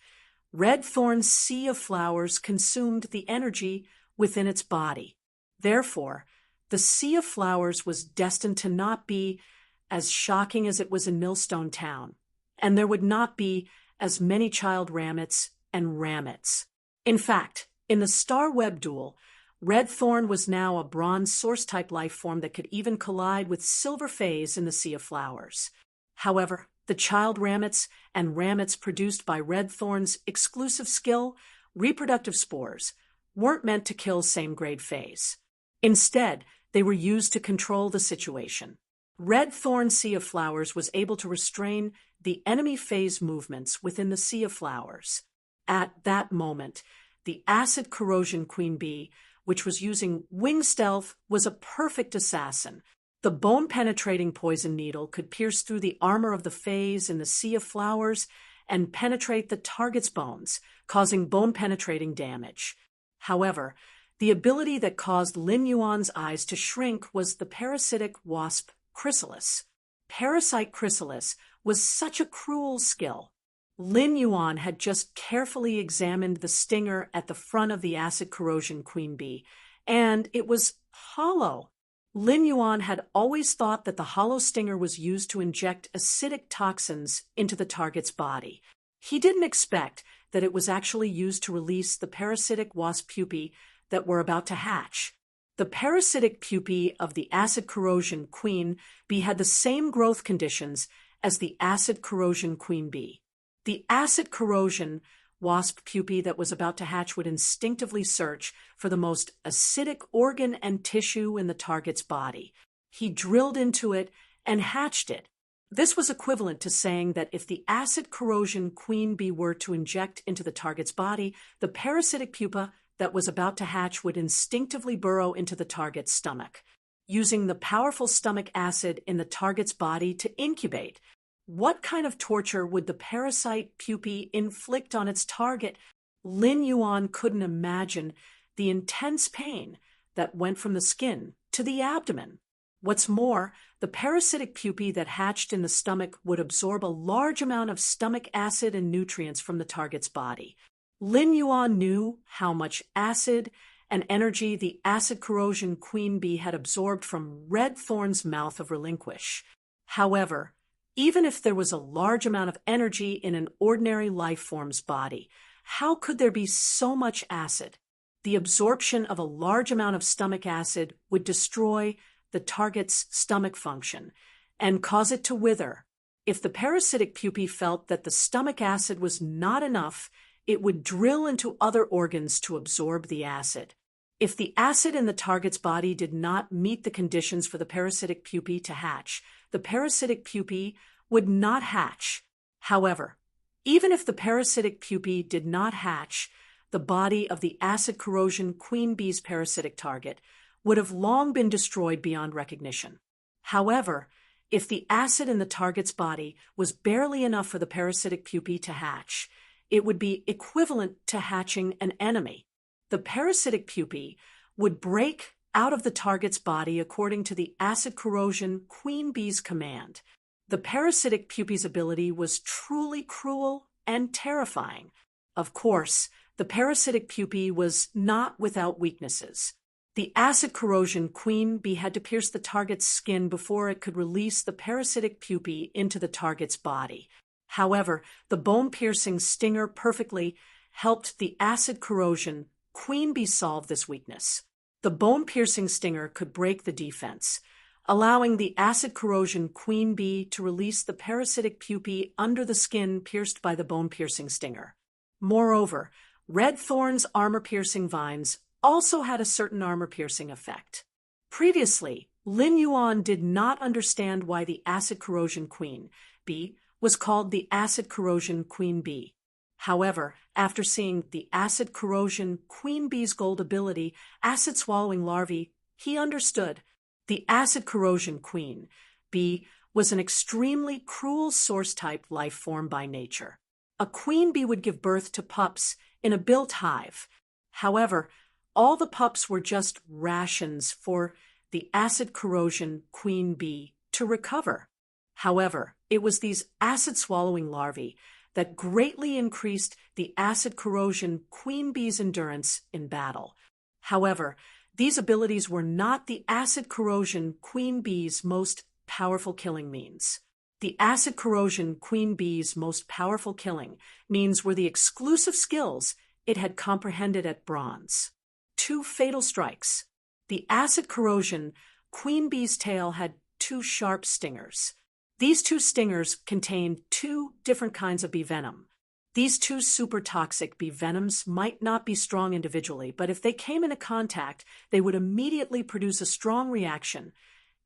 [SPEAKER 1] red thorn's sea of flowers consumed the energy within its body. Therefore, the sea of flowers was destined to not be as shocking as it was in Millstone Town, and there would not be as many child ramets and ramets. In fact, in the Star Web duel, Red Thorn was now a bronze source-type life form that could even collide with Silver Phase in the Sea of Flowers. However, the child ramets and ramets produced by Red Thorn's exclusive skill, reproductive spores, weren't meant to kill same-grade Phase. Instead, they were used to control the situation. Red Thorn's Sea of Flowers was able to restrain the enemy Phase movements within the Sea of Flowers. At that moment, the acid corrosion queen bee, which was using wing stealth, was a perfect assassin. The bone-penetrating poison needle could pierce through the armor of the Phase in the Sea of Flowers and penetrate the target's bones, causing bone-penetrating damage. However, the ability that caused Lin Yuan's eyes to shrink was the parasitic wasp chrysalis. Parasite chrysalis was such a cruel skill. Lin Yuan had just carefully examined the stinger at the front of the acid corrosion queen bee, and it was hollow. Lin Yuan had always thought that the hollow stinger was used to inject acidic toxins into the target's body. He didn't expect that it was actually used to release the parasitic wasp pupae that were about to hatch. The parasitic pupae of the acid corrosion queen bee had the same growth conditions as the acid corrosion queen bee. The acid corrosion wasp pupae that was about to hatch would instinctively search for the most acidic organ and tissue in the target's body. He drilled into it and hatched it. This was equivalent to saying that if the acid corrosion queen bee were to inject into the target's body, the parasitic pupa that was about to hatch would instinctively burrow into the target's stomach, using the powerful stomach acid in the target's body to incubate. What kind of torture would the parasite pupae inflict on its target? Lin Yuan couldn't imagine the intense pain that went from the skin to the abdomen. What's more, the parasitic pupae that hatched in the stomach would absorb a large amount of stomach acid and nutrients from the target's body. Lin Yuan knew how much acid and energy the acid corrosion queen bee had absorbed from Red Thorn's mouth of Relinquish. However, even if there was a large amount of energy in an ordinary life form's body, how could there be so much acid? The absorption of a large amount of stomach acid would destroy the target's stomach function and cause it to wither. If the parasitic pupae felt that the stomach acid was not enough, it would drill into other organs to absorb the acid. If the acid in the target's body did not meet the conditions for the parasitic pupae to hatch, the parasitic pupae would not hatch. However, even if the parasitic pupae did not hatch, the body of the acid corrosion queen bee's parasitic target would have long been destroyed beyond recognition. However, if the acid in the target's body was barely enough for the parasitic pupae to hatch, it would be equivalent to hatching an enemy. The parasitic pupae would break out of the target's body according to the acid corrosion queen bee's command. The parasitic pupae's ability was truly cruel and terrifying. Of course, the parasitic pupae was not without weaknesses. The acid corrosion queen bee had to pierce the target's skin before it could release the parasitic pupae into the target's body. However, the bone-piercing stinger perfectly helped the acid corrosion queen bee solve this weakness. The bone-piercing stinger could break the defense, allowing the acid corrosion queen bee to release the parasitic pupae under the skin pierced by the bone-piercing stinger. Moreover, red thorn's armor-piercing vines also had a certain armor-piercing effect. Previously, Lin Yuan did not understand why the acid corrosion queen bee was called the acid corrosion queen bee. However, after seeing the acid corrosion queen bee's gold ability, acid-swallowing larvae, he understood. The acid corrosion queen bee was an extremely cruel source-type life form by nature. A queen bee would give birth to pups in a built hive. However, all the pups were just rations for the acid corrosion queen bee to recover. However, it was these acid-swallowing larvae that greatly increased the acid corrosion queen bee's endurance in battle. However, these abilities were not the acid corrosion queen bee's most powerful killing means. The acid corrosion queen bee's most powerful killing means were the exclusive skills it had comprehended at bronze. 2 fatal strikes. The acid corrosion queen bee's tail had 2 sharp stingers. These 2 stingers contained 2 different kinds of bee venom. These 2 super toxic bee venoms might not be strong individually, but if they came into contact, they would immediately produce a strong reaction,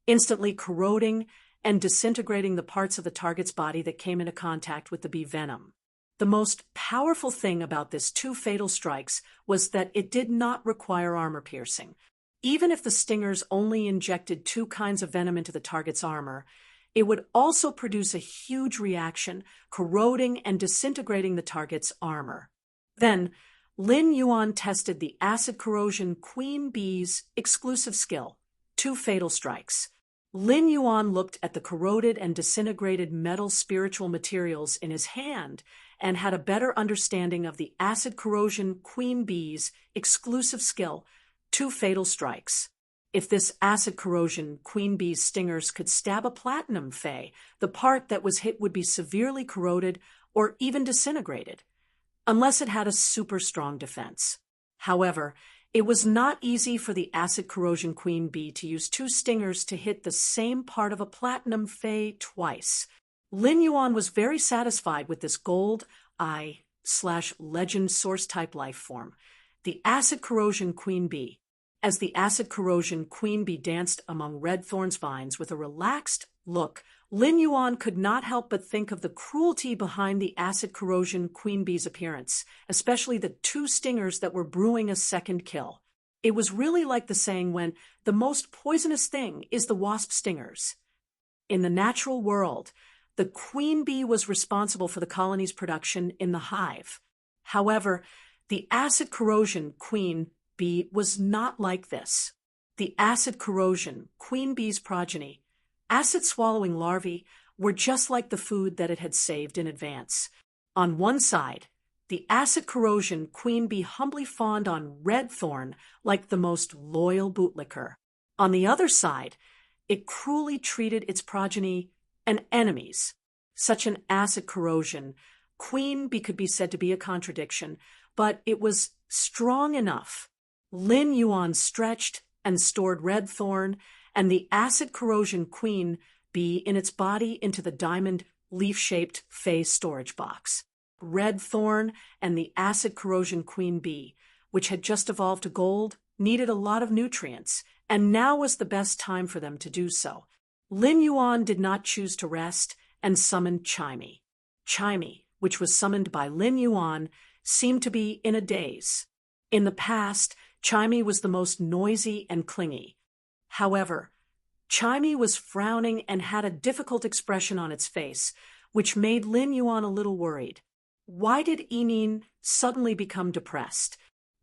[SPEAKER 1] instantly corroding and disintegrating the parts of the target's body that came into contact with the bee venom. The most powerful thing about this 2 fatal strikes was that it did not require armor piercing. Even if the stingers only injected 2 kinds of venom into the target's armor, it would also produce a huge reaction, corroding and disintegrating the target's armor. Then, Lin Yuan tested the acid corrosion queen bee's exclusive skill, 2 fatal strikes. Lin Yuan looked at the corroded and disintegrated metal spiritual materials in his hand and had a better understanding of the acid corrosion queen bee's exclusive skill, 2 fatal strikes. If this acid corrosion queen bee's stingers could stab a platinum fey, the part that was hit would be severely corroded or even disintegrated, unless it had a super strong defense. However, it was not easy for the acid corrosion queen bee to use 2 stingers to hit the same part of a platinum fey twice. Lin Yuan was very satisfied with this gold eye/legend source-type life form, the acid corrosion queen bee. As the acid corrosion queen bee danced among red thorn's vines with a relaxed look, Lin Yuan could not help but think of the cruelty behind the acid corrosion queen bee's appearance, especially the 2 stingers that were brewing a second kill. It was really like the saying when the most poisonous thing is the wasp stingers. In the natural world, the queen bee was responsible for the colony's production in the hive. However, the acid corrosion queen bee was not like this. The acid corrosion queen bee's progeny, acid-swallowing larvae, were just like the food that it had saved in advance. On one side, the acid corrosion queen bee humbly fawned on red thorn like the most loyal bootlicker. On the other side, it cruelly treated its progeny and enemies. Such an acid corrosion queen bee could be said to be a contradiction, but it was strong enough. Lin Yuan stretched and stored red thorn and the acid corrosion queen bee in its body into the diamond leaf-shaped fey storage box. Red thorn and the acid corrosion queen bee, which had just evolved to gold, needed a lot of nutrients, and now was the best time for them to do so. Lin Yuan did not choose to rest and summoned Chimey. Chimey, which was summoned by Lin Yuan, seemed to be in a daze. In the past, Chimey was the most noisy and clingy. However, Chimey was frowning and had a difficult expression on its face, which made Lin Yuan a little worried. Why did Enin suddenly become depressed?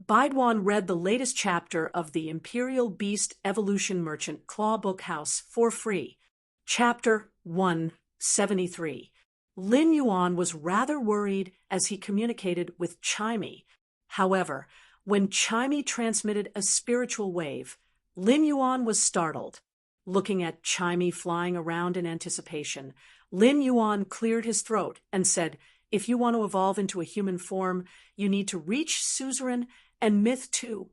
[SPEAKER 1] Baidwan read the latest chapter of the Imperial Beast Evolution Merchant Claw Book House for free. Chapter 173. Lin Yuan was rather worried as he communicated with Chimey. However, When Chimey transmitted a spiritual wave, Lin Yuan was startled. Looking at Chimey flying around in anticipation, Lin Yuan cleared his throat and said, "If you want to evolve into a human form, you need to reach suzerain and myth 2.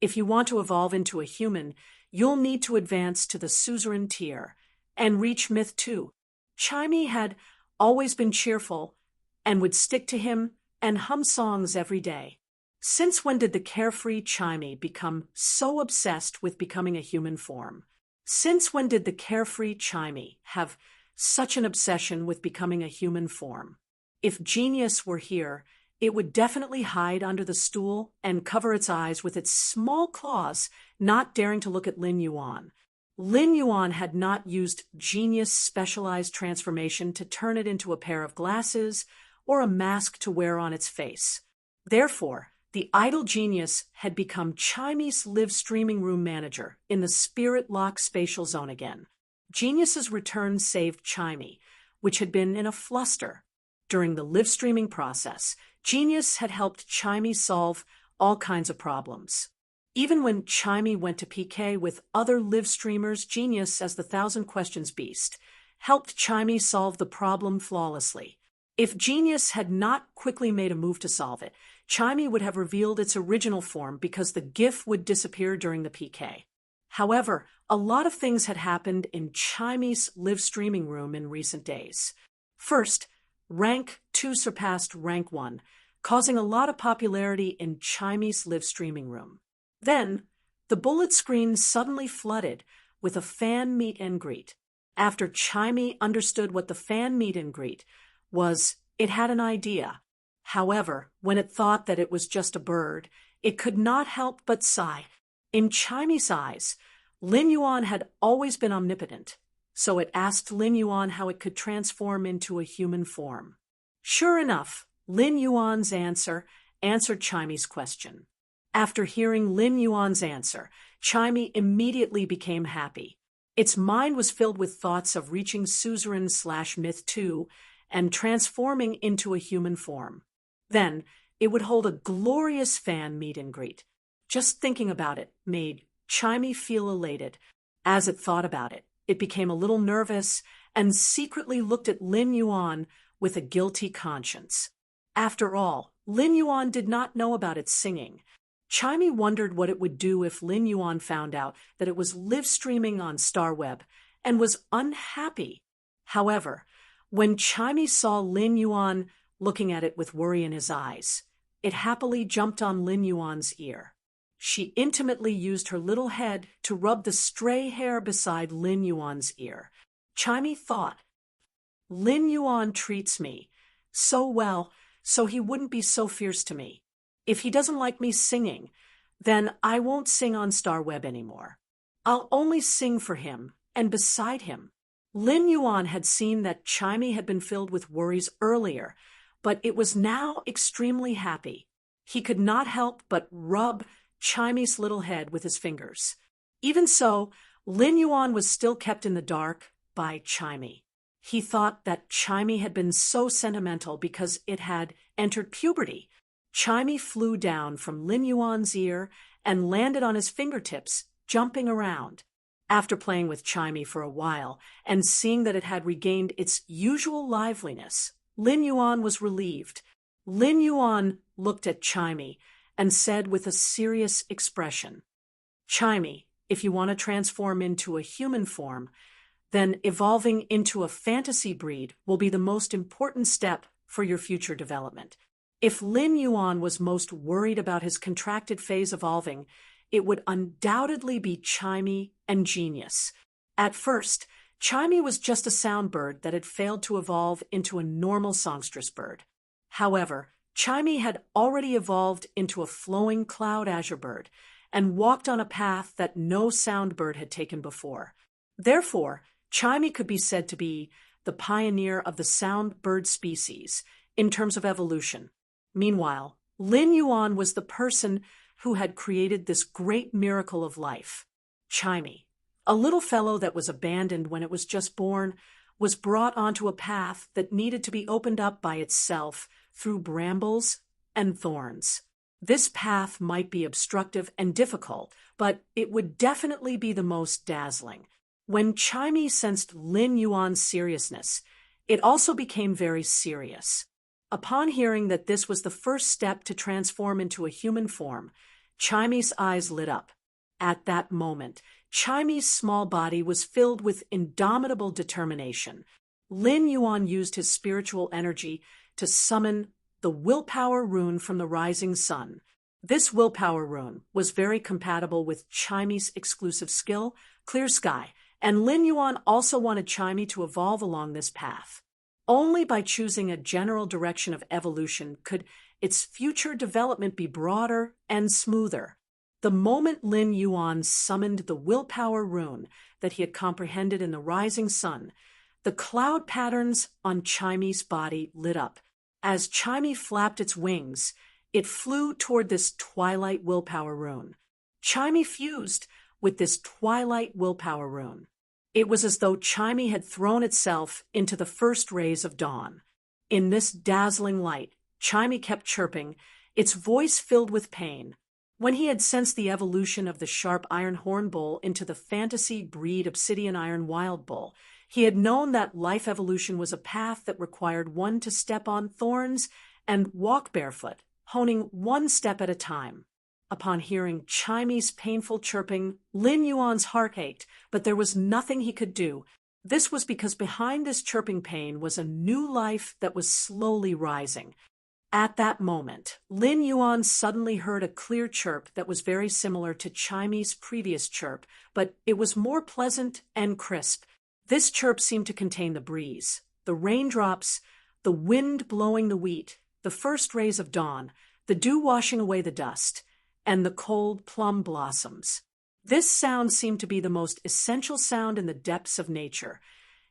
[SPEAKER 1] If you want to evolve into a human, you'll need to advance to the suzerain tier and reach myth 2. Chimey had always been cheerful and would stick to him and hum songs every day. Since when did the carefree Chimey become so obsessed with becoming a human form? Since when did the carefree Chimey have such an obsession with becoming a human form? If genius were here, it would definitely hide under the stool and cover its eyes with its small claws, not daring to look at Lin Yuan. Lin Yuan had not used genius' specialized transformation to turn it into a pair of glasses or a mask to wear on its face. Therefore, the idle genius had become Chimey's live streaming room manager in the spirit lock spatial zone again. Genius's return saved Chimey, which had been in a fluster. During the live streaming process, Genius had helped Chimey solve all kinds of problems. Even when Chimey went to PK with other live streamers, Genius, as the Thousand Questions beast, helped Chimey solve the problem flawlessly. If Genius had not quickly made a move to solve it, Chimey would have revealed its original form because the GIF would disappear during the PK. However, a lot of things had happened in Chimey's live streaming room in recent days. First, Rank 2 surpassed Rank 1, causing a lot of popularity in Chimey's live streaming room. Then, the bullet screen suddenly flooded with a fan meet and greet. After Chimey understood what the fan meet and greet was, it had an idea. However, when it thought that it was just a bird, it could not help but sigh. In Chimey's eyes, Lin Yuan had always been omnipotent, so it asked Lin Yuan how it could transform into a human form. Sure enough, Lin Yuan's answer answered Chimey's question. After hearing Lin Yuan's answer, Chimey immediately became happy. Its mind was filled with thoughts of reaching suzerain/myth 2 and transforming into a human form. Then, it would hold a glorious fan meet and greet. Just thinking about it made Chimey feel elated. As it thought about it, it became a little nervous and secretly looked at Lin Yuan with a guilty conscience. After all, Lin Yuan did not know about its singing. Chimey wondered what it would do if Lin Yuan found out that it was live streaming on StarWeb and was unhappy. However, when Chimey saw Lin Yuan looking at it with worry in his eyes, it happily jumped on Lin Yuan's ear. She intimately used her little head to rub the stray hair beside Lin Yuan's ear. Chimey thought, Lin Yuan treats me so well, so he wouldn't be so fierce to me. If he doesn't like me singing, then I won't sing on StarWeb anymore. I'll only sing for him and beside him. Lin Yuan had seen that Chimey had been filled with worries earlier, but it was now extremely happy. He could not help but rub Chimey's little head with his fingers. Even so, Lin Yuan was still kept in the dark by Chimey. He thought that Chimey had been so sentimental because it had entered puberty. Chimey flew down from Lin Yuan's ear and landed on his fingertips, jumping around. After playing with Chimey for a while and seeing that it had regained its usual liveliness, Lin Yuan was relieved. Lin Yuan looked at Chimey and said with a serious expression, Chimey, if you want to transform into a human form, then evolving into a fantasy breed will be the most important step for your future development. If Lin Yuan was most worried about his contracted phase evolving, it would undoubtedly be Chimey and Genius. At first, Chimey was just a sound bird that had failed to evolve into a normal songstress bird. However, Chimey had already evolved into a flowing cloud azure bird and walked on a path that no sound bird had taken before. Therefore, Chimey could be said to be the pioneer of the sound bird species in terms of evolution. Meanwhile, Lin Yuan was the person who had created this great miracle of life. Chimey, a little fellow that was abandoned when it was just born, was brought onto a path that needed to be opened up by itself through brambles and thorns. This path might be obstructive and difficult, but it would definitely be the most dazzling. When Chimey sensed Lin Yuan's seriousness, it also became very serious. Upon hearing that this was the first step to transform into a human form, Chimey's eyes lit up. At that moment, Chimey's small body was filled with indomitable determination. Lin Yuan used his spiritual energy to summon the willpower rune from the rising sun. This willpower rune was very compatible with Chimey's exclusive skill, Clear Sky, and Lin Yuan also wanted Chimey to evolve along this path. Only by choosing a general direction of evolution could its future development be broader and smoother. The moment Lin Yuan summoned the willpower rune that he had comprehended in the rising sun, the cloud patterns on Chimey's body lit up. As Chimey flapped its wings, it flew toward this twilight willpower rune. Chimey fused with this twilight willpower rune. It was as though Chimey had thrown itself into the first rays of dawn. In this dazzling light, Chimey kept chirping, its voice filled with pain. When he had sensed the evolution of the sharp iron horn bull into the fantasy breed obsidian iron wild bull, he had known that life evolution was a path that required one to step on thorns and walk barefoot, honing one step at a time. Upon hearing Chimey's painful chirping, Lin Yuan's heart ached, but there was nothing he could do. This was because behind this chirping pain was a new life that was slowly rising. At that moment, Lin Yuan suddenly heard a clear chirp that was very similar to Chimey's previous chirp, but it was more pleasant and crisp. This chirp seemed to contain the breeze, the raindrops, the wind blowing the wheat, the first rays of dawn, the dew washing away the dust, and the cold plum blossoms. This sound seemed to be the most essential sound in the depths of nature,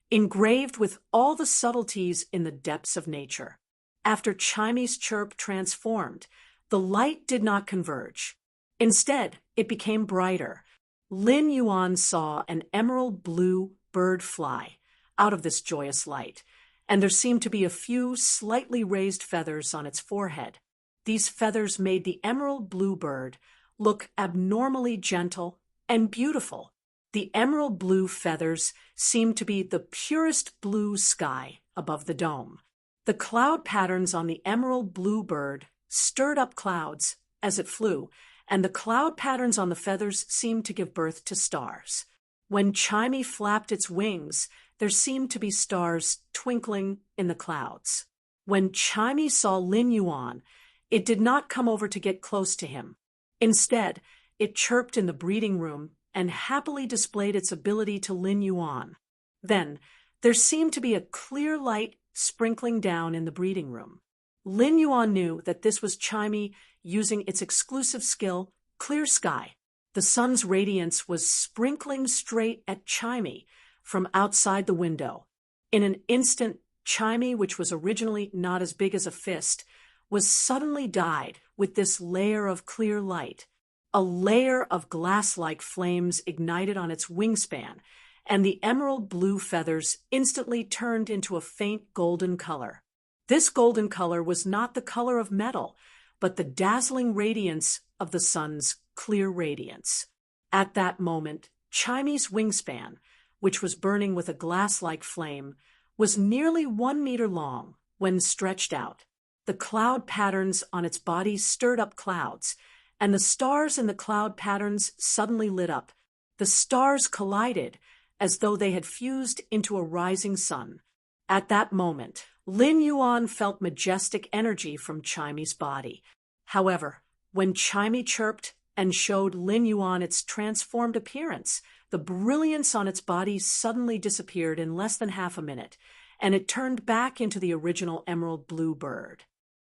[SPEAKER 1] engraved with all the subtleties in the depths of nature. After Chimey's chirp transformed, the light did not converge. Instead, it became brighter. Lin Yuan saw an emerald blue bird fly out of this joyous light, and there seemed to be a few slightly raised feathers on its forehead. These feathers made the emerald blue bird look abnormally gentle and beautiful. The emerald blue feathers seemed to be the purest blue sky above the dome. The cloud patterns on the emerald blue bird stirred up clouds as it flew, and the cloud patterns on the feathers seemed to give birth to stars. When Chimey flapped its wings, there seemed to be stars twinkling in the clouds. When Chimey saw Lin Yuan, it did not come over to get close to him. Instead, it chirped in the breeding room and happily displayed its ability to Lin Yuan. Then, there seemed to be a clear light sprinkling down in the breeding room. Lin Yuan knew that this was Chimey using its exclusive skill, Clear Sky. The sun's radiance was sprinkling straight at Chimey from outside the window. In an instant, Chimey, which was originally not as big as a fist, was suddenly dyed with this layer of clear light. A layer of glass-like flames ignited on its wingspan, and the emerald blue feathers instantly turned into a faint golden color. This golden color was not the color of metal, but the dazzling radiance of the sun's clear radiance. At that moment, Chimey's wingspan, which was burning with a glass-like flame, was nearly 1 meter long when stretched out. The cloud patterns on its body stirred up clouds, and the stars in the cloud patterns suddenly lit up. The stars collided as though they had fused into a rising sun. At that moment, Lin Yuan felt majestic energy from Chimey's body. However, when Chimey chirped and showed Lin Yuan its transformed appearance, the brilliance on its body suddenly disappeared in less than half a minute, and it turned back into the original emerald blue bird.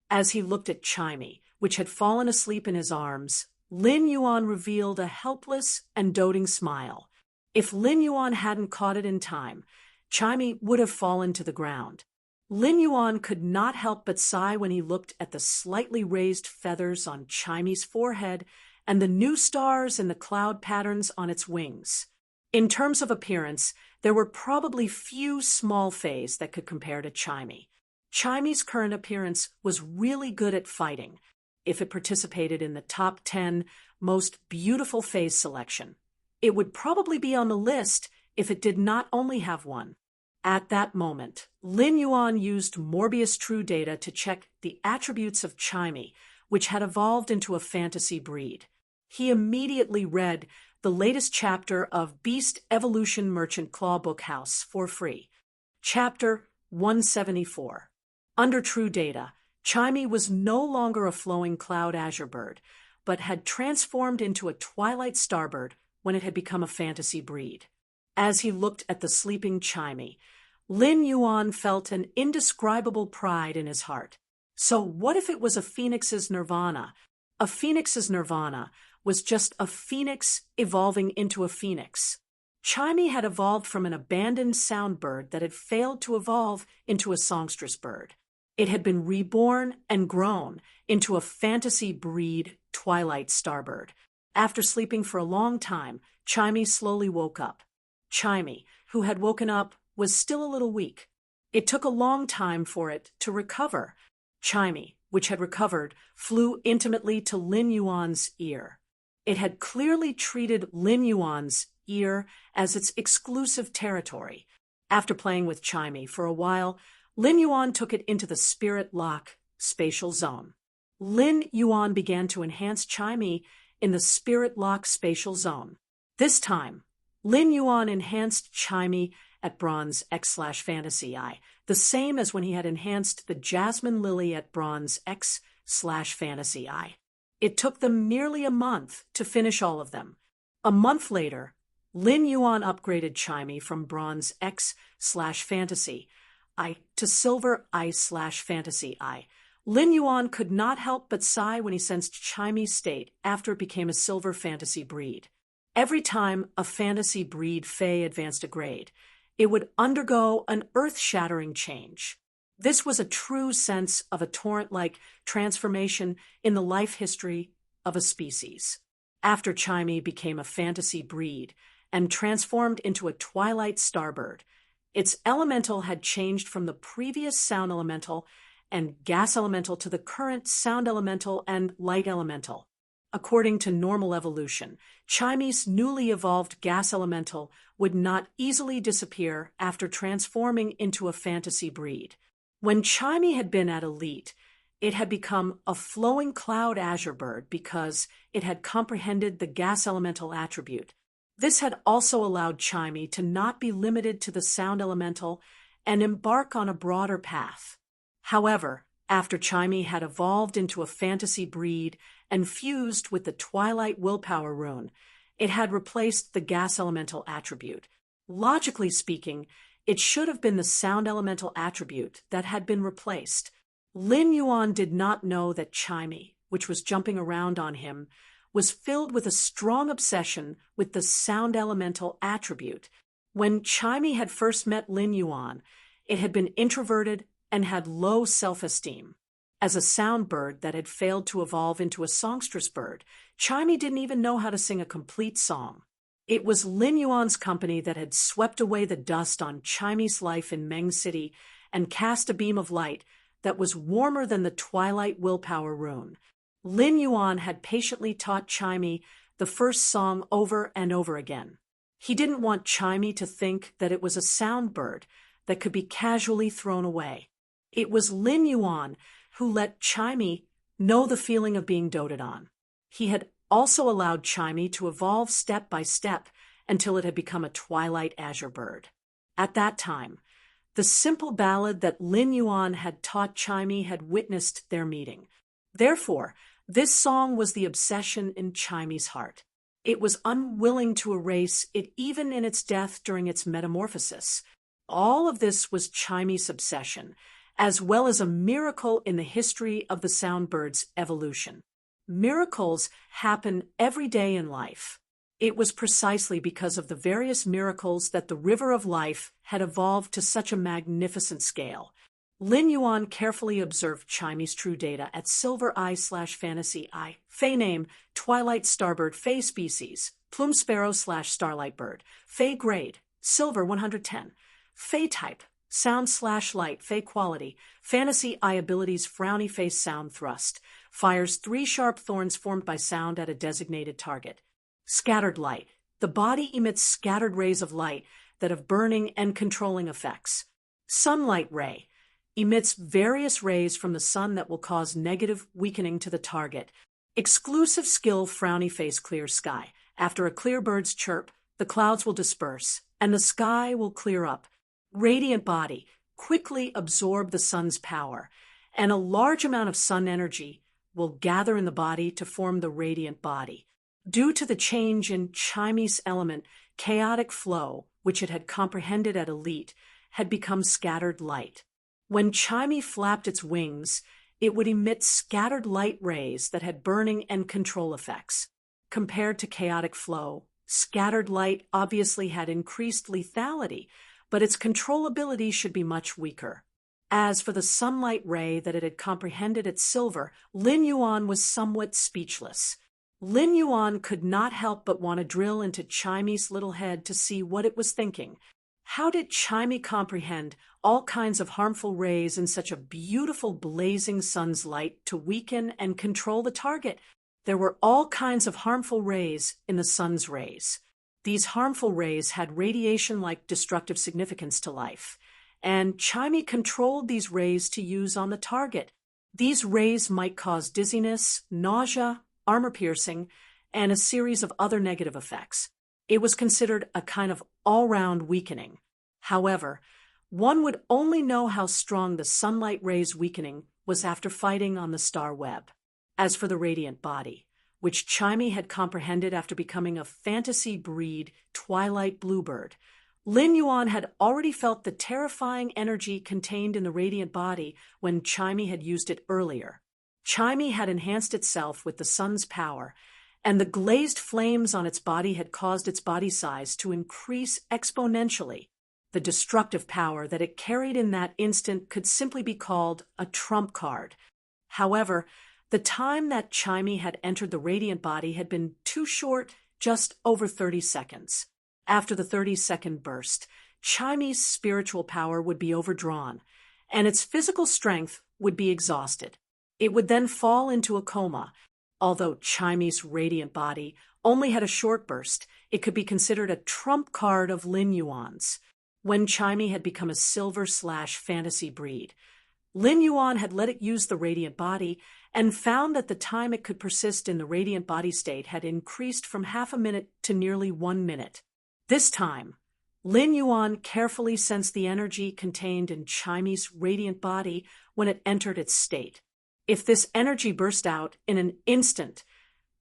[SPEAKER 1] As he looked at Chimey, which had fallen asleep in his arms, Lin Yuan revealed a helpless and doting smile. If Lin Yuan hadn't caught it in time, Chimey would have fallen to the ground. Lin Yuan could not help but sigh when he looked at the slightly raised feathers on Chimey's forehead and the new stars in the cloud patterns on its wings. In terms of appearance, there were probably few small fays that could compare to Chimey. Chimey's current appearance was really good at fighting. if it participated in the top 10 most beautiful phase selection. It would probably be on the list if it did not only have one. At that moment, Lin Yuan used Morbius True data to check the attributes of Chimey, which had evolved into a fantasy breed. He immediately read the latest chapter of Beast Evolution Merchant Claw Bookhouse for free. Chapter 174. Under True data, Chimey was no longer a flowing cloud azure bird, but had transformed into a twilight starbird when it had become a fantasy breed. As he looked at the sleeping Chimey, Lin Yuan felt an indescribable pride in his heart. So what if it was a phoenix's nirvana? A phoenix's nirvana was just a phoenix evolving into a phoenix. Chimey had evolved from an abandoned sound bird that had failed to evolve into a songstress bird. It had been reborn and grown into a fantasy breed twilight starbird. After sleeping for a long time, Chimey slowly woke up. Chimey, who had woken up, was still a little weak. It took a long time for it to recover. Chimey, which had recovered, flew intimately to Lin Yuan's ear. It had clearly treated Lin Yuan's ear as its exclusive territory. After playing with Chimey for a while, Lin Yuan took it into the Spirit Lock spatial zone. Lin Yuan began to enhance Chimey in the Spirit Lock spatial zone. This time, Lin Yuan enhanced Chimey at Bronze X/Fantasy Eye, the same as when he had enhanced the Jasmine Lily at Bronze X/Fantasy Eye. It took them nearly a month to finish all of them. A month later, Lin Yuan upgraded Chimey from Bronze X/Fantasy Eye to Silver Eye/Fantasy Eye. Lin Yuan could not help but sigh when he sensed Chimey's state after it became a silver fantasy breed. Every time a fantasy breed Fae advanced a grade, it would undergo an earth-shattering change. This was a true sense of a torrent-like transformation in the life history of a species. After Chimey became a fantasy breed and transformed into a twilight starbird, its elemental had changed from the previous sound elemental and gas elemental to the current sound elemental and light elemental. According to normal evolution, Chimey's newly evolved gas elemental would not easily disappear after transforming into a fantasy breed. When Chimey had been at elite, it had become a flowing cloud azure bird because it had comprehended the gas elemental attribute. This had also allowed Chimey to not be limited to the sound elemental and embark on a broader path. However, after Chimey had evolved into a fantasy breed and fused with the Twilight Willpower rune, it had replaced the gas elemental attribute. Logically speaking, it should have been the sound elemental attribute that had been replaced. Lin Yuan did not know that Chimey, which was jumping around on him, was filled with a strong obsession with the sound elemental attribute. When Chimey had first met Lin Yuan, it had been introverted and had low self-esteem. As a sound bird that had failed to evolve into a songstress bird, Chimey didn't even know how to sing a complete song. It was Lin Yuan's company that had swept away the dust on Chimey's life in Meng City and cast a beam of light that was warmer than the Twilight Willpower rune. Lin Yuan had patiently taught Chimey the first song over and over again. He didn't want Chimey to think that it was a sound bird that could be casually thrown away. It was Lin Yuan who let Chimey know the feeling of being doted on. He had also allowed Chimey to evolve step by step until it had become a twilight azure bird. At that time, the simple ballad that Lin Yuan had taught Chimey had witnessed their meeting. Therefore, this song was the obsession in Chimey's heart. It was unwilling to erase it even in its death during its metamorphosis. All of this was Chimey's obsession, as well as a miracle in the history of the sound bird's evolution. Miracles happen every day in life. It was precisely because of the various miracles that the river of life had evolved to such a magnificent scale. Lin Yuan carefully observed Chimey's true data at Silver Eye/Fantasy Eye. Fae name, Twilight Starbird. Fae species, Plume Sparrow/Starlight Bird. Fae grade, Silver 110. Fae type, Sound/Light. Fae quality, Fantasy Eye abilities, Frowny Face Sound Thrust. fires 3 sharp thorns formed by sound at a designated target. Scattered light. The body emits scattered rays of light that have burning and controlling effects. Sunlight ray emits various rays from the sun that will cause negative weakening to the target. Exclusive skill frowny face clear sky. After a clear bird's chirp, the clouds will disperse, and the sky will clear up. Radiant body quickly absorb the sun's power, and a large amount of sun energy will gather in the body to form the radiant body. Due to the change in Chime's element, chaotic flow, which it had comprehended at elite, had become scattered light. When Chime flapped its wings, it would emit scattered light rays that had burning and control effects. Compared to chaotic flow, scattered light obviously had increased lethality, but its controllability should be much weaker. As for the sunlight ray that it had comprehended at silver, Lin Yuan was somewhat speechless. Lin Yuan could not help but want to drill into Chime's little head to see what it was thinking. How did Chime comprehend all kinds of harmful rays in such a beautiful blazing sun's light to weaken and control the target? There were all kinds of harmful rays in the sun's rays. These harmful rays had radiation-like destructive significance to life, and Chime controlled these rays to use on the target. These rays might cause dizziness, nausea, armor piercing, and a series of other negative effects. It was considered a kind of all-round weakening. However, one would only know how strong the sunlight rays' weakening was after fighting on the star web. As for the radiant body, which Chime had comprehended after becoming a fantasy breed twilight bluebird, Lin Yuan had already felt the terrifying energy contained in the radiant body when Chime had used it earlier. Chime had enhanced itself with the sun's power, and the glazed flames on its body had caused its body size to increase exponentially. The destructive power that it carried in that instant could simply be called a trump card. However, the time that Chime had entered the radiant body had been too short, just over 30 seconds. After the 30-second burst, Chime's spiritual power would be overdrawn, and its physical strength would be exhausted. It would then fall into a coma. Although Chime's radiant body only had a short burst, it could be considered a trump card of Lin Yuan's. When Chime had become a silver/fantasy breed, Lin Yuan had let it use the radiant body and found that the time it could persist in the radiant body state had increased from half a minute to nearly 1 minute. This time, Lin Yuan carefully sensed the energy contained in Chime's radiant body when it entered its state. If this energy burst out in an instant,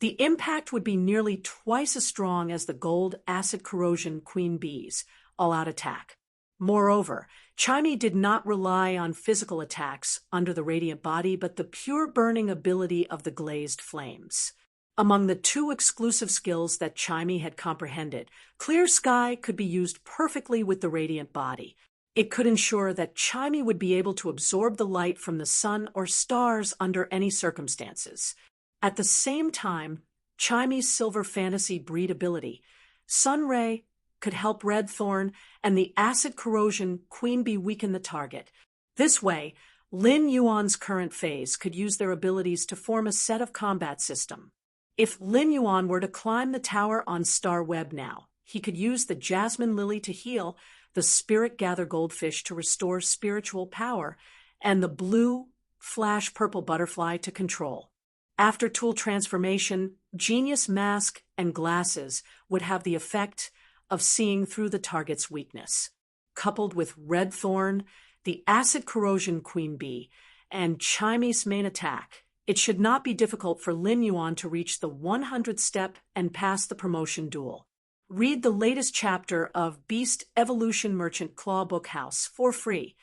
[SPEAKER 1] the impact would be nearly twice as strong as the gold acid corrosion queen bee's all-out attack. Moreover, Chime did not rely on physical attacks under the radiant body, but the pure burning ability of the glazed flames. Among the 2 exclusive skills that Chime had comprehended, Clear Sky could be used perfectly with the radiant body. It could ensure that Chime would be able to absorb the light from the sun or stars under any circumstances. At the same time, Chime's silver fantasy breed ability, Sun Ray, could help Red Thorn and the acid corrosion queen bee weaken the target. This way, Lin Yuan's current phase could use their abilities to form a set of combat system. If Lin Yuan were to climb the tower on Star Web now, he could use the Jasmine Lily to heal, the Spirit Gather Goldfish to restore spiritual power, and the Blue Flash Purple Butterfly to control. After tool transformation, Genius Mask and Glasses would have the effect of seeing through the target's weakness. Coupled with Red Thorn, the Acid Corrosion Queen Bee, and Chime's main attack, it should not be difficult for Lin Yuan to reach the 100th step and pass the promotion duel. Read the latest chapter of Beast Evolution Merchant Claw Bookhouse for free.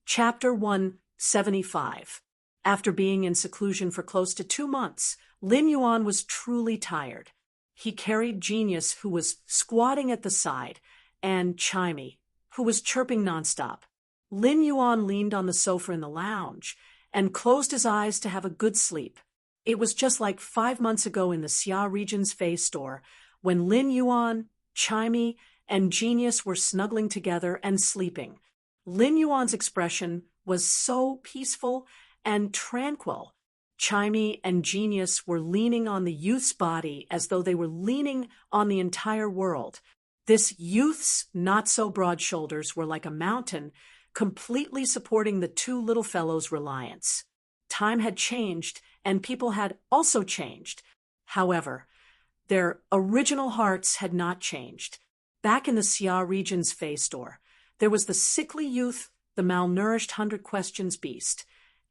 [SPEAKER 1] Chapter 175. After being in seclusion for close to 2 months, Lin Yuan was truly tired. He carried Genius, who was squatting at the side, and Chime, who was chirping nonstop. Lin Yuan leaned on the sofa in the lounge and closed his eyes to have a good sleep. It was just like 5 months ago in the Xia region's Fei store, when Lin Yuan, Chime, and Genius were snuggling together and sleeping. Lin Yuan's expression was so peaceful and tranquil. Chimey and Genius were leaning on the youth's body as though they were leaning on the entire world. This youth's not-so-broad shoulders were like a mountain, completely supporting the two little fellows' reliance. Time had changed, and people had also changed. However, their original hearts had not changed. Back in the Xia region's Fey store, there was the sickly youth, the malnourished 100 Questions beast,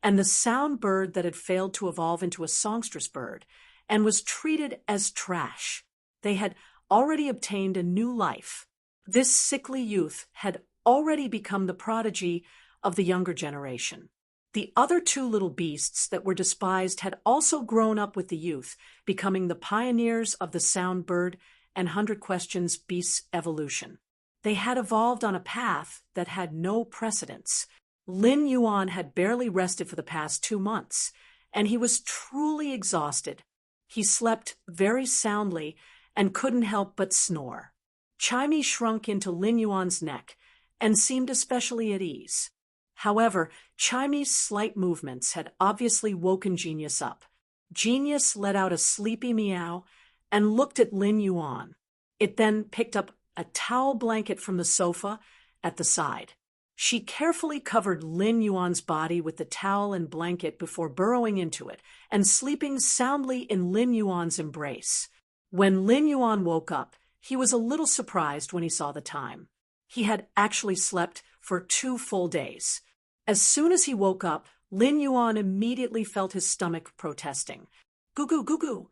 [SPEAKER 1] and the sound bird that had failed to evolve into a songstress bird and was treated as trash. They had already obtained a new life. This sickly youth had already become the prodigy of the younger generation. The other two little beasts that were despised had also grown up with the youth, becoming the pioneers of the sound bird and 100 Questions beast's evolution. They had evolved on a path that had no precedence. Lin Yuan had barely rested for the past 2 months, and he was truly exhausted. He slept very soundly and couldn't help but snore. Chimey shrunk into Lin Yuan's neck and seemed especially at ease. However, Chimey's slight movements had obviously woken Genius up. Genius let out a sleepy meow and looked at Lin Yuan. It then picked up a towel blanket from the sofa at the side. She carefully covered Lin Yuan's body with the towel and blanket before burrowing into it and sleeping soundly in Lin Yuan's embrace. When Lin Yuan woke up, he was a little surprised when he saw the time. He had actually slept for 2 full days. As soon as he woke up, Lin Yuan immediately felt his stomach protesting. Goo goo goo goo.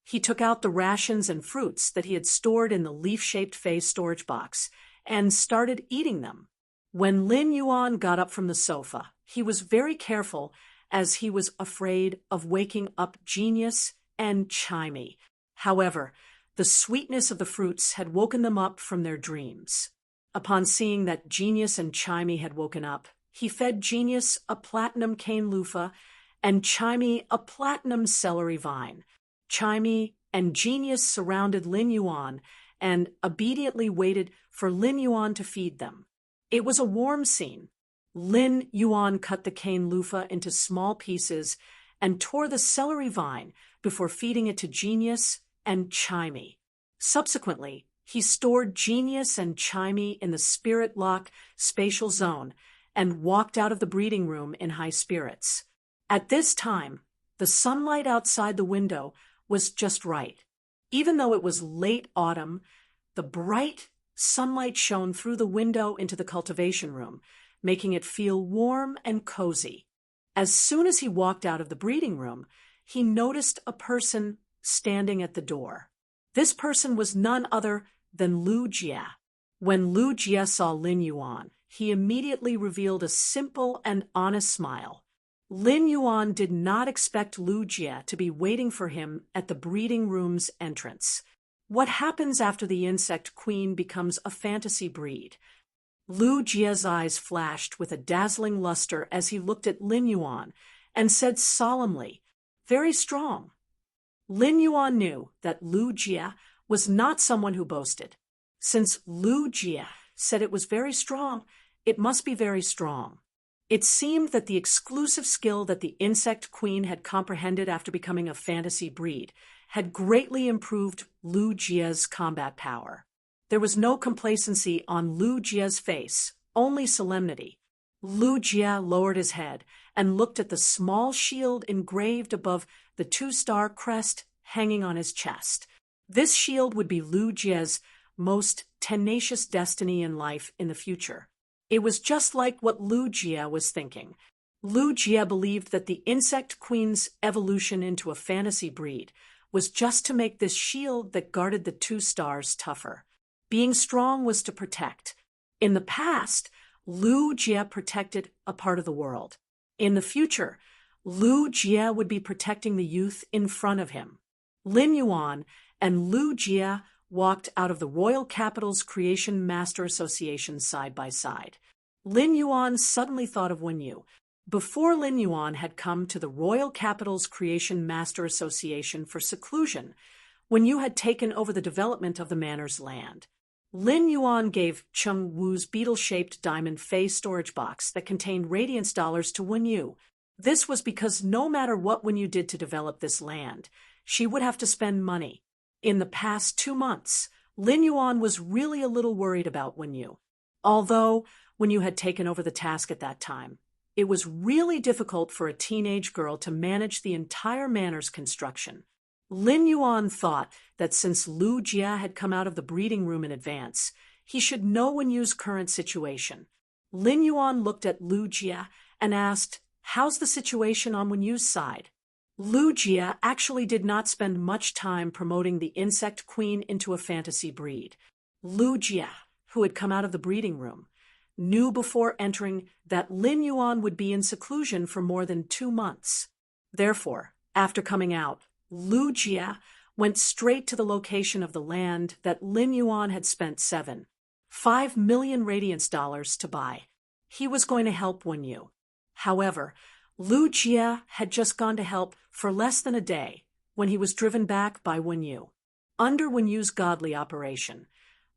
[SPEAKER 1] He took out the rations and fruits that he had stored in the leaf-shaped Fey storage box and started eating them. When Lin Yuan got up from the sofa, he was very careful as he was afraid of waking up Genius and Chimey. However, the sweetness of the fruits had woken them up from their dreams. Upon seeing that Genius and Chimey had woken up, he fed Genius a platinum cane loofah and Chimey a platinum celery vine. Chimey and Genius surrounded Lin Yuan and obediently waited for Lin Yuan to feed them. It was a warm scene. Lin Yuan cut the cane loofah into small pieces and tore the celery vine before feeding it to Genius and Chimey. Subsequently, he stored Genius and Chimey in the Spirit Lock spatial zone and walked out of the breeding room in high spirits. At this time, the sunlight outside the window was just right. Even though it was late autumn, the bright sunlight shone through the window into the cultivation room, making it feel warm and cozy. As soon as he walked out of the breeding room, he noticed a person standing at the door. This person was none other than Lu Jie. When Lu Jie saw Lin Yuan, he immediately revealed a simple and honest smile. Lin Yuan did not expect Lu Jie to be waiting for him at the breeding room's entrance. What happens after the insect queen becomes a fantasy breed? Lu Jie's eyes flashed with a dazzling luster as he looked at Lin Yuan and said solemnly, "Very strong." Lin Yuan knew that Lu Jie was not someone who boasted. Since Lu Jie said it was very strong, it must be very strong. It seemed that the exclusive skill that the insect queen had comprehended after becoming a fantasy breed had greatly improved Lu Jie's combat power. There was no complacency on Lu Jie's face, only solemnity. Lu Jie lowered his head and looked at the small shield engraved above the 2-star crest hanging on his chest. This shield would be Lu Jie's most tenacious destiny in life in the future. It was just like what Lu Jie was thinking. Lu Jie believed that the insect queen's evolution into a fantasy breed was just to make this shield that guarded the 2 stars tougher. Being strong was to protect. In the past, Lu Jie protected a part of the world. In the future, Lu Jie would be protecting the youth in front of him. Lin Yuan and Lu Jie walked out of the Royal Capital's Creation Master Association side by side. Lin Yuan suddenly thought of Wen Yu. Before Lin Yuan had come to the Royal Capital's Creation Master Association for seclusion, Wen Yu had taken over the development of the manor's land. Lin Yuan gave Cheng Wu's beetle-shaped diamond Fey storage box that contained radiance dollars to Wen Yu. This was because no matter what Wenyu did to develop this land, she would have to spend money. In the past 2 months, Lin Yuan was really a little worried about Wenyu. Although Wenyu had taken over the task at that time, it was really difficult for a teenage girl to manage the entire manor's construction. Lin Yuan thought that since Lu Jia had come out of the breeding room in advance, he should know Wenyu's current situation. Lin Yuan looked at Lu Jia and asked, "How's the situation on Wenyu's side?" Lu Jia actually did not spend much time promoting the insect queen into a fantasy breed. Lu Jia, who had come out of the breeding room, knew before entering that Lin Yuan would be in seclusion for more than 2 months. Therefore, after coming out, Lu Jia went straight to the location of the land that Lin Yuan had spent 7.5 million radiance dollars to buy. He was going to help Wenyu. However, Lu Jia had just gone to help for less than a day when he was driven back by Wenyu. Under Wenyu's godly operation,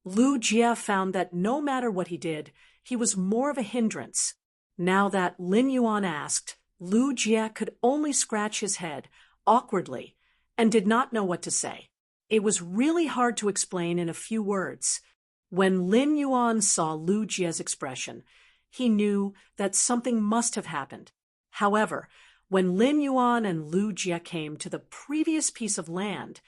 [SPEAKER 1] Lu Jia found that no matter what he did, he was more of a hindrance. Now that Lin Yuan asked, Lu Jia could only scratch his head, awkwardly, and did not know what to say. It was really hard to explain in a few words. When Lin Yuan saw Lu Jia's expression, he knew that something must have happened. However, when Lin Yuan and Lu Jia came to the previous piece of land,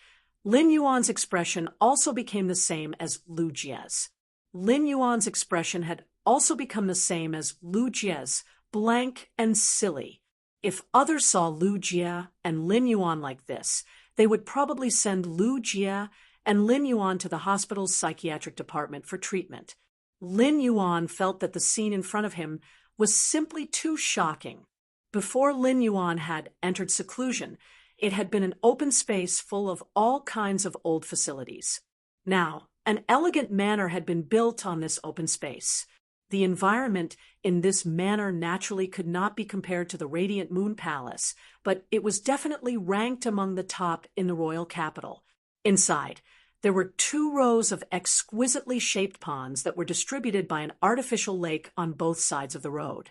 [SPEAKER 1] Lin Yuan's expression also became the same as Lu Jia's. Lin Yuan's expression had also become the same as Lu Jia's, blank and silly. If others saw Lu Jia and Lin Yuan like this, they would probably send Lu Jia and Lin Yuan to the hospital's psychiatric department for treatment. Lin Yuan felt that the scene in front of him was simply too shocking. Before Lin Yuan had entered seclusion, it had been an open space full of all kinds of old facilities. Now, an elegant manor had been built on this open space. The environment in this manor naturally could not be compared to the Radiant Moon Palace, but it was definitely ranked among the top in the royal capital. Inside, there were 2 rows of exquisitely shaped ponds that were distributed by an artificial lake on both sides of the road.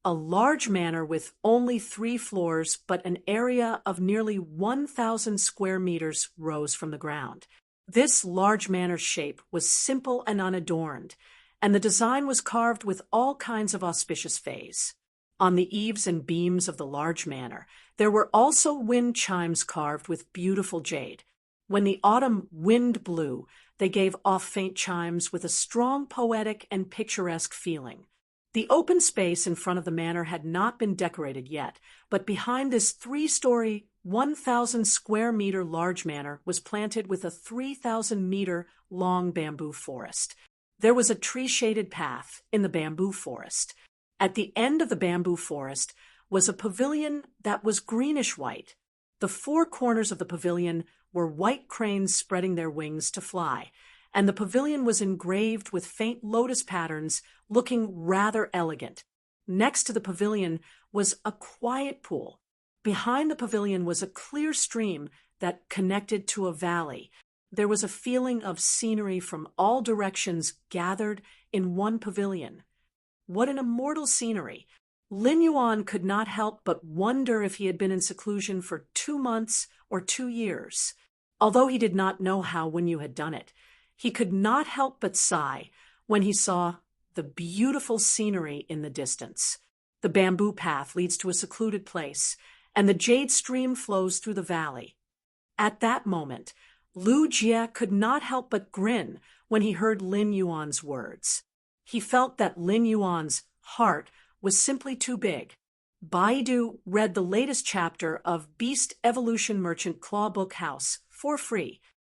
[SPEAKER 1] A large manor with only 3 floors but an area of nearly 1,000 square meters rose from the ground. This large manor's shape was simple and unadorned, and the design was carved with all kinds of auspicious fays. On the eaves and beams of the large manor, there were also wind chimes carved with beautiful jade. When the autumn wind blew, they gave off faint chimes with a strong poetic and picturesque feeling. The open space in front of the manor had not been decorated yet, but behind this 3-story, 1,000 square meter large manor was planted with a 3,000 meter long bamboo forest. There was a tree-shaded path in the bamboo forest. At the end of the bamboo forest was a pavilion that was greenish-white. The 4 corners of the pavilion were white cranes spreading their wings to fly, and the pavilion was engraved with faint lotus patterns looking rather elegant. Next to the pavilion was a quiet pool. Behind the pavilion was a clear stream that connected to a valley. There was a feeling of scenery from all directions gathered in one pavilion. What an immortal scenery! Lin Yuan could not help but wonder if he had been in seclusion for 2 months or 2 years. Although he did not know how Wenyu had done it, he could not help but sigh when he saw the beautiful scenery in the distance. The bamboo path leads to a secluded place, and the jade stream flows through the valley. At that moment, Lu Jia could not help but grin when he heard Lin Yuan's words. He felt that Lin Yuan's heart was simply too big. Baidu read the latest chapter of Beast Evolution Merchant Claw Book House for free.